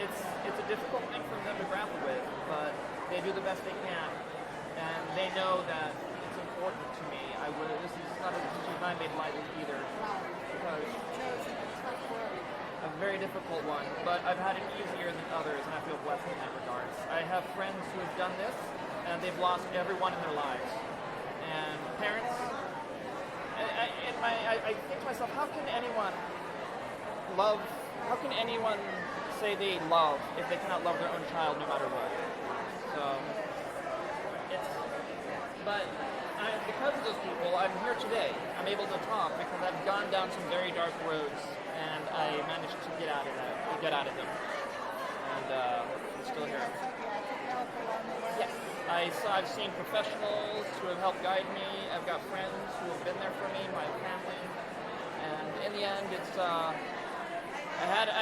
It's a difficult thing for them to grapple with, but they do the best they can, and they know that it's important to me. This is not a decision I made lightly either, because a very difficult one, but I've had it easier than others, and I feel blessed in that regard. I have friends who have done this, and they've lost everyone in their lives. And parents, I think to myself, how can anyone say they love if they cannot love their own child no matter what? So, because of those people, I'm here today. I'm able to talk because I've gone down some very dark roads, and I managed to get out of them. And I'm still here. Yes, I've seen professionals who have helped guide me. I've got friends who have been there for me, my family, and in the end, it's I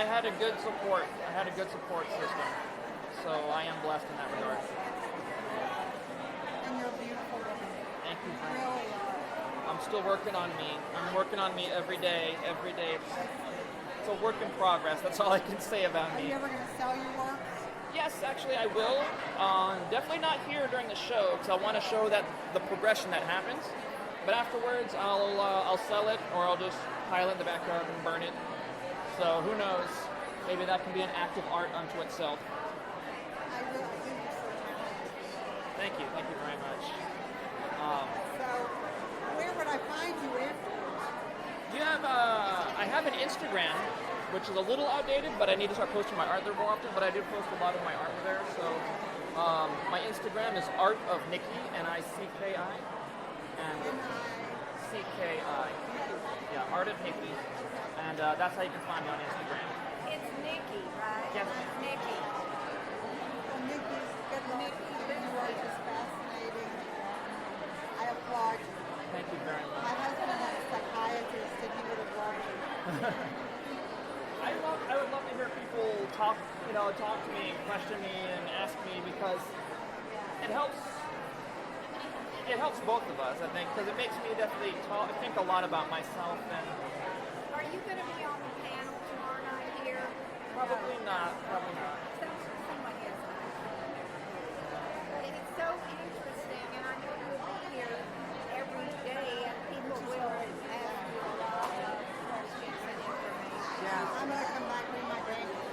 had a good support. I had a good support system, so I am blessed in that regard. And you're a beautiful woman. Thank you very Really much. are. I'm still working on me. I'm working on me every day. Every day, it's a work in progress. That's all I can say about Are me. you ever going to sell your work? Yes, actually I will. Definitely not here during the show because I want to show that the progression that happens. But afterwards, I'll sell it, or I'll just pile it in the backyard and burn it. So who knows? Maybe that can be an act of art unto itself. I really think you're so talented. Thank you very much. So, where would I find you afterwards? I have an Instagram, which is a little outdated, but I need to start posting my art there more often. But I do post a lot of my art there. So my Instagram is Art of Nikki, Nicki, and CKI. Yeah, Art of Nikki, and that's how you can find me on Instagram. It's Nikki, right? Yes. Nikki. Well, Nikki, good luck. You are just fascinating. I applaud you. Thank you very much. My husband is a psychiatrist, and he would have loved you. I would love to hear people talk to me, question me, and ask me because it helps both of us, I think, because it makes me definitely think a lot about myself. And Are you going to be on the panel tomorrow night here? probably not. Somebody is. It's so interesting, and I know you'll be here every day, and people will ask you a lot of questions and information. Yeah, I'm going to come back with my grandson.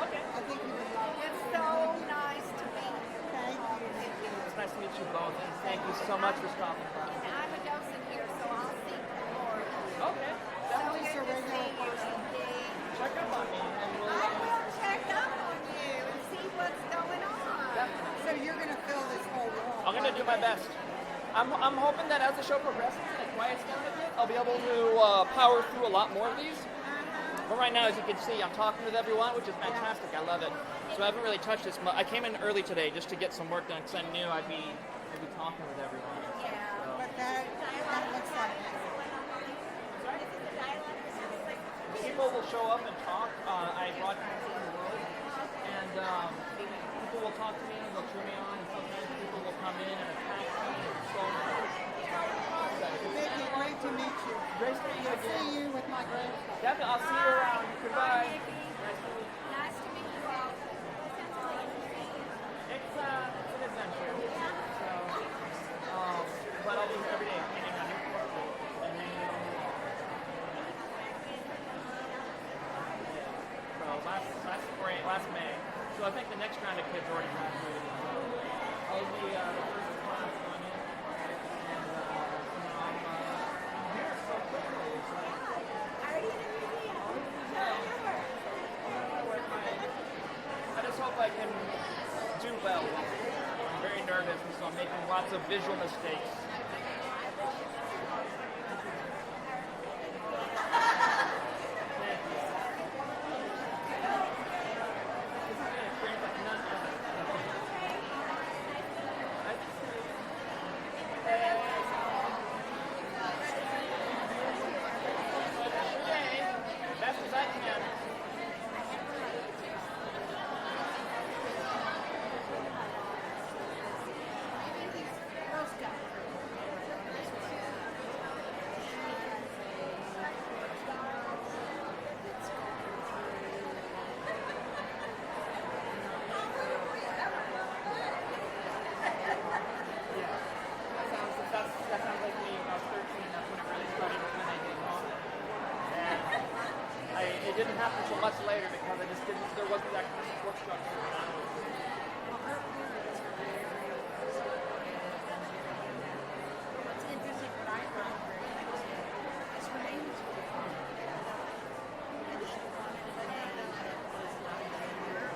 Okay. I think you would love it. It's so nice to meet you. Thank you. It's nice to meet you both, and thank you so much for stopping by. And I'm a docent here, so I'll see more of you. Okay. So Definitely good a to regular see you, person. Nikki. Check up on me, and I will check up on you and see what's going on. So you're going to fill this whole wall. I'm going to do my best. I'm hoping that as the show progresses and it quiets down a bit, I'll be able to power through a lot more of these. But right now, as you can see, I'm talking with everyone, which is fantastic. I love it. So I haven't really touched this much. I came in early today just to get some work done because I knew I'd be talking with everyone. Yeah. So. But that looks like People will show up and talk. I broadcast in the world, and people will talk to me and they'll cheer me on, and sometimes people will come in and attack me and so on. Nikki, great to meet you. Great to meet you I'll again. see you with my grandson. Definitely, I'll see you around. Goodbye. Nice to meet you all. It's an adventure. So, but I'll be here every day painting on new portrait and hanging it on the wall. So last May. So I think the next round of kids already graduated. I'll be the first class going in, and I'm here so quickly. It's like I just hope I can do well. I'm very nervous, and so I'm making lots of visual mistakes. it didn't happen until much later because I just didn't. There wasn't that kind of support structure. What's interesting, what I find very interesting is her name is and she commented on it was not a year.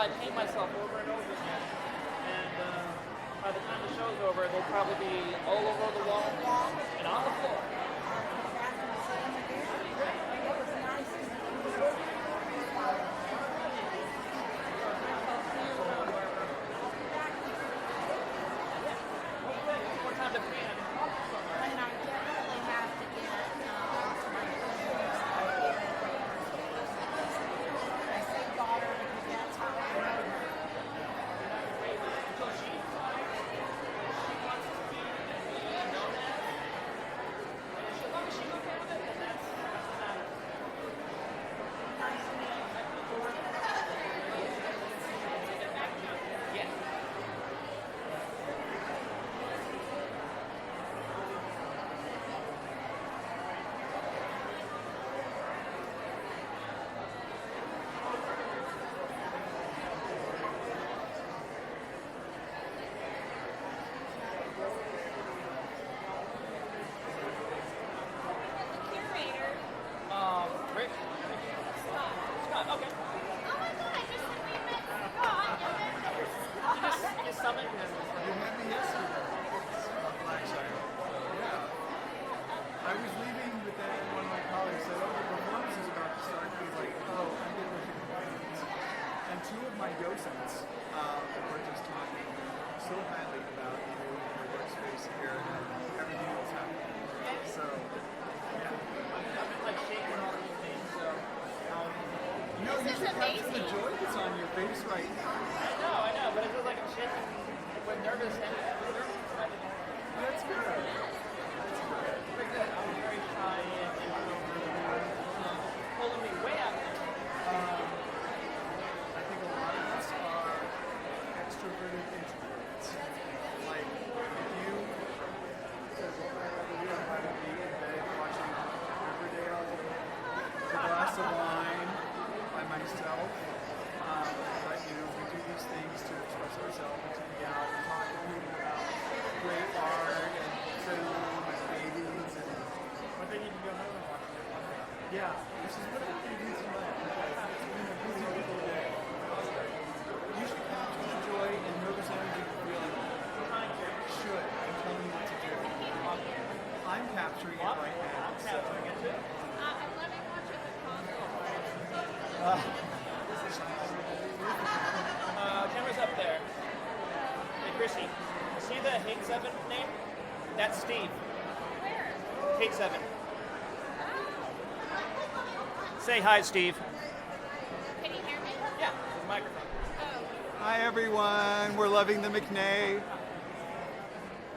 I paint myself over and over again. And by the time the show's over, they'll probably be all over the wall and on the floor. More time to paint. And I definitely have to get I say daughter because that's how I know her. Rick? Scott, okay. Oh my god, I just said we met Scott and then there was Scott. You summoned him. You met me yesterday. Blackshire. Yeah. I was leaving, but then one of my colleagues said, oh, the performance is about to start. He was like, oh, I'm going to look at the And two of my docents were just talking so highly about you and your workspace here and everything that's happening. So, yeah. I've been like shaking all these things, so. No, you should capture the joy that's on your face right now. I know, but it feels like I'm shaking with nervous and That's good. Very good. I was very shy and pulling me way out there. I think a lot of us are extroverted introverts. Like, if you said, what would I rather do? I'd rather be in bed watching Riverdale with a glass of wine by myself. But, you know, we do these things to express ourselves and to be out and talk to people about great art and film and babies and... But then you can go home and watch it. Yeah, which is what I'm going to do tonight because it's been a busy day. You should capture the joy and nervous energy you're feeling. Should. I'm telling you what to do. I'm capturing it right now. I'm capturing it too. I'm loving watching the console. Camera's up there. Hey, Chrissy, see the Hate 7 name? That's Steve. Where? Hate 7. Say hi, Steve. Can you hear me? Yeah, the microphone. Oh. Hi, everyone. We're loving the McNay.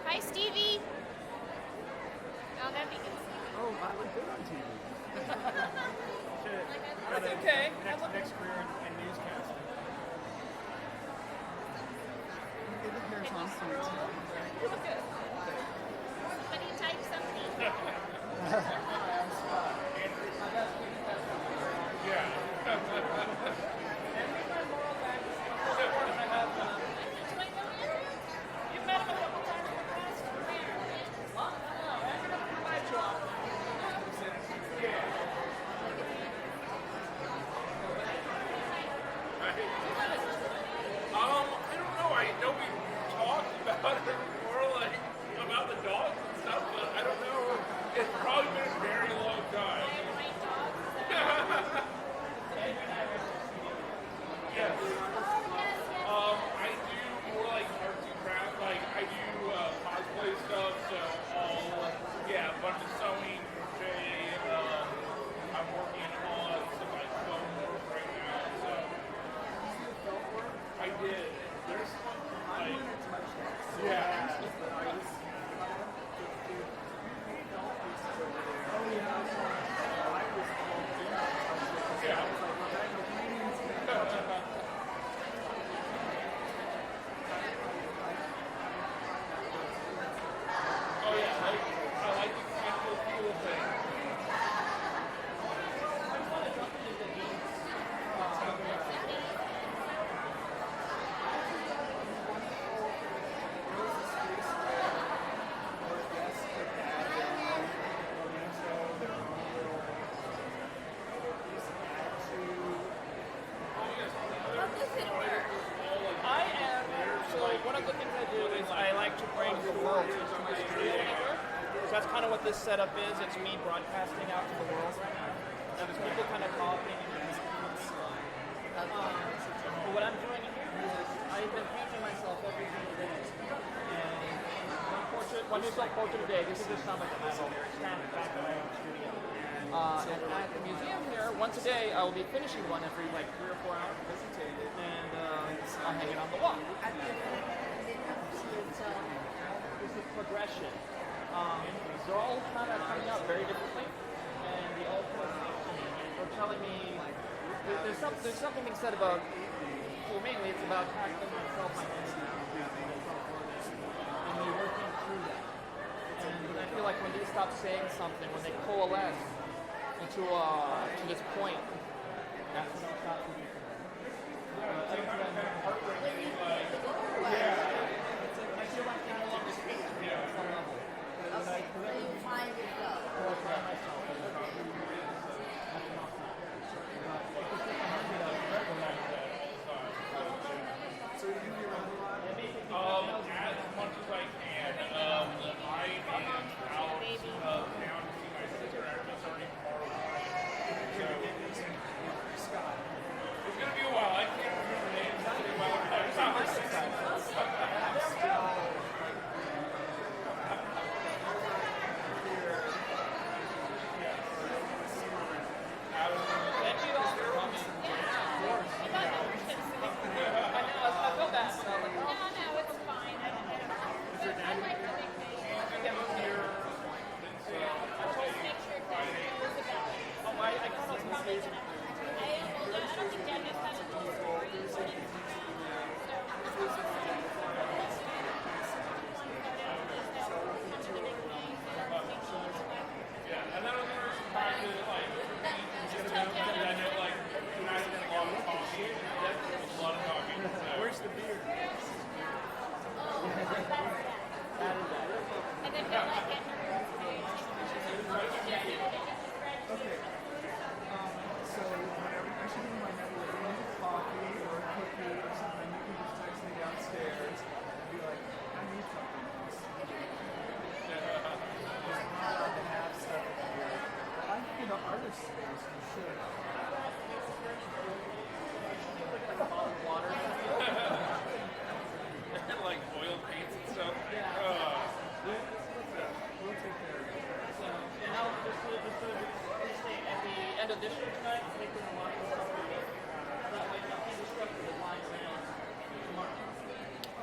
Hi, Stevie. Oh, that'd be good. Oh, I look good on TV. That's okay. Next career in newscasting. Get the hair Thompson. You look good. But you type something. You've met him a couple times in the past? Long? No, I'm going to invite you on. I don't know. I know we talked about it before, like. things I do is I like to bring the world into my studio anywhere. So that's kind of what this setup is. It's me broadcasting out to the world. Now there's people kind of talking. But what I'm doing in here is I've been painting myself every single day. And one new self-portrait a day. This is just not like a metal here. It's standing back in my own studio. And at the museum here, once a day, I will be finishing one every like 3 or 4 hours. And I'll hang it on the wall. It's a progression. They're all kind of coming out very differently, and they all are telling me there's something being said about. Well, mainly it's about tackling myself, my identity, and me working through that. And I feel like when they stop saying something, when they coalesce into to this point, that's when I'll stop doing it. I don't feel like heart rate is like, I feel like I no longer speak to me on some level. Okay, so you find yourself. Or I find myself. So you do your own live? As much as I can. I am out of town to see my sister. Actually starting tomorrow. Scott. It's going to be a while. I can't remember names. It's going to be a while. Where's the beer? Okay. So whenever I should do my network, when you need coffee or a cookie or something, you can just text me downstairs and be like, I need something else. You're not allowed to have stuff in here. I think in the artist space, you should. Like a bottle of water. Like oil paints and stuff. Yeah. We'll take care of it. So, and I'll just say at the end of this year tonight, take the line and stuff like that. That way, I'll be destructive of lines now tomorrow.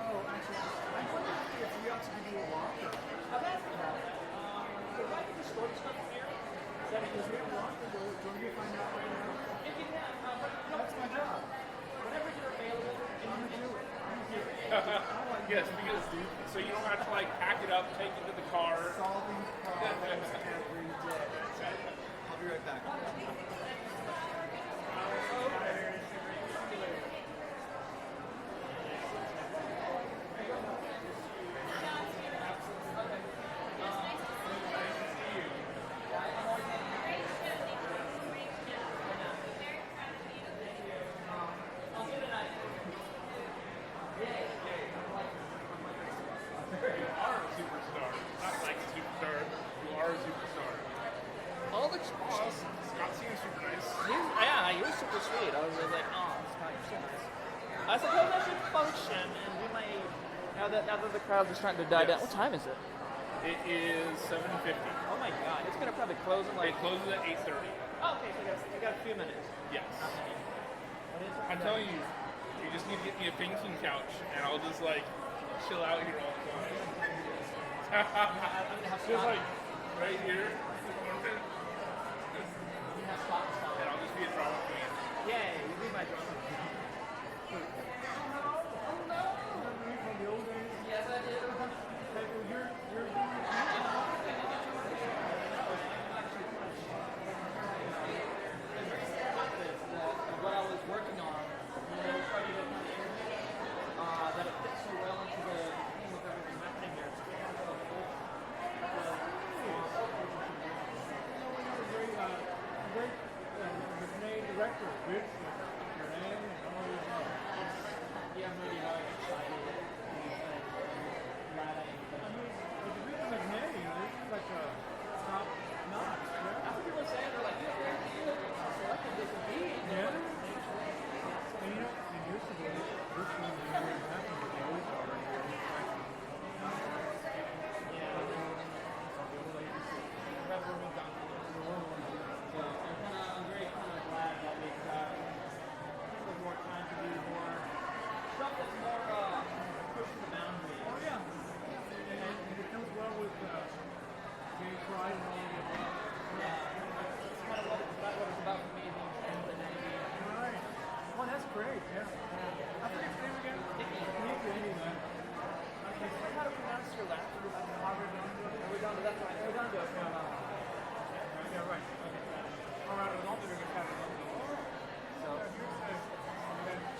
Oh, actually, I wonder if we ought to do a locker. I've asked about that. If I can distort stuff from here, is that because we have locker? Do you want me to find out right now? If you can, That's my job. whenever you're available, I'm going to do it. Yes, because so you don't have to like pack it up, take it to the car. Solving problems every day. I'll be right back. You are a superstar. Not like a superstar. You are a superstar. all the Scott seems super nice. Yeah, he was super sweet. I was really like, oh, Scott, you're so nice. I suppose I should function and do my. Now that the crowd is starting to die down. What time is it? It is 7:50. Oh my god, it's gonna probably close in like. It closes at 8:30. Oh, okay, so I got a few minutes. Yes. What is it? I'm telling you, you just need to get me a painting couch, and I'll just like chill out here all the time. Just like right here. And I'll just be a drama queen. Yay, you be my drummer. Yes, I did. What I was working on, when I was trying to get my internet, that it fits so well into the theme of everything happening here. It's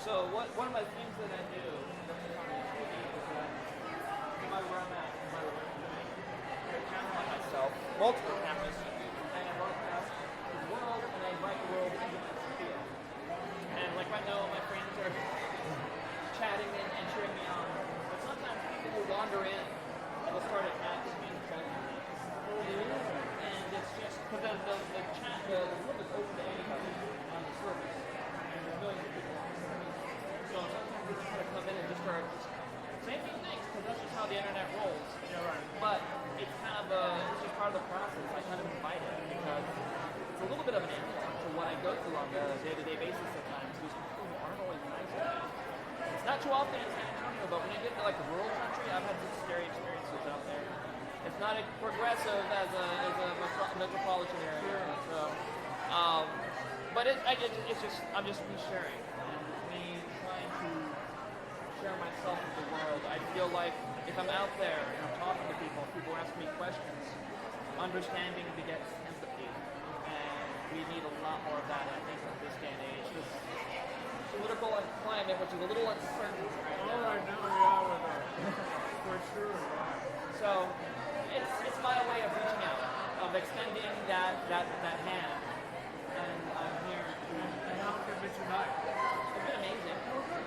So one of my things that I do is that no matter where I'm at, no matter what I'm doing, I channel on myself, multiple cameras, and I broadcast the world and I invite the world into my sphere. And like right now, my friends are chatting and cheering me on. But sometimes people will wander in and they'll start attacking me and telling me. And it's just because the chat, the room is open to anybody on the service. And there's millions of people on the service. So sometimes they just kind of come in and just start saying things because that's just how the internet rolls. But it's kind of it's just part of the process. I kind of invite it because it's a little bit of an influence to what I go through on a day-to-day basis at times. These people who aren't always nice to me. It's not too often in San Antonio, but when you get to like the rural country, I've had some scary experiences out there. It's not as progressive as a metropolitan area. So, but it's just I'm just me sharing and me trying to share myself with the world. I feel like if I'm out there and I'm talking to people, people ask me questions, understanding begets empathy, and we need a lot more of that. I think in this day and age, this political climate, which is a little uncertain right now. Right now, yeah, with for sure. So it's my way of reaching out, of extending that hand, and I'm here to. And how has it been tonight? It's been amazing.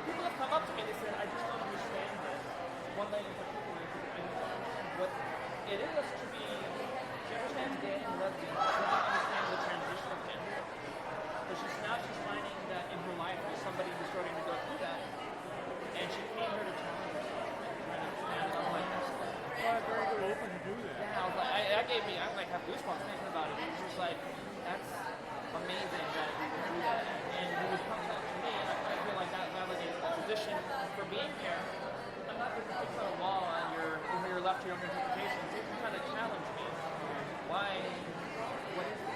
People have come up to me and they said, I just don't understand this. One lady in particular, I just don't understand what it is to be. She understands gay and lesbian. She doesn't understand the transition of gender. But she's finding that in her life there's somebody who's starting to go through that, and she came here to challenge herself and try to understand. And I'm like, that's very good open to do that. yeah, I was like, that gave me, I like have goosebumps thinking about it. It was just like, that's amazing that we would do that. And he would come up to me, and I feel like that validates the position for being here. I'm not just fixed on a wall and you're left to your own interpretations. You can kind of challenge me. Why? What is it?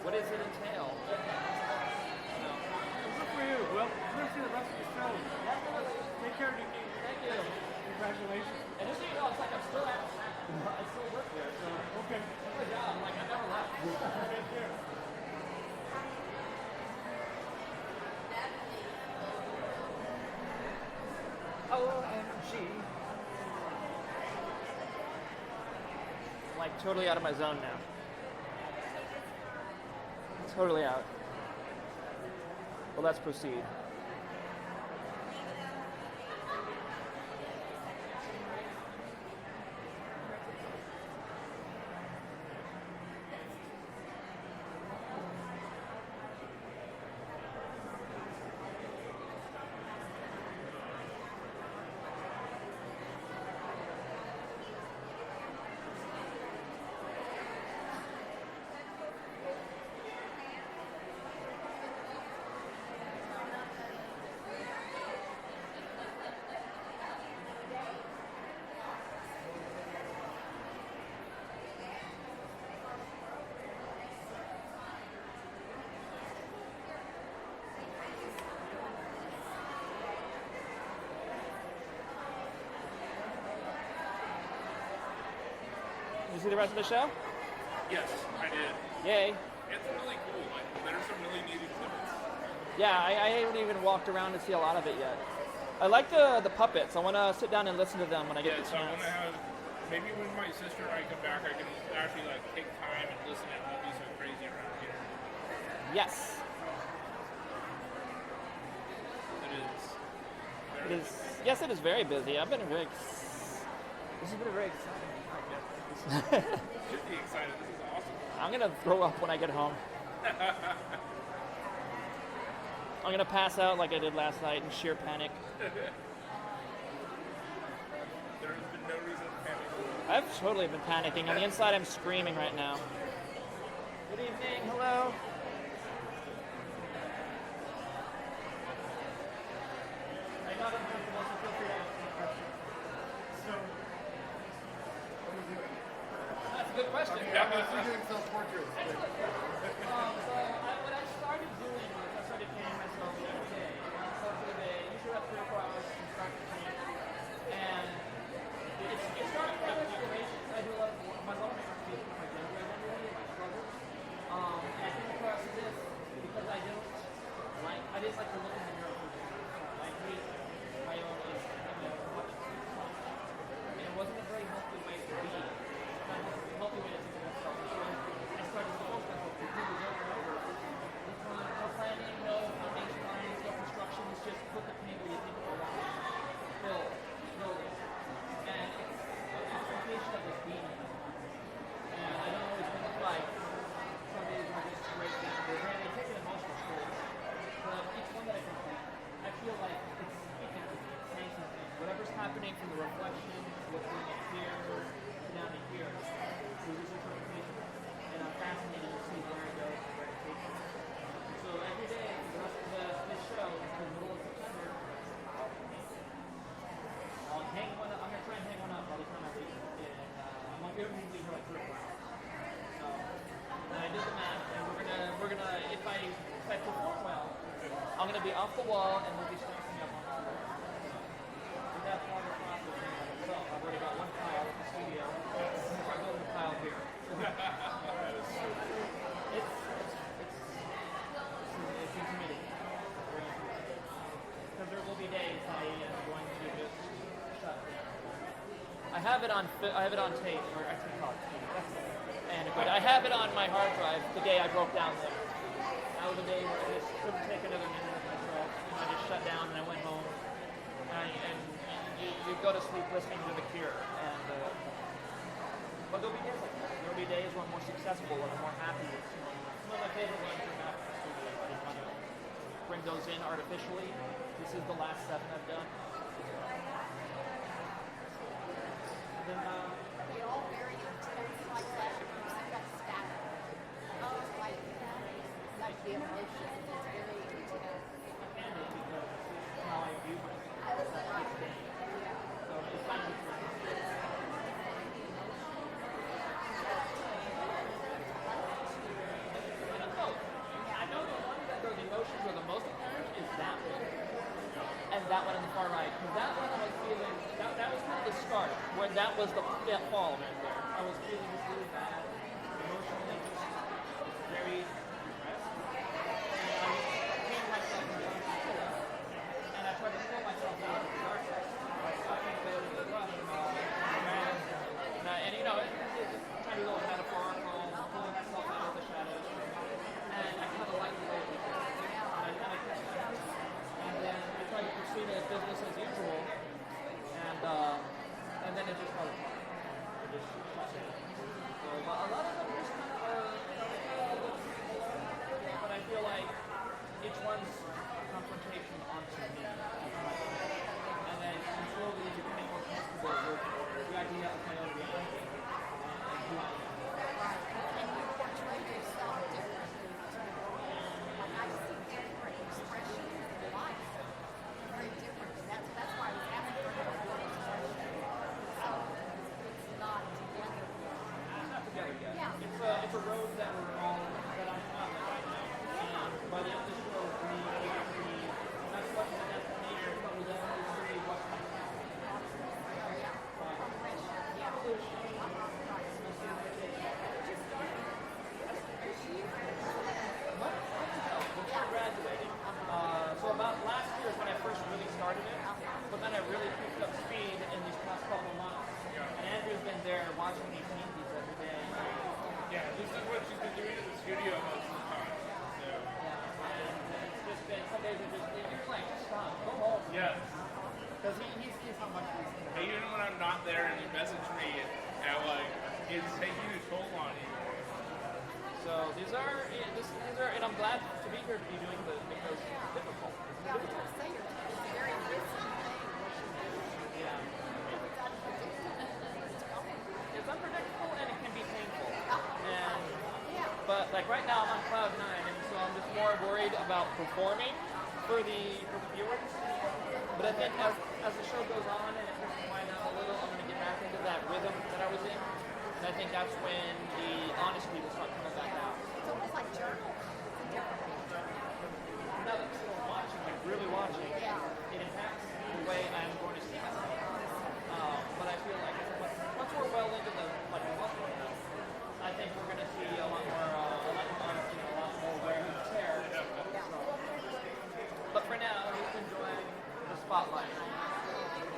What does it entail? So. Good for you. Well, good for the rest of the show. Take care, Nikki. Thank you. Congratulations. And just so you know, it's like I'm still at I still work there, so okay. Good job. I'm like I never left. Take care. OMG. Like totally out of my zone now. Totally out. Well, let's proceed. You see the rest of the show? Yes, I did. Yay. It's really cool. Like, there's some really neat exhibits. Yeah, I haven't even walked around to see a lot of it yet. I like the puppets. I want to sit down and listen to them when I get the So I chance. want to have, maybe when my sister and I come back, I can actually like take time and listen and not be so crazy around here. Yes. It is. It is. Yes, it is very busy. I've been very. This has been very exciting. Should be excited. This is awesome. I'm gonna throw up when I get home. I'm gonna pass out like I did last night in sheer panic. There has been no reason to panic. I've totally been panicking. On the inside, I'm screaming right now. Good evening. Hello. I'm not uncomfortable, so feel free to ask me questions. So, what are you doing? That's a good question. Yeah, but you're doing self-portraits. What I started doing was I started paying myself every day. So for the day, usually about 3 or 4 hours from start to finish. And it started with explorations. I do a lot of my love exploration of my gender identity, my struggles. And I came across this because I didn't like from the reflection, what's going on here, down to here. So this interpretation, and I'm fascinated to see where it goes and where it takes us. So every day, for the rest of this show, until the middle of September, I'll hang one up. I'm gonna try and hang one up by the time I leave, and I'm gonna be here like 3 or 4 hours. So, and I did the math, and we're gonna if I perform well, I'm gonna be off the wall, and we'll be stacking up on the floor. So that's part of the process in and of itself. I've already got one pile in the studio. Before I go to the pile here. It's intimidating. Because there will be days I am going to just shut down. I have it on tape, or actually call it tape. And I have it on my hard drive the day I broke down there. That was the day where I just couldn't take another minute of myself. And I just shut down and I went home. And you go to sleep listening to The Cure. And but there'll be days like that. There'll be days when I'm more successful, when I'm more happy with some of my favorite ones are back in the studio. I didn't want to bring those in artificially. This is the last 7 I've done. Then, They all very intense like that. You've got static. Oh, it's like the emotion. It's very intense. I can do it because it's how I view myself. So it's fine with me. I know the one that those emotions are the most apparent is that one. And that one on the far right. Because that one I was feeling, that was kind of the start, when that was the fall right there. I was feeling just really bad, emotionally, just very depressed. And I came myself and I tried to pull myself out of the darkness. So I think there was a lot of and you know, it's just trying to be a little metaphorical, pulling myself out of the shadows. And I kind of like the way it was. And then I tried to pursue it as business as usual, and then it just fell apart. It just shut down. So, but a lot of them just kind of are, but I feel like each one's a confrontation onto me. And then I'm slowly becoming more comfortable with the idea of my own reality and who I am. Right. And you portray yourself differently. Like I see different expressions in life. Very different. And that's why I was asking for your expression. So it's not together. It's not together yet. Yeah. It's a road that I'm on right now. And by the end of the show, we not so much the destination, but we definitely see what's coming out. Graduating. So about last year is when I first really started it, but then I really picked up speed in these past couple of months. And Andrew's been there watching me paint these every day. Yeah, this is what she's been doing in the studio most of the time. So. Yeah, and it's just been, some days are just, you're playing, stop, go home. Yes. Because he sees how much he's doing. Hey, even when I'm not there and you message me, and like, it's taking a toll on you. So these are, and I'm glad to be here to be doing the because it's difficult. Yeah, I was going to say it's a very risky thing. Yeah. It's unpredictable and it can be painful. And but like right now I'm on cloud 9, and so I'm just more worried about performing for the viewers. But I think as the show goes on and it starts to wind down a little, I'm going to get back into that rhythm that I was in. And I think that's when the honesty will start coming back out. It's almost like journal. It's a different journal. Now that people are watching, like really watching, it impacts the way I'm going to see myself. But I feel like once we're well into the month now, I think we're going to see a lot more wear and tear. But for now, I'm just enjoying the spotlight.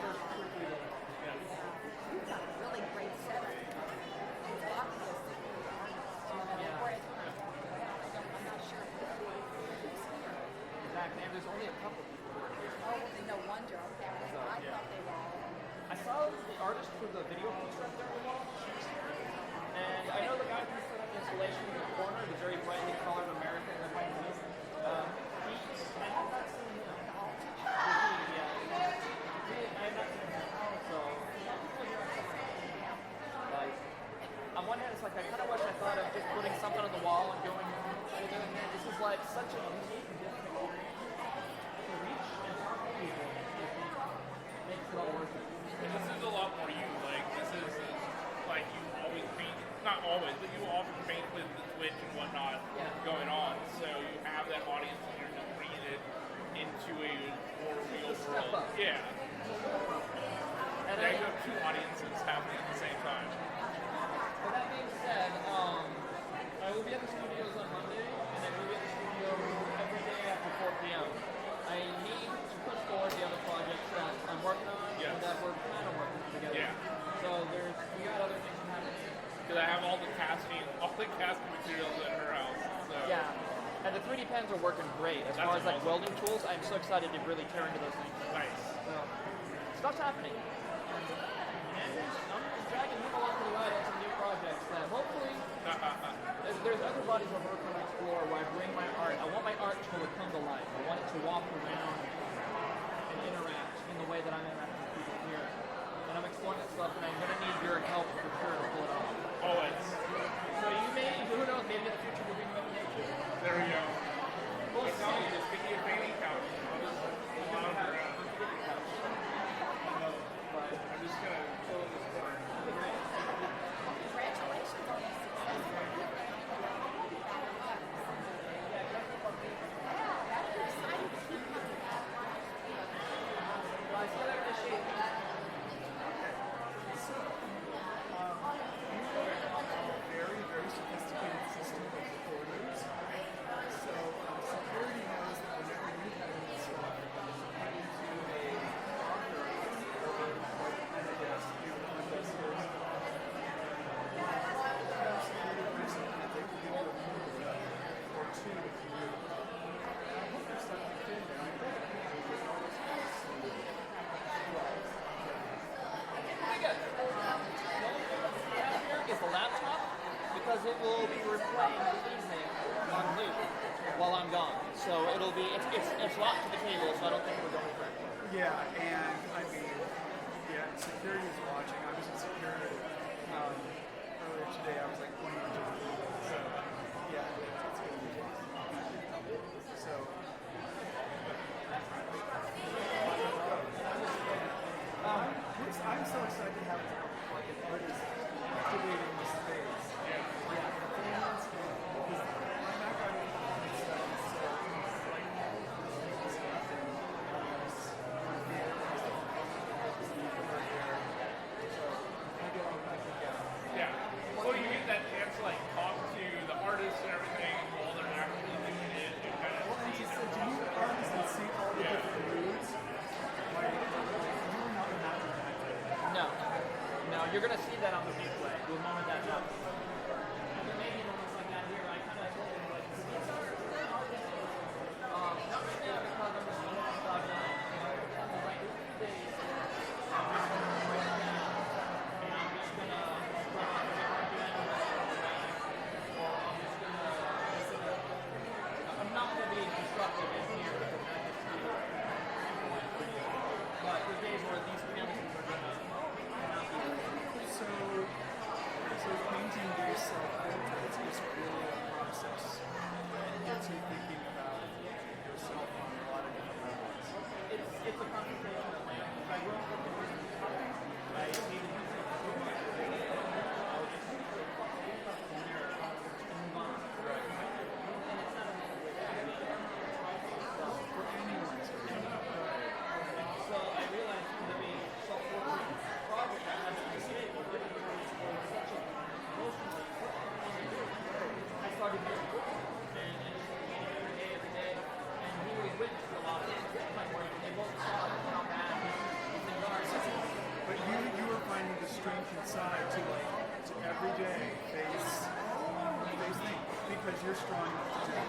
First 2 or 3 days. You've got a really great setup. It's obvious that you're an artist. Whereas I'm not sure if Exactly, and there's only a couple people who are here. oh, well, then no wonder. Okay. I thought they were all. I saw the artist for the video poster up there on the wall. And I know the guy who set up the installation in the corner, the very brightly colored American in the white and blue. I have not seen him. I have not seen him. So not always, but you often paint with the Twitch and whatnot going on, so you have that audience and you're just bringing it into a more real Step world. up. Yeah. And Now you have two audiences happening at the same time. With that being said, I will be at the studios on Monday, and I will be at the studio every day after 4 p.m. I need to push forward the other projects that I'm working on and that we're kind of working together. Yeah. So we got other things happening. Because I have all the casting materials at her house. So. Yeah. And the 3D pens are working great. As far as like welding tools, I'm so excited to really tear into those things. Nice. So stuff's happening. And I'm dragging him along for the ride on some new projects that hopefully there's other bodies of work on explore where I bring my art. I want my art to come to life. I want it to walk around and interact in the way that I'm interacting with people here. And I'm exploring that stuff, and I'm going to need your help for sure to pull it off. Always. So you may, who knows, maybe in the future we'll bring McNay too. There we go. We'll tell you, just give me a painting couch. I'll just lounge around. But I'm just going to fill in this corner. Congratulations on the success. I still have to shape. Very, very sophisticated system of recorders. So security knows that whenever you have this stuff into a locker or on a desk, you have one desk here. Security person that they can give you a number or two if you need. I hope there's something in there. I bet there's always Is the laptop because it will be replaying the evening on loop while I'm gone. So it'll be it's locked to the cable, so I don't think we're going for it. Yeah, and I mean, security is watching. I was in security earlier today. I was like 20 minutes away. So yeah, it's going to be fun. So. I'm so excited to have like an artist activating the space. Yeah, the thing is, because I'm not going to studies, so right now, there's nothing else. Yeah. Well, you get that chance to like talk to the artists and everything while they're actually doing it and kind of see to meet the artists and see all the different moods, like, you were not imagining that. No, you're gonna see that on the replay the moment that's up. There may be moments like that here. I kind of told him like, not right now because I'm just going to stop now. Right, days. I'm just gonna write it down, and I'm just gonna run off and I'm not gonna be constructive in here because that gets too. But there's days where these chemicals are gonna. So painting yourself is just really a process. It gets you thinking about yourself on a lot of different levels. It's a concentration of things. If I grew up with the person I needed to I would just move on. Right. And it's not For anyone to do that. So I realized to be self-working project I had to escape was such a emotionally I started doing and every day, and he was witnessed a lot of my work, and they both saw how bad things are. But you were finding the strength inside to every day face things because you're strong enough to do it.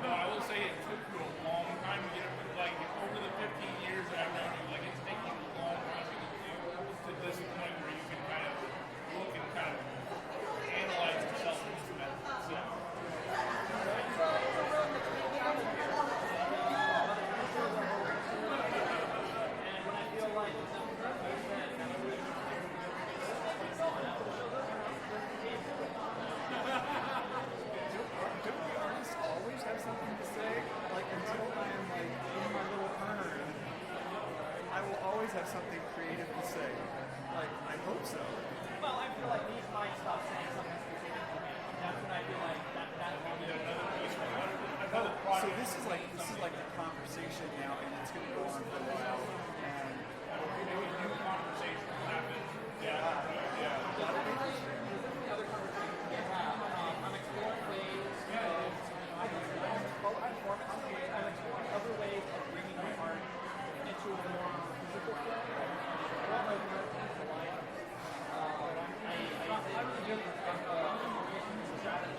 No, I will say it took you a long time to get up to, like, over the 15 years that I've known you, like, it's taken you a long time to get to this point where you can kind of look and kind of analyze yourself in this method. So. And when I feel like Don't the artists always have something to say? Like until I am like in my little corner, I will always have something creative to say. Like I hope so. well, I feel like these might stop saying something specific to me. That's when I feel like that So this is like a conversation now, and it's going to go on for a while. And new conversations happen. I'm exploring ways of, I'm exploring other ways of bringing my art into a more physical form. I want my work to come to life. I'm really good for strategy.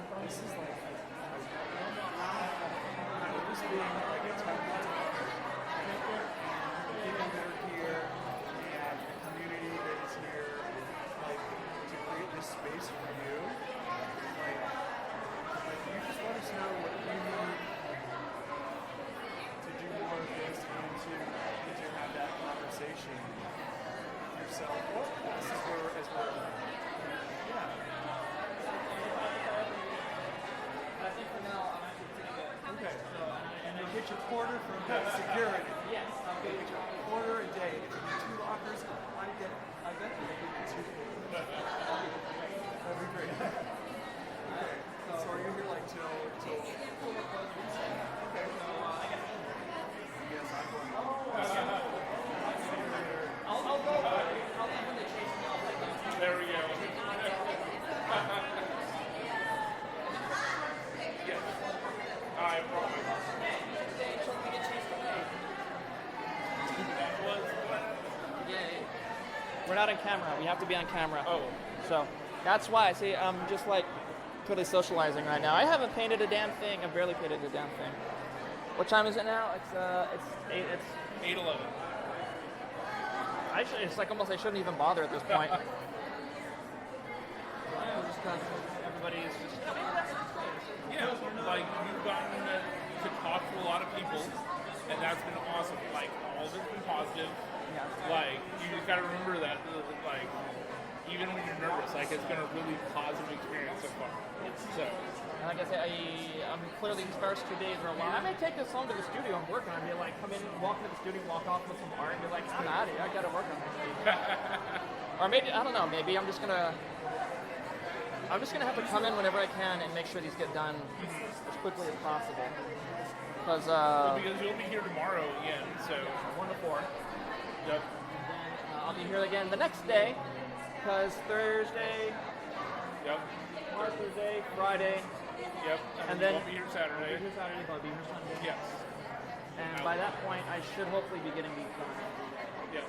And this is like this being like a temple and the people that are here and the community that is here, like to create this space for you. Like you just let us know what you need to do more of this and to have that conversation yourself. This is where as well. Yeah. I think for now I'm actually pretty good. Okay. So, and you'll get your quarter from the security. Yes, I'll You'll get your quarter a day. If you need 2 lockers, I bet you will get 2. That'd be great. Okay. So are you here like till? Okay. Yes, I'm going. I'll go. I'll leave when they chase me off like that. There we go. Yes. I promise. We're not on camera. We have to be on camera. Oh. So that's why. See, I'm just like totally socializing right now. I haven't painted a damn thing. I've barely painted a damn thing. What time is it now? It's 8:11. It's like almost I shouldn't even bother at this point. Just because everybody is just. Yeah, like you've gotten to talk to a lot of people, and that's been awesome. Like all of it's been positive. Yeah. Like you just gotta remember that, like even when you're nervous, like it's been a really positive experience so far. So. And like I said, I'm clearly these first 2 days are a lot. I may take this home to the studio and work on it. I'd be like, come in, walk into the studio, walk off with some art, and be like, I'm out of here. I gotta work on this. Or maybe I don't know. Maybe I'm just gonna have to come in whenever I can and make sure these get done as quickly as possible. Because you'll be here tomorrow again, so 1 to 4. Yep. And then I'll be here again the next day. Because Thursday. Yep. Tomorrow's Thursday, Friday. Yep. And then I'll be here Saturday. I'll be here Saturday, but I'll be here Sunday. Yes. And by that point, I should hopefully be getting these done. Yes.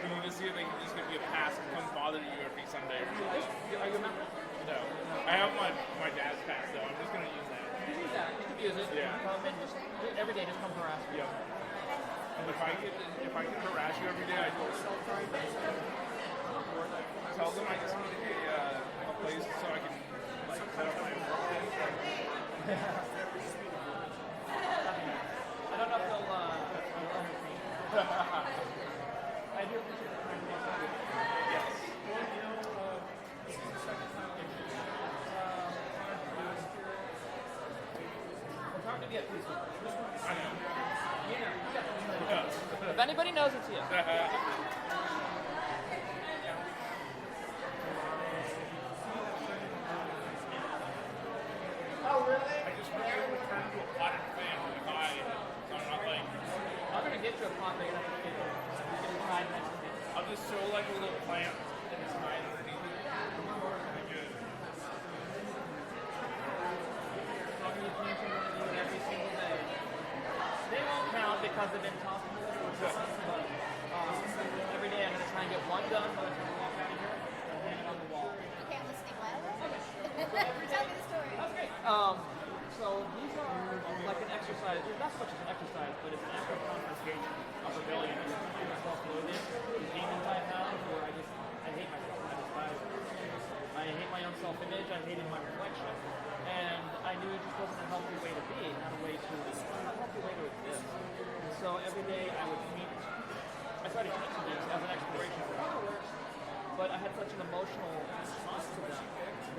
You need to see if they can just give you a pass and come bother you every Sunday. Are you a member? No. I have my dad's pass though. I'm just gonna use that. You can use that. You can use it. Yeah. You can come in just every day. Just come harass me. Yep. And if I can harass you every day, I will. Tell them I just need a place so I can like set up my own. I don't know if they'll I do appreciate it. Yes. Yeah, please. I know. If anybody knows, it's you. Oh, really? I just want you to return to a potted fan with an eye, so I'm not like. I'm gonna get you a pot big enough to fit in. You can hide next to me. I'll just show like a little plant and it's hide underneath it. Pretty good. I'm gonna be planting one of these every single day. They won't count because they've been tossing the little but every day I'm gonna try and get one done by the time I walk out of here and hang it on the wall. Okay, I'm listening. What? Tell me the story. That's great. So these are like an exercise. It's not so much as an exercise, but it's an act of confrontation of rebellion. It's something that's self-loathing, these demons I have, where I hate myself. I despise it. I hate my own self-image. I hated my reflection, and I knew it just wasn't a healthy way to be, not a healthy way to exist. And so every day I would paint. I started painting these as an exploration for colors, but I had such an emotional response to them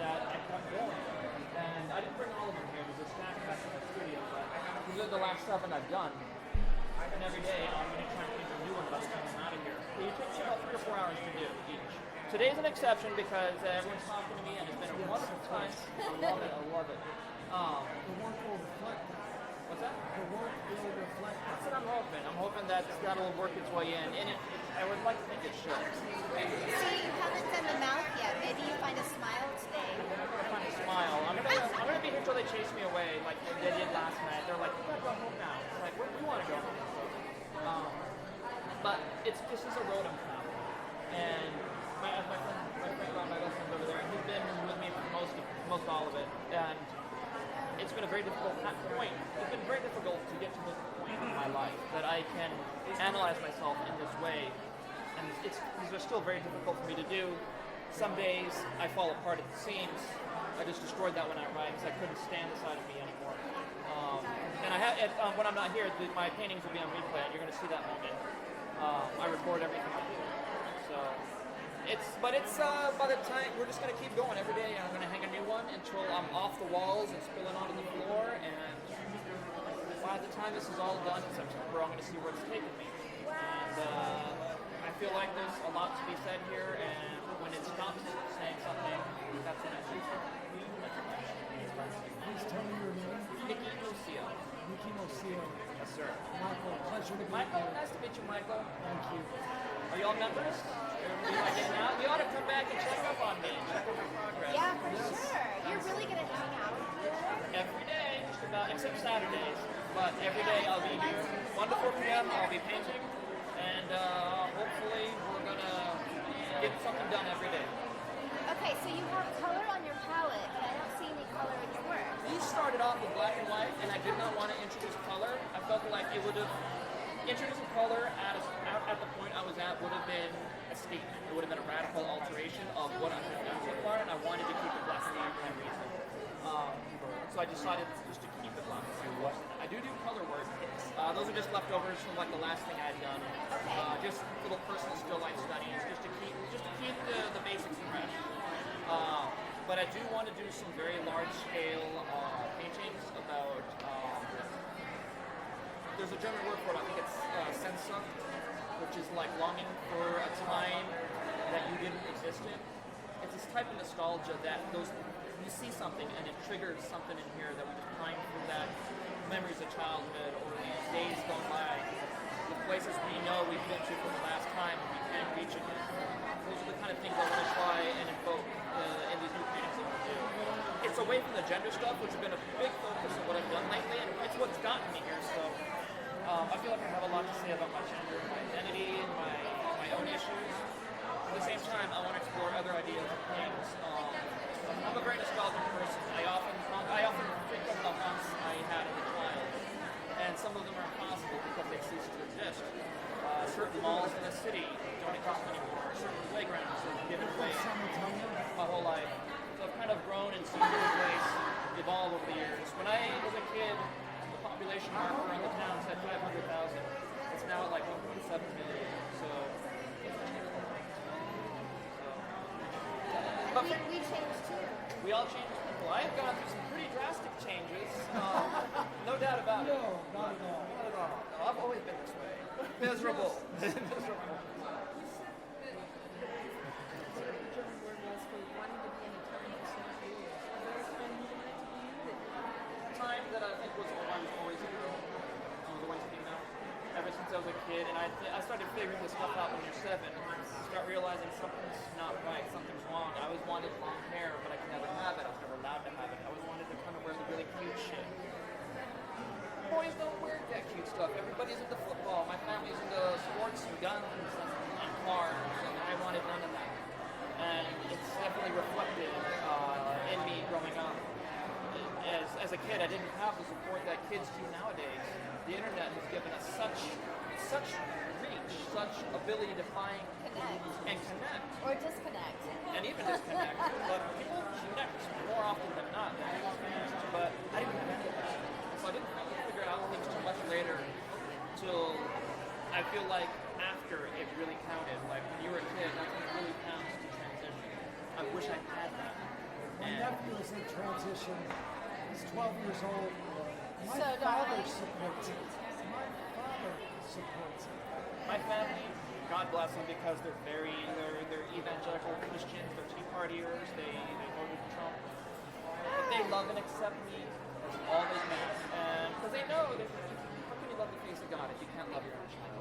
that I kept going. And I didn't bring all of them here. There's a stack back in the studio, but these are the last 7 I've done. And every day I'm going to try and paint a new one by the time I'm out of here. They take me about 3 or 4 hours to do each. Today's an exception because everyone's talking to me and it's been a wonderful time. I love it. I love it. The work will reflect that. What's that? The work will reflect that. That's what I'm hoping. I'm hoping that that'll work its way in. And I would like to think it should. See, you haven't done the mouth yet. Maybe you find a smile today. I'm gonna find a smile. I'm gonna be here till they chase me away, like they did last night. They're like, "We gotta go home now." It's like, "Where do you want to go home?" But this is a road I'm traveling, and my friend Ron, my best friend over there, he's been with me for most all of it, and it's been a very difficult point. It's been very difficult to get to this point in my life that I can analyze myself in this way, and these are still very difficult for me to do. Some days I fall apart at the seams. I just destroyed that when I write because I couldn't stand the side of me anymore. And when I'm not here, my paintings will be on replay, and you're going to see that moment. I record everything I do. So by the time we're just going to keep going every day. I'm going to hang a new one until I'm off the walls and spilling onto the floor. And by the time this is all done in September, I'm going to see where it's taking me. And I feel like there's a lot to be said here, and when it stops saying something, that's when I choose it. Please tell me your name. Nicky Lucio. Nicky Lucio. Yes, sir. Michael, pleasure to meet Michael, you. nice to meet you, Michael. Thank you. Are y'all members? You like getting out? You ought to come back and check up on me and check out my progress. Yeah, for sure. You're really gonna hang out here. Every day, just about, except Saturdays. But every day I'll be here. 1 to 4 p.m. I'll be painting, and hopefully we're gonna get something done every day. Okay, so you have color on your palette, and I don't see any color in your work. These started off with black and white, and I did not want to introduce color. I felt like it would have introducing color at the point I was at would have been a statement. It would have been a radical alteration of what I've done so far, and I wanted to keep it black and white for that reason. So I decided just to keep it black and white. I do color work. Those are just leftovers from like the last thing I'd done. Just little personal still life studies, just to keep the basics fresh. But I do want to do some very large scale paintings about. There's a German word for it. I think it's Sehnsucht, which is like longing for a time that you didn't exist in. It's this type of nostalgia that you see something and it triggers something in here that we just pine through that memories of childhood or these days gone by, the places we know we've been to for the last time and we can't reach again. Those are the kind of things I want to try and invoke in these new paintings that we do. It's away from the gender stuff, which has been a big focus of what I've done lately, and it's what's gotten me here. So I feel like I have a lot to say about my gender, my identity, and my own issues. At the same time, I want to explore other ideas and things. I'm a very nostalgic person. I often think of the haunts I had as a child, and some of them are impossible because they cease to exist. Certain malls in the city don't exist anymore. Certain playgrounds have given away my whole life. So I've kind of grown and seen the place evolve over the years. When I was a kid, the population marker on the town said 500,000. It's now at like 1.7 million. So. And we changed too. We all change as people. I have gone through some pretty drastic changes. No doubt about it. No, not at all. Not at all. No, I've always been this way. Miserable. Miserable. German word was for wanting to be in a time for some years. Was there a time you wanted to be that Time that I think was I was always a girl. I was always female. Ever since I was a kid, and I started figuring this stuff out when you're 7. You start realizing something's not right, something's wrong. I always wanted long hair, but I could never have it. I was never allowed to have it. I always wanted to kind of wear the really cute shit. Boys don't wear that cute stuff. Everybody's into football. My family's into sports and guns and cars, and I wanted none of that. And it's definitely reflected in me growing up. As a kid, I didn't have the support that kids do nowadays. The internet has given us such reach, such ability to find and connect. Or disconnect. And even disconnect. But people connect more often than not. But I didn't have any of that. So I didn't figure out things too much later till I feel like after it really counted. Like when you were a kid, that's when it really counts to transition. I wish I had that. My nephew is in transition. He's 12 years old. My So, father darling. supports it. My father supports it. My family, God bless them, because they're evangelical Christians, they're Tea Partiers, they voted for Trump. But they love and accept me as all they can. And because they know that how can you love the face of God if you can't love your own child?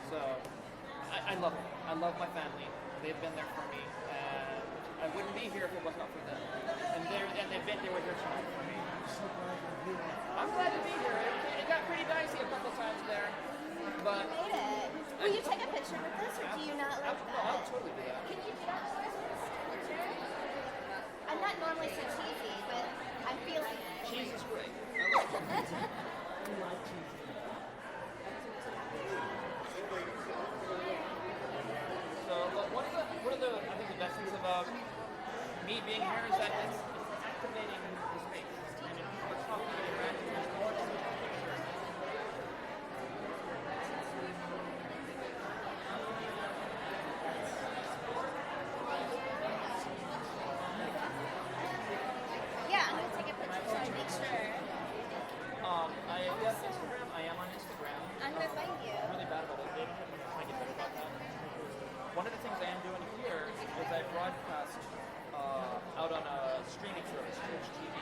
So I love them. I love my family. They've been there for me. And I wouldn't be here if it was not for them. And they were here tonight for me. I'm so glad you're here. I'm glad to be here. It got pretty dicey a couple times there. But Made it. Will you take a picture with us, or do you not like no, that? I'll totally do that. Can you do that for us? I'm not normally so cheesy, but I'm feeling it. Cheese is great. I love cheese. You like cheese. So one of the I think the best things about me being here is that it's activating the space. And we're talking and interacting with more than just a picture. Yeah, I'm gonna take a picture so I make sure. I have Instagram. I am on Instagram. I'm gonna find you. I'm really bad about it. They don't try to get better about that. One of the things I am doing here is I broadcast out on a streaming service, Twitch TV.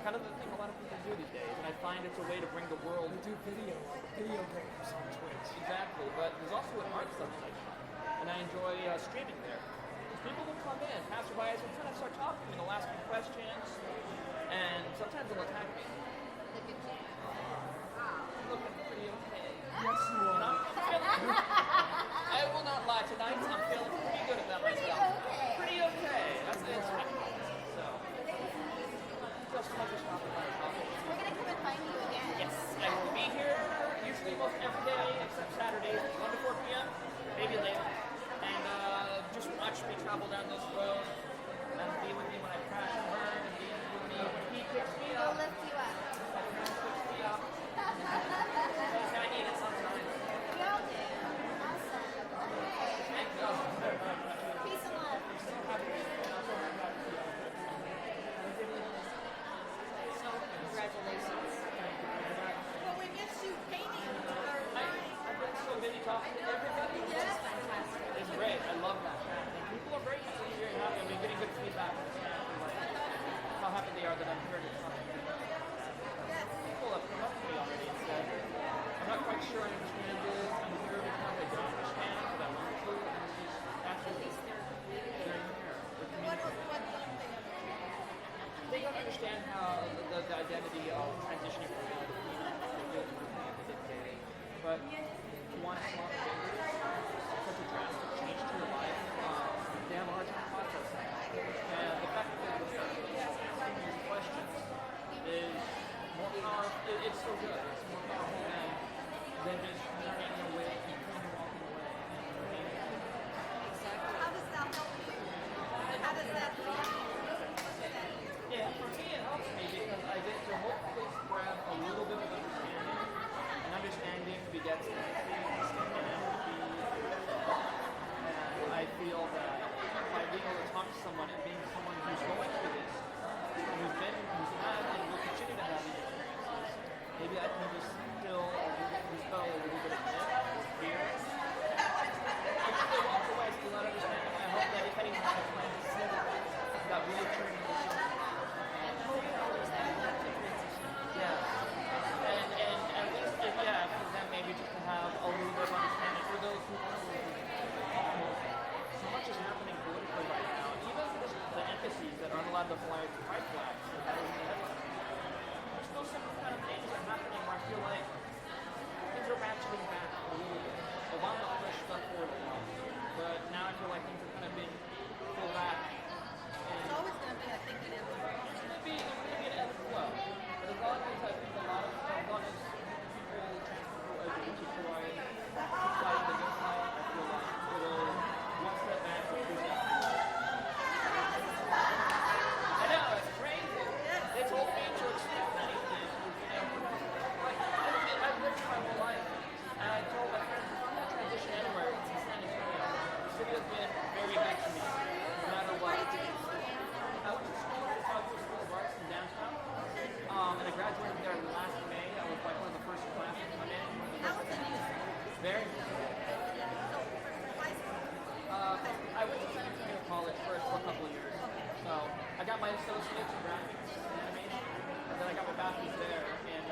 Kind of the thing a lot of people do these days, and I find it's a way to bring the world. We do video games on Twitch. Exactly, but there's also an art subsite, and I enjoy streaming there. People will come in, passerbys will kind of start talking to me, they'll ask me questions, and sometimes they'll attack me. Looking pretty okay. Yes, you And are. I will not lie, tonight I'm feeling pretty good about myself. Pretty okay. That's it. So, just like a shop at my office. We're gonna come and find you again. Yes, I will be here usually most every day except Saturdays, 1 to 4 p.m., maybe later. And just watch me travel down this road and be with me when I crash and burn and be with me when he picks me We'll up. lift you up. My friend picks me up. And I need it sometimes. We all do. Awesome. Thank you. Peace and love. So happy. So, congratulations. Well, we missed you painting our I've been so busy talking to everybody. Yes. It's great. I love that. And people are very eager and happy. I've been getting good feedback. How happy they are that I'm here to talk to them. People have come up to me already and said, I'm not quite sure I understand this. I'm here because I don't understand, but I want to. And it's just actually they're here. They don't understand how the identity of transitioning from male to female is really gay. But to want to swap genders, such a drastic change to your life, they have a hard time processing. And the fact that they're asking these questions is more powerful. It's so good. It's more powerful than just running away and walking away. How does that help you? How does that feel? Yeah, for me it helps me because I get to hopefully grab a little bit of understanding, and understanding begets empathy, and I feel that by being able to talk to someone and being someone who's going was like high flag. So that was the headline. There's still some kind of things that are happening where I feel like things are ratcheting back a little bit. Obama pushed stuff forward a lot, but now I feel like things have kind of been pulled back. It's always going to be, I think, an ebb and flow. It's going to be an ebb and flow. But as long as I think a lot of, as long as people, trans people, LGBTQI, keep fighting against that, I feel like it'll one step back or two steps forward. I know, it's crazy. They told me to expect anything. You know, like, I've lived my whole life, and I told my friends, if I'm going to transition anywhere, it's in San Antonio. The city has been very big to me, no matter what. I went to school at the School of Arts in downtown, and I graduated there last May. I was like one of the first classes to come in. How was the news? Very. So, I went to San Antonio College first for a couple of years. So I got my associates in graphics and animation, and then I got my bachelor's there in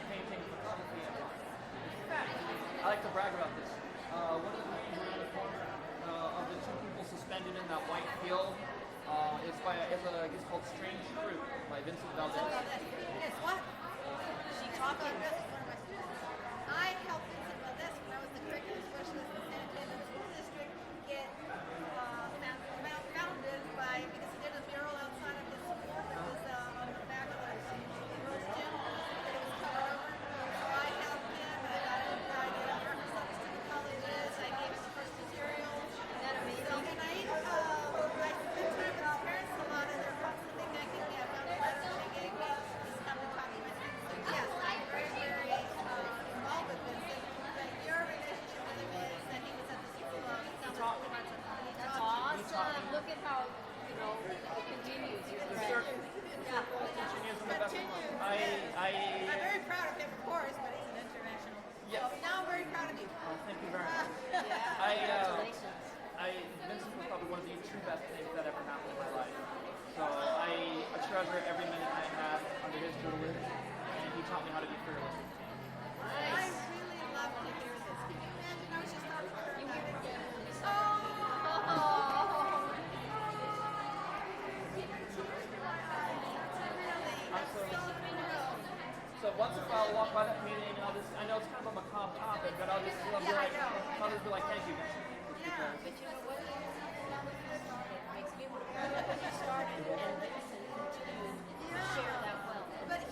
painting, photography, and art. In fact, I like to brag about this. One of the paintings around the corner of the two people suspended in that white field is by it's called Strange Fruit by Vincent Valdez. Guess what? She talked about this. One of my students. I helped Vincent Valdez when I was the curriculum specialist in San Antonio School District get founded by because he did a mural outside of his school that was on the back of the girls' gym that it was covered over. So I helped him. I got him. I gave him reference up to the colleges. I gave him the first materials. Isn't that amazing? So, and I even I spent time with his parents a lot, and they're constantly thanking me. I found a letter that they gave me. This is something talking to my students. So yes, I'm very, very involved with Vincent. But your relationship with him is that he was at the school of That's awesome. Look at how, you know, it continues. Yeah. Continues in the best way. I'm very proud of him, of course, but he's an international. Yes. So now I'm very proud of you. Oh, thank you very much. Congratulations. Vincent was probably one of the true best things that ever happened in my life. So I treasure every minute I have under his tutelage, and he taught me how to be fearless. I really love to hear this. Can you imagine? I was just talking to her. You hear it? So once in a while I'll walk by that meeting and I know it's kind of a macabre topic, but I'll just be like, thank you. Yeah, but you know what? It makes me want to go back when you started and Vincent continued to share that well. But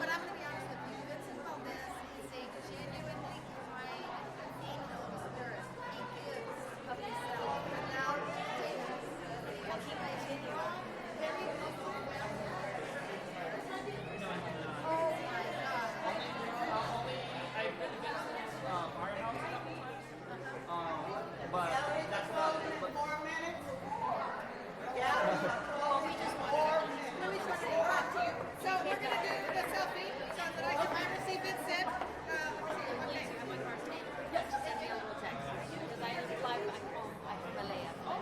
I'm going to be honest with you. Vincent Valdez is a genuinely kind and noble spirit. He gives of himself without taking. Well, he continued. Very overwhelming. Oh my God. I've been to Vincent's firehouse a couple times. But that's about it. But 4 minutes? Yeah. We just want to So we're going to do the selfie so that I can see Vincent. Okay. Yeah, just send me a little text. Because I fly back home. I fly back home.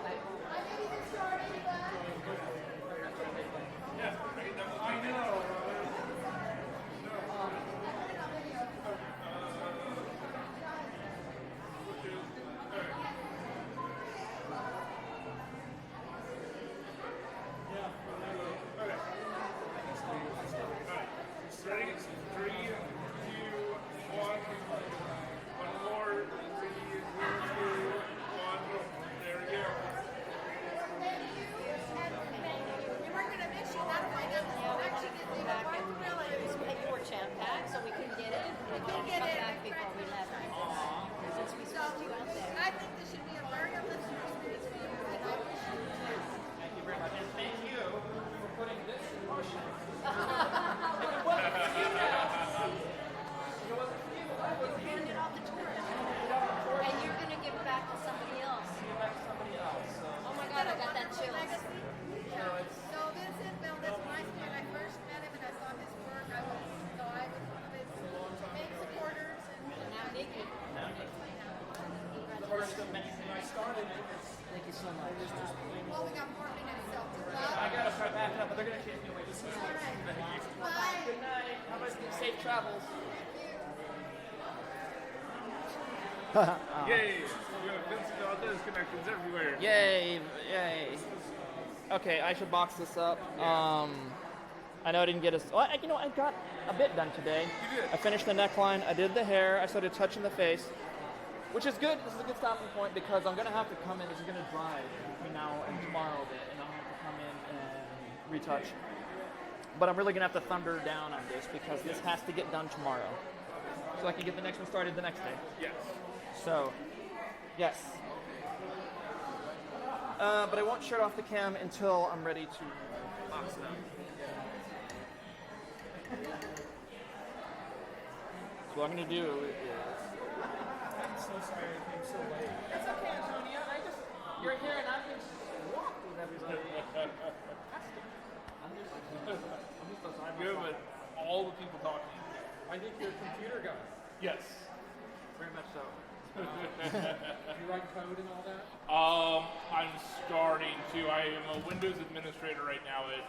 I know. Ready? 3, 2, 1. One more. 3, 2, 1. There we go. We weren't going to miss you. That's why it actually gets even more thrilling. You were jam-packed, so we couldn't get in. We couldn't come back before we left. Since we switched you out there. I think this should be a very listener's experience for you, and I wish you the best. thank you very much. And thank you for putting this in motion. If it wasn't for you now, it wasn't for you, I would Hand it off to tourists. And you're going to give it back to somebody else. give it back to somebody else. So. Oh my God, I got that chills. Legacy. So Vincent Valdez, when I first met him and I saw his work, I was one of his main supporters. And now Nikki. The first of many things I started. Thank you so much. Well, we got 4 minutes, so I gotta start backing up, but they're gonna chase me away. Bye. Good night. Have a safe travels. Yay! We have Vincent Valdez connections everywhere. Yay! Yay! Okay, I should box this up. I know I didn't get a. Well, I got a bit done today. You did. I finished the neckline. I did the hair. I started touching the face, which is good. This is a good stopping point because I'm gonna have to come in. This is gonna dry between now and tomorrow a bit, and I'll have to come in and retouch. But I'm really gonna have to thunder down on this because this has to get done tomorrow, so I can get the next one started the next day. Yes. So, yes. But I won't shut off the cam until I'm ready to box it up. So what I'm going to do is... I'm so sorry I came so late. It's okay, Antonia. You're here and I've been swamped with everybody. Good, but all the people talking. I think you're a computer guy. Yes. Very much so. You write code and all that? I'm starting to. I am a Windows administrator right now at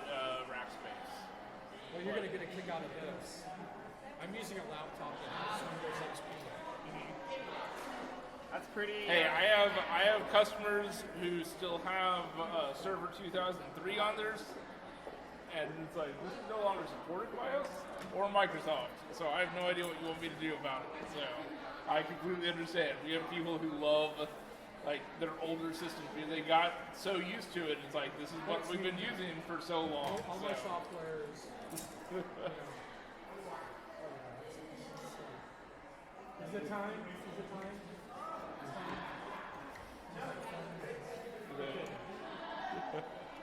Rackspace. Well, you're going to get a kick out of this. I'm using a laptop that has Windows XP. That's pretty... Hey, I have customers who still have Server 2003 on theirs, and it's like, this is no longer supported by us or Microsoft, so I have no idea what you want me to do about it. So I completely understand. We have people who love like their older systems because they got so used to it. It's like, this is what we've been using for so long. All my software is... Is it time? Is it time?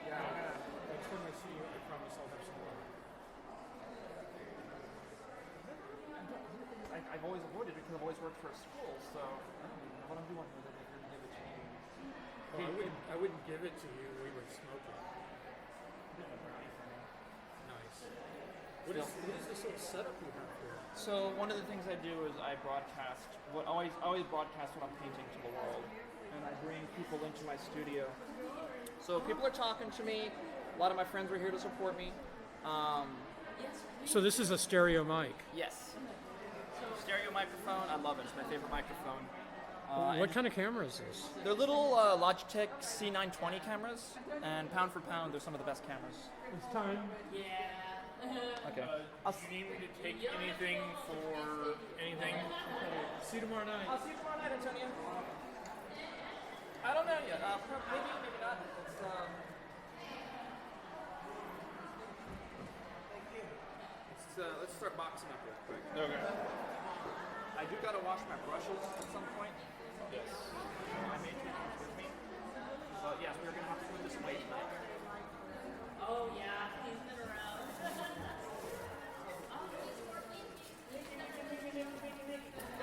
Yeah, next time I see you, I promise I'll have some water. I've always avoided it because I've always worked for a school, so I don't even know what I'm doing with it if you're going to give it to me. Well, I wouldn't give it to you. We would smoke it. Nice. What is this little setup you have here? So one of the things I do is I broadcast. I always broadcast what I'm painting to the world, and I bring people into my studio. So people are talking to me. A lot of my friends were here to support me. So this is a stereo mic. Yes. Stereo microphone. I love it. It's my favorite microphone. What kind of camera is this? They're little Logitech C920 cameras, and pound for pound, they're some of the best cameras. It's time. Okay. Do you need me to take anything for anything? See you tomorrow night. I'll see you tomorrow night, Antonio. I don't know yet. Maybe, maybe not. Let's start boxing up real quick. Okay. I do gotta wash my brushes at some point. Yes. I made two things with me. But yes, we're gonna have to put this away tonight. Oh yeah, he's been around.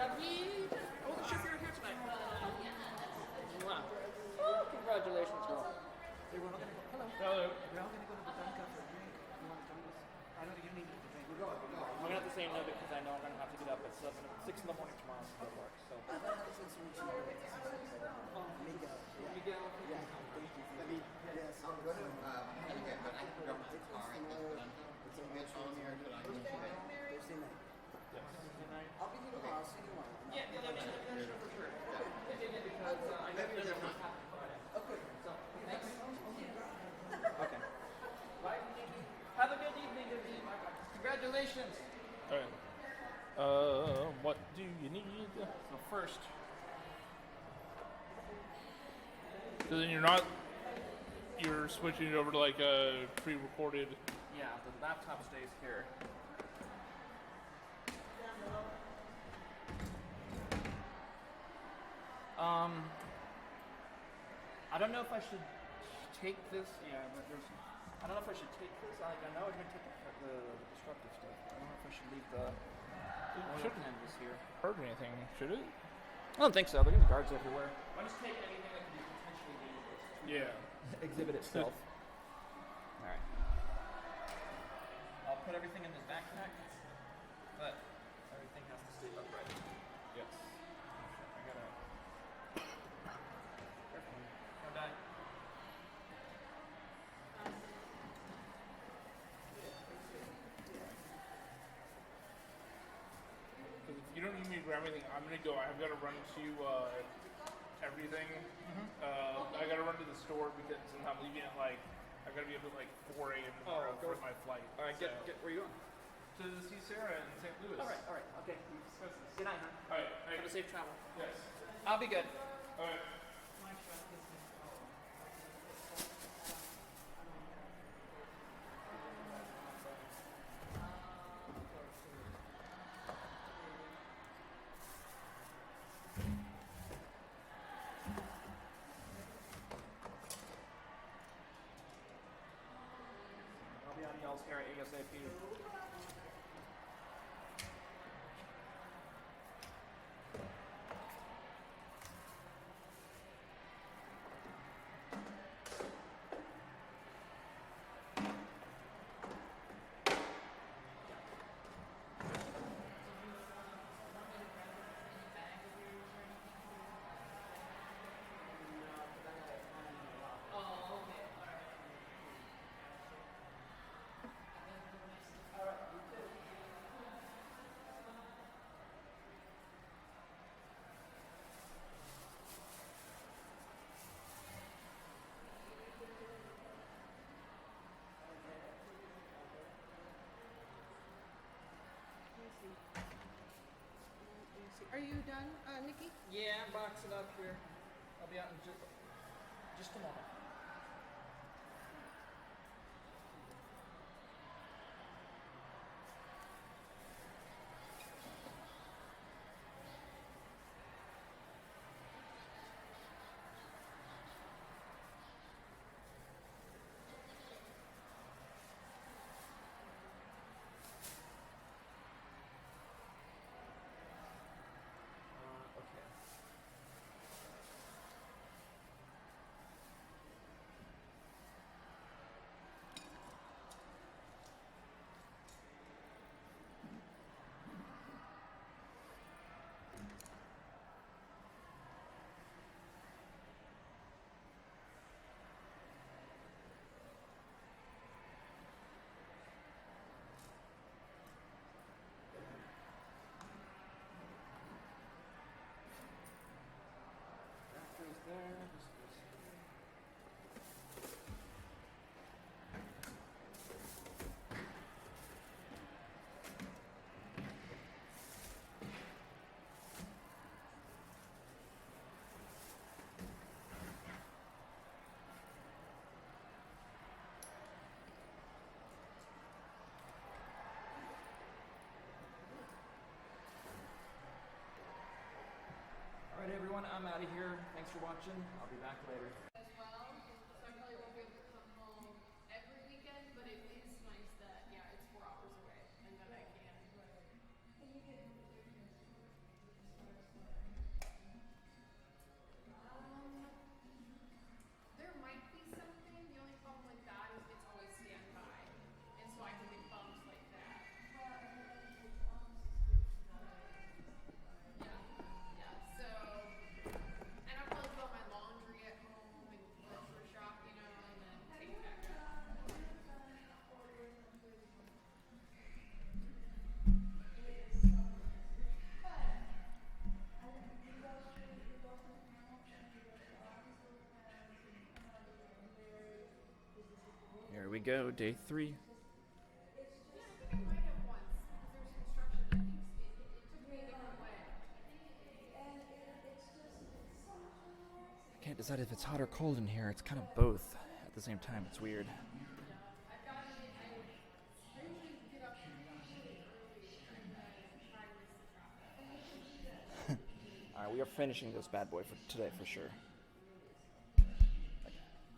David! I wasn't sure if you were here tonight. Wow. Oh, congratulations, girl. Hey, we're all gonna go. Hello. Hello. We're all gonna go to Bodunka for a drink. You want to join us? I know that you need to drink. We're going. I'm gonna have to say no because I know I'm gonna have to get up at 6 in the morning tomorrow to go to work. So. Miguel. Yeah. Let me. Yes. I'm going to. Again, but I can jump in the car and it's a bit on here. Thursday night. Yes. I'll be here tomorrow. I'll see you tomorrow. Yeah, let me know for sure. Because I know that everyone's happy Friday. Okay. So, thanks. Okay. Bye. Have a good evening, David. Congratulations. All right. What do you need? So first. So then you're switching it over to like a pre-recorded. Yeah, the laptop stays here. I don't know if I should take this. Yeah, but I don't know if I should take this. I know I'm gonna take the destructive stuff. I don't know if I should leave the oil canvas here. Hurt anything? Should it? I don't think so. They're gonna be guards everywhere. I'll just take anything that can be potentially dangerous. Yeah. Exhibit itself. All right. I'll put everything in this backpack, but everything has to stay upright. Yes. I gotta. Careful. Don't die. Because if you don't need me to grab anything, I'm gonna go. I've got to run to everything. I got to run to the store because since I'm leaving at like, I I've got to be up at like 4 a.m. Oh, tomorrow go. for my flight. All right, get where you going? To see Sarah in St. Louis. All right, okay. We discussed this. Good night, huh? All right. Have a safe travel. Yes. I'll be good. All right. I'll be on y'all's hair ASAP. Are you done, Nikki? Yeah, box it up here. I'll be out in just a moment. Okay. That goes there. This goes here. All right, everyone, I'm out of here. Thanks for watching. I'll be back later. As well, so I probably won't be able to come home every weekend, but it is nice that, yeah, it's 4 hours away, and then I can. There might be something. The only problem with that is it's always standby, and so I can get bumps like that. Yeah. So, and I'll probably throw my laundry at home and grocery shop, and then take back up. Here we go, day 3. Yeah, I think I might have once. There's construction. I think it took me a different way. I can't decide if it's hot or cold in here. It's kind of both at the same time. It's weird. I've gotten it. I usually get up really early and then try to miss the traffic. All right, we are finishing this bad boy for today for sure.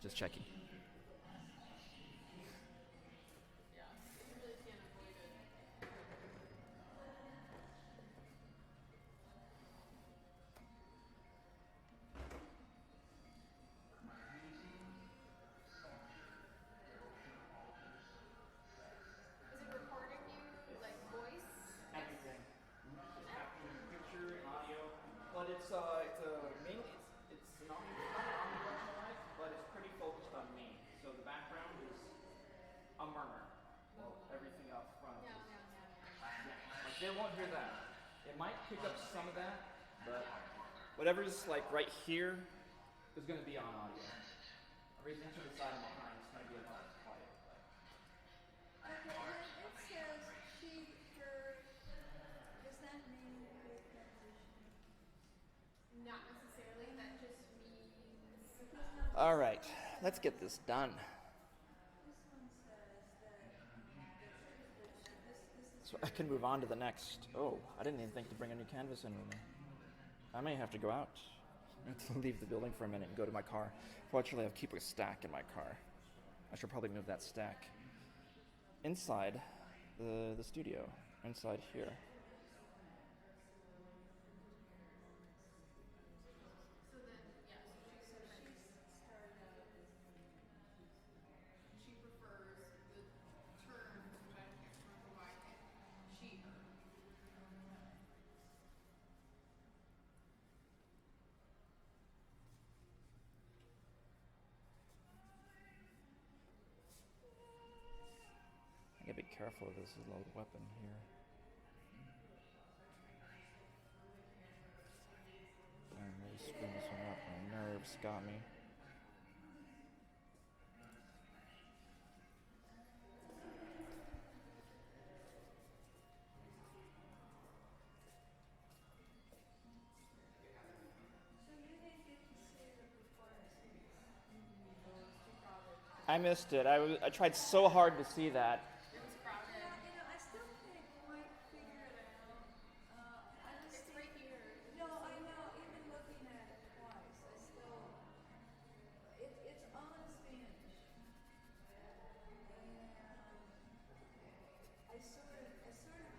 Just checking. Yeah, you really can't avoid it. Is it recording you, like voice? Everything. It's capturing picture and audio, but it's mainly it's not an omnidirectional mic, but it's pretty focused on me. So the background is a murmur. Well, everything up front is like they won't hear that. It might pick up some of that, but whatever's like right here is going to be on audio. Everything to the side and behind is going to be on audio. Not necessarily. That just means. All right, let's get this done. So I can move on to the next. Oh, I didn't even think to bring a new canvas in with me. I may have to go out. I have to leave the building for a minute and go to my car. Fortunately, I'll keep a stack in my car. I should probably move that stack inside the studio, inside here. So then, yeah, so she prefers the terms, which I can't remember why I picked she, her. I gotta be careful of this little weapon here. I'm really screwing this one up. My nerves got me. I missed it. I tried so hard to see that. It was crowded. I still think might figure it out. It's right here. No, I know. Even looking at it twice, I still. It's on Spanish. And I sort of get just.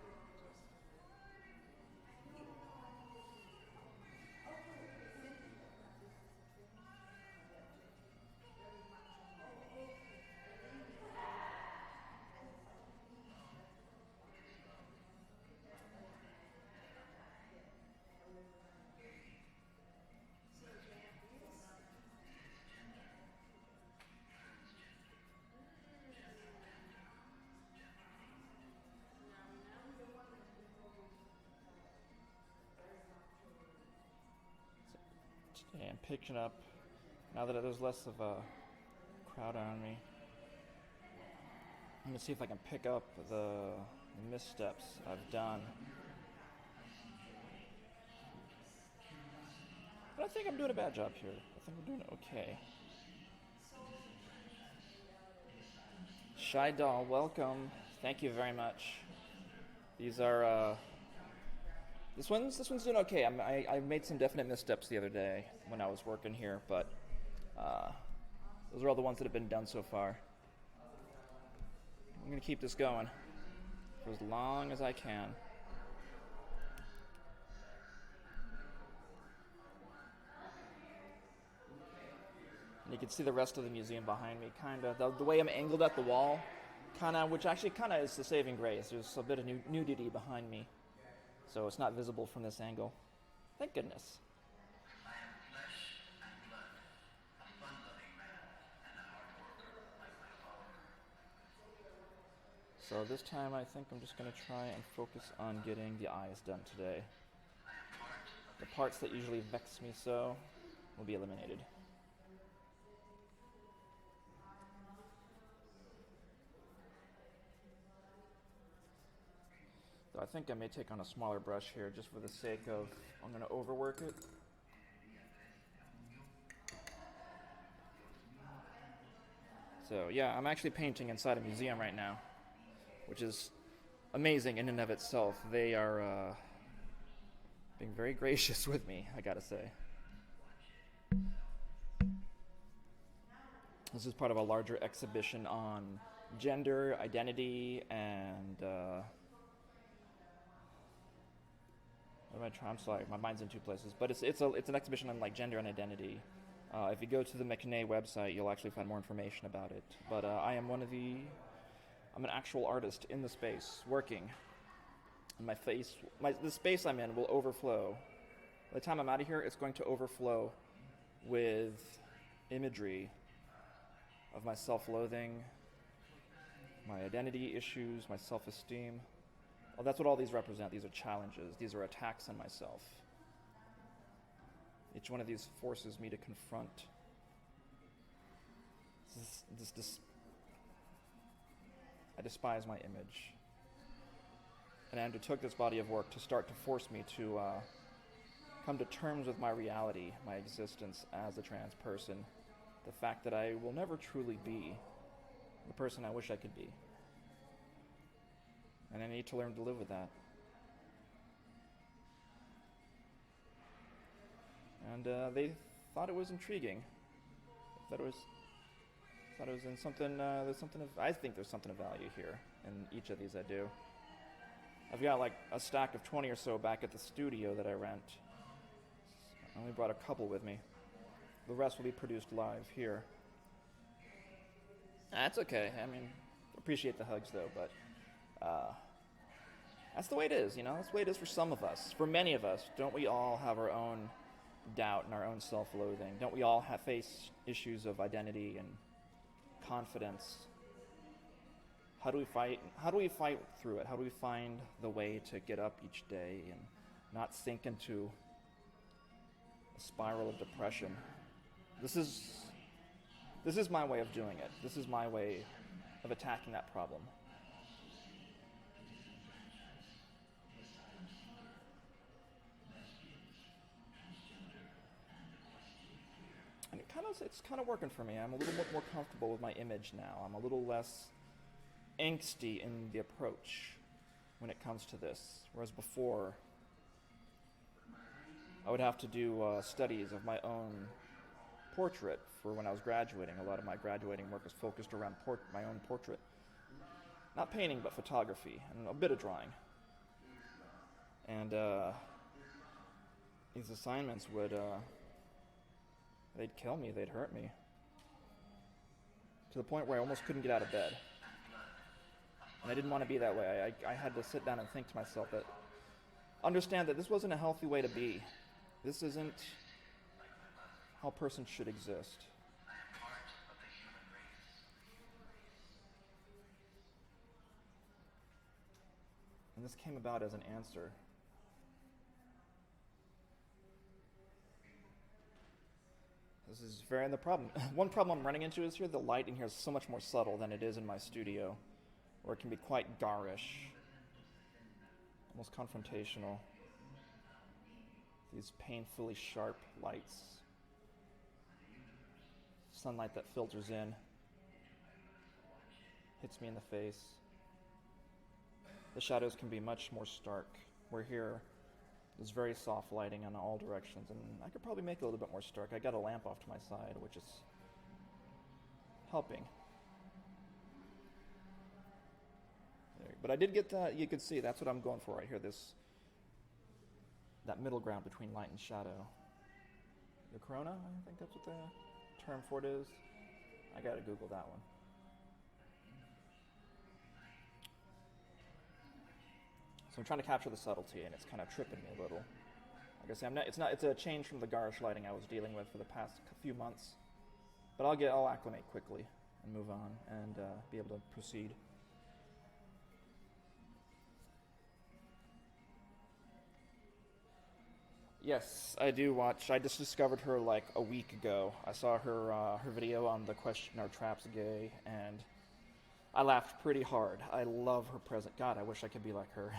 Today I'm picking up, now that there's less of a crowd around me, I'm gonna see if I can pick up the missteps I've done. But I think I'm doing a bad job here. I think I'm doing okay. Shy Doll, welcome. Thank you very much. These are, this one's doing okay. I made some definite missteps the other day when I was working here, but those are all the ones that have been done so far. I'm gonna keep this going for as long as I can. And you can see the rest of the museum behind me, kind of. The way I'm angled at the wall, kind of, which actually kind of is the saving grace. There's a bit of nudity behind me, so it's not visible from this angle. Thank goodness. So this time I think I'm just going to try and focus on getting the eyes done today. The parts that usually vex me so will be eliminated. So I think I may take on a smaller brush here just for the sake of, I'm going to overwork it. So yeah, I'm actually painting inside a museum right now, which is amazing in and of itself. They are being very gracious with me, I gotta say. This is part of a larger exhibition on gender, identity, and what am I trying? I'm sorry, my mind's in two places. But it's an exhibition on like gender and identity. If you go to the McNay website, you'll actually find more information about it. But I'm an actual artist in the space, working. And the space I'm in will overflow. By the time I'm out of here, it's going to overflow with imagery of my self-loathing, my identity issues, my self-esteem. Well, that's what all these represent. These are challenges. These are attacks on myself. Each one of these forces me to confront this I despise my image. And I undertook this body of work to start to force me to come to terms with my reality, my existence as a trans person, the fact that I will never truly be the person I wish I could be. And I need to learn to live with that. And they thought it was intriguing. Thought it was in something. There's something of. I think there's something of value here in each of these I do. I've got like a stack of 20 or so back at the studio that I rent. I only brought a couple with me. The rest will be produced live here. That's okay. I mean, appreciate the hugs though, but that's the way it is, you know? That's the way it is for some of us. For many of us, don't we all have our own doubt and our own self-loathing? Don't we all face issues of identity and confidence? How do we fight through it? How do we find the way to get up each day and not sink into a spiral of depression? This is my way of doing it. This is my way of attacking that problem. And it's kind of working for me. I'm a little bit more comfortable with my image now. I'm a little less angsty in the approach when it comes to this. Whereas before, I would have to do studies of my own portrait for when I was graduating. A lot of my graduating work was focused around my own portrait. Not painting, but photography, and a bit of drawing. And these assignments would, they'd kill me, they'd hurt me. To the point where I almost couldn't get out of bed. And I didn't want to be that way. I had to sit down and think to myself that, understand that this wasn't a healthy way to be. This isn't how a person should exist. And this came about as an answer. This is very, and the problem, one problem I'm running into is here, the light in here is so much more subtle than it is in my studio, where it can be quite garish, almost confrontational. These painfully sharp lights. Sunlight that filters in, hits me in the face. The shadows can be much more stark. Where here, there's very soft lighting in all directions, and I could probably make it a little bit more stark. I got a lamp off to my side, which is helping. But I did get that, you could see, that's what I'm going for right here, that middle ground between light and shadow. The corona, I think that's what the term for it is. I gotta Google that one. So I'm trying to capture the subtlety, and it's kind of tripping me a little. Like I say, it's a change from the garish lighting I was dealing with for the past few months. But I'll acclimate quickly and move on and be able to proceed. Yes, I do watch. I just discovered her like a week ago. I saw her video on the question, "Are traps gay?" and I laughed pretty hard. I love her present. God, I wish I could be like her.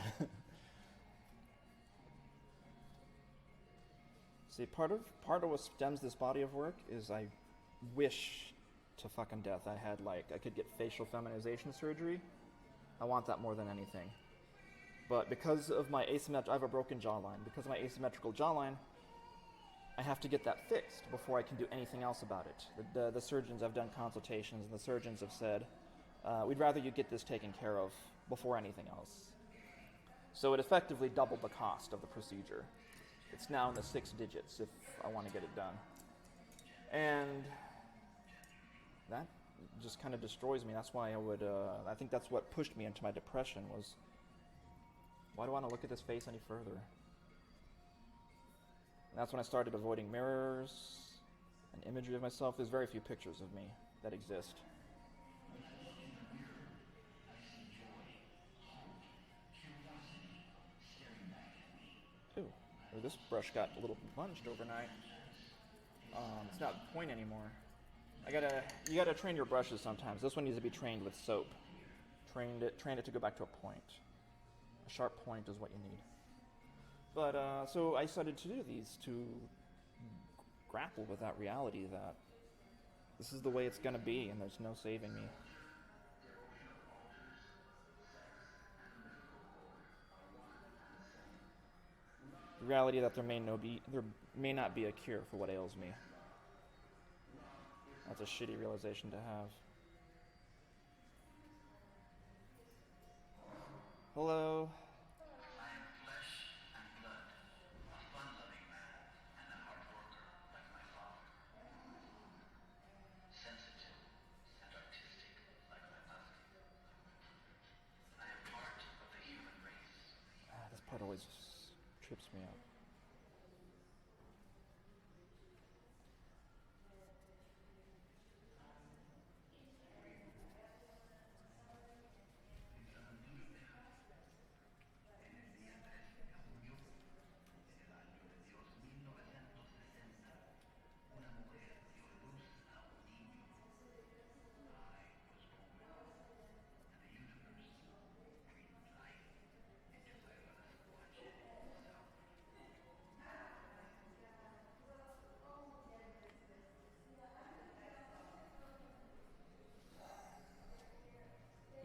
See, part of what stems this body of work is I wish to fucking death I could get facial feminization surgery. I want that more than anything. But because of my I have a broken jawline. Because of my asymmetrical jawline, I have to get that fixed before I can do anything else about it. The surgeons, I've done consultations, and the surgeons have said, we'd rather you get this taken care of before anything else. So it effectively doubled the cost of the procedure. It's now in the 6 digits if I want to get it done. And that just kind of destroys me. That's why I think that's what pushed me into my depression was, why do I want to look at this face any further? And that's when I started avoiding mirrors and imagery of myself. There's very few pictures of me that exist. Ooh, this brush got a little plunged overnight. It's not point anymore. You gotta train your brushes sometimes. This one needs to be trained with soap. Train it to go back to a point. A sharp point is what you need. But so I decided to do these to grapple with that reality that this is the way it's gonna be, and there's no saving me. The reality that there may not be a cure for what ails me. That's a shitty realization to have. Hello. This part always trips me up.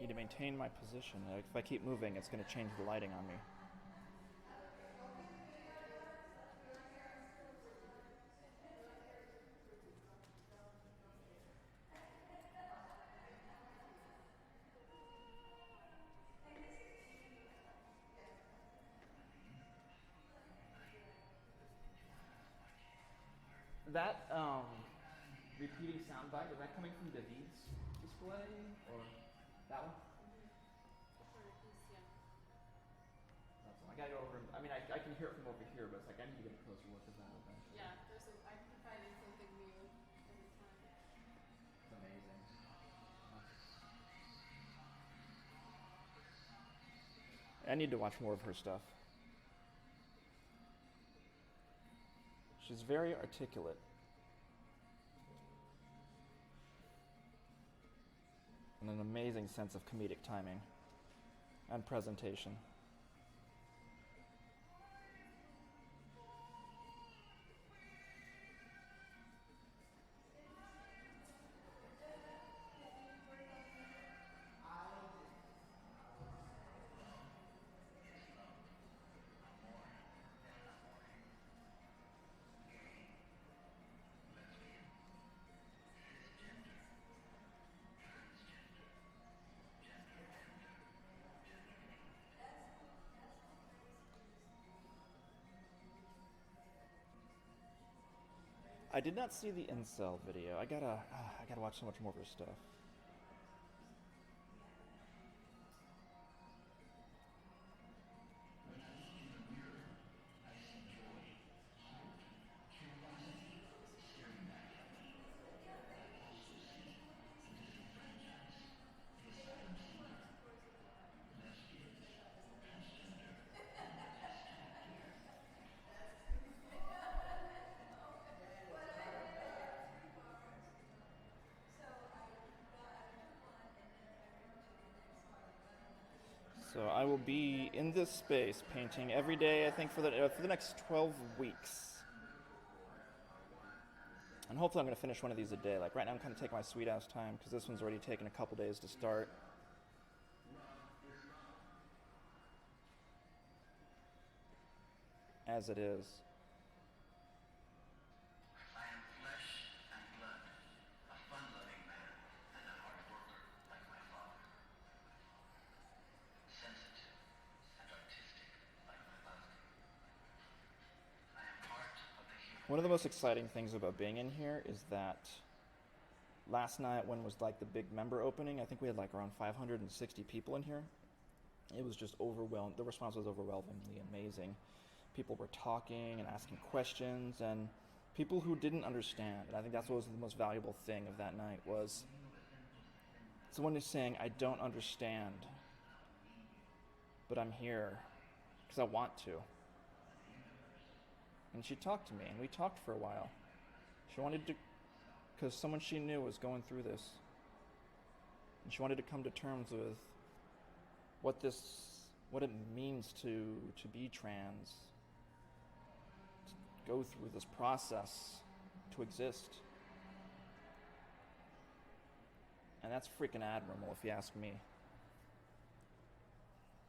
Need to maintain my position. If I keep moving, it's going to change the lighting on me. That repeating soundbite, is that coming from David's display or that one? That's one. I gotta go over. I mean, I can hear it from over here, but it's like I need to get a closer look at that eventually. Yeah, I keep finding something new every time. It's amazing. I need to watch more of her stuff. She's very articulate. And an amazing sense of comedic timing and presentation. I did not see the incel video. I gotta watch so much more of her stuff. So I will be in this space painting every day, I think, for the next 12 weeks. And hopefully I'm going to finish one of these a day. Like right now I'm kind of taking my sweet ass time because this one's already taken a couple days to start. As it is. One of the most exciting things about being in here is that last night when was like the big member opening, I think we had like around 560 people in here. It was just overwhelming. The response was overwhelmingly amazing. People were talking and asking questions, and people who didn't understand. And I think that's what was the most valuable thing of that night was someone is saying, I don't understand, but I'm here because I want to. And she talked to me, and we talked for a while. She wanted to, because someone she knew was going through this. And she wanted to come to terms with what it means to be trans, go through this process to exist. And that's freaking admirable, if you ask me.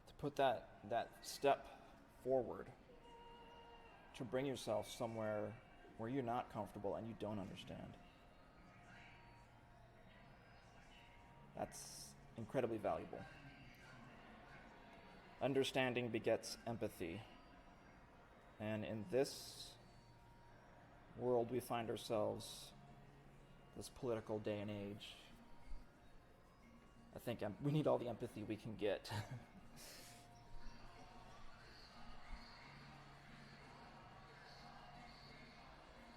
To put that step forward, to bring yourself somewhere where you're not comfortable and you don't understand. That's incredibly valuable. Understanding begets empathy. And in this world we find ourselves, this political day and age, I think we need all the empathy we can get.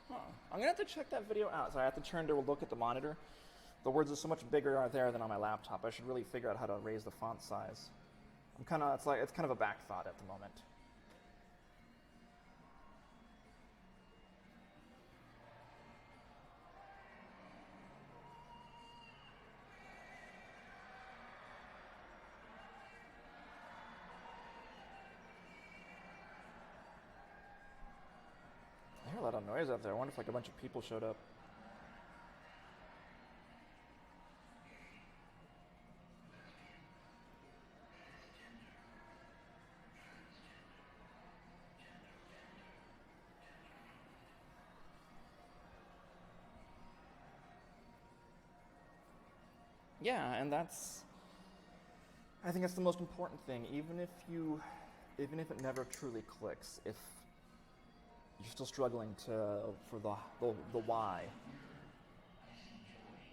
I'm gonna have to check that video out. So I have to turn to look at the monitor. The words are so much bigger out there than on my laptop. I should really figure out how to raise the font size. It's kind of a back thought at the moment. I hear a lot of noise out there. I wonder if a bunch of people showed up. Yeah, and I think that's the most important thing. Even if it never truly clicks, if you're still struggling for the why,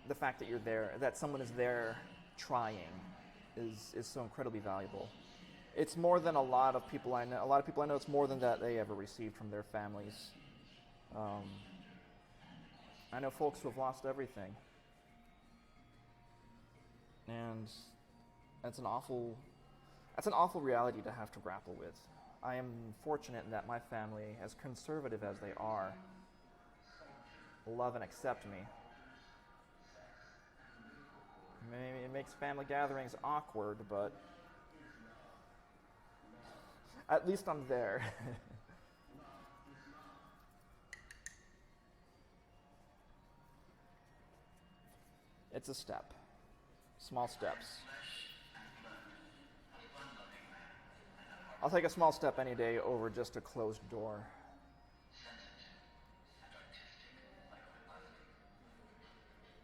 the fact that you're there, that someone is there trying, is so incredibly valuable. It's more than a lot of people I know. A lot of people I know, it's more than that they ever received from their families. I know folks who have lost everything. And that's an awful reality to have to grapple with. I am fortunate in that my family, as conservative as they are, love and accept me. Maybe it makes family gatherings awkward, but at least I'm there. It's a step. Small steps. I'll take a small step any day over just a closed door.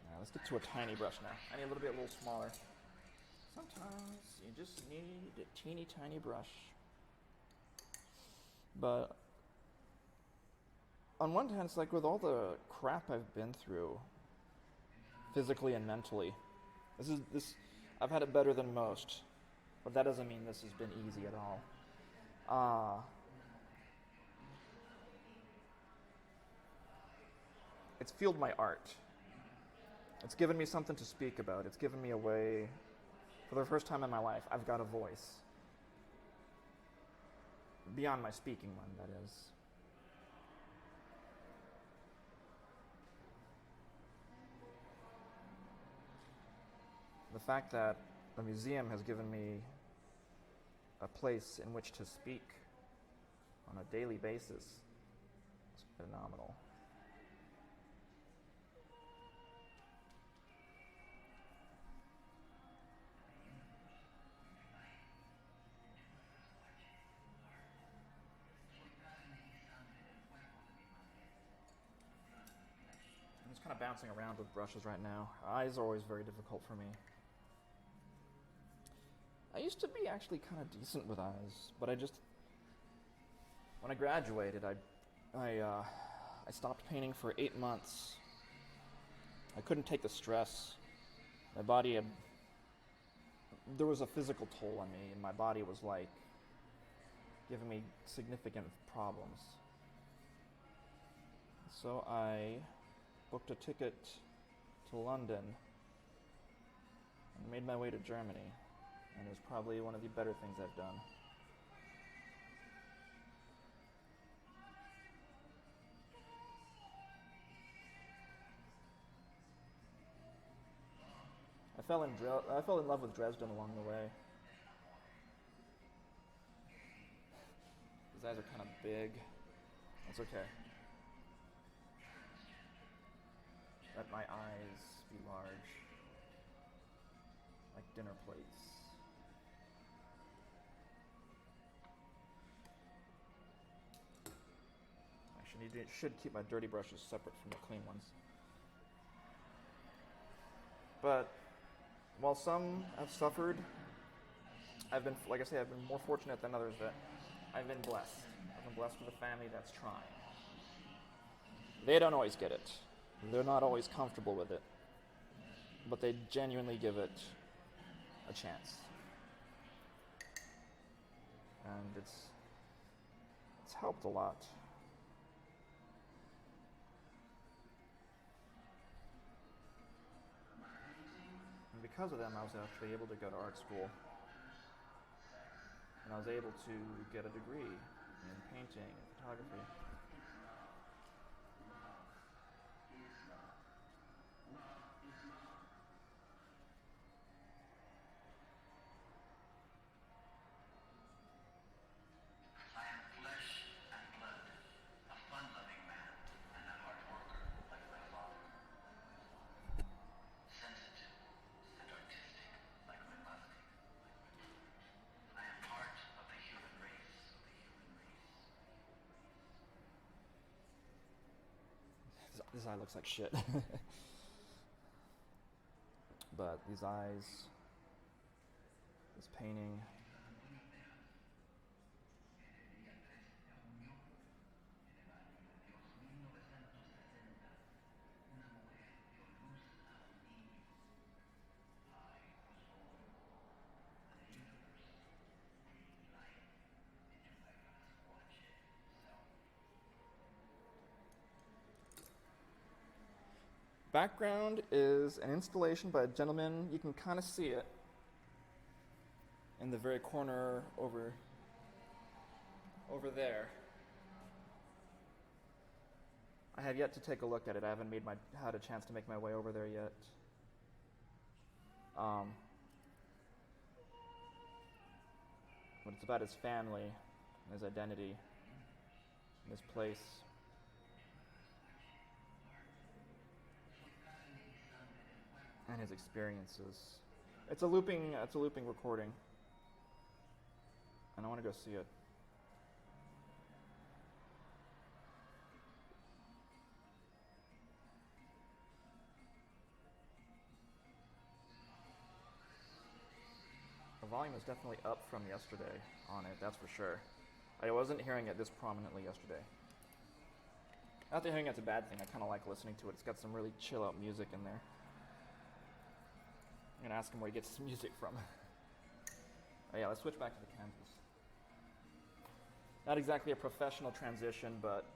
Now let's get to a tiny brush now. I need a little smaller. Sometimes you just need a teeny tiny brush. But on one hand, it's like with all the crap I've been through, physically and mentally, I've had it better than most, but that doesn't mean this has been easy at all. It's fueled my art. It's given me something to speak about. It's given me a way, for the first time in my life, I've got a voice. Beyond my speaking one, that is. The fact that the museum has given me a place in which to speak on a daily basis is phenomenal. I'm just kind of bouncing around with brushes right now. Eyes are always very difficult for me. I used to be actually kind of decent with eyes, but when I graduated, I stopped painting for 8 months. I couldn't take the stress. My body there was a physical toll on me, and my body was giving me significant problems. So I booked a ticket to London and made my way to Germany. And it was probably one of the better things I've done. I fell in love with Dresden along the way. His eyes are kind of big. That's okay. Let my eyes be large, like dinner plates. Should keep my dirty brushes separate from the clean ones. But while some have suffered, I've been, like I say, I've been more fortunate than others that I've been blessed. I've been blessed with a family that's trying. They don't always get it. They're not always comfortable with it. But they genuinely give it a chance. And it's helped a lot. And because of them, I was actually able to go to art school. And I was able to get a degree in painting and photography. This eye looks like shit. But these eyes, this painting, background is an installation by a gentleman. You can kind of see it in the very corner over there. I have yet to take a look at it. I haven't had a chance to make my way over there yet. But it's about his family, and his identity, and his place. And his experiences. It's a looping recording. And I want to go see it. The volume is definitely up from yesterday on it, that's for sure. I wasn't hearing it this prominently yesterday. Not that hearing it's a bad thing, I kind of like listening to it. It's got some really chill out music in there. I'm gonna ask him where he gets his music from. Oh yeah, let's switch back to the canvas. Not exactly a professional transition, but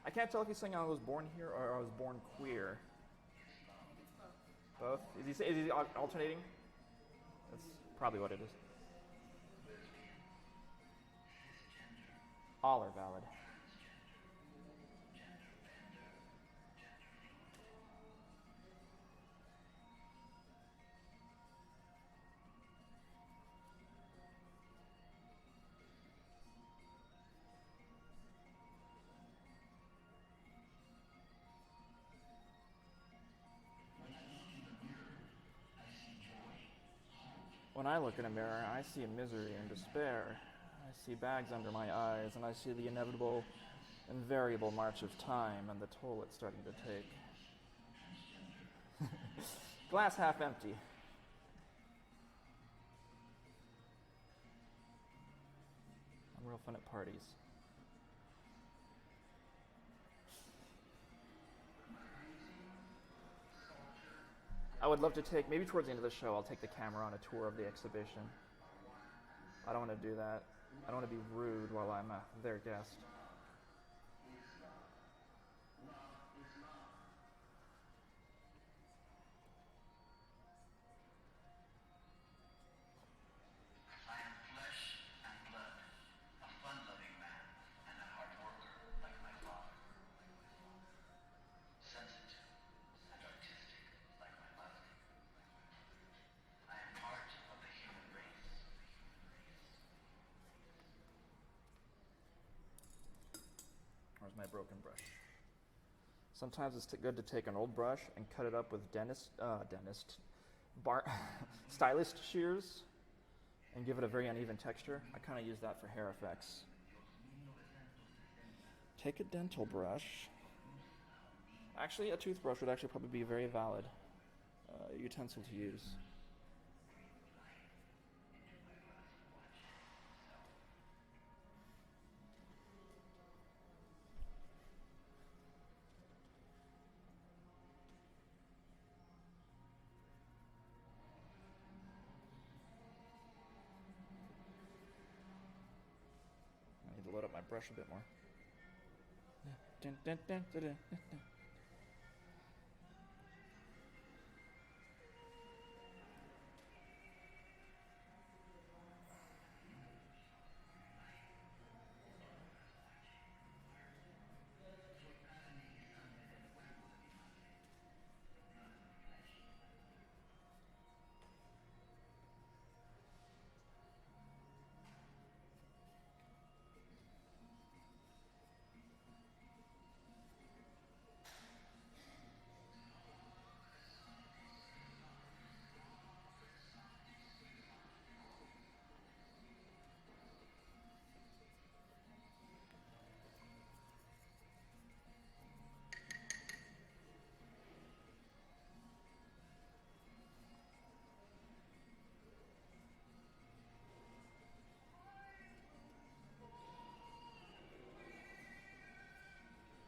I can't tell if he's saying I was born here or I was born queer. Both? Is he alternating? That's probably what it is. All are valid. When I look in a mirror, I see misery and despair. I see bags under my eyes, and I see the inevitable and variable march of time and the toll it's starting to take. Glass half empty. I'm real fun at parties. I would love to take, maybe towards the end of the show, I'll take the camera on a tour of the exhibition. I don't want to do that. I don't want to be rude while I'm their guest. broken brush. Sometimes it's good to take an old brush and cut it up with stylist shears and give it a very uneven texture. I kind of use that for hair effects. Take a dental brush. Actually, a toothbrush would actually probably be a very valid utensil to use. I need to load up my brush a bit more. Dun, dun, dun, dun, dun, dun.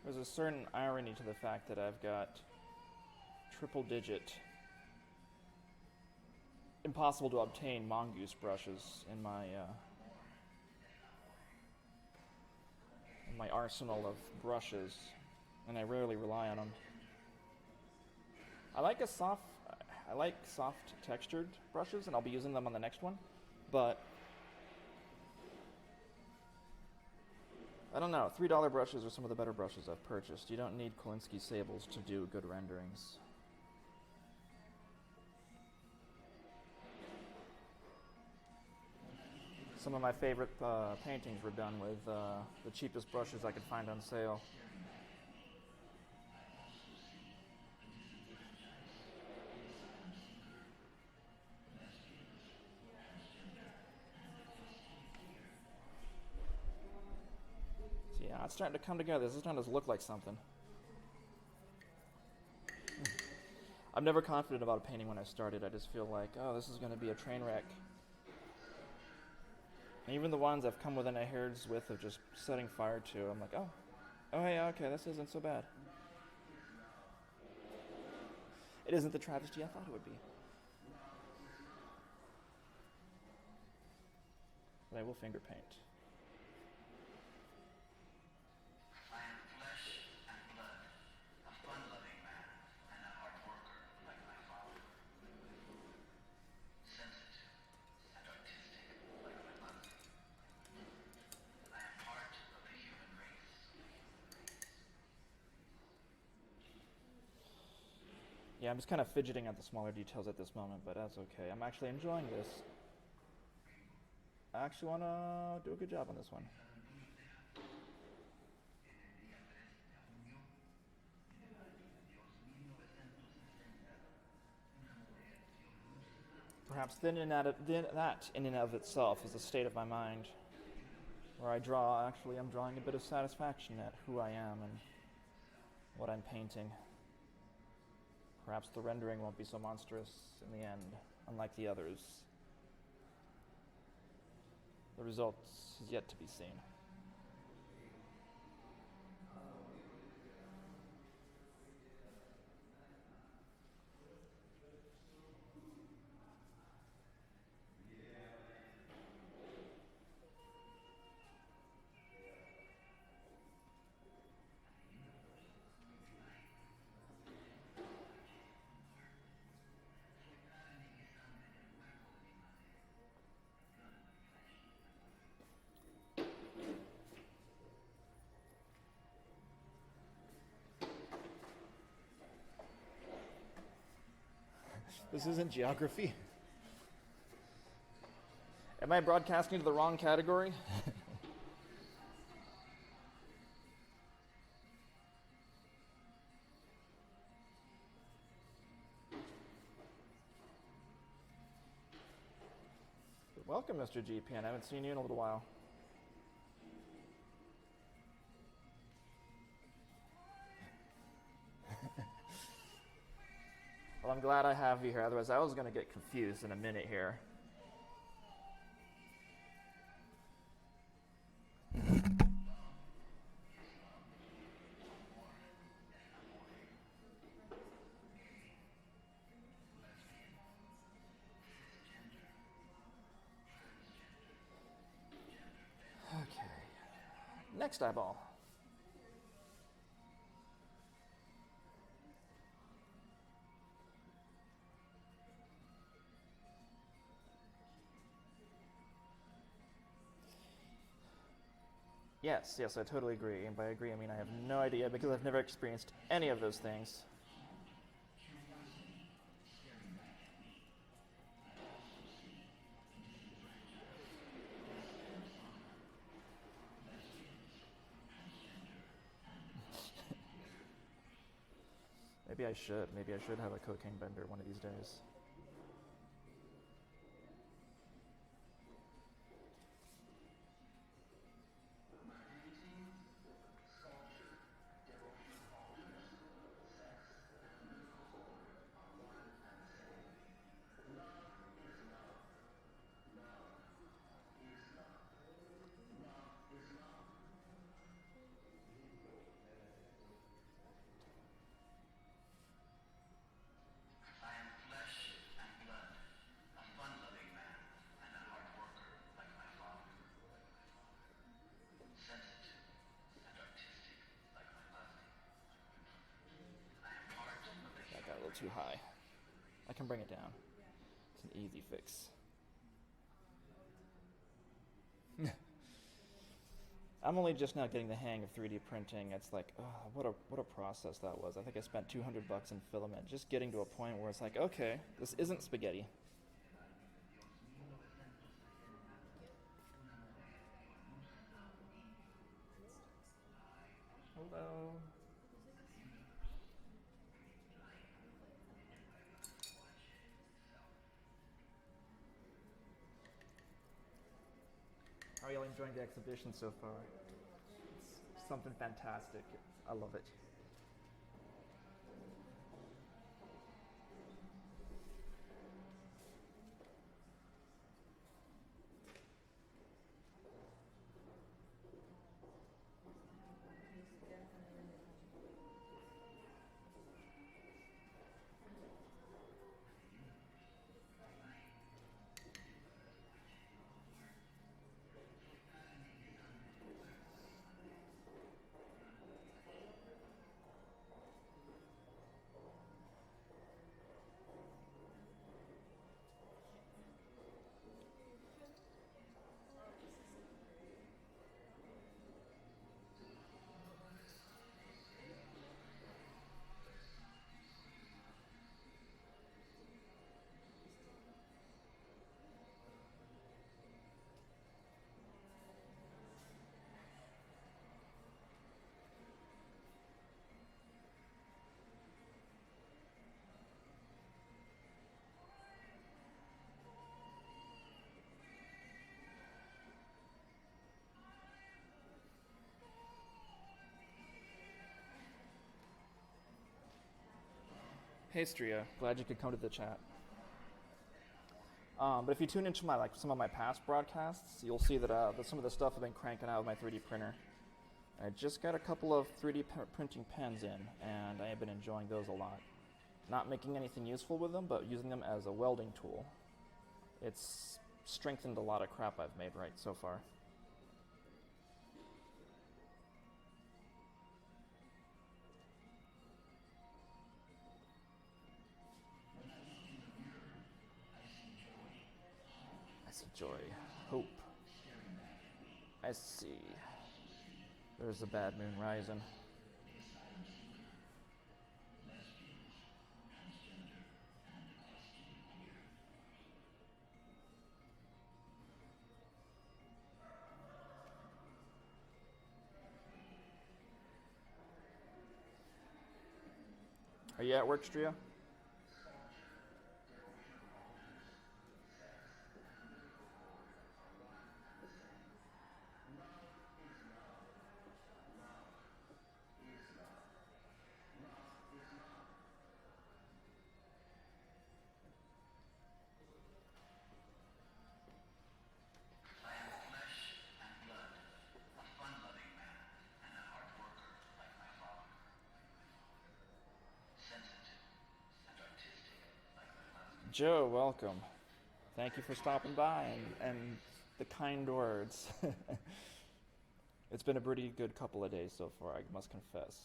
There's a certain irony to the fact that I've got triple digit, impossible to obtain mongoose brushes in my arsenal of brushes, and I rarely rely on them. I like soft textured brushes, and I'll be using them on the next one, but I don't know, $3 brushes are some of the better brushes I've purchased. You don't need Kolinsky sables to do good renderings. Some of my favorite paintings were done with the cheapest brushes I could find on sale. So yeah, it's starting to come together. This is starting to look like something. I'm never confident about a painting when I started. I just feel like, oh, this is going to be a train wreck. And even the ones I've come within a hair's width of just setting fire to, I'm like, oh yeah, okay, this isn't so bad. It isn't the travesty I thought it would be. But I will finger paint. Yeah, I'm just kind of fidgeting at the smaller details at this moment, but that's okay. I'm actually enjoying this. I actually want to do a good job on this one. Perhaps that in and of itself is a state of my mind where I'm drawing a bit of satisfaction at who I am and what I'm painting. Perhaps the rendering won't be so monstrous in the end, unlike the others. The result is yet to be seen. This isn't geography. Am I broadcasting to the wrong category? Welcome, Mr. GPN. I haven't seen you in a little while. Well, I'm glad I have you here. Otherwise, I was going to get confused in a minute here. Okay. Next eyeball. Yes, I totally agree. And by agree, I mean I have no idea because I've never experienced any of those things. Maybe I should. Maybe I should have a cocaine bender one of these days. That got a little too high. I can bring it down. It's an easy fix. I'm only just now getting the hang of 3D printing. It's like, oh, what a process that was. I think I spent $200 in filament just getting to a point where it's like, okay, this isn't spaghetti. Hello. How are y'all enjoying the exhibition so far? It's something fantastic. I love it. Hey Stria, glad you could come to the chat. But if you tune into my some of my past broadcasts, you'll see that some of the stuff I've been cranking out with my 3D printer. I just got a couple of 3D printing pens in, and I have been enjoying those a lot. Not making anything useful with them, but using them as a welding tool. It's strengthened a lot of crap I've made right so far. I see joy, hope. I see. There's the bad moon rising. Are you at work, Stria? Joe, welcome. Thank you for stopping by and the kind words. It's been a pretty good couple of days so far, I must confess.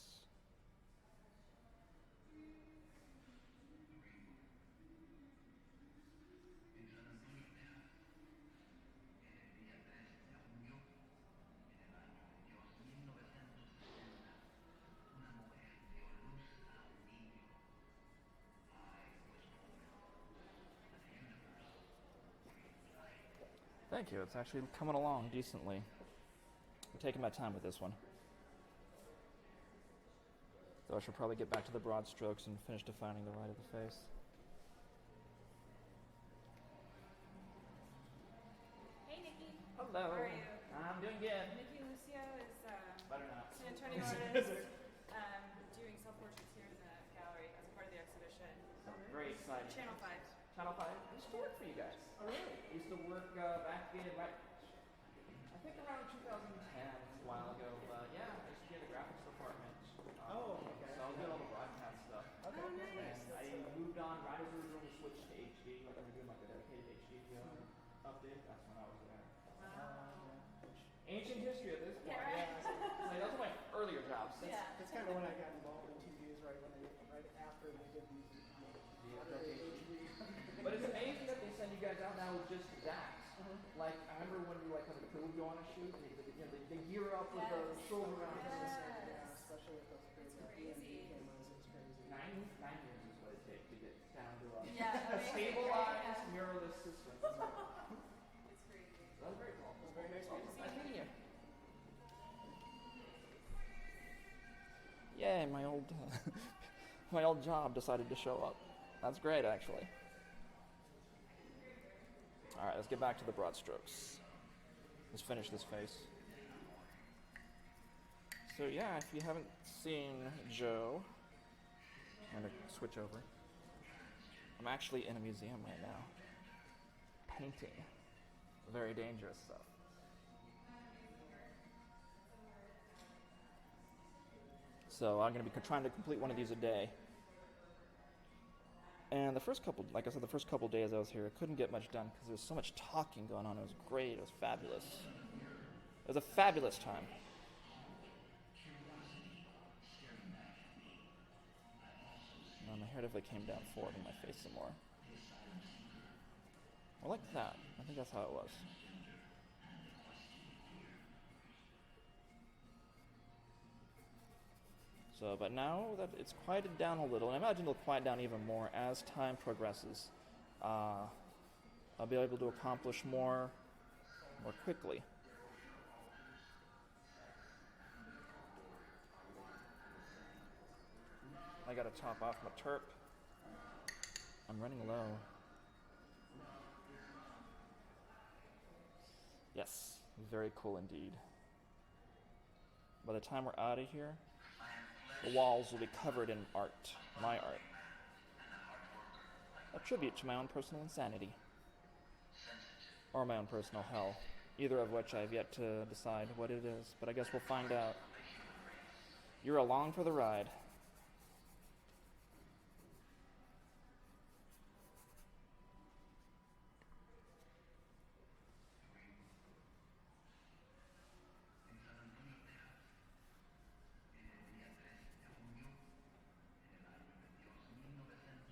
Thank you. It's actually coming along decently. I'm taking my time with this one. Though I should probably get back to the broad strokes and finish defining the right of the face. Hey, Nikki. Hello. How are you? I'm doing good. Nikki Lucio is Better not. San Antonio artist doing self-portraits here in the gallery as a part of the exhibition. Very exciting. Channel 5. Channel 5. I used to work for you guys. Oh, really? I used to work back in, I think around 2010, a while ago. But yeah, I used to be in the graphics department. Okay. So I was doing all the broadcast stuff. Okay. Oh, nice. And I moved on right as we were doing the switch to HD, like I was doing like a dedicated HD update. That's when I was there. Ancient history at this point. Yeah, right. Like, those were my earlier jobs. That's kind of when I got involved in TV, is right after we did the But it's amazing that they send you guys out now with just that. Like, I remember when you like have a crew go on a shoot, they gear up with the silver around. especially with those big crazy. cameras, it's crazy. 9 years is what it takes to get down to a Stabilized, mirrorless system. It's crazy. That was very cool. It was very nice. Nice meeting you. Yay, my old my old job decided to show up. That's great, actually. All right, let's get back to the broad strokes. Let's finish this face. So yeah, if you haven't seen Joe, I'm gonna switch over. I'm actually in a museum right now, painting very dangerous stuff. So I'm gonna be trying to complete one of these a day. And the first couple, like I said, the first couple days I was here, I couldn't get much done because there was so much talking going on. It was great. It was fabulous. It was a fabulous time. Now my hair definitely came down forward in my face some more. I like that. I think that's how it was. So, but now that it's quieted down a little, and I imagine it'll quiet down even more as time progresses, I'll be able to accomplish more quickly. I gotta top off my terp. I'm running low. Yes, very cool indeed. By the time we're out of here, the walls will be covered in art, my art. A tribute to my own personal insanity. Or my own personal hell. Either of which I've yet to decide what it is, but I guess we'll find out. You're along for the ride.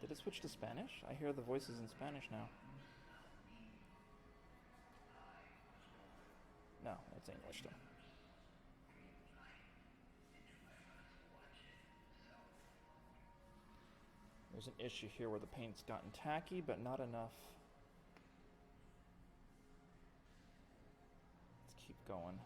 Did it switch to Spanish? I hear the voices in Spanish now. No, it's English still. There's an issue here where the paint's gotten tacky, but not enough. Let's keep going.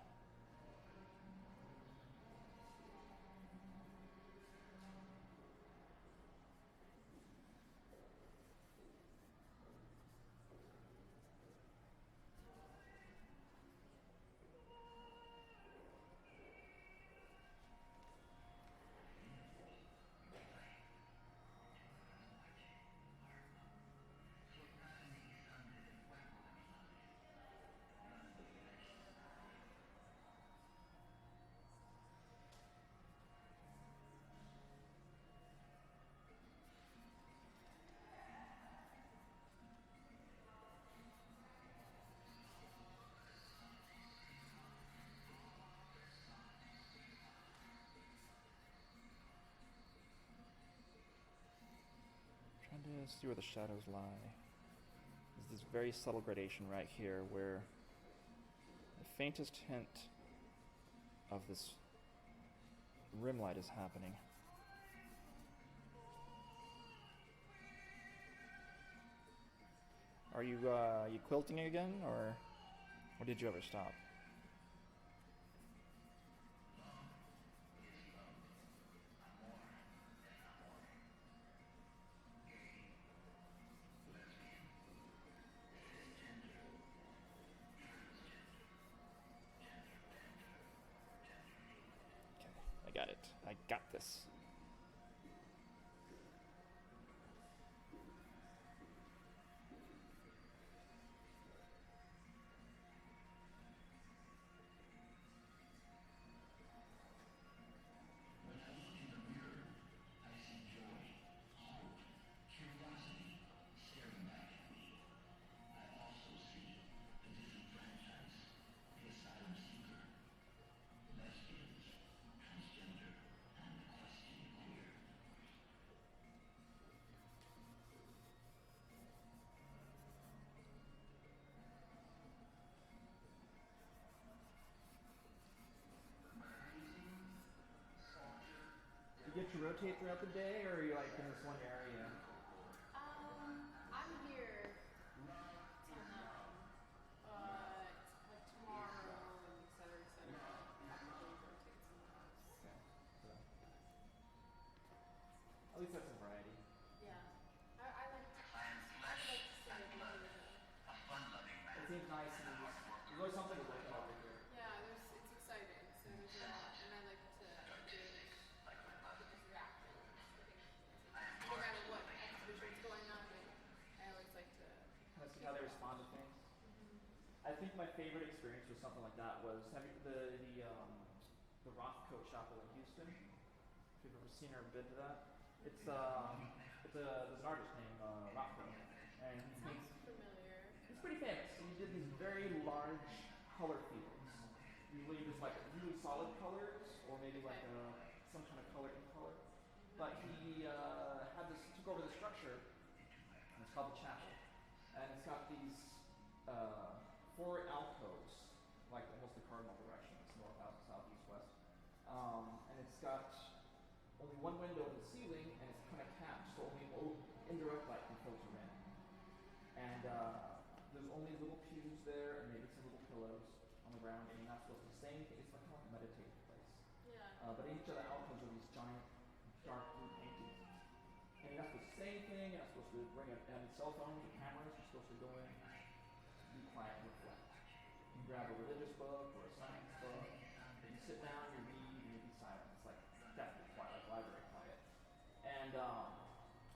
Let's see where the shadows lie. There's this very subtle gradation right here where the faintest hint of this rim light is happening. Are you quilting again, or did you ever stop? I got it. I got this. Do you get to rotate throughout the day, or are you like in this one area? I'm here till 9. But like tomorrow and et cetera, probably rotate somewhere else. Okay. So, at least that's some variety. Yeah. I would like to stay over here. It seems nice and there's always something to look at over here. Yeah, it's exciting. So there's a lot, and I like to gauge people's reactions. I think no matter what exhibition's going on, I always like to Kind of see how they respond to things. I think my favorite experience with something like that was having the Rothko Chapel in Houston. If you've ever seen or been to that, there's an artist named Rothko, and he paints. familiar. He's pretty famous. He did these very large color fields. Usually just like really solid colors, or maybe like some kind of color in color. But he took over the structure, and it's called the chapel. And it's got these 4 alcoves, like almost the cardinal directions, north, south, east, west. And it's got only one window in the ceiling, and it's kind of capped, so only indirect light can filter in. And there's only little pews there, and maybe some little pillows on the ground, and you're not supposed to say anything. It's like kind of a meditative place. Yeah. But in each of the alcoves are these giant, dark blue paintings. And you're not supposed to say anything. You're not supposed to bring any cell phones or cameras. You're supposed to go in, be quiet, and reflect. You grab a religious book or a science book, and you sit down, you read, and you be silent. It's like deathly quiet, like library quiet. And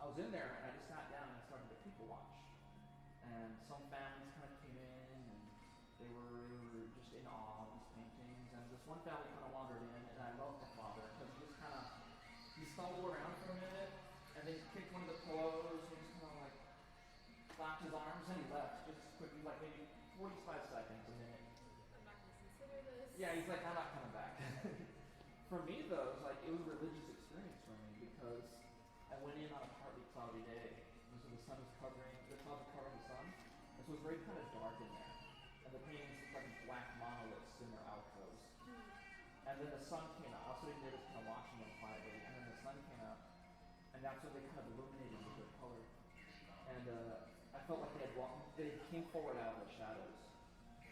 I was in there, and I just sat down and started to people watch. And some families kind of came in, and they were just in awe of these paintings. And this one family kind of wandered in, and I loved the father because he stumbled around for a minute, and then kicked one of the pillows, and just kind of like clapped his arms, and he left just quickly, like maybe 45 seconds, a minute. I'm not going to consider this. Yeah, he's like, I'm not coming back. For me, though, it was a religious experience for me because I went in on a partly cloudy day, and so the clouds were covering the sun, and so it was very kind of dark in there, and the paintings looked like black monoliths in their alcoves. And then the sun came out. I was sitting there just kind of watching them quietly, and then the sun came out, and that's when they kind of illuminated with their color. And I felt like they came forward out of the shadows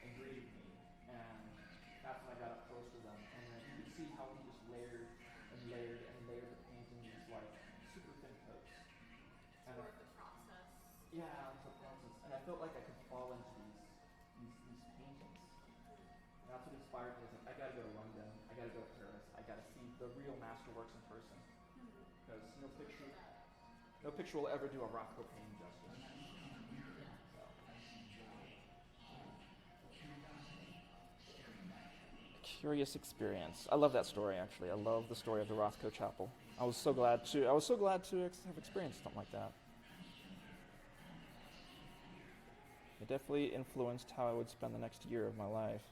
and greeted me, and that's when I got up close to them, and then you could see how he just layered and layered and layered the paintings like super thin coats. It's worth the process. Yeah, it was a process, and I felt like I could fall into these paintings. And that's what inspired me. I was like, I gotta go to London. I gotta go to Paris. I gotta see the real masterworks in person, because no picture will ever do a Rothko painting justice. Curious experience. I love that story, actually. I love the story of the Rothko Chapel. I was so glad to have experienced something like that. It definitely influenced how I would spend the next year of my life.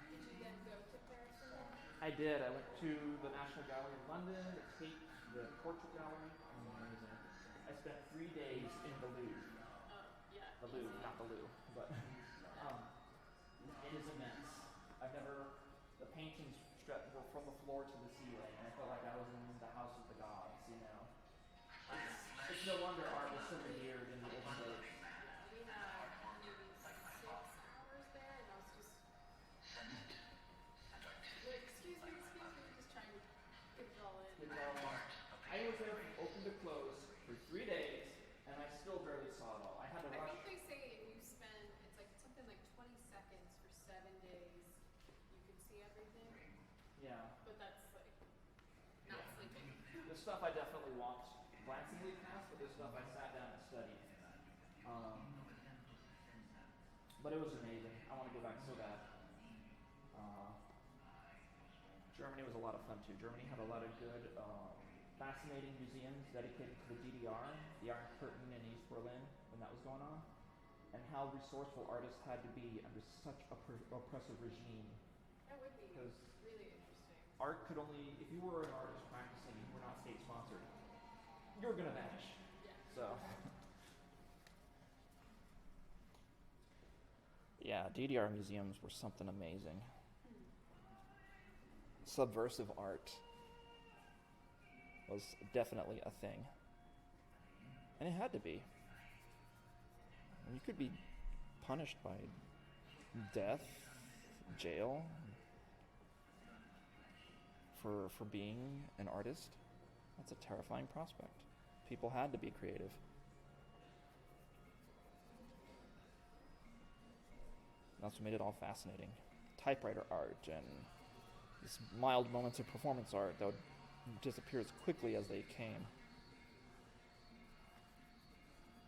Did you then go to I did. I went to the National Gallery in London, the Tate, the Portrait Gallery. Amazing. I spent 3 days in the Louvre. Yeah. The Louvre, not the Louvre, but it is immense. I've never. The paintings were from the floor to the ceiling, and I felt like I was in the house of the gods. You know, it's no wonder art was so revered in the olden days. We had maybe 6 hours there, and I was just like, excuse me, just trying to get it all in. I was there from open to close for 3 days, and I still barely saw it all. I had to I rush. think they say if you spend, it's like something like 20 seconds for 7 days, you can see everything. Yeah. But that's like not sleeping. The stuff I definitely walked glancingly past, but the stuff I sat down and studied. But it was amazing. I want to go back so bad. Germany was a lot of fun too. Germany had a lot of good, fascinating museums dedicated to the DDR, the Iron Curtain in East Berlin when that was going on, and how resourceful artists had to be under such a oppressive regime. That would be Because really interesting. art could only, if you were an artist practicing, you were not state sponsored, you were gonna vanish. Yeah. So. Yeah, DDR museums were something amazing. Subversive art was definitely a thing. And it had to be. You could be punished by death, jail, for being an artist. That's a terrifying prospect. People had to be creative. That's what made it all fascinating. Typewriter art and these mild moments of performance art that would disappear as quickly as they came.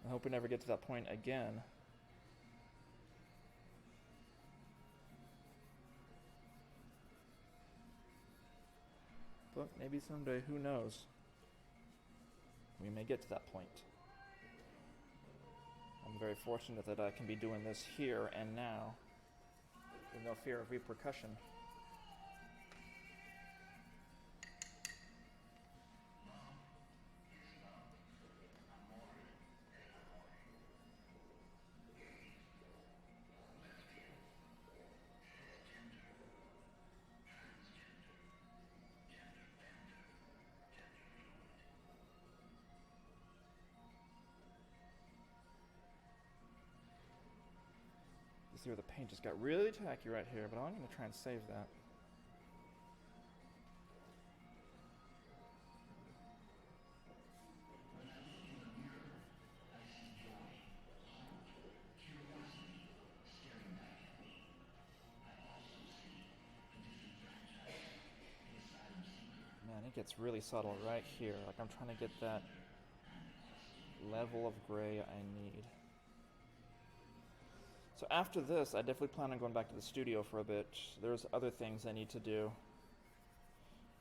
I hope we never get to that point again. But maybe someday, who knows? We may get to that point. I'm very fortunate that I can be doing this here and now with no fear of repercussion. You see where the paint just got really tacky right here, but I'm going to try and save that. Man, it gets really subtle right here. Like I'm trying to get that level of gray I need. So after this, I definitely plan on going back to the studio for a bit. There's other things I need to do.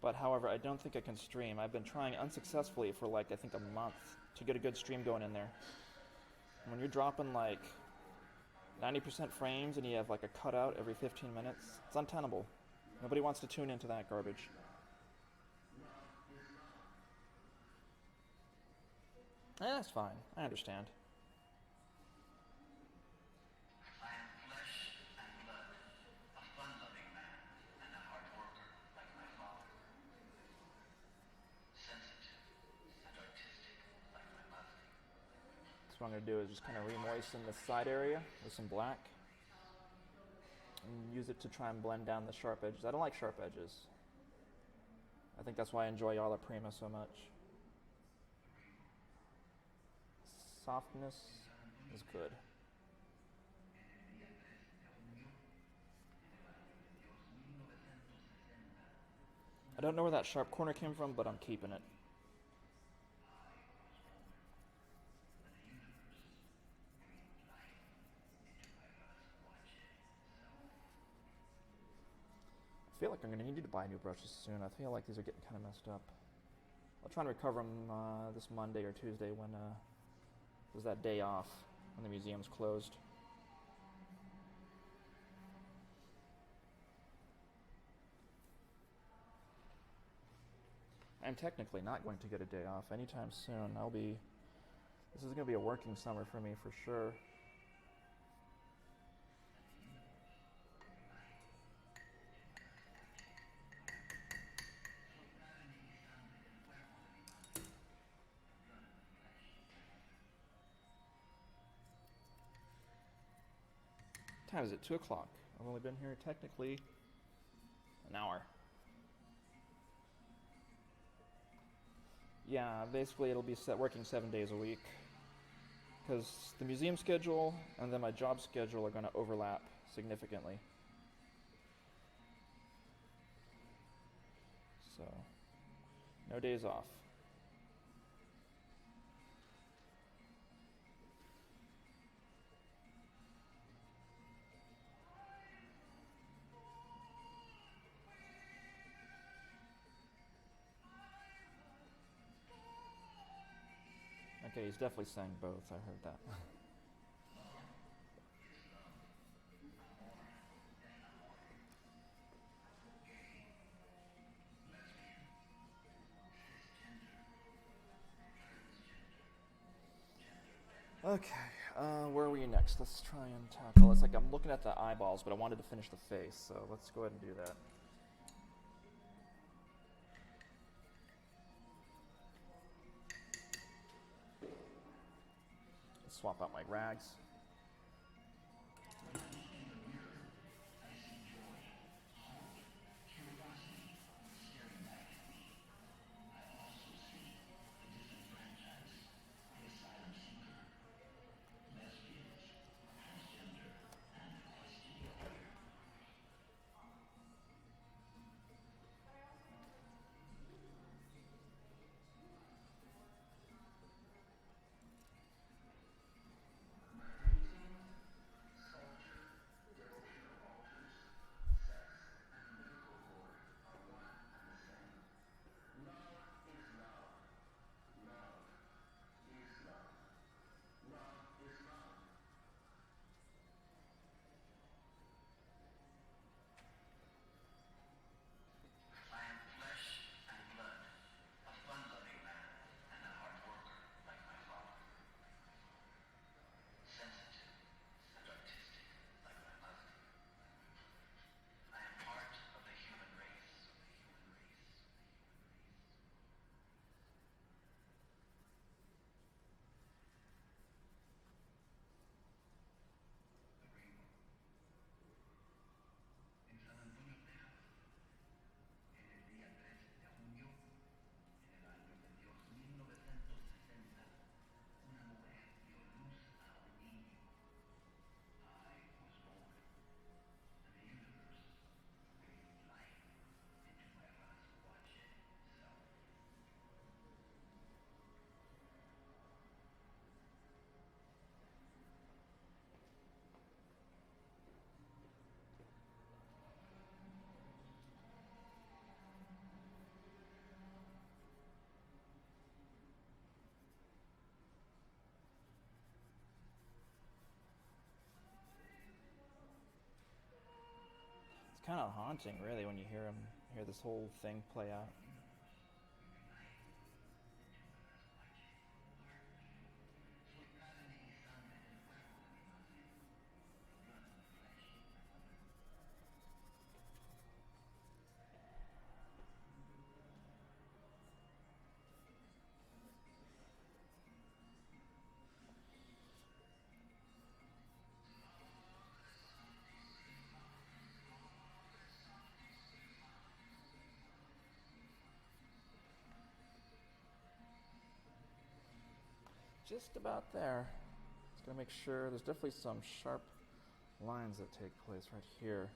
But however, I don't think I can stream. I've been trying unsuccessfully for like, I think a month to get a good stream going in there. And when you're dropping like 90% frames and you have like a cutout every 15 minutes, it's untenable. Nobody wants to tune into that garbage. That's fine. I understand. So what I'm going to do is just kind of re-moisten the side area with some black and use it to try and blend down the sharp edges. I don't like sharp edges. I think that's why I enjoy Alla Prima so much. Softness is good. I don't know where that sharp corner came from, but I'm keeping it. I feel like I'm going to need to buy new brushes soon. I feel like these are getting kind of messed up. I'll try and recover them this Monday or Tuesday when was that day off when the museum's closed. I'm technically not going to get a day off anytime soon. This is going to be a working summer for me for sure. What time is it? 2 o'clock. I've only been here technically an hour. Yeah, basically it'll be working 7 days a week. Because the museum schedule and then my job schedule are going to overlap significantly. So, no days off. Okay, he's definitely saying both. I heard that. Okay, where are we next? Let's try and tackle. It's like I'm looking at the eyeballs, but I wanted to finish the face, so let's go ahead and do that. Let's swap out my rags. It's kind of haunting, really, when you hear this whole thing play out. Just about there. Just gonna make sure there's definitely some sharp lines that take place right here.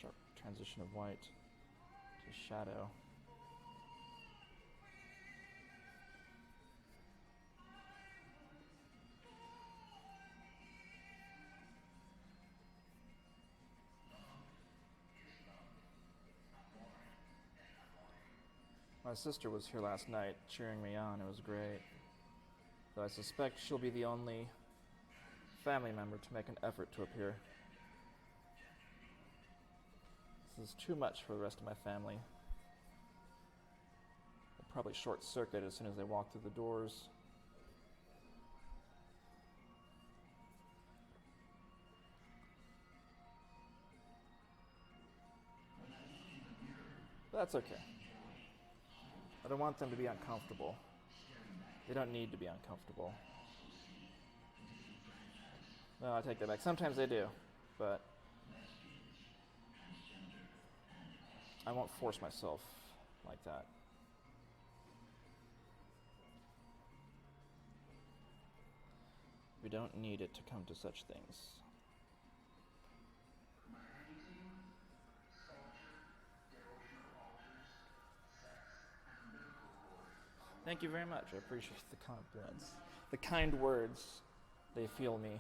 Sharp transition of white to shadow. My sister was here last night cheering me on. It was great. Though I suspect she'll be the only family member to make an effort to appear. This is too much for the rest of my family. probably short circuit as soon as they walk through the doors. But that's okay. I don't want them to be uncomfortable. They don't need to be uncomfortable. No, I take that back. Sometimes they do, but I won't force myself like that. We don't need it to come to such things. Thank you very much. I appreciate the compliments. The kind words. They feel me.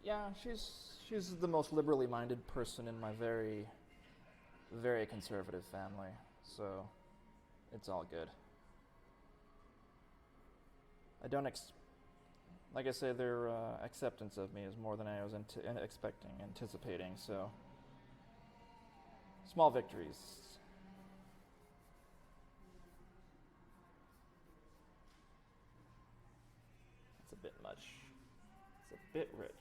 Yeah, she's the most liberally minded person in my very, very conservative family, so it's all good. I don't like I say, their acceptance of me is more than I was anticipating, so small victories. It's a bit much. It's a bit rich.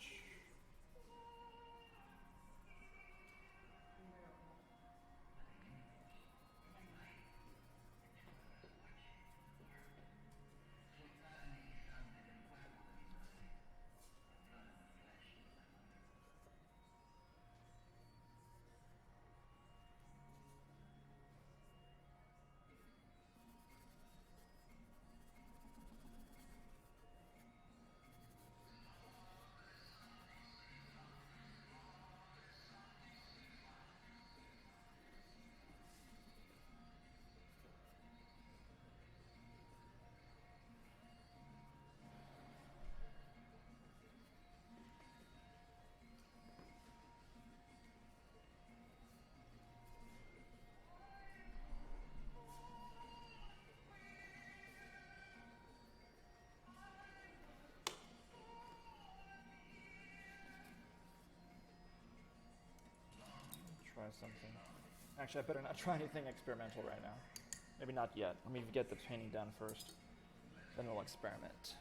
Try something. Actually, I better not try anything experimental right now. Maybe not yet. Let me get the painting done first. Then we'll experiment.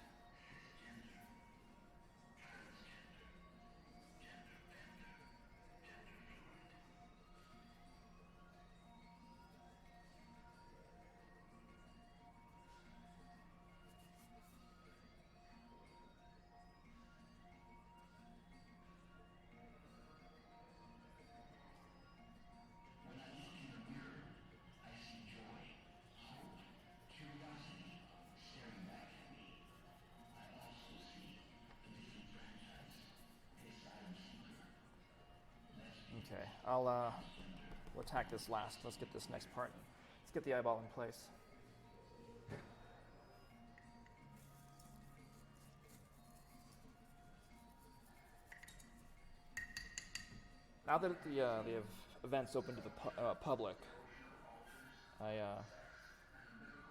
Okay, we'll attack this last. Let's get this next part. Let's get the eyeball in place. Now that the event's open to the public, I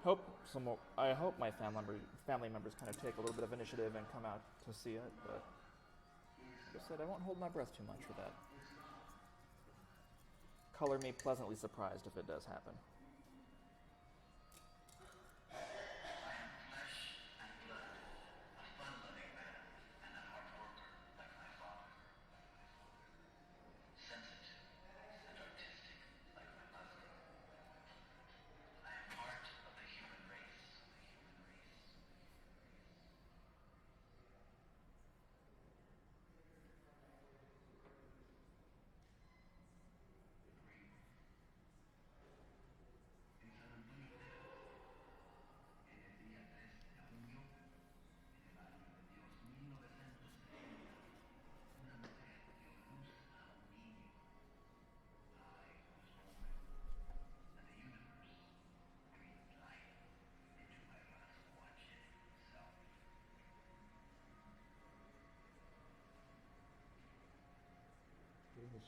hope my family members kind of take a little bit of initiative and come out to see it. But like I said, I won't hold my breath too much for that. Color me pleasantly surprised if it does happen.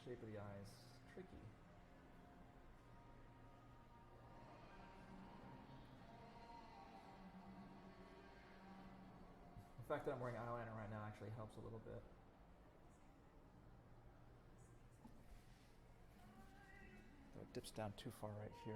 shape of the eye is tricky. The fact that I'm wearing eyeliner right now actually helps a little bit. Though it dips down too far right here.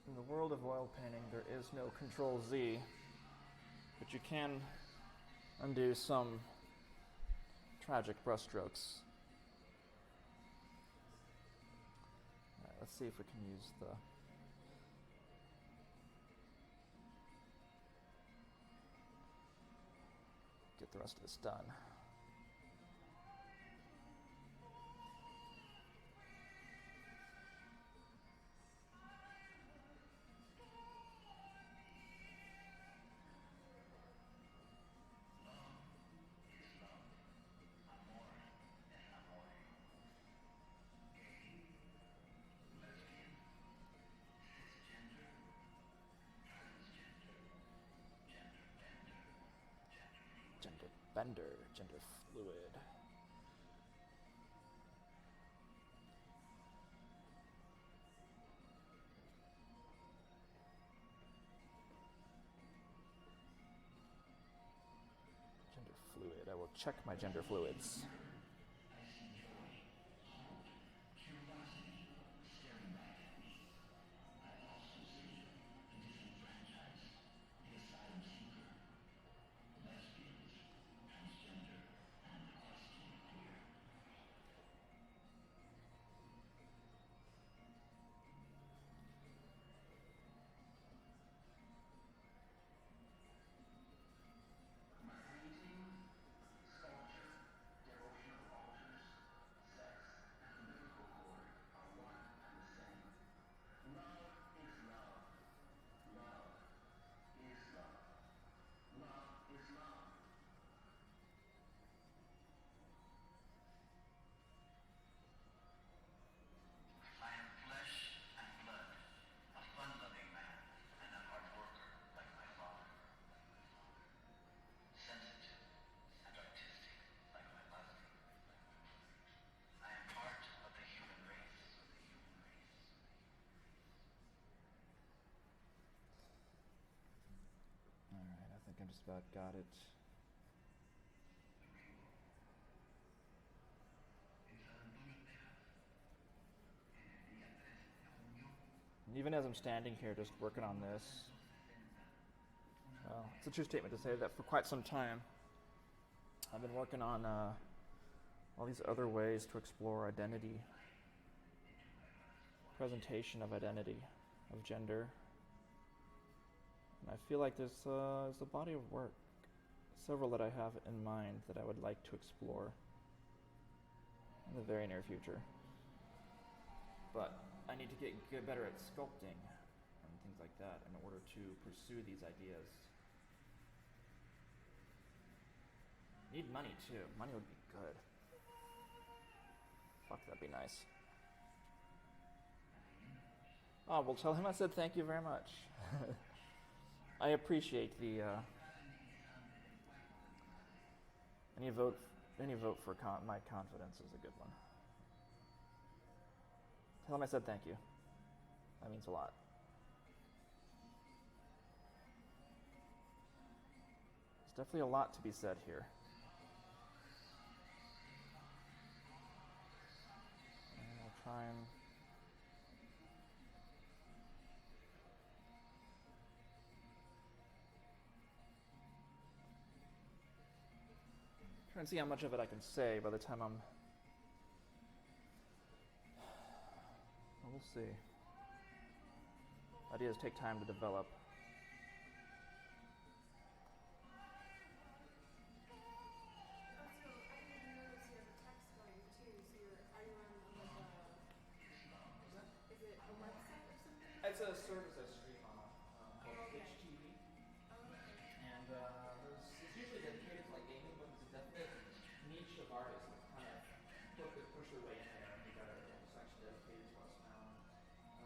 In the world of oil painting, there is no Control Z, but you can undo some tragic brushstrokes. Alright, let's see if we can use the get the rest of this done. Gender bender, gender fluid. Gender fluid. I will check my gender fluids. I think I just about got it. And even as I'm standing here just working on this, well, it's a true statement to say that for quite some time I've been working on all these other ways to explore identity, presentation of identity, of gender. And I feel like there's a body of work, several that I have in mind that I would like to explore in the very near future. But I need to get better at sculpting and things like that in order to pursue these ideas. Need money too. Money would be good. Fuck, that'd be nice. Oh, well, tell him I said thank you very much. I appreciate the any vote for my confidence is a good one. Tell him I said thank you. That means a lot. There's definitely a lot to be said here. And I'll try and try and see how much of it I can say by the time I'm... Well, we'll see. Ideas take time to develop. It's a service artists that kind of push their way in there and they got a section dedicated to us now.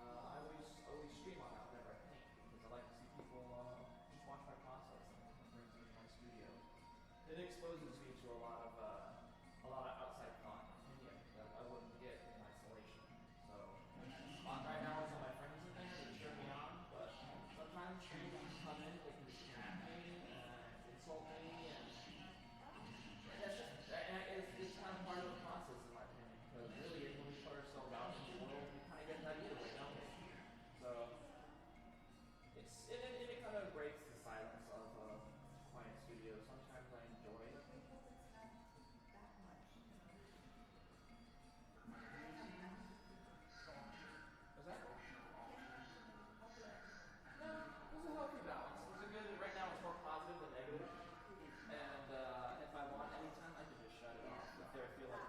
I always stream on that whenever I paint because I like to see people just watch my process and it brings me to my studio. It exposes me to a lot of outside thought and opinion that I wouldn't get in isolation. So right now it's all my friends in there that cheer me on, but sometimes people just come in, they can just attack me and insult me and it's kind of part of the process in my opinion, because really when we put ourselves out into the world, we kind of get that either way, don't we? So it kind of breaks the silence of a quiet studio. Sometimes I enjoy it. Is that? No, there's a healthy balance. There's a good. Right now, it's more positive than negative. And if I want anytime, I can just shut it off. If I feel like.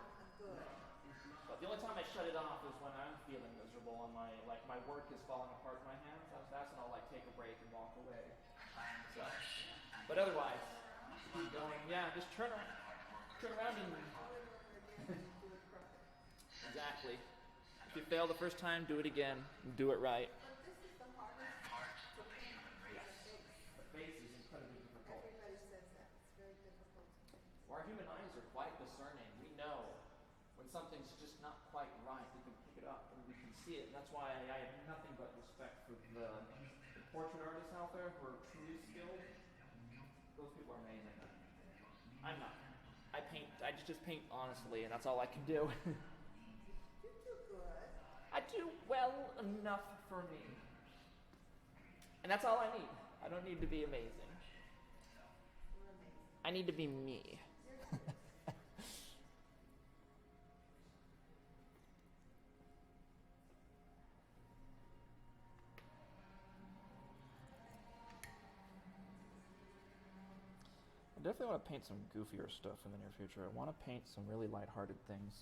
But the only time I shut it off is when I'm feeling miserable and my work is falling apart in my hands. That's when I'll like take a break and walk away. So, but otherwise, keep going. Yeah, just turn around and. Exactly. If you fail the first time, do it again. Do it right. But this is the hardest part to paint. Yes. The face is incredibly difficult. Everybody says that. It's very difficult. Our human eyes are quite discerning. We know when something's just not quite right. We can pick it up and we can see it. And that's why I have nothing but respect for the portrait artists out there who are truly skilled. Those people are amazing. I'm not. I just paint honestly, and that's all I can do. You do good. I do well enough for me. And that's all I need. I don't need to be amazing. We're amazing. I need to be me. I definitely want to paint some goofier stuff in the near future. I want to paint some really lighthearted things.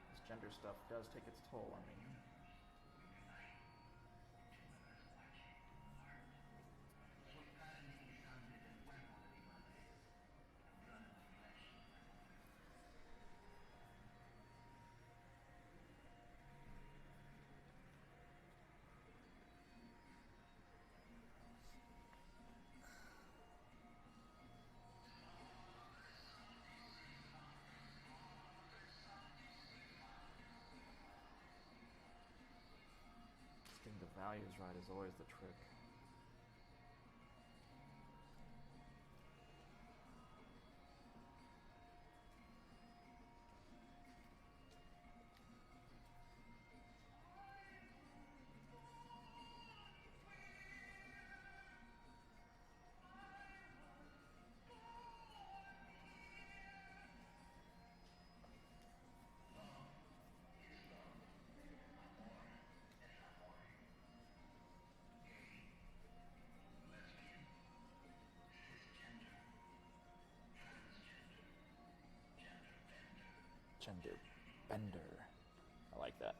This gender stuff does take its toll on me. Getting the values right is always the trick. Gender bender. I like that.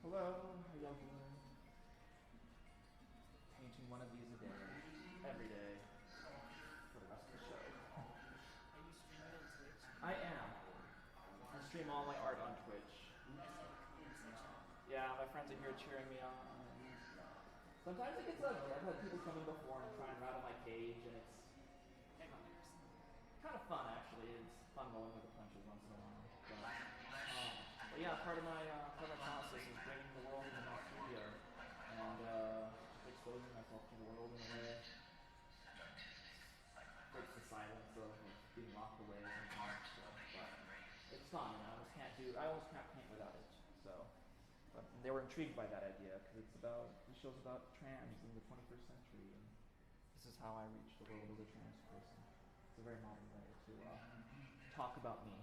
Hello, how y'all doing? Painting one of these a day, every day, for the rest of the show. Are you streaming on Twitch? I am. I stream all my art on Twitch. Yeah, my friends are here cheering me on. Sometimes it gets ugly. I've had people come in before and try and rattle my cage, and it's kind of fun actually. It's fun rolling with the punches once in a while. But yeah, part of my process is bringing the world into my studio and exposing myself to the world in a way breaks the silence of being locked away sometimes. So, but it's fun, you know. It's do. I almost can't paint without it. So, but they were intrigued by that idea because it shows about trans in the 21st century, and this is how I reach the world as a trans person. It's a very modern way to talk about me.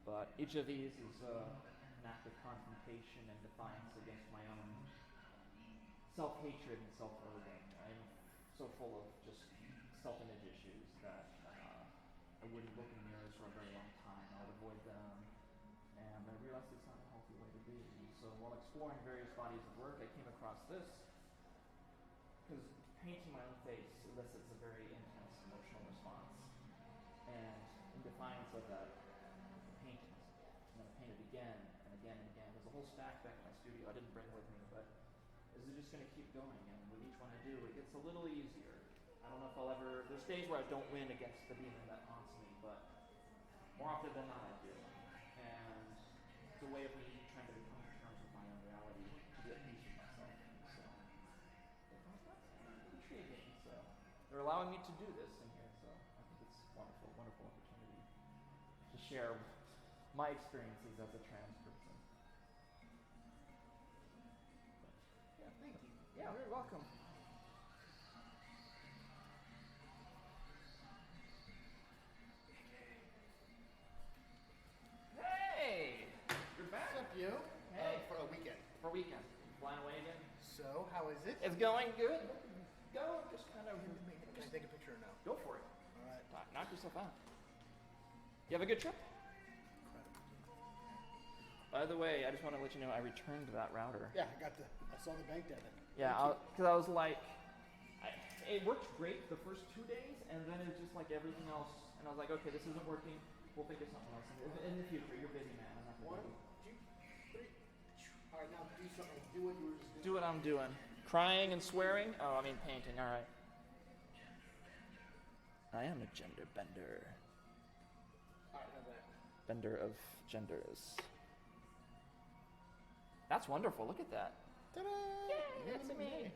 But each of these is an act of confrontation and defiance against my own self-hatred and self-loathing. I'm so full of just self-image issues that I wouldn't look in mirrors for a very long time. I would avoid them, and I realized it's not a healthy way to be. So while exploring various bodies of work, I came across this, because painting my own face elicits a very intense emotional response. And in defiance of that, paintings. I'm going to paint it again and again and again. There's a whole stack back in my studio I didn't bring with me, but this is just going to keep going. And with each one I do, it gets a little easier. I don't know if I'll ever, there's days where I don't win against the demon that haunts me, but more often than not I do. And it's a way of me trying to come to terms with my own reality, to be at peace with myself. So, that's intriguing. So, they're allowing me to do this in here, so I think it's a wonderful, wonderful opportunity to share my experiences as a trans person. Yeah, thank you. Yeah, you're welcome. Hey! You're back. What's up, you? Hey. For a weekend. For a weekend. Flying away again? So, how is it? It's going good. Go, just kind of. Can I take a picture or no? Go for it. All right. Knock yourself out. You have a good trip? By the way, I just want to let you know I returned that router. Yeah, I saw the bank debit. Yeah, because I was like, it worked great the first 2 days, and then it's just like everything else. And I was like, okay, this isn't working. We'll think of something else. In the future, you're busy, man. I'm not gonna All right, now do something. Do what you were just doing. do what I'm doing. Crying and swearing? Oh, I mean painting. All right. I am a gender bender. All right, how's that? Bender of genders. That's wonderful. Look at that. Ta-da! Yeah, that's me.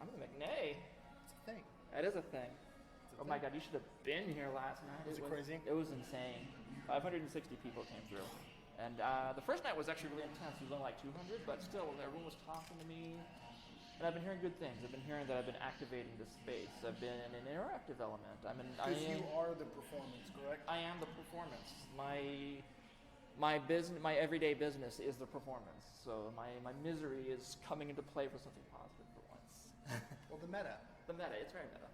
I'm the McNay. It's a thing. That is a thing. Oh my God, you should have been here last night. Was it crazy? It was insane. 560 people came through. And the first night was actually really intense. It was only like 200, but still, everyone was talking to me. And I've been hearing good things. I've been hearing that I've been activating the space. I've been an interactive element. Because you are the performance, correct? I am the performance. My business, my everyday business is the performance. So my misery is coming into play for something positive for once. Well, the meta. The meta, it's very meta.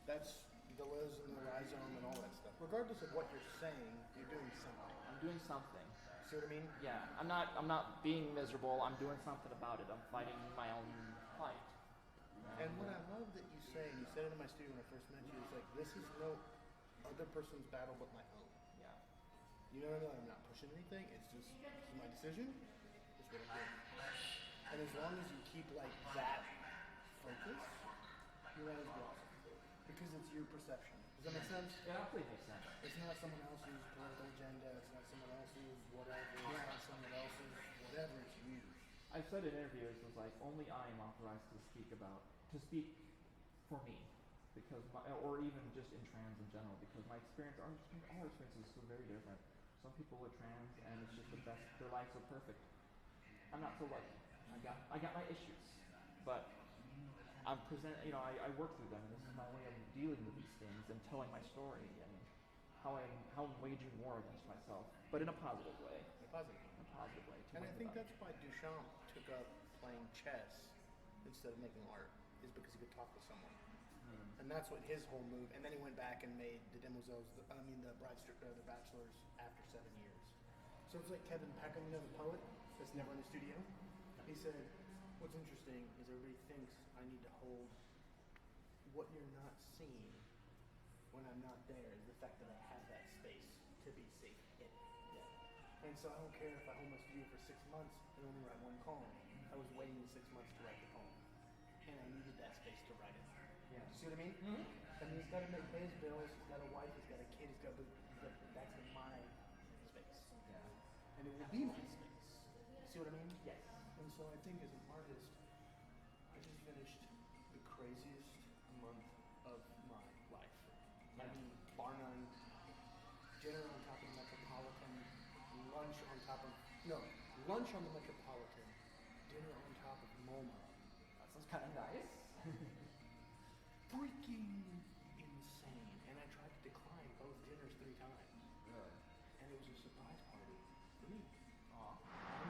That's the Liz and the rhizome and all that stuff. Regardless of what you're saying, you're doing something. I'm doing something. See what I mean? Yeah, I'm not being miserable. I'm doing something about it. I'm fighting my own fight. And what I love that you say, and you said it in my studio when I first met you, is like, this is no other person's battle but my own. Yeah. You know what I mean? I'm not pushing anything. It's just, this is my decision. This is what I'm doing. And as long as you keep like that focus, you're always good. Because it's your perception. Does that make sense? Yeah, that makes sense. It's not someone else's political agenda. It's not someone else's whatever. It's not someone else's whatever. It's you. I've said in interviews, it was like, only I am authorized to speak for me. Because or even just in trans in general, because my experience, all experiences are so very different. Some people are trans and it's just the best, their lives are perfect. I'm not so lucky. I got my issues. But I work through them, and this is my way of dealing with these things and telling my story and how I'm waging war against myself, but in a positive way. In a positive way. In a positive way. And I think that's why Duchamp took up playing chess instead of making art, is because he could talk to someone. And that's what his whole move. And then he went back and made the Bachelors after 7 years. So it's like Kevin Peckham, the poet that's never in the studio. He said, "What's interesting is everybody thinks I need to hold what you're not seeing when I'm not there. Is the fact that I have that space to be safe in. And so I don't care if I hold my studio for 6 months and only write one poem. I was waiting 6 months to write the poem, and I needed that space to write it. Yeah. See what I mean? Mm-hmm. I mean, he's got to pay his bills. He's got a wife. He's got a kid. That's my space. Yeah. And it will be my space. See what I mean? Yes. And so I think as an artist, I just finished the craziest month of my life. I mean, bar none. Jenna on top of No, lunch on the Metropolitan, dinner on top of MoMA. That sounds kind of nice. Freaking insane. And I tried to decline both dinners 3 times. And it was a surprise party for me. On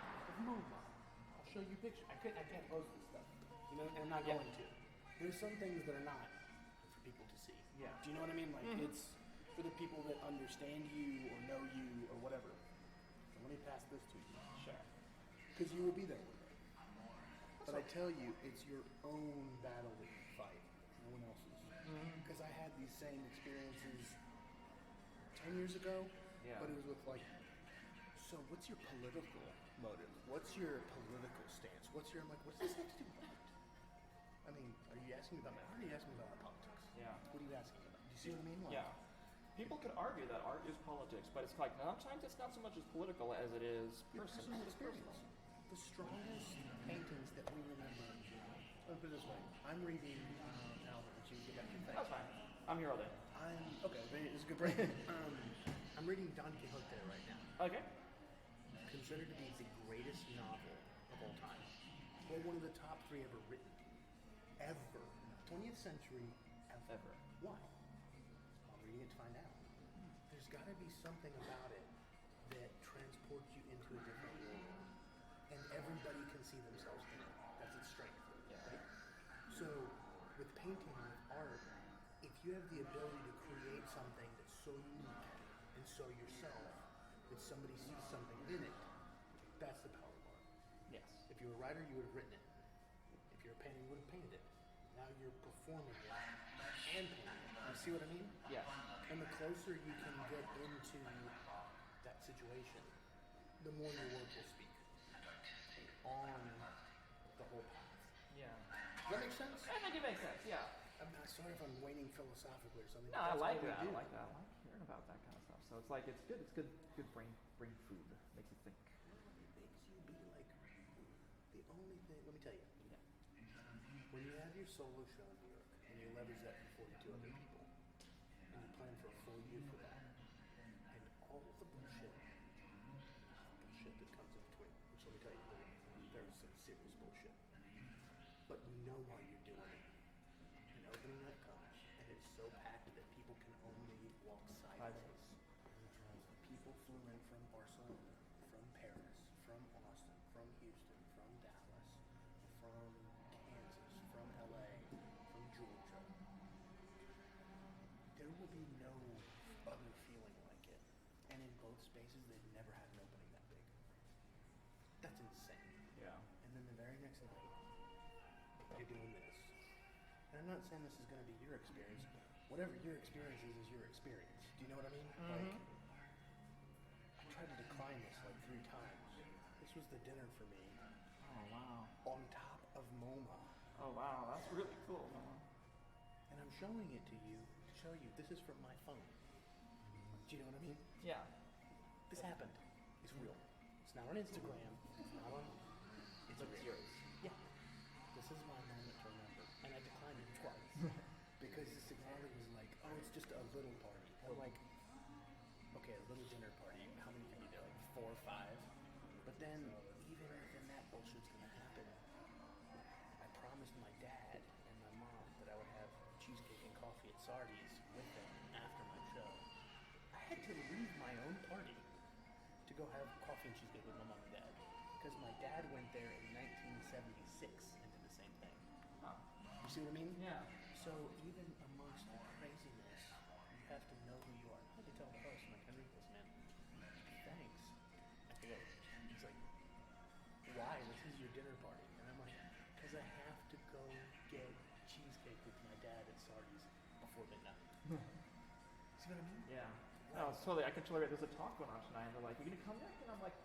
top of MoMA. I'll show you pictures. I can't post this stuff. You know, and I'm not going to. There's some things that are not for people to see. Yeah. Do you know what I mean? Like, it's for the people that understand you or know you or whatever. So let me pass this to you. Sure. Because you will be there one day. But I tell you, it's your own battle that you fight. No one else's. Because I had these same experiences 10 years ago. Yeah. But it was with like, so what's your political motive? What's your political stance? I'm like, what's this have to do with art? I mean, are you asking me about my art or are you asking me about my politics? Yeah. What are you asking about? Do you see what I mean? Like, Yeah. People could argue that art is politics, but it's like sometimes it's not so much as political as it is your personal. personal experience. The strongest paintings that we remember. Let me put it this way. I'm reading Albert, which you can get back to your That's fine. I'm here all day. Okay, it's a good break. I'm reading Don Quixote right now. Okay. Considered to be the greatest novel of all time. Or one of the top 3 ever written. Ever. 20th century ever. Why? I'm reading it to find out. There's got to be something about it that transports you into a different world. And everybody can see themselves in it. That's its strength. Right? So, with painting, with art, if you have the ability to create something that's so unique and so yourself, that somebody sees something in it, that's the power of art. Yes. If you were a writer, you would have written it. If you're a painter, you would have painted it. Now you're performing it and painting it. You see what I mean? Yeah. And the closer you can get into that situation, the more your work will speak on the whole path. Yeah. Does that make sense? I think it makes sense. Yeah. I'm not sorry if I'm waning philosophically or something. No, but I that's like all we that. I do. like that. I like hearing about that kind of stuff. So it's like it's good. It's good brain food. Makes you think. It makes you be like the only thing. Let me tell you. Yeah. When you have your solo show in New York and you leverage that for 42 other people, and you plan for a full year for that, and all the bullshit that comes in between, which let me tell you, there's some serious bullshit. But you know why you're doing it. And opening night comes, and it's so packed that people can only walk sideways. People flew in from Barcelona, from Paris, from Austin, from Houston, from Dallas, from Kansas, from LA, from Georgia. There will be no other feeling like it. And in both spaces, they've never had an opening that big. That's insane. Yeah. And then the very next night, you're doing this. And I'm not saying this is going to be your experience. Whatever your experience is your experience. Do you know what I mean? Like, I tried to decline this like 3 times. This was the dinner for me. Oh wow. On top of MoMA. Oh wow, that's really cool. And I'm showing it to you to show you this is from my phone. Do you know what I mean? Yeah. This happened. It's real. It's not on Instagram. It's not on. It's real. yours. Yeah. This is my moment to remember. And I declined it twice. Because this exactly was like, oh, it's just a little party. I'm like, okay, a little dinner party. How many can be there? Like 4 or 5? But then, even within that bullshit's gonna happen. I promised my dad and my mom that I would have cheesecake and coffee at Sardi's with them after my show. I had to leave my own party to go have coffee and cheesecake with my mom and dad. Because my dad went there in 1976 and did the same thing. You see what I mean? Yeah. So even amongst the craziness, you have to know who you are. I had to tell the host, I'm like, Henry, listen, man, thanks. I go, he's like, why? This is your dinner party. And I'm like, because I have to go get cheesecake with my dad at Sardi's before midnight. See what I mean? Yeah. No, it's totally. I can totally. There's a talk going on tonight, and they're like, "You gonna come back?" And I'm like,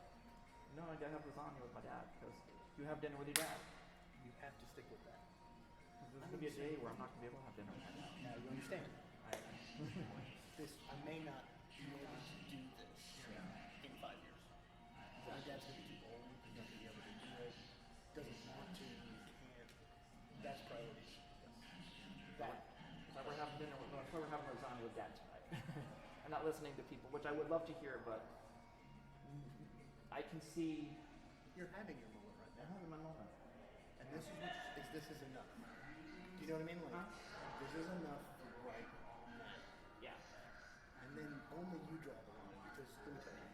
"No, I gotta have lasagna with my dad because you have dinner with your dad." You have to stick with that. There's gonna be a day where I'm not gonna be able to have dinner with my dad. Now you understand. I I may not be able to do this in 5 years. My dad's gonna be too old. He's not gonna be able to do it. Doesn't want to. Can't. That's priorities. That. So we're having dinner with. So we're having lasagna with dad tonight. I'm not listening to people, which I would love to hear, but I can see. You're having your moment right I'm now. having my moment. And this is enough. Do you know what I mean? Like, this is enough for right now. Yeah. And then only you draw the line because let me tell you,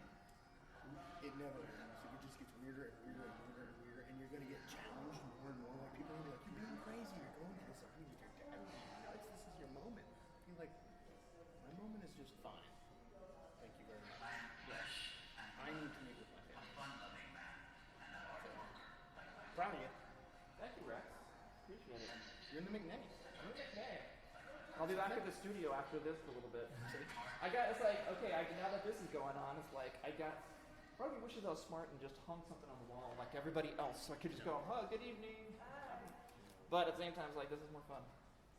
it never ends. It just gets weirder and weirder and weirder and weirder, and you're gonna get challenged more and more. Like people are gonna be like, "You're being crazy. You're going to this. I mean, with your dad. Nuts. This is your moment." You're like, "My moment is just fine. Thank you very much. Yes, I need to meet with my family." So, proud of you. Thank you, Rex. Appreciate it. You're in the McNay. I'm in McNay. I'll be back at the studio after this for a little bit. It's like, okay, now that this is going on, it's like, part of me wishes I was smart and just hung something on the wall like everybody else, so I could just go, oh, good evening. But at the same time, it's like, this is more fun.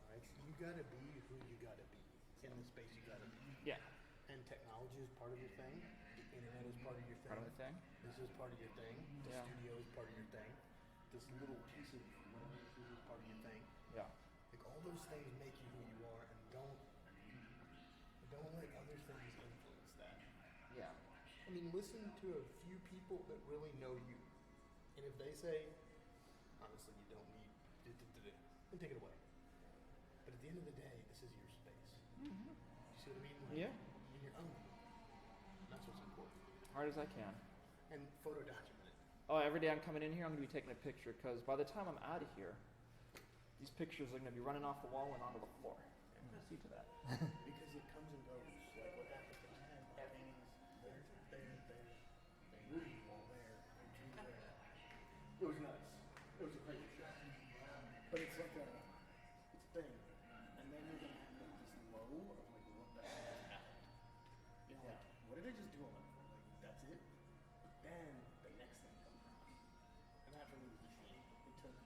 Right? So you gotta be who you gotta be in the space you gotta be. Yeah. And technology is part of your thing. The internet is part of your thing. Part of the thing. This is part of your thing. The Yeah. studio is part of your thing. This little piece of whatever this is part of your thing. Yeah. Like all those things make you who you are, and don't let other things influence that. Yeah. I mean, listen to a few people that really know you, and if they say, honestly, you don't need, then take it away. But at the end of the day, this is your space. Mm-hmm. You see what I mean? Like, Yeah. You're your own. That's what's important. Hard as I can. And photo document it. Oh, every day I'm coming in here, I'm going to be taking a picture, because by the time I'm out of here, these pictures are going to be running off the wall and onto the floor. I'm going to see to that. Because it comes and goes. Like what happened to I had paintings there, moved all there, I drew there. It was nuts. It was a crazy shot. But it's like it's a thing. And then you're gonna have like this low of like what the hell just happened. You know, like what did I just do on my phone? Like that's it. But then the next thing comes out. And that for me was the shooting. It took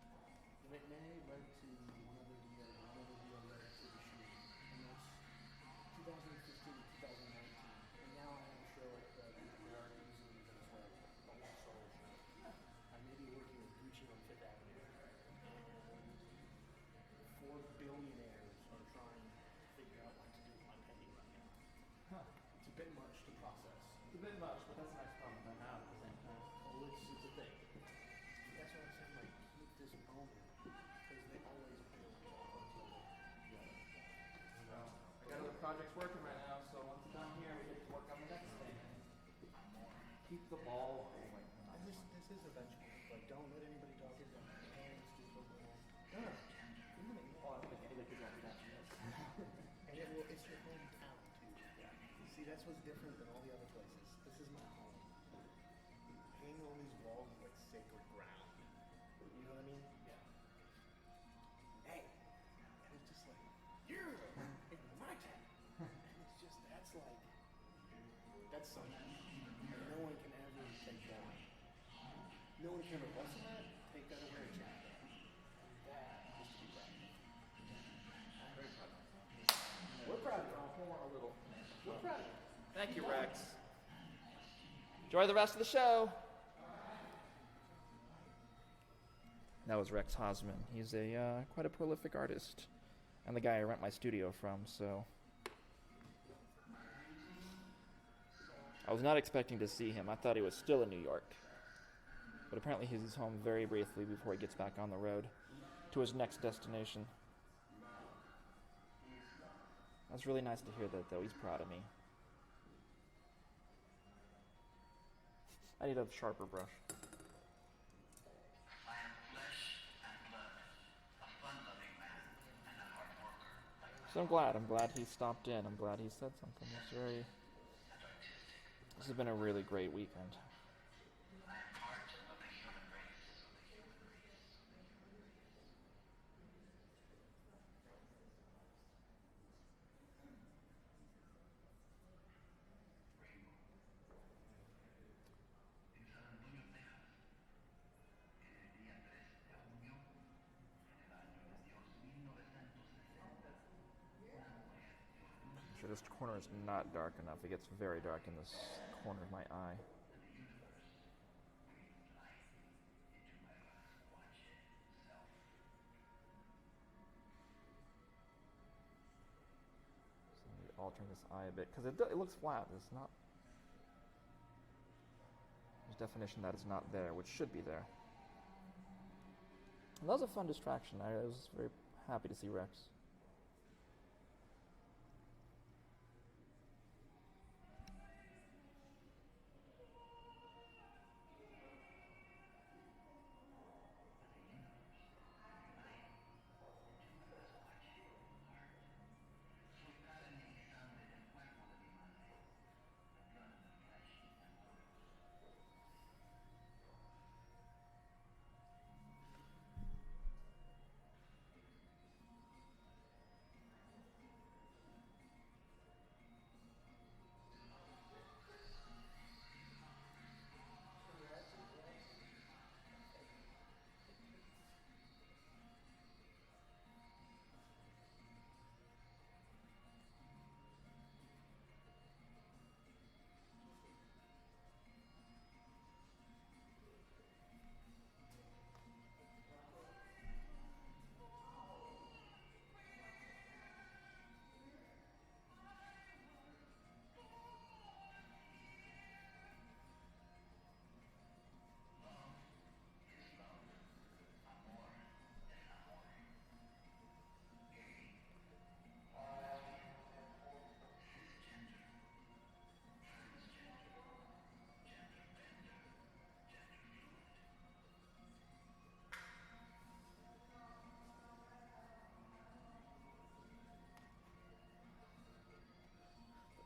the McNay led to one other deal led to the shooting. And that's 2015 to 2019. And now I have a show at the Americans in Venezuela, a long solo show. I may be working with Gucci on Fifth Avenue. And 4 billionaires are trying to figure out what to do with my painting right now. Huh. It's a bit much to process. It's a bit much, but that's a nice problem to have at the same time. Oh, it's a thing. That's what I'm saying, like, keep this moment. Because they always build off of each other. So, I got other projects working right now, so once it's done here, we get to work on the next thing. Keep the ball rolling. And this is eventual. Like, don't let anybody talk it down. It's just a little. No. Oh, I don't think anybody could watch that. And it's your hometown, too. Yeah. See, that's what's different than all the other places. This is my home. Hanging on these walls is like sacred ground. You know what I mean? Yeah. Hey. And it's just like, you're in my town. And it's just, that's something. And no one can ever take that. No one can ever wrestle that, take that away, or change that. That is to be proud of. I'm very proud of myself. We're proud of you. A little. We're proud of you. Thank you, Rex. Enjoy the rest of the show. That was Rex Hosman. He's quite a prolific artist, and the guy I rent my studio from. So I was not expecting to see him. I thought he was still in New York, but apparently he's home very briefly before he gets back on the road to his next destination. That's really nice to hear that, though. He's proud of me. I need a sharper brush. So I'm glad he stopped in. I'm glad he said something. This has been a really great weekend. Sure, this corner is not dark enough. It gets very dark in this corner of my eye. So I'm altering this eye a bit because it looks flat. It's not. definition that is not there, which should be there. And that was a fun distraction. I was very happy to see Rex.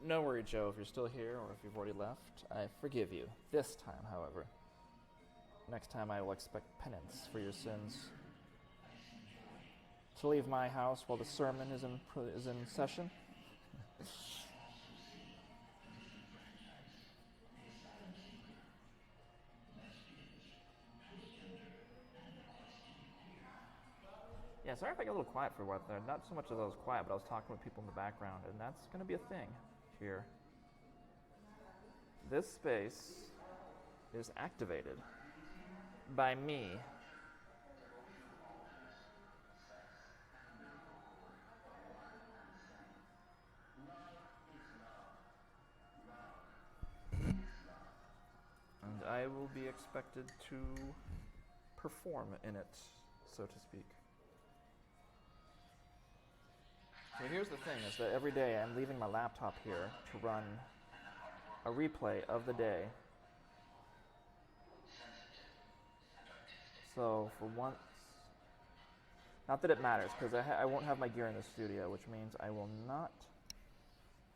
No worry, Joe, if you're still here or if you've already left, I forgive you. This time, however. Next time I will expect penance for your sins. To leave my house while the sermon is in session. Yeah, sorry if I get a little quiet for a while there. Not so much as I was quiet, but I was talking with people in the background, and that's going to be a thing here. This space is activated by me. And I will be expected to perform in it, so to speak. So here's the thing, is that every day I'm leaving my laptop here to run a replay of the day. So for once, not that it matters, because I won't have my gear in the studio, which means I will not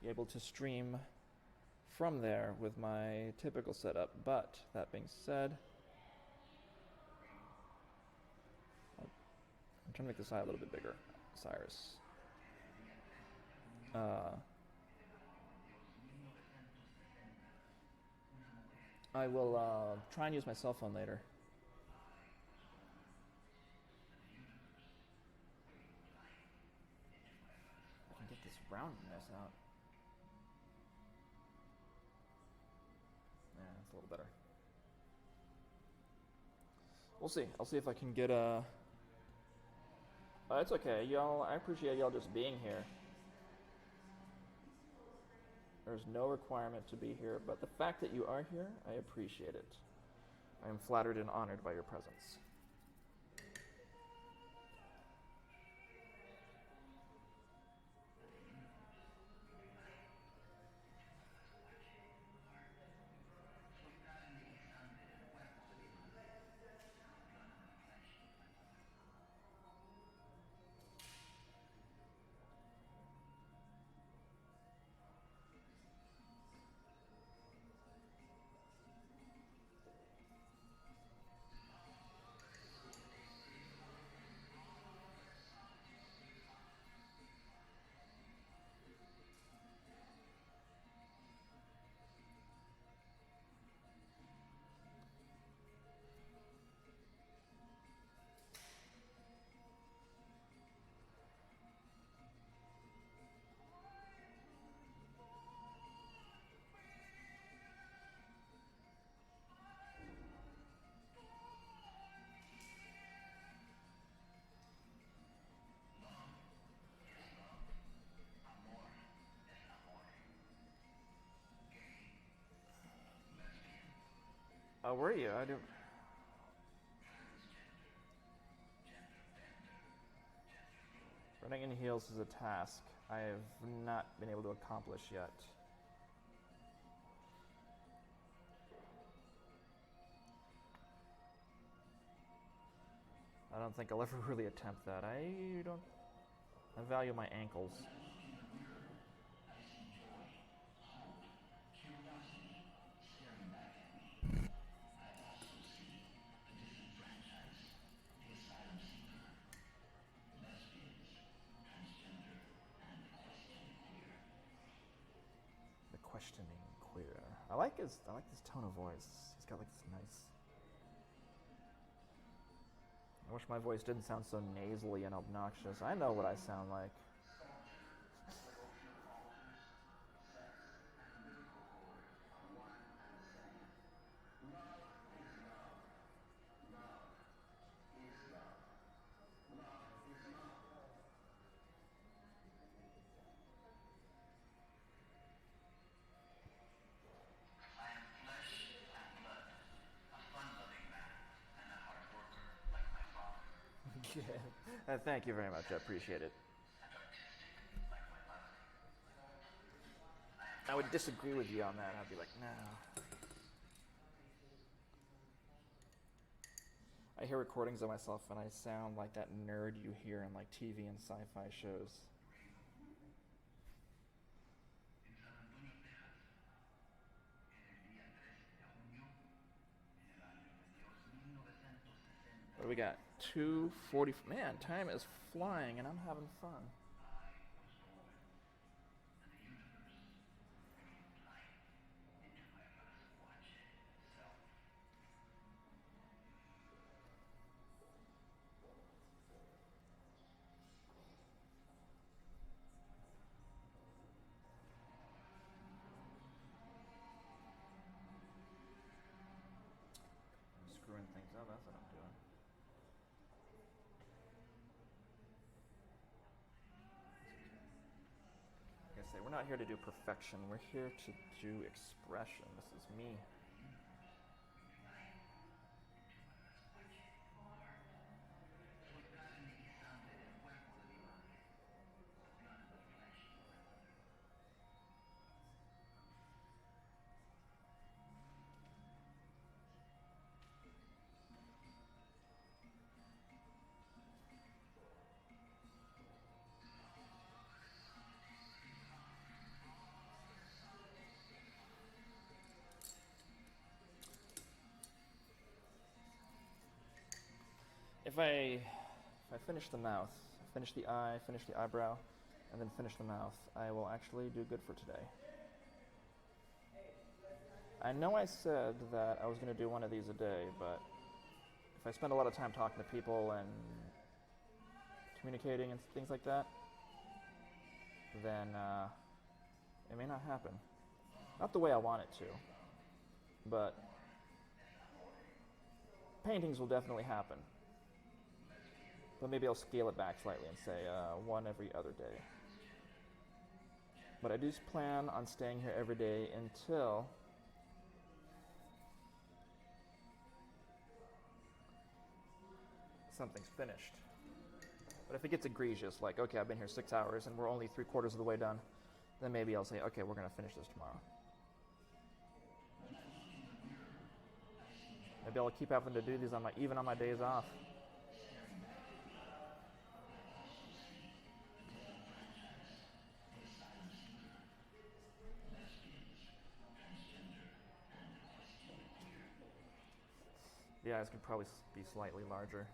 be able to stream from there with my typical setup. But that being said, I'm trying to make this eye a little bit bigger, Cyrus. I will try and use my cell phone later. I can get this roundness out. Yeah, that's a little better. We'll see. I'll see if I can get a... it's okay, y'all. I appreciate y'all just being here. There's no requirement to be here, but the fact that you are here, I appreciate it. I am flattered and honored by your presence. Oh, were you? I do. Running in heels is a task I have not been able to accomplish yet. I don't think I'll ever really attempt that. I value my ankles. The questioning queer. I like his tone of voice. He's got like this nice. I wish my voice didn't sound so nasally and obnoxious. I know what I sound like. Thank you very much. I appreciate it. I would disagree with you on that. I'd be like, no. I hear recordings of myself and I sound like that nerd you hear in like TV and sci-fi shows. What do we got? 2:40. Man, time is flying and I'm having fun. I'm screwing things up, that's what I'm doing. Like I say, we're not here to do perfection, we're here to do expression. This is me. If I finish the mouth, finish the eye, finish the eyebrow, and then finish the mouth, I will actually do good for today. I know I said that I was going to do one of these a day, but if I spend a lot of time talking to people and communicating and things like that, then it may not happen. Not the way I want it to, but paintings will definitely happen. But maybe I'll scale it back slightly and say one every other day. But I do plan on staying here every day until something's finished. But if it gets egregious, like, okay, I've been here 6 hours and we're only 3/4 of the way done, then maybe I'll say, okay, we're going to finish this tomorrow. Maybe I'll keep having to do these even on my days off. The eyes could probably be slightly larger.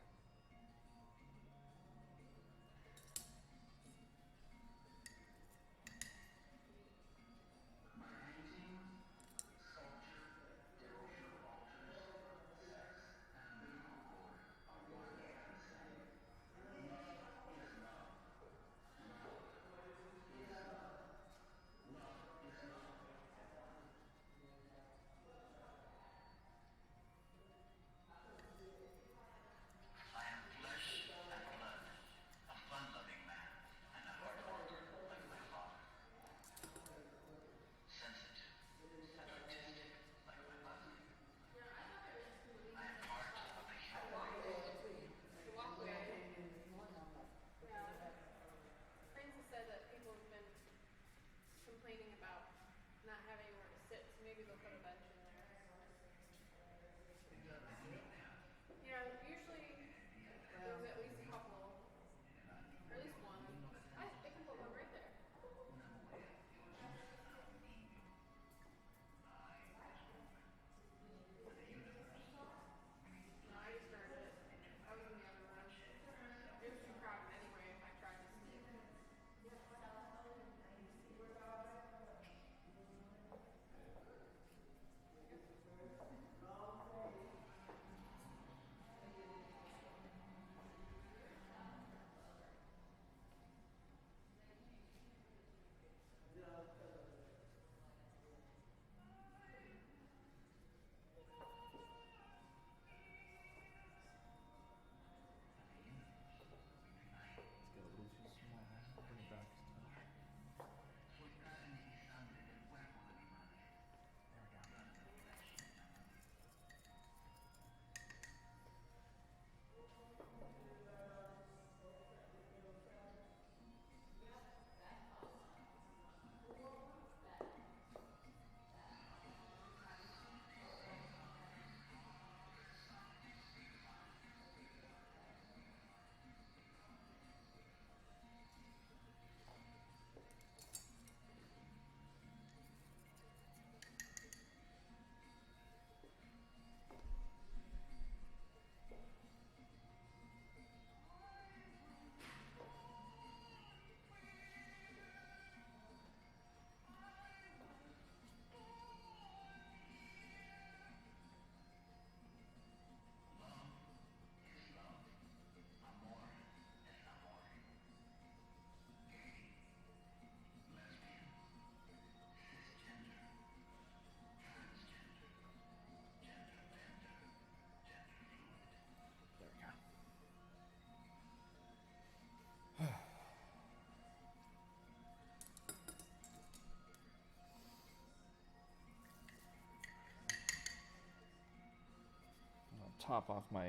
top off my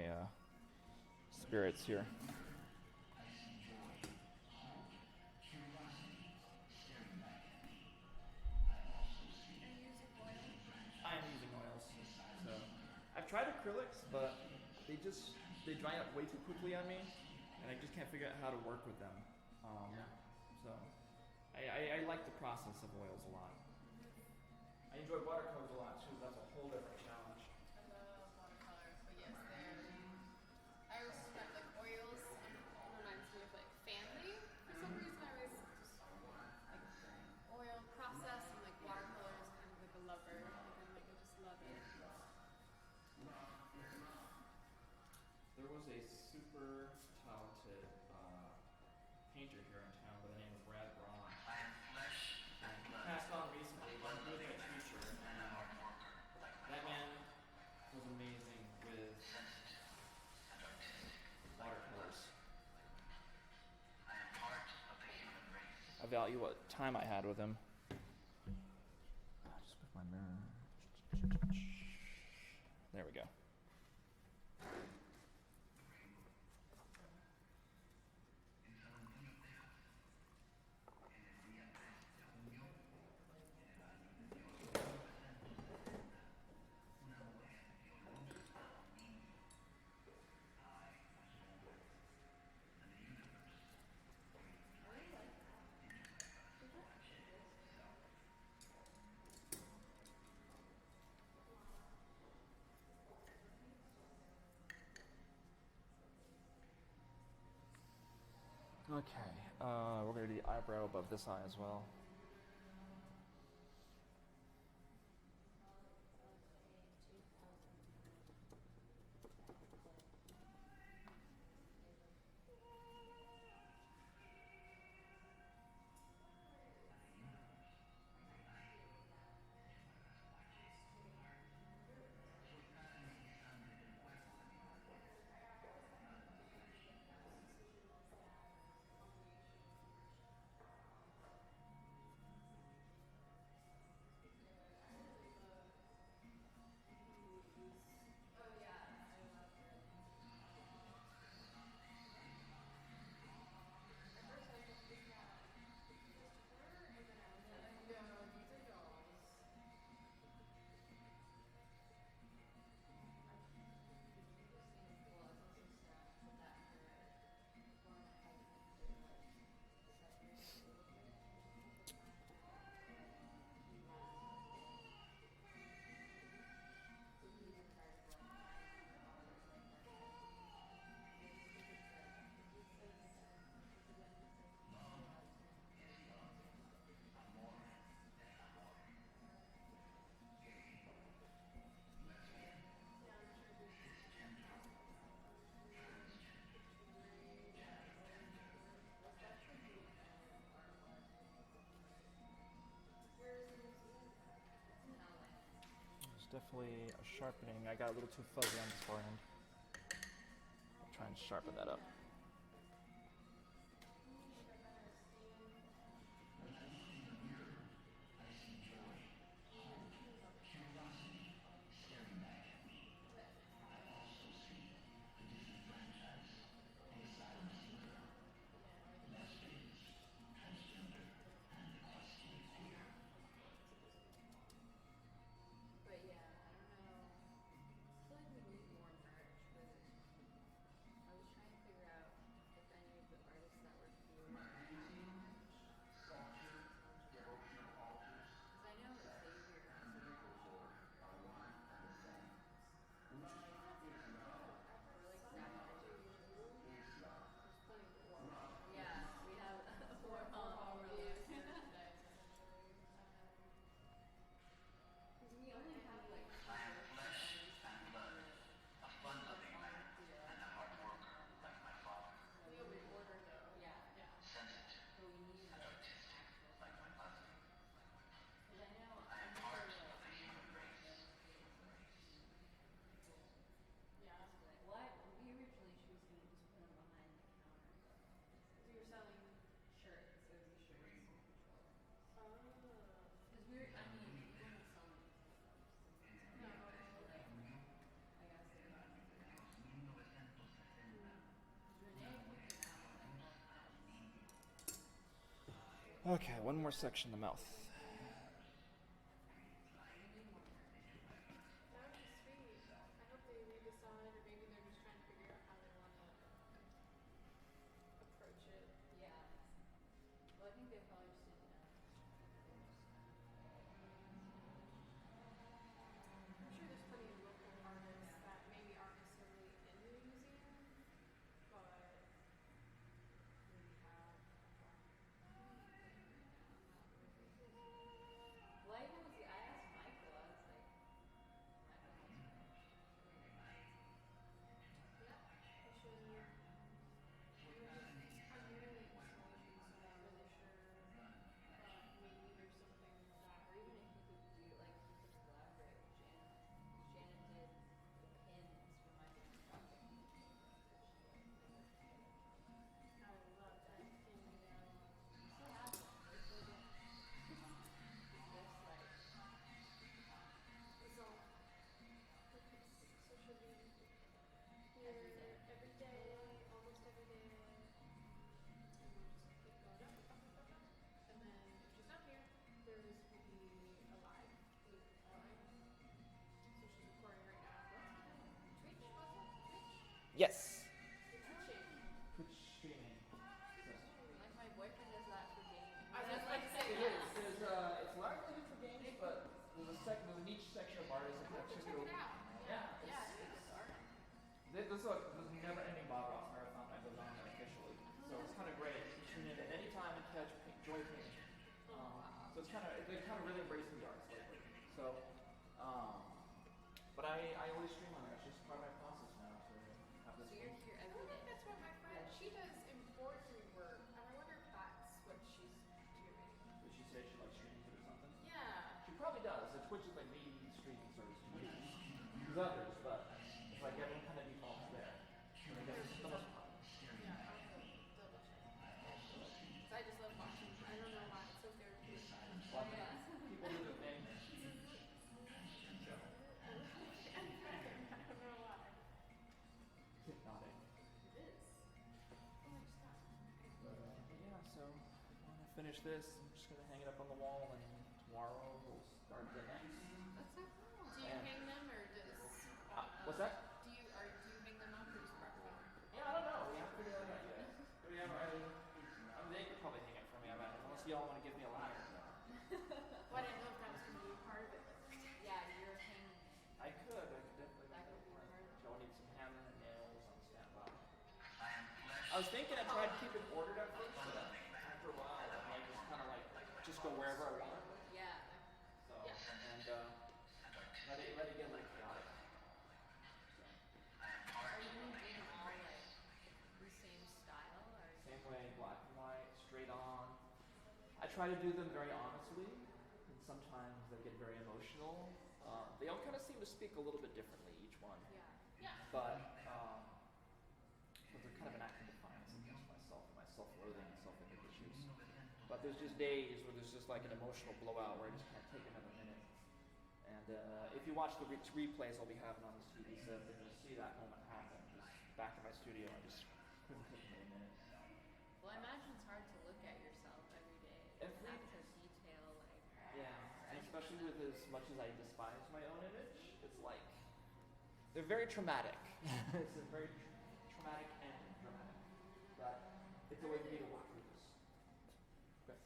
spirits here. I am using oils. So I've tried acrylics, but they dry up way too quickly on me, and I just can't figure out how to work with them. So I like the process of oils a lot. I enjoy watercolors a lot too. That's a whole different challenge. I love watercolors, but yes, I always describe like oils. It reminds me of like family. For some reason, I always just like oil process and like watercolors, kind of like a lover. I just love it. There was a super talented painter here in town by the name of Brad Braun. And he passed on recently, but I'm doing a teacher, and that man was amazing with watercolors. I value what time I had with him. Just with my mirror. There we go. Okay, we're going to do the eyebrow above this eye as well. Definitely a sharpening. I got a little too fuzzy on this forehand. I'll try and sharpen that up. But yeah, I don't know. I feel like we need more merch, but I was trying to figure out Okay, one more section of the mouth. That would be sweet. I hope they redecide, or maybe they're just trying to figure out how they want to approach it. Yeah. Well, I think they probably just didn't know. I'm sure there's plenty of local artists that maybe aren't necessarily in the museum, but maybe have. Well, I even was, I asked Michael, I was like, Michael knows more. Yeah, we should. Primarily installations, so I'm not really sure, but maybe there's something that, Or even if you could do, like, you could collaborate with Janet. Because Janet did the pins for my dance project. I love that pin down. You still have them. They're so good. Just like, So, okay, so should we here every day. every day, almost every day, and we'll just keep going up, up, up, up, up. And then if she's not here, there will be a live loop going. So she's recording right now. Twitch, was it? Twitch? Yes. You're twitching. Twitch streaming. Like my boyfriend does that for games. I was just like to say It yes. is. It's largely good for games, but there's a niche section of artists that Check check it out. Yeah, Yeah, it's, it's art. there's a never-ending Bob Ross marathon that goes on there officially, so it's kind of great. You can tune in at any time and catch Joy Painting. So it's kind of they're kind of really embracing the arts lately. So, but I always stream on there. It's just part of my process now to have this. So you're here I every wonder if day. that's what my friend, she does embroidery work, and I wonder if that's what she's doing. Did she say she likes streaming it or something? Yeah. She probably does. Twitch is like the streaming service to use. There's others, but it's like everyone kind of defaults there. I guess it's the most common. Yeah, I'll have to double check. So I just love watching. I don't know why, it's so therapeutic. People do the thing. I don't know why. Hypnotic. It is. Oh, I just got Yeah, so I'm gonna finish this. I'm just gonna hang it up on the wall, and tomorrow we'll start the next. That's so cool. Do you Yeah. hang them or does What's that? do you hang them up or just prep them? Yeah, I don't know. We haven't figured that out yet. We have, they could probably hang it for me, I imagine, unless y'all want to give me a ladder. Well, I didn't know if that was gonna be a part of it. Yeah, you're hanging. I could definitely. That could be part of it. Y'all need some hammer and nails on standby. I was thinking I tried to keep it ordered at first, but after a while, I might just kind of like just go wherever I want. Yeah. So, and let it get a little chaotic. Are you doing all like the same style or? Same way, black and white, straight on. I try to do them very honestly, and sometimes they get very emotional. They all kind of seem to speak a little bit differently, each one. Yeah. Yeah. But they're kind of an act of defiance against myself and my self-loathing and self-image issues. But there's just days where there's just like an emotional blowout where I just can't take another minute. And if you watch the replays I'll be having on this TV set, they're going to see that moment happen. Just back in my studio, I just couldn't take another minute. Well, I imagine it's hard to look at yourself every day. Every- Have to detail like. Yeah, and especially with as much as I despise my own image, it's like they're very traumatic. It's a very traumatic and dramatic. But it's a way for me to work through this. Okay.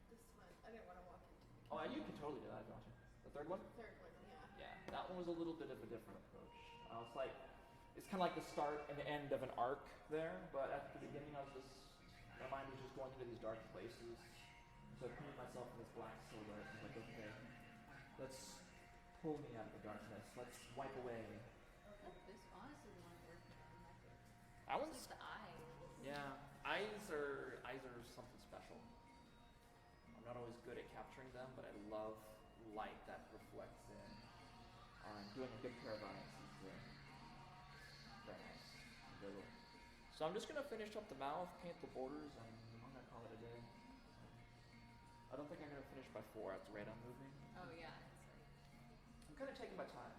This one, I didn't want to walk into the Oh, you can totally do that, don't you? The third one? third one, yeah. Yeah, that one was a little bit of a different approach. It's like it's kind of like the start and the end of an arc there, but at the beginning I was just my mind was just going into these dark places. So I painted myself in this black silhouette and was like, okay, let's pull me out of the darkness. Let's wipe away. This honestly the one working on my favorite. That It's one's like the eyes. yeah. Eyes are something special. I'm not always good at capturing them, but I love light that reflects in. Doing a good pair of eyes is very nice. Enjoyable. So I'm just gonna finish up the mouth, paint the borders, and I'm gonna call it a day. I don't think I'm gonna finish by 4 at the rate I'm moving. Oh yeah, it's like. I'm kind of taking my time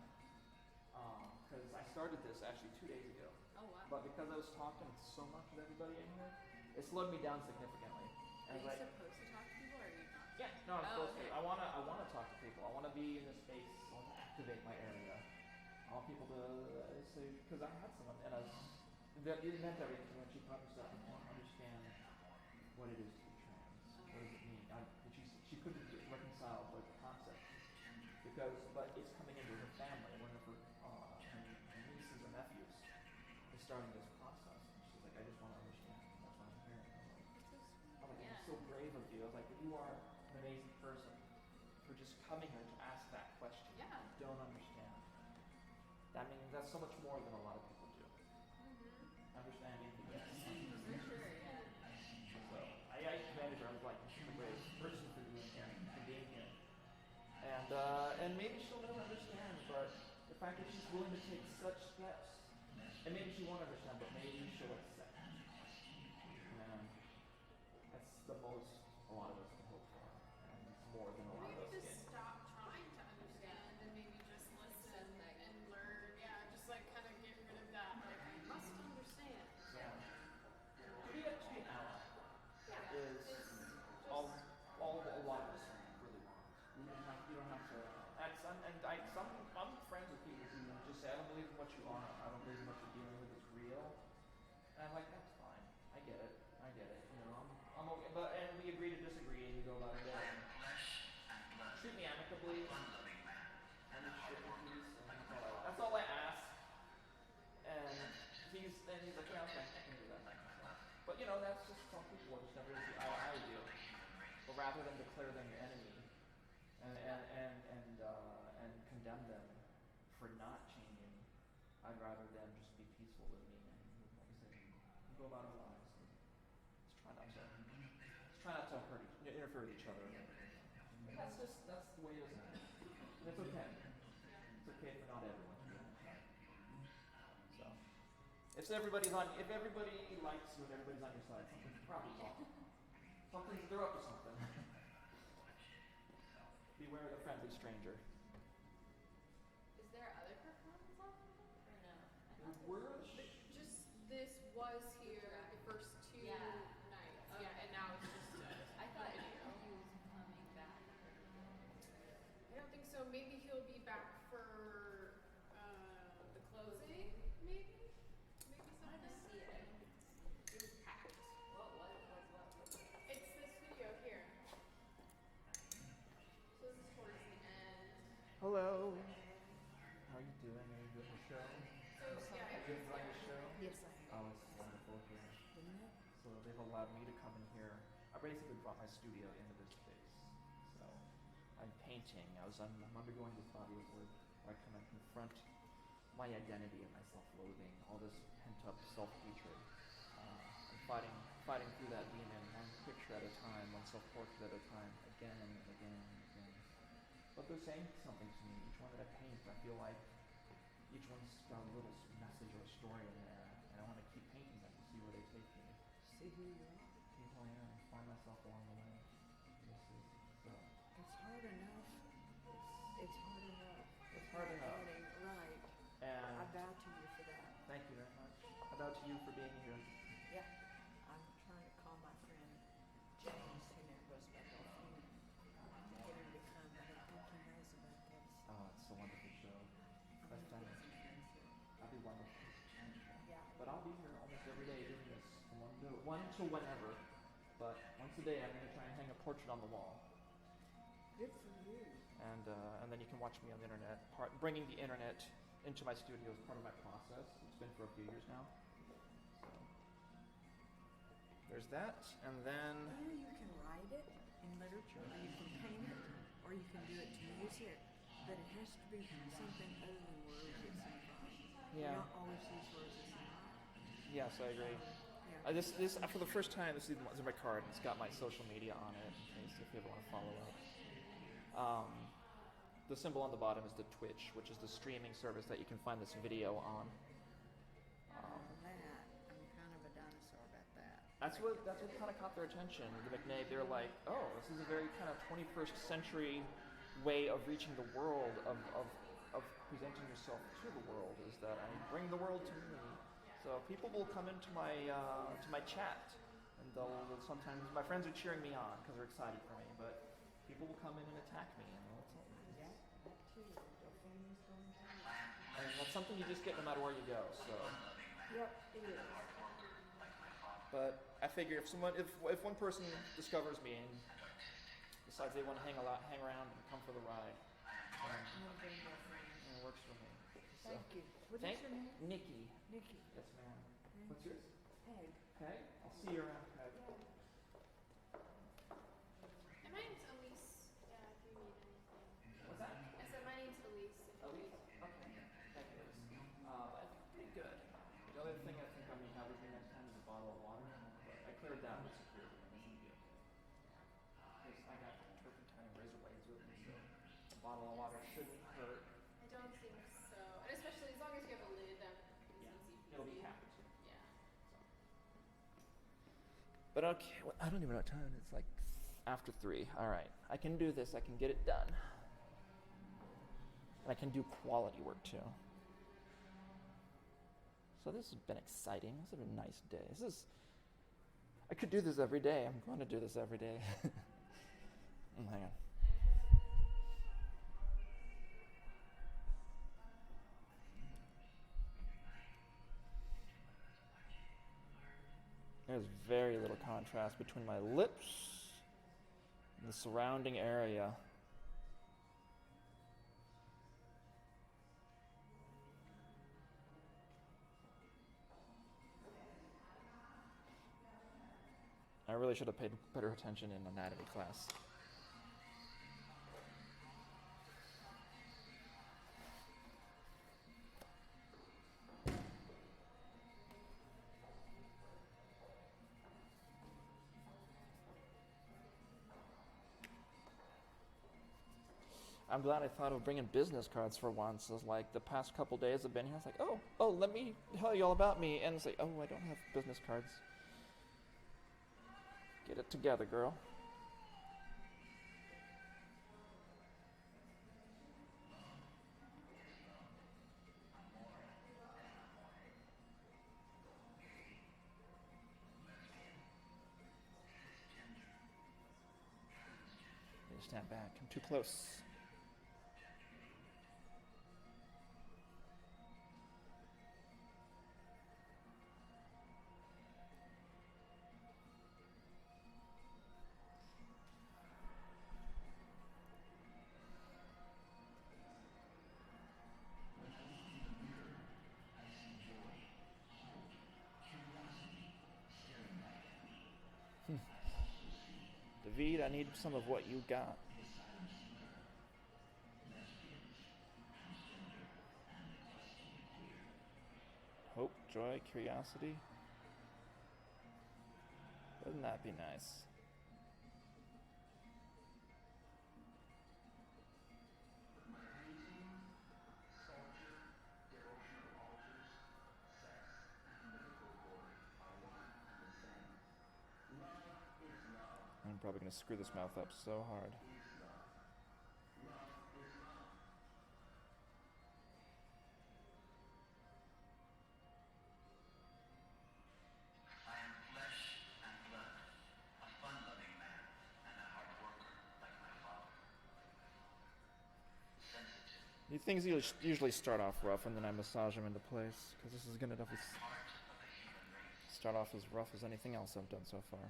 because I started this actually 2 days ago. Oh wow. But because I was talking so much with everybody in here, it slowed me down significantly. Are And you I was like, supposed to talk to people? Or Yeah, no, I'm Oh, supposed to. okay. I wanna talk to people. I wanna be in a space. I want to activate my area. I want people to say, because I had someone, and that it meant everything when she probably said, I don't understand what it is to be trans. What does it mean? She couldn't reconcile with the concept but it's coming into her family. One of her nieces or nephews is starting this process, and she's like, I just want to understand. That's what I'm hearing. I'm like, it's so brave of you. I was like, you are an amazing person for just coming here to ask that question. Yeah. You don't understand. That means that's so much more than a lot of people do. Understanding the yes. For sure, yeah. So I commended her. I was like, you're a brave person for doing here, for being here. And maybe she'll never understand, but the fact that she's willing to take such steps, and maybe she won't understand, but maybe she'll accept. And that's the most a lot of us can hope for, and it's more than a lot of us Maybe get. just stop trying to understand and maybe just listen and learn. Yeah, just like kind of get rid of that. Like, I must understand. Yeah. To be an ally is all a lot of us really want. You don't have to. I'm friends with people who just say, I don't believe in what you are. I don't believe in what you're dealing with. It's real. And I'm like, that's fine. I get it. You know, I'm okay. And we agree to disagree, and we go about our day. Treat me amicably. And shit with peace. And that's all I ask. And he's like, yeah, okay, I can do that. But you know, that's just some people just never is the I do. But rather than declare them your enemy and condemn them for not changing, I'd rather them just be peaceful with me and like I said, go about our lives. Let's try not to interfere with each other. That's the way it is. And it's okay. It's okay for not everyone to be on your side. So if everybody likes you and everybody's on your side, something's probably wrong. They're up to something. Beware the friendly stranger. Is there other performance on it? Or no? There were Just this was here the first two nights. Okay. Yeah, and now it's just I thought video. he was coming back. I don't think so. Maybe he'll be back for the closing. Maybe I wanted to something. see it. It was packed. What? It's this video here. So this is towards the end. Hello. How are you doing? Are you doing the show? So yeah, Are you enjoying the show? Yes, I am. Oh, it's wonderful here. Isn't it? So they've allowed me to come in here. I basically brought my studio into this space. So I'm painting. I'm undergoing this body of work where I kind of confront my identity and my self-loathing, all this pent-up self-hatred, and fighting through that demon one picture at a time, one self-portrait at a time, again and again and again. But they're saying something to me. Each one that I paint, I feel like each one's got a little message or a story in there, and I want to keep painting them to see where they take me. See who you are. See who I am, find myself along the way. So. It's hard enough. It's hard enough. It's hard enough. Right. And I bow to you for that. thank you very much. I bow to you for being here. Yeah. I'm trying to call my friend James, who now goes by Dolphine, to get him to come, but I think he knows about this. Oh, it's a wonderful show. That's done. That'd be wonderful. Yeah. But I'll be here almost every day doing this, from one to whenever. But once a day, I'm going to try and hang a portrait on the wall. Good for you. And then you can watch me on the internet. Bringing the internet into my studio is part of my process. It's been for a few years now. So there's that, and then Either you can write it in literature, or you can paint it, or you can do it to music, but it has to be something other than words that's involved. Yeah. You don't always use words as involved. yes, I agree. Yeah. This for the first time. This is my card. It's got my social media on it in case if you ever want to follow up. The symbol on the bottom is the Twitch, which is the streaming service that you can find this video on. That, I'm kind of a dinosaur about that. That's what kind of caught their attention. The McNay, they're like, oh, this is a very kind of 21st century way of reaching the world, of presenting yourself to the world, is that I bring the world to me. So people will come into my chat, and they'll sometimes, my friends are cheering me on because they're excited for me, but people will come in and attack me, and that's all. That too. Definitely is going to. And that's something you just get no matter where you go. So, Yep, it is. but I figure if one person discovers me and decides they want to hang around and come for the ride, it works for me. So, Thank you. What is your name? Nikki. Nikki. Yes, ma'am. Thank What's you. yours? Peg. Peg. I'll see you around, Peg. And my name's Elise. Yeah, if you need anything. What's that? I said my name's Elise. If you Elise? need. Okay. Thank you, Elise. I think pretty good. The other thing I think I may have with me next time is a bottle of water. But I cleared that with security and this is good. Because I got turpentine and razor blades with me, so a bottle of water shouldn't hurt. I don't think so. And especially as long as you have a lid, then it's Yeah. easy. It'll be peasy. happy to. Yeah. But okay, well, I don't even know what time. It's like after 3. All right, I can do this. I can get it done. And I can do quality work too. So this has been exciting. This has been a nice day. I could do this every day. I'm going to do this every day. Hang on. There's very little contrast between my lips and the surrounding area. I really should have paid better attention in anatomy class. I'm glad I thought of bringing business cards for once. It's like the past couple days I've been here, it's like, oh, let me tell you all about me. And it's like, oh, I don't have business cards. Get it together, girl. Stand back. I'm too close. David, I need some of what you got. Hope, joy, curiosity. Wouldn't that be nice? I'm probably going to screw this mouth up so hard. These things usually start off rough and then I massage them into place, because this is going to start off as rough as anything else I've done so far.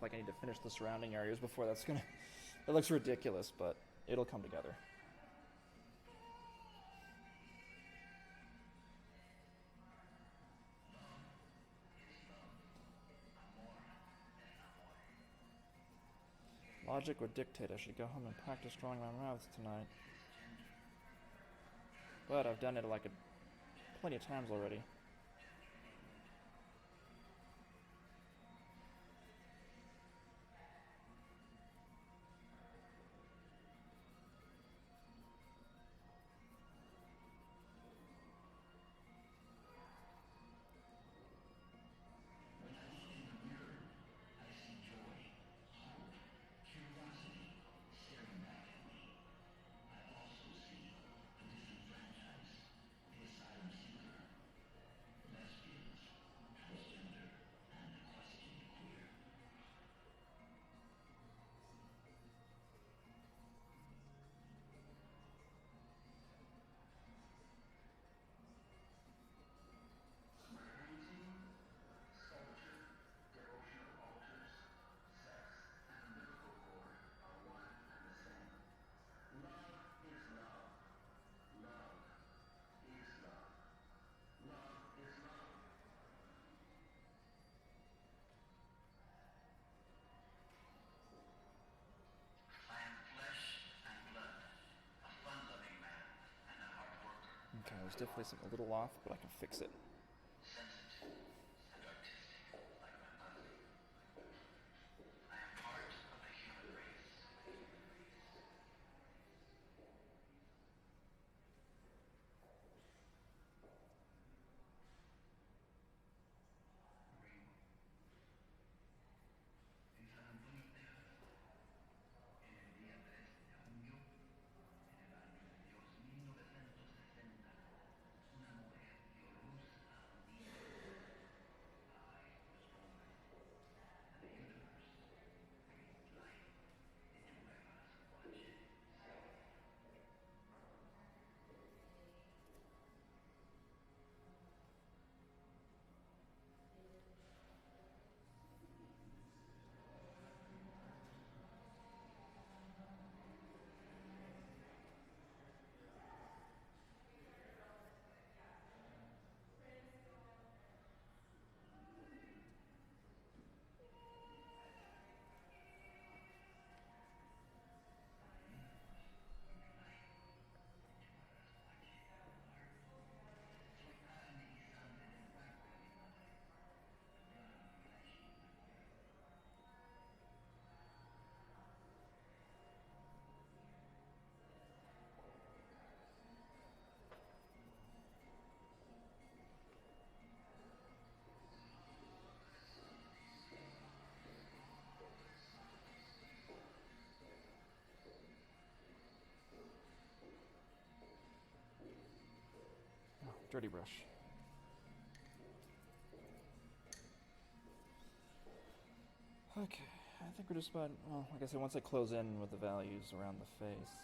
like I need to finish the surrounding areas before that's gonna... It looks ridiculous, but it'll come together. Logic would dictate I should go home and practice drawing my mouths tonight. But I've done it like plenty of times already. Okay, there's definitely something a little off, but I can fix it. Dirty brush. Okay, I think we're just about, well, like I said, once I close in with the values around the face.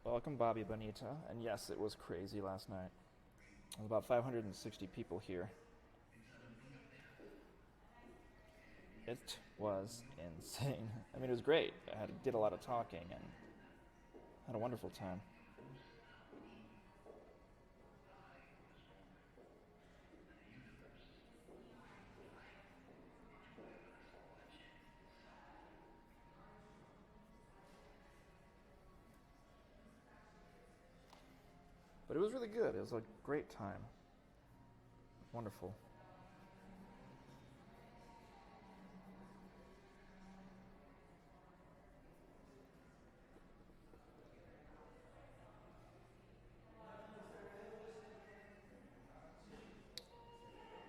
Welcome, Bobby Bonita. And yes, it was crazy last night. There was about 560 people here. It was insane. I mean, it was great. Did a lot of talking and had a wonderful time. But it was really good. It was a great time. Wonderful.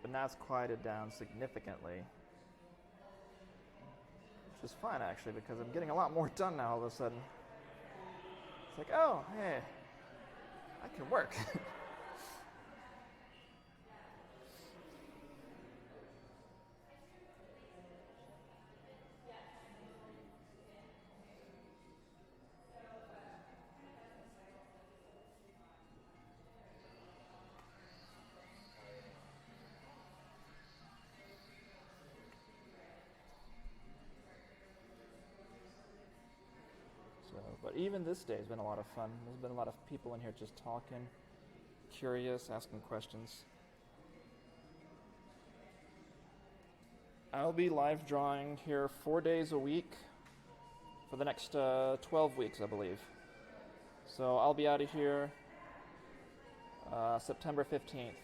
But now it's quieted down significantly. Which is fine, actually, because I'm getting a lot more done now all of a sudden. It's like, oh, hey, I can work. But even this day has been a lot of fun. There's been a lot of people in here just talking, curious, asking questions. I'll be live drawing here 4 days a week for the next 12 weeks, I believe. So I'll be out of here September 15th.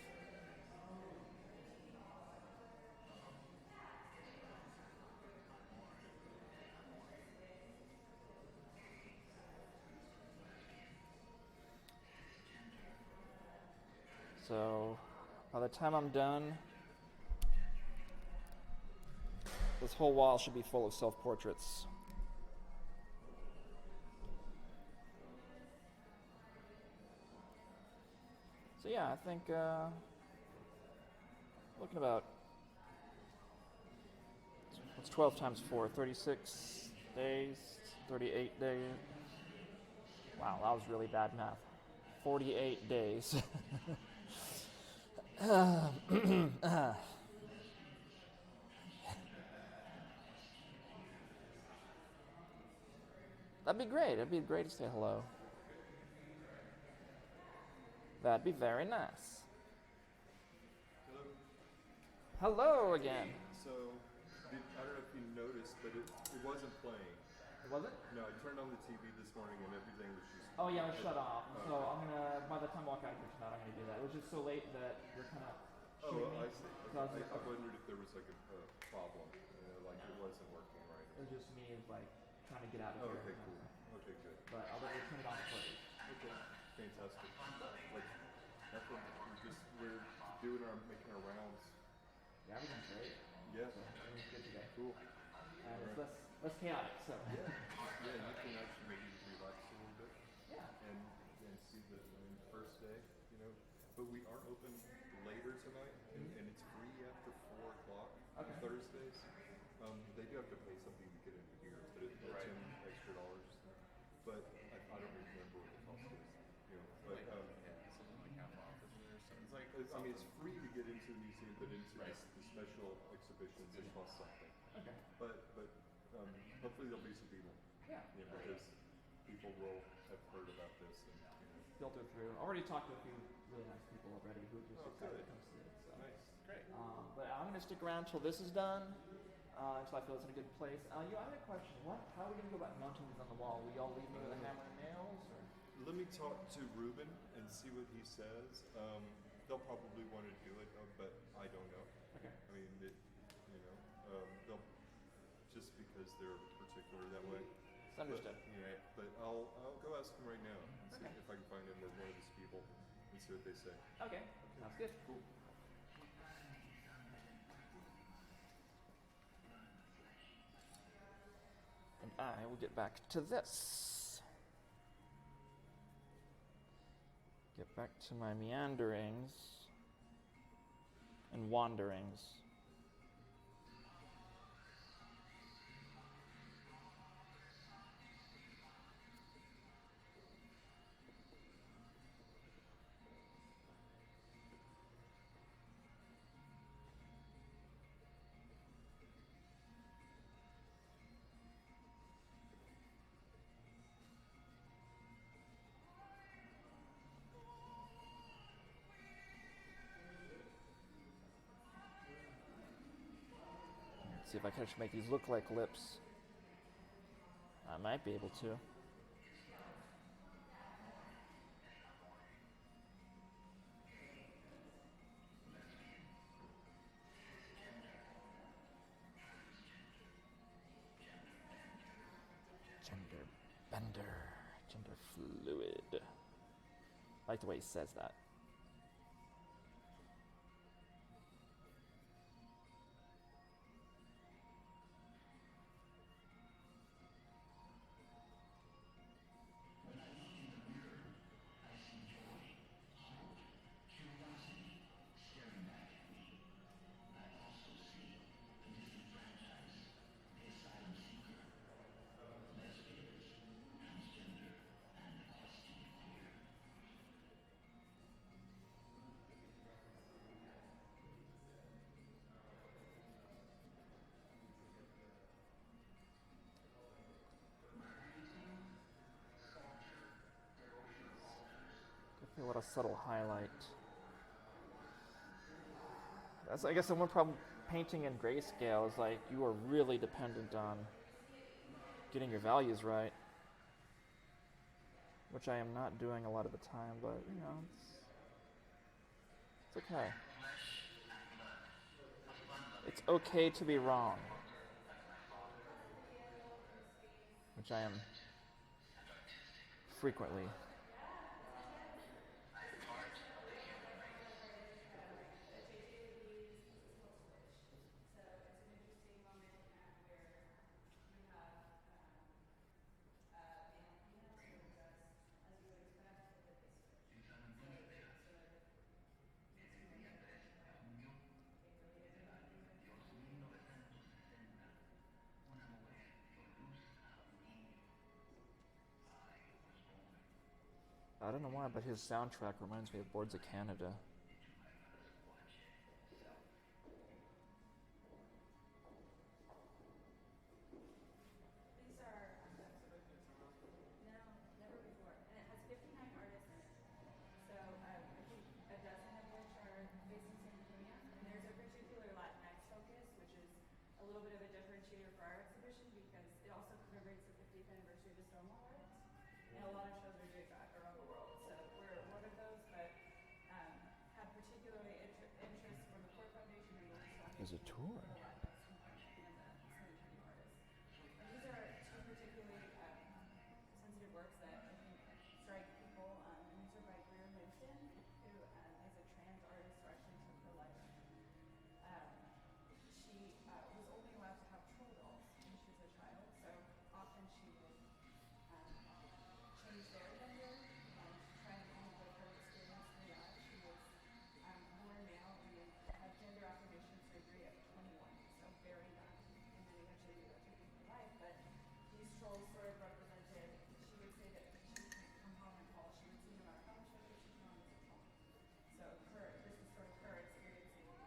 So by the time I'm done, this whole wall should be full of self-portraits. So yeah, I think looking about, what's 12 times 4? 36 days, 38 days. Wow, that was really bad math. 48 days. That'd be great. It'd be great to say hello. That'd be very nice. Hello again. So, I don't know if you noticed, but it wasn't playing. It wasn't? No, I turned on the TV this morning and everything was just... Oh yeah, it was shut off. So I'm gonna, by the time I walk out here tonight, I'm gonna do that. It was just so late that you're kind of shooting me. I see. So I wondered if there was like a problem, like it wasn't working right. It was just me like trying to get out of here. Okay, cool. Okay, good. But I'll turn it on first. Okay, fantastic. Like, that's what we're doing making our rounds. Yeah, everything's great. Yeah. So everything's good today. Cool. And it's less chaotic, so. Yeah, you can actually maybe relax a little bit. Yeah. And see the first day, But we are open later tonight, and it's free after 4 o'clock on Thursdays. They do have to pay something to get in here, but it's in extra dollars. But I don't remember what the cost is. But something like half off, isn't there? It's like it's free to get into the museum, but into the special exhibitions it costs something. Okay. But hopefully there'll be some people. Yeah. Because people will have heard about this and filter through. I already talked to a few really nice people already who just excited to come see it. So. Nice. Great. But I'm gonna stick around till this is done. Until I feel it's in a good place. I had a question. How are we gonna go about mounting these on the wall? Will y'all leave me with a hammer and nails? Or? Let me talk to Ruben and see what he says. They'll probably want to do it, but I don't know. Okay. I mean, they'll just because they're particular that way. It's understood. But I'll go ask him right now and see if I can find him or one of his people and see what they say. Okay. Sounds good. Cool. And I will get back to this. Get back to my meanderings and wanderings. see if I can actually make these look like lips. I might be able to. Gender bender. Gender fluid. I like the way he says that. Definitely what a subtle highlight. That's, I guess, the one problem painting in grayscale is like you are really dependent on getting your values right, which I am not doing a lot of the time, but you know, it's okay. It's okay to be wrong, which I am frequently. I don't know why, but his soundtrack reminds me of Boards of Canada. These are no, never before, and it has 59 artists in it. So I think a dozen of which are based in San Antonio, and there's a particular Latinx focus, which is a little bit of a differentiator for our exhibition because it also commemorates the 50th anniversary of the Stonewall riots, and a lot of shows are doing that around the world. So we're one of those, but had particularly interest from the Ford Foundation and the Lewis There's a Foundation tour. for the Latinx component and the San Antonio artists. And these are two particularly sensitive works that I think strike people, and these are by Greer Winston, who is a trans artist who actually took her life. She was only allowed to have troll dolls when she was a child, so often she would change their gender and try and kind of live her experience through that. She was born male and then had gender affirmation surgery at 21, so very young, and then eventually ended up taking her life. But these trolls sort of represented, she would say that she would come home and fall. She would see no matter how much effort she put on as a troll. So this is sort of her experiencing this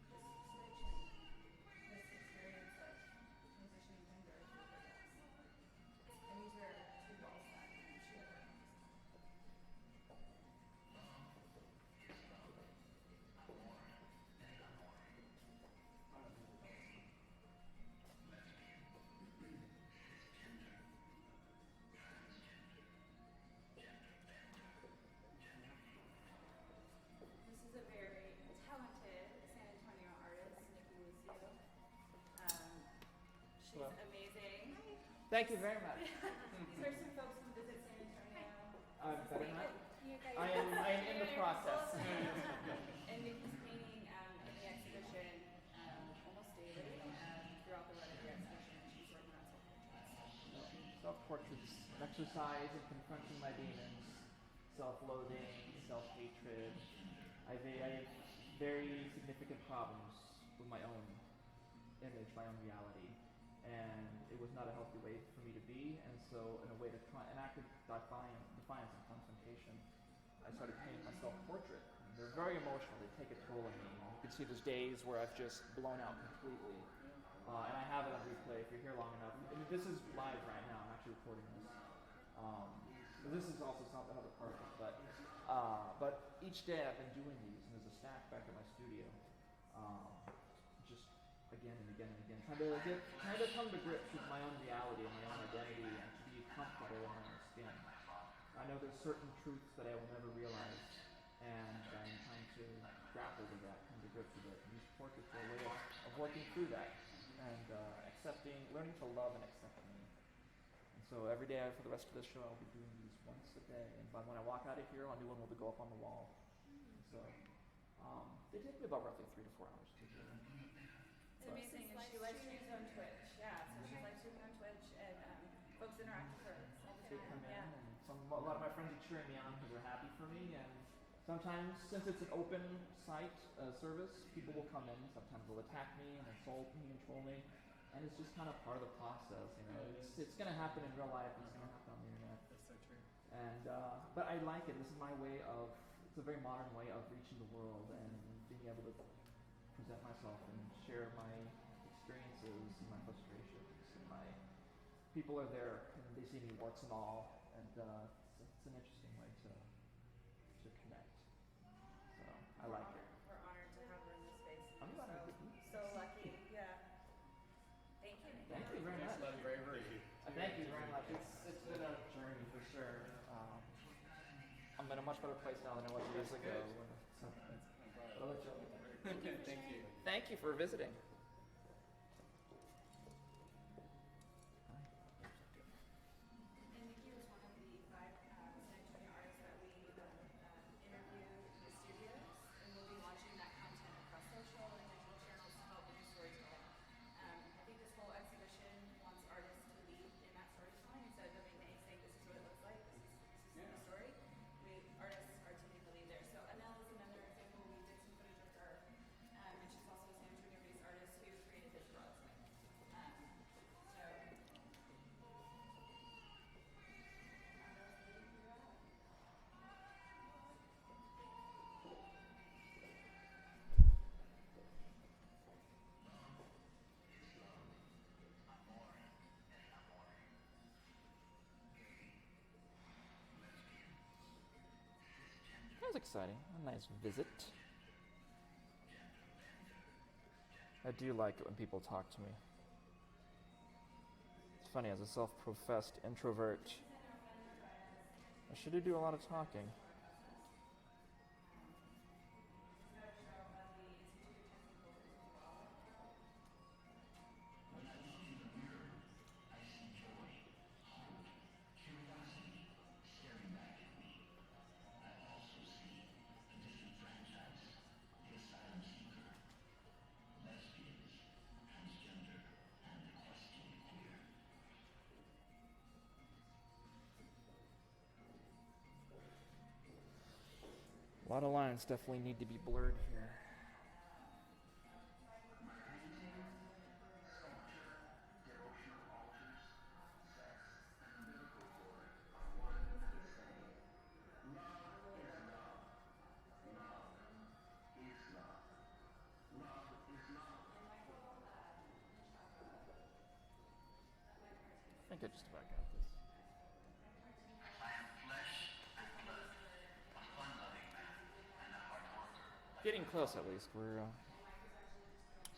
switch and this experience of transitioning gender through her dolls. And these are two dolls that she had worked on. This is a very talented San Antonio artist, Nikki Lucio. She's Hello. amazing. Thank you very much. These are some folks who visit San Antonio. Better not. You guys I am in the process. And Nikki's painting in the exhibition almost daily throughout the run of the exhibition. She's working on self-portraits. Self-portraits, exercise in confronting my demons, self-loathing, self-hatred. I have very significant problems with my own image, my own reality, and it was not a healthy way for me to be. And so, in a way to try an act of defiance and confrontation, I started painting my self-portrait. They're very emotional. They take a toll on me. You can see there's days where I've just blown out completely. And I have it on replay if you're here long enough. I mean, this is live right now. I'm actually recording this. This is also another part of it. But each day I've been doing these, and there's a stack back at my studio. Just again and again and again, trying to come to grips with my own reality and my own identity and to be comfortable in my own skin. I know there's certain truths that I will never realize, and I'm trying to grapple with that, come to grips with it, and use portraits as a way of working through that, and learning to love and accept me. And so every day for the rest of the show, I'll be doing these once a day, and by when I walk out of here, a new one will go up on the wall. And so they take me about roughly 3 to 4 hours to do. It's amazing, and she live streams on Twitch. Yeah, so she's live streaming on Twitch, and folks interact with her all the They time. come in, Yeah. and a lot of my friends are cheering me on because they're happy for me. And sometimes, since it's an open site service, people will come in. Sometimes they'll attack me and insult me and troll me, and it's just kind of part of the process. You know, it's going to happen in real life. It's going to happen on the internet. That's so true. And but I like it. This is my way of. It's a very modern way of reaching the world and being able to present myself and share my experiences and my frustrations and my people are there and they see me warts and all, and it's an interesting way to connect. So I like it. We're honored to have her in this space. I'm glad I did. So lucky. Yeah. Thank you. Thank you very much. Thanks for that bravery. Thank you very much. It's been a journey for sure. I'm in a much better place now than I was years ago. So, but I'll let you. Thank you. Thank you for visiting. And Nikki was one of the 5 San Antonio artists that we interviewed in the studios, and we'll be launching that content across social and digital channels to help with the storytelling. I think this whole exhibition wants artists to lead in that storytelling instead of McNay saying this is what it looks like, this is the story. Artists are taking the lead there. So Anel is another example. We did some footage with her, and she's also a San Antonio-based artist who created this rug. That was exciting. A nice visit. I do like it when people talk to me. It's funny, as a self-professed introvert, I should do a lot of talking. A lot of lines definitely need to be blurred here. I think I just about got this. Getting close, at least.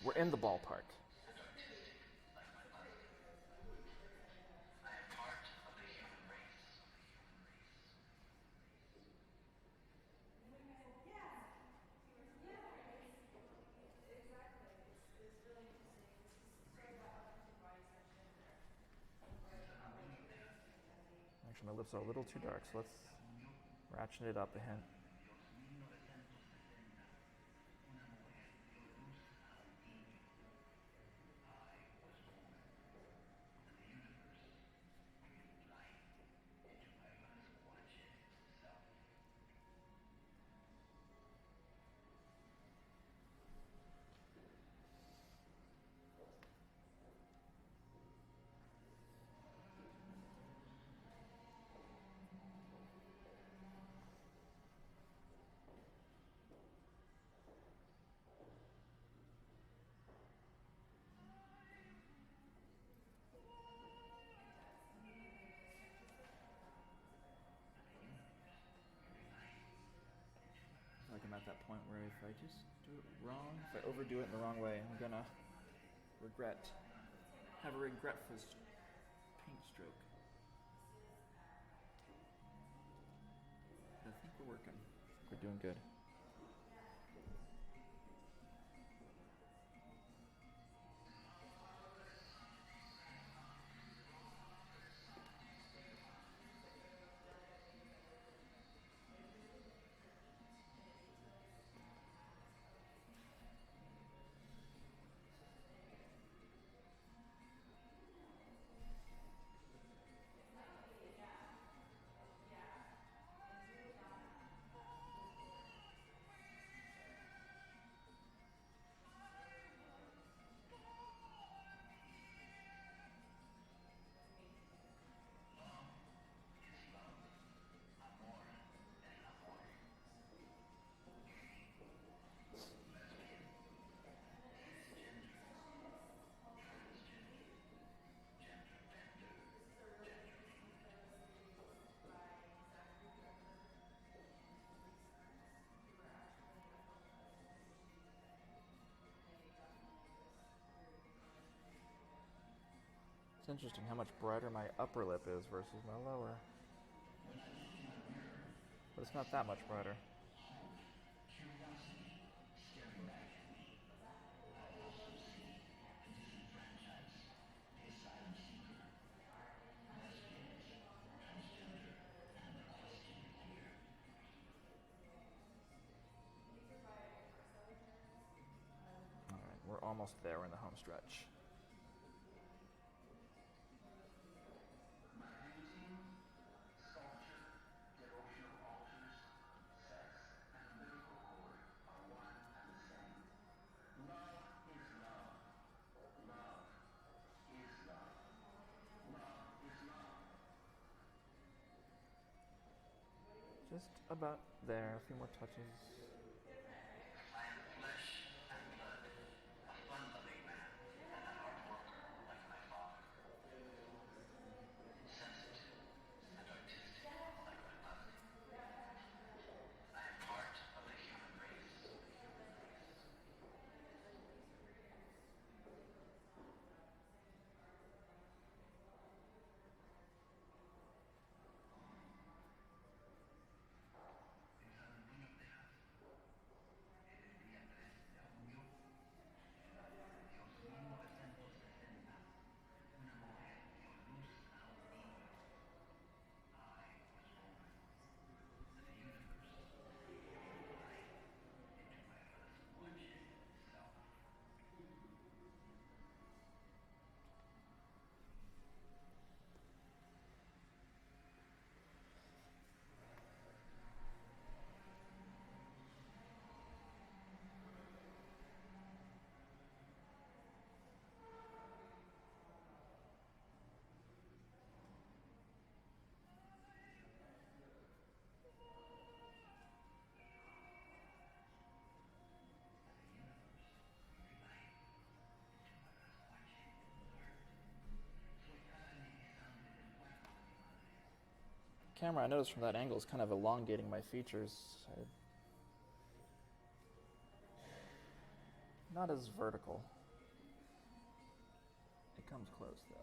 We're in the ballpark. Actually, my lips are a little too dark, so let's ratchet it up a hint. Like I'm at that point where if I just do it wrong, if I overdo it in the wrong way, I'm gonna regret. Have a regretful paint stroke. I think we're working. We're doing good. It's interesting how much brighter my upper lip is versus my lower. But it's not that much brighter. Alright, we're almost there. We're in the home stretch. Just about there. A few more touches. Camera, I noticed from that angle, is kind of elongating my features. Not as vertical. It comes close, though.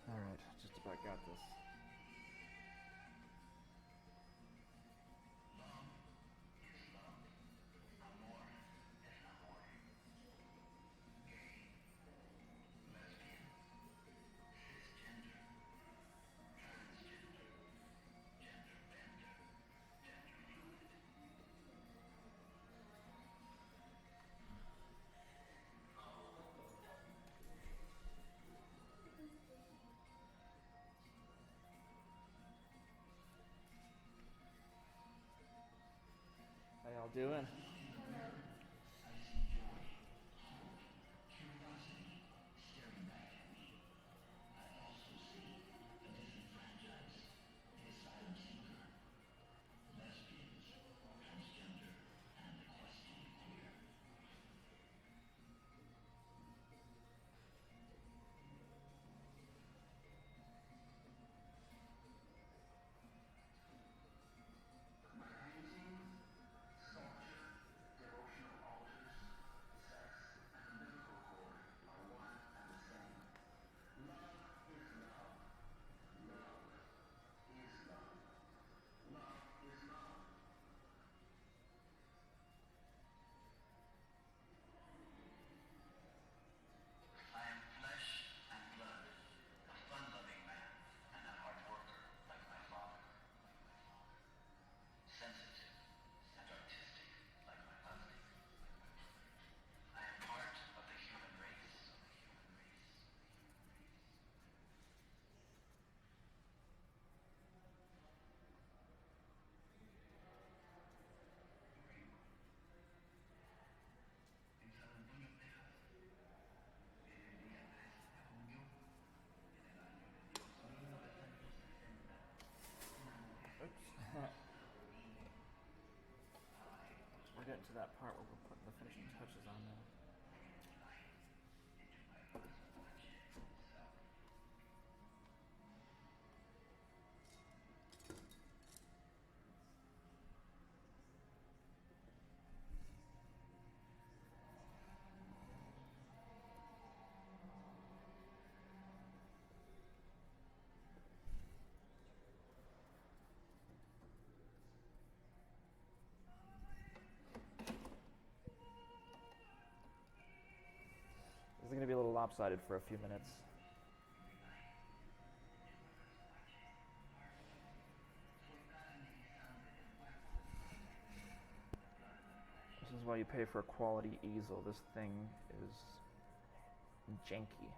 Alright, just about got this. How y'all doing? to that part where we're putting the finishing touches on now. This is going to be a little lopsided for a few minutes. This is why you pay for a quality easel. This thing is janky.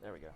There we go.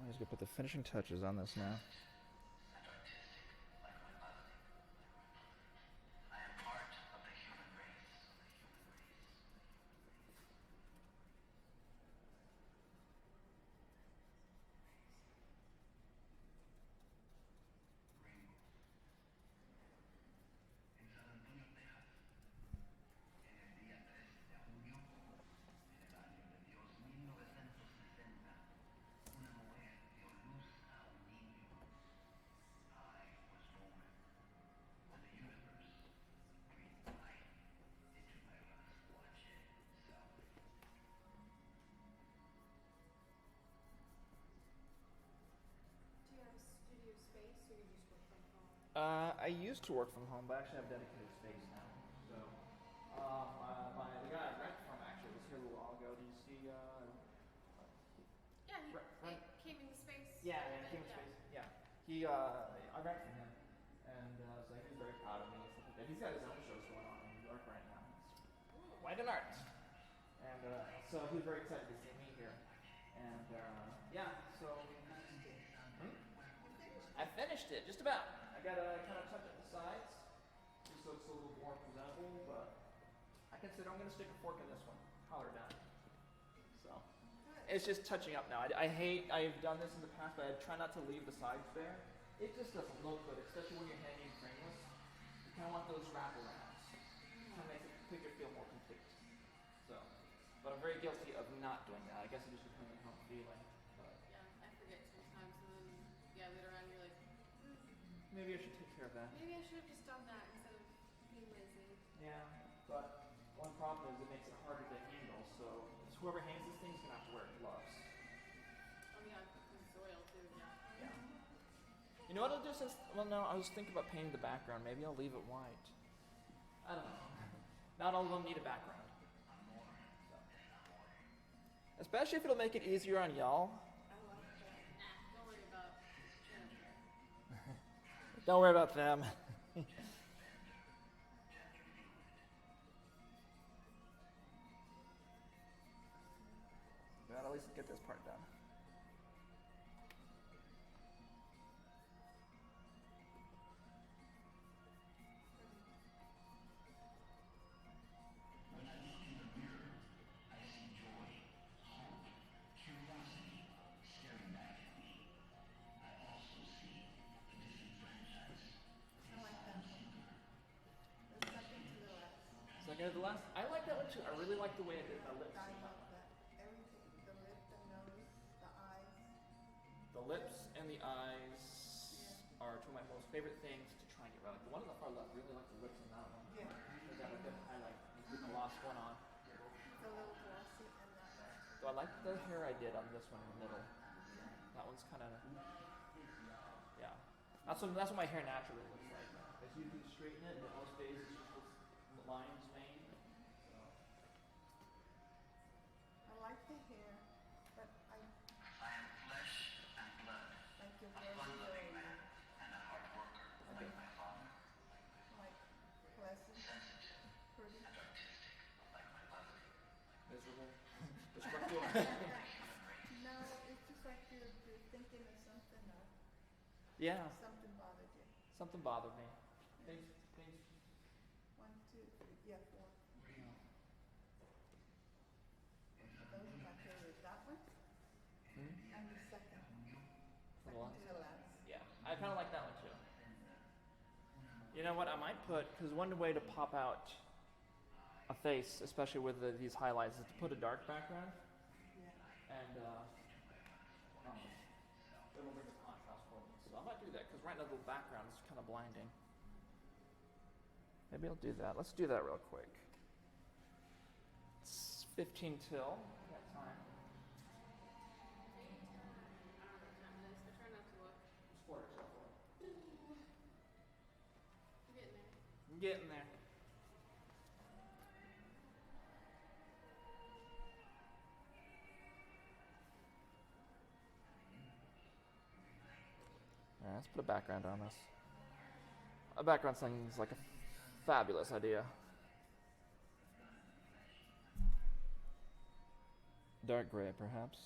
I'm just gonna put the finishing touches on this now. Do you have a studio space or you just work from home? I used to work from home, but I actually have dedicated space now. So, the guy I rent from actually was here a little while ago. Did you see? Yeah, he Right. came into space. Yeah, a man, little he came bit, to space. Yeah, I rent from him, and so he was very proud of me and stuff like that. He's got his own shows going on in New York right now. It's White and Art, and so he was very excited to see me here, and yeah, so. I finished it, just about. I gotta kind of touch up the sides, just so it's a little more presentable, but I consider I'm gonna stick a fork in this one, collar down. So, it's just touching up now. I've done this in the past, but I try not to leave the sides bare. It just doesn't look good, especially when you're hanging frameless. You kind of want those wraparounds. It kind of makes the picture feel more complete. So, but I'm very guilty of not doing that. I guess it just depends on how I'm feeling. But Yeah, I forget sometimes, and then later on you're like, maybe I should take care of that. maybe I should have just done that instead of being lazy. Yeah, but one problem is it makes it harder to handle. So whoever hands this thing is gonna have to wear gloves. You know what I'll do since, well, no, I was thinking about painting the background. Maybe I'll leave it white. I don't know. Not all of them need a background. So. Especially if it'll make it easier on y'all. Don't worry about Don't worry about them. Well, at least get this part done. Second to the last. I like that one too. I really like the way it did my lips. I love that. Everything. The lip, the nose, the eyes. The lips and the eyes are two of my most favorite things to try and get right. Like the one on the far left, really like the lips in that one. Yeah. They got a good highlight. The gloss one on. It's a little glossy and that one. So I like the hair I did on this one in the middle. That one's kind of, yeah. That's what my hair naturally looks like. As you straighten it, but most days it's just the lines main. So. I like the hair, but I am flesh and blood. Like you're very and a hard worker, like my father. Like pleasant, pretty. Like my mother. Miserable. Destructive. No, it's just like you're thinking of something or Yeah. something bothered you. Something bothered me. Things. 1, 2, 3, yeah, 4. Yeah. Those are my favorite. That one and the second. The last? To the last. Yeah, I kind of like that one too. You know what? I might put, because one way to pop out a face, especially with these highlights, is to put a dark background. Yeah. And it'll bring a contrast for me. So I might do that because right now the background is kind of blinding. Maybe I'll do that. Let's do that real quick. It's 15 till. We got time. I try not to look. Sport yourself for it. I'm getting there. I'm getting there. Alright, let's put a background on this. A background seems like a fabulous idea. Dark gray, perhaps.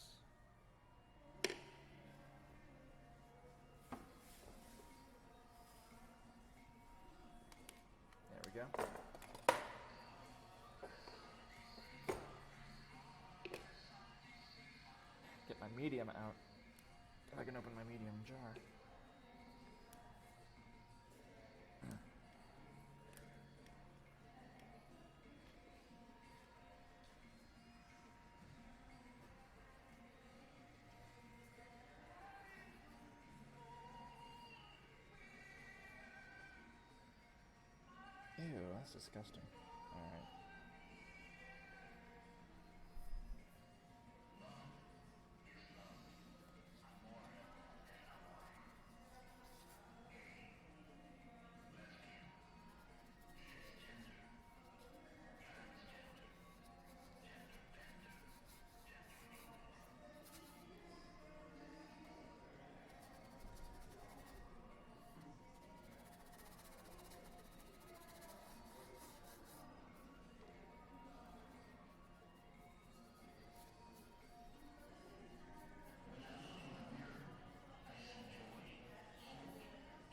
There we go. Get my medium out. If I can open my medium jar. Ew, that's disgusting. Alright.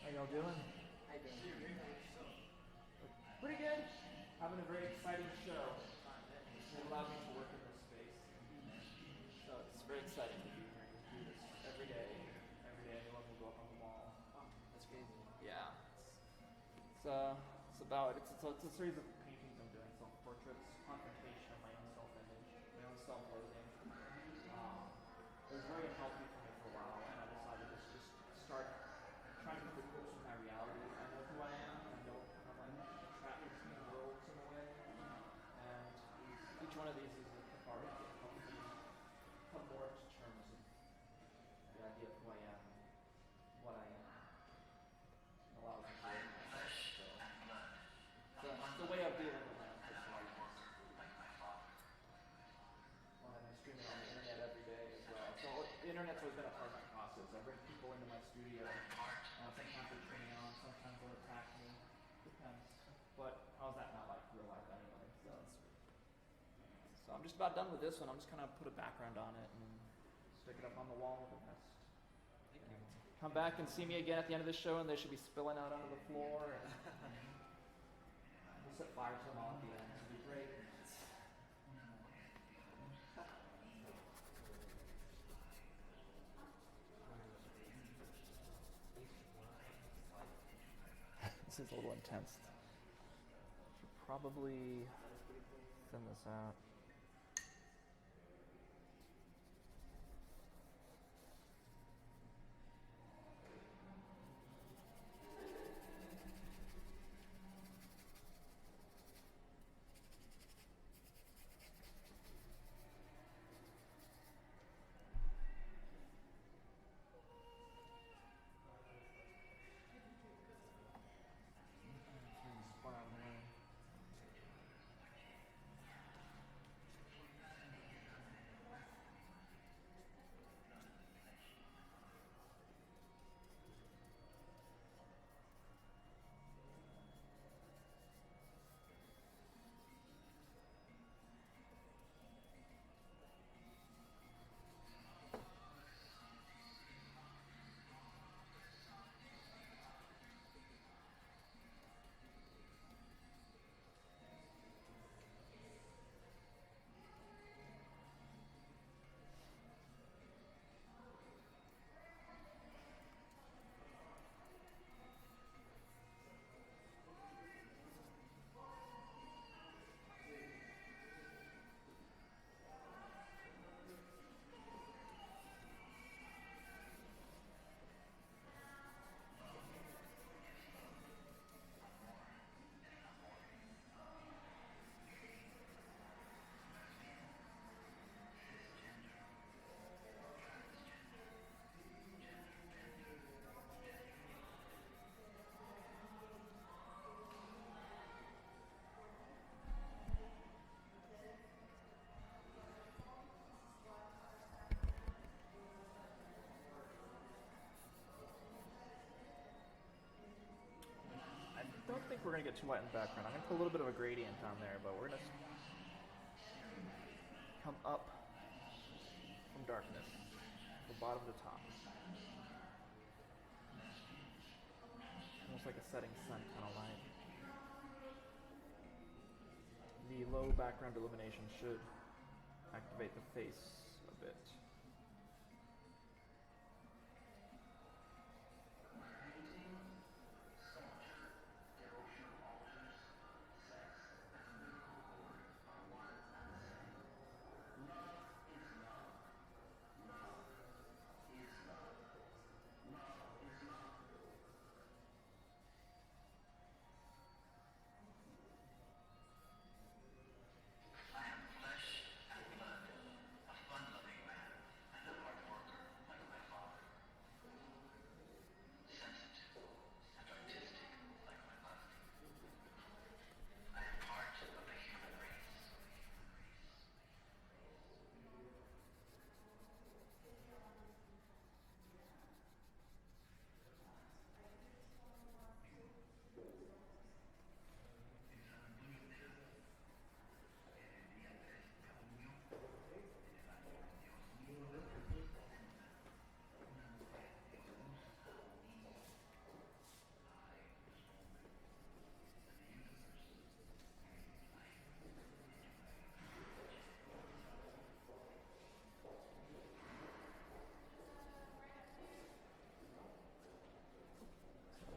How y'all doing? Pretty good. Having a very exciting show. It allowed me to work in this space. So it's very exciting to be here and do this every day. Every day anyone will go up on the wall. Oh, that's crazy. Yeah. It's a series of paintings I'm doing, self-portraits, confrontation of my own self-image, my own self-loathing. It was very unhealthy for me for a while, and I decided to just start trying to come close to my reality. I know who I am, and I know I'm like trapped between worlds in a way. And each one of these is a cathartic that helps me come more to terms with the idea of who I am, what I am. I'm just about done with this one. I'm just gonna put a background on it and stick it up on the wall with the rest. Thank you. Come back and see me again at the end of the show, and they should be spilling out onto the floor. And we'll set fire to them all at the end. It'll be great. This is a little intense. Should probably thin this out. I don't think we're going to get too white in the background. I'm going to put a little bit of a gradient on there, but we're going to come up from darkness, from bottom to top. Almost like a setting sun kind of light. The low background illumination should activate the face a bit.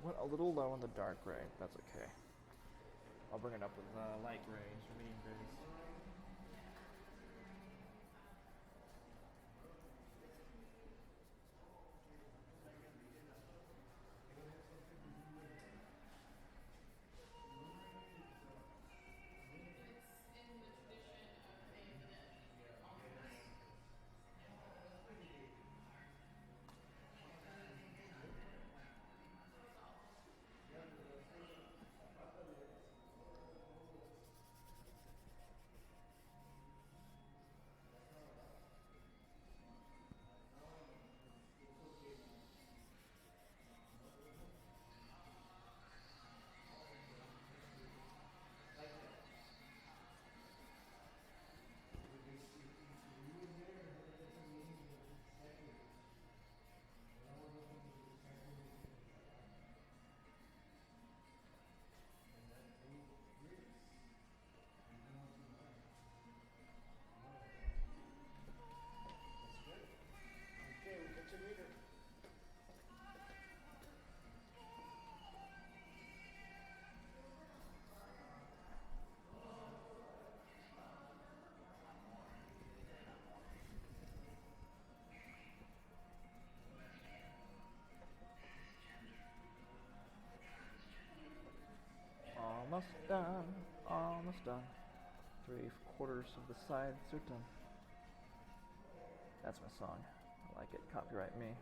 Went a little low in the dark gray. That's okay. I'll bring it up with light grays or medium grays. Almost done. Almost done. 3/4 of the sides are done. That's my song. I like it. Copyright me.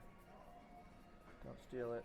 Don't steal it.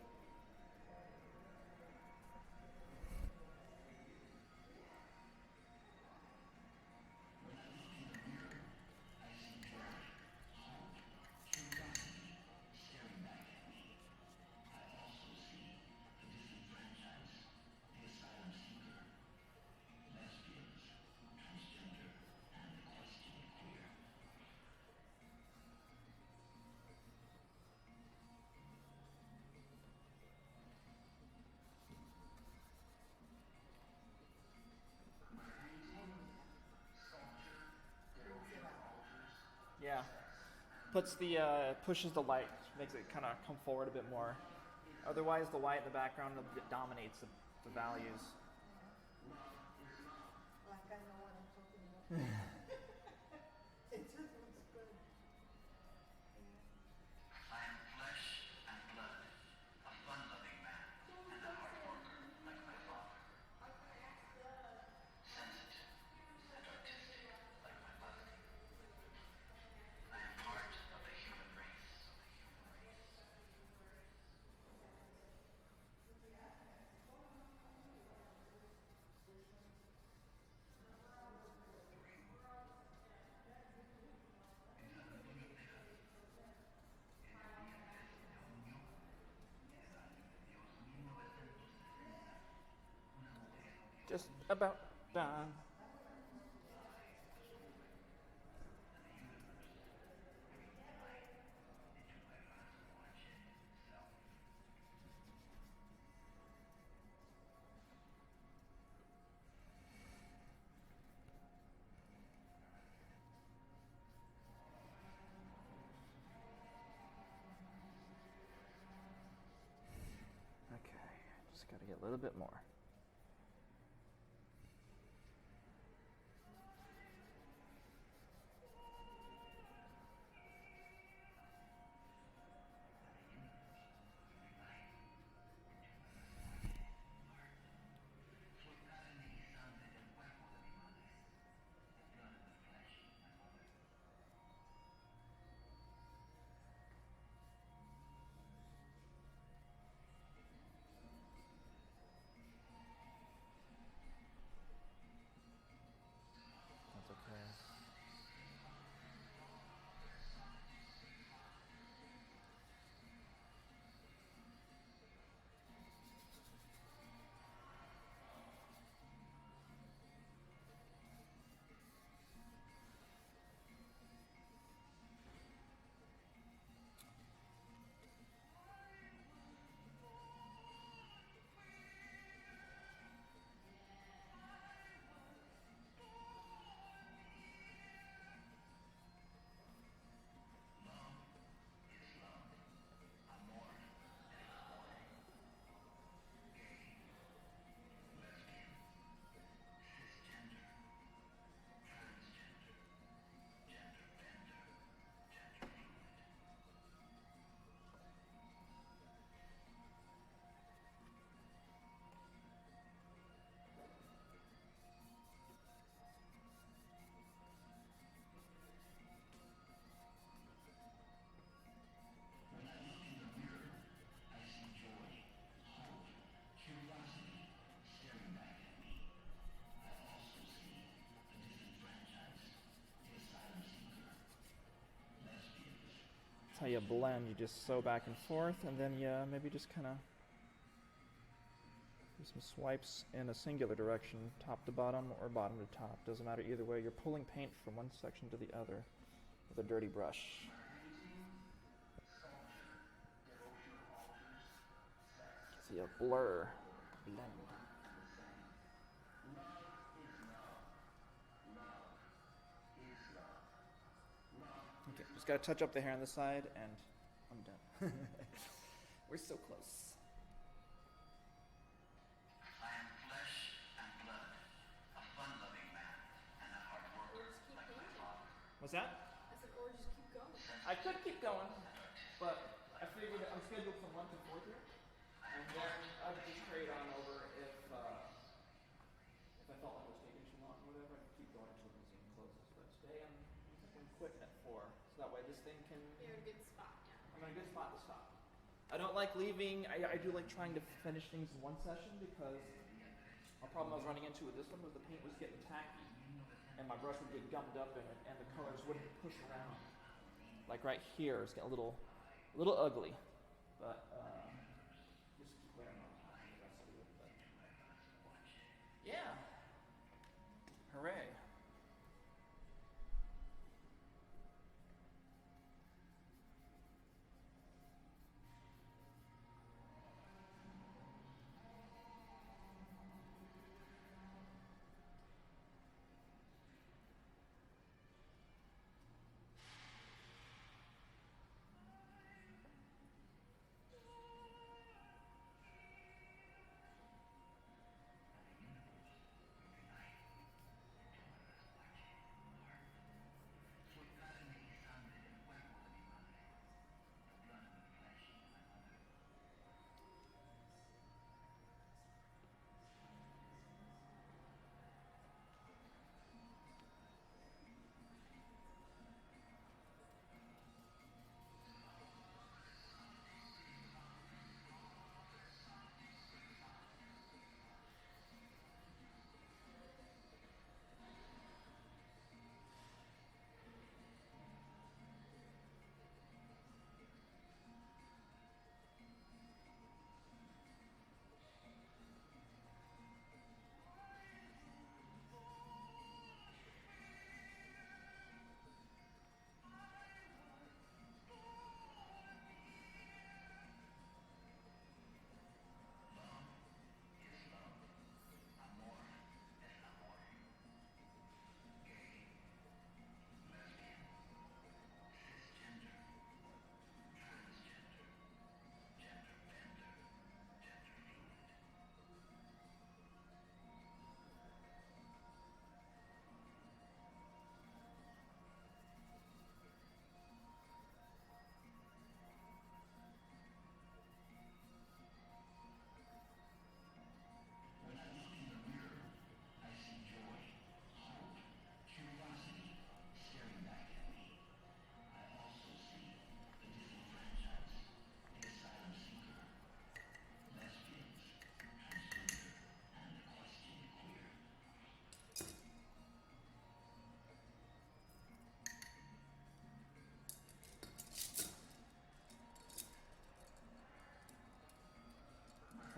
Yeah. Pushes the light, makes it kind of come forward a bit more. Otherwise, the white in the background dominates the values. Like I know what I'm talking about. It just looks good. I am flesh and blood, a fun-loving man, and a hard worker like my father. Sensitive and artistic like my mother. I am part of the human race. Just about done. Okay, just gotta get a little bit more. That's okay. That's how you blend. You just sew back and forth, and then you maybe just kind of do some swipes in a singular direction, top to bottom or bottom to top. Doesn't matter either way. You're pulling paint from one section to the other with a dirty brush. See a blur, blend. Okay, just gotta touch up the hair on the side, and I'm done. We're so close. I am flesh and blood, a fun-loving man, and a hard worker like my father. What's that? I said, or just keep going. I could keep going, but I figured I'm scheduled from 1 to 4 here, and then I would just trade on over if equipment for, so that way this thing can. You're in a good spot, yeah. I'm in a good spot to stop. I don't like leaving. I do like trying to finish things in one session because a problem I was running into with this one was the paint was getting tacky, and my brush would get gummed up in it, and the colors wouldn't push around. Like right here, it's getting a little ugly, but just keep wearing on the rest of it. But yeah, hooray!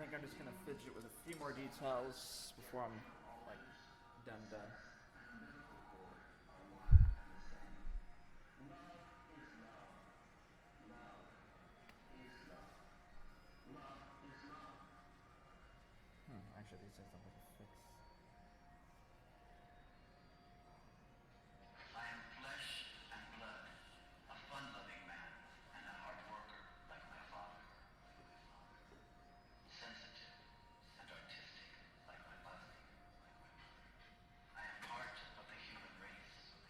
I think I'm just gonna fidget with a few more details before I'm like done. Actually, these things don't make a fix. I am flesh and blood, a fun-loving man and a hard worker like my father. Sensitive and artistic like my mother. I am part of the human race.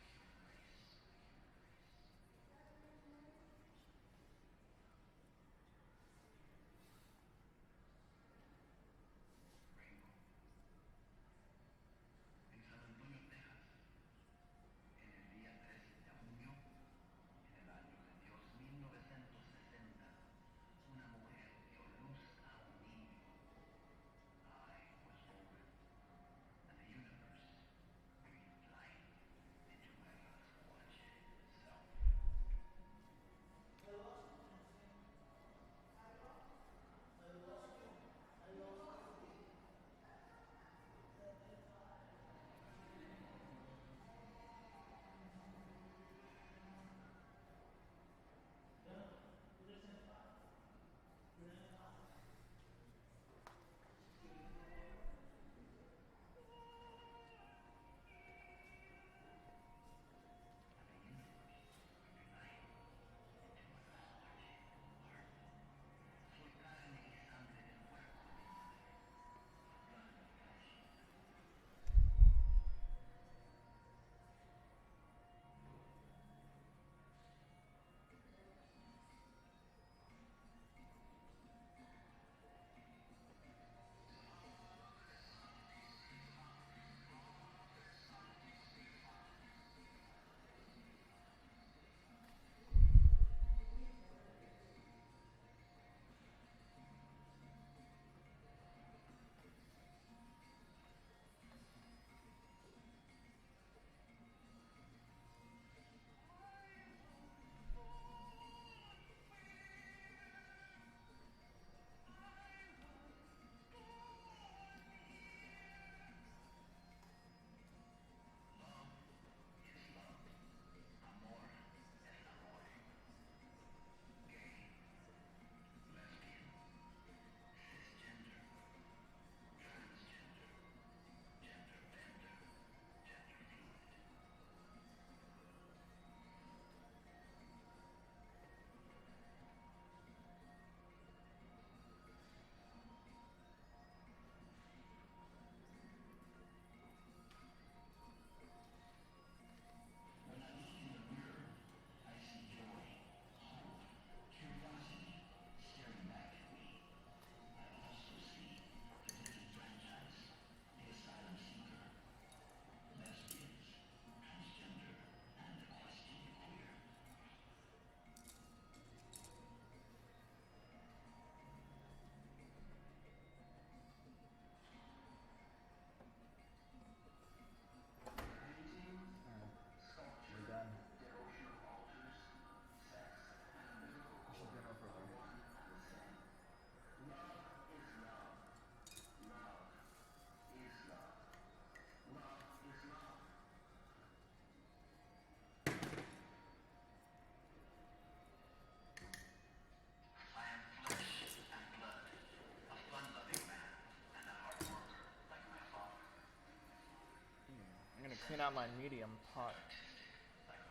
clean out my medium pot.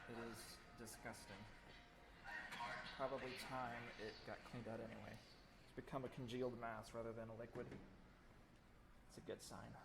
It is disgusting. Probably time it got cleaned out anyway. It's become a congealed mass rather than a liquid. It's a good sign.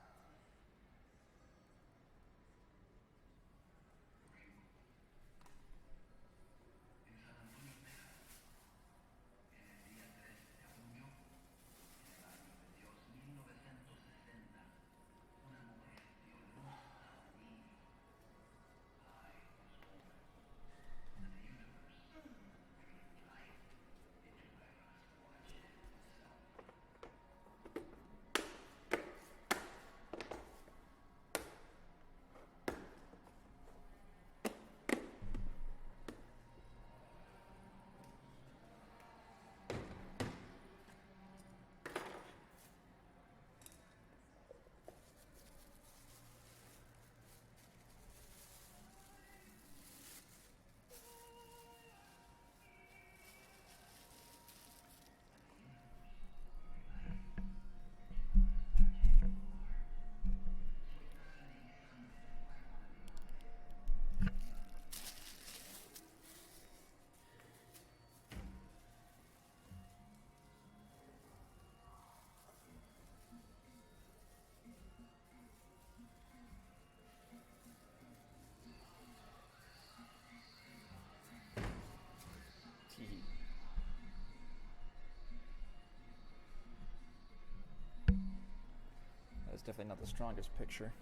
That's definitely not the strongest picture.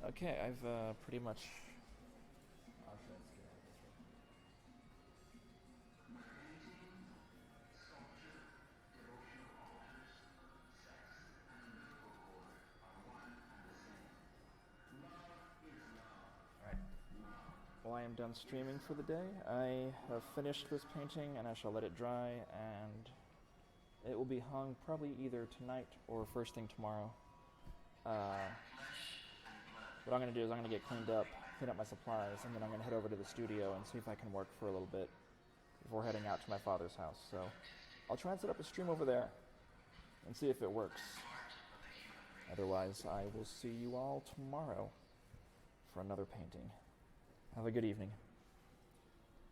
Okay, I've pretty much. Alright. Well, I am done streaming for the day. I have finished this painting and I shall let it dry, and it will be hung probably either tonight or first thing tomorrow. What I'm going to do is I'm going to get clean up my supplies, and then I'm going to head over to the studio and see if I can work for a little bit before heading out to my father's house. So I'll try and set up a stream over there and see if it works. Otherwise, I will see you all tomorrow for another painting. Have a good evening.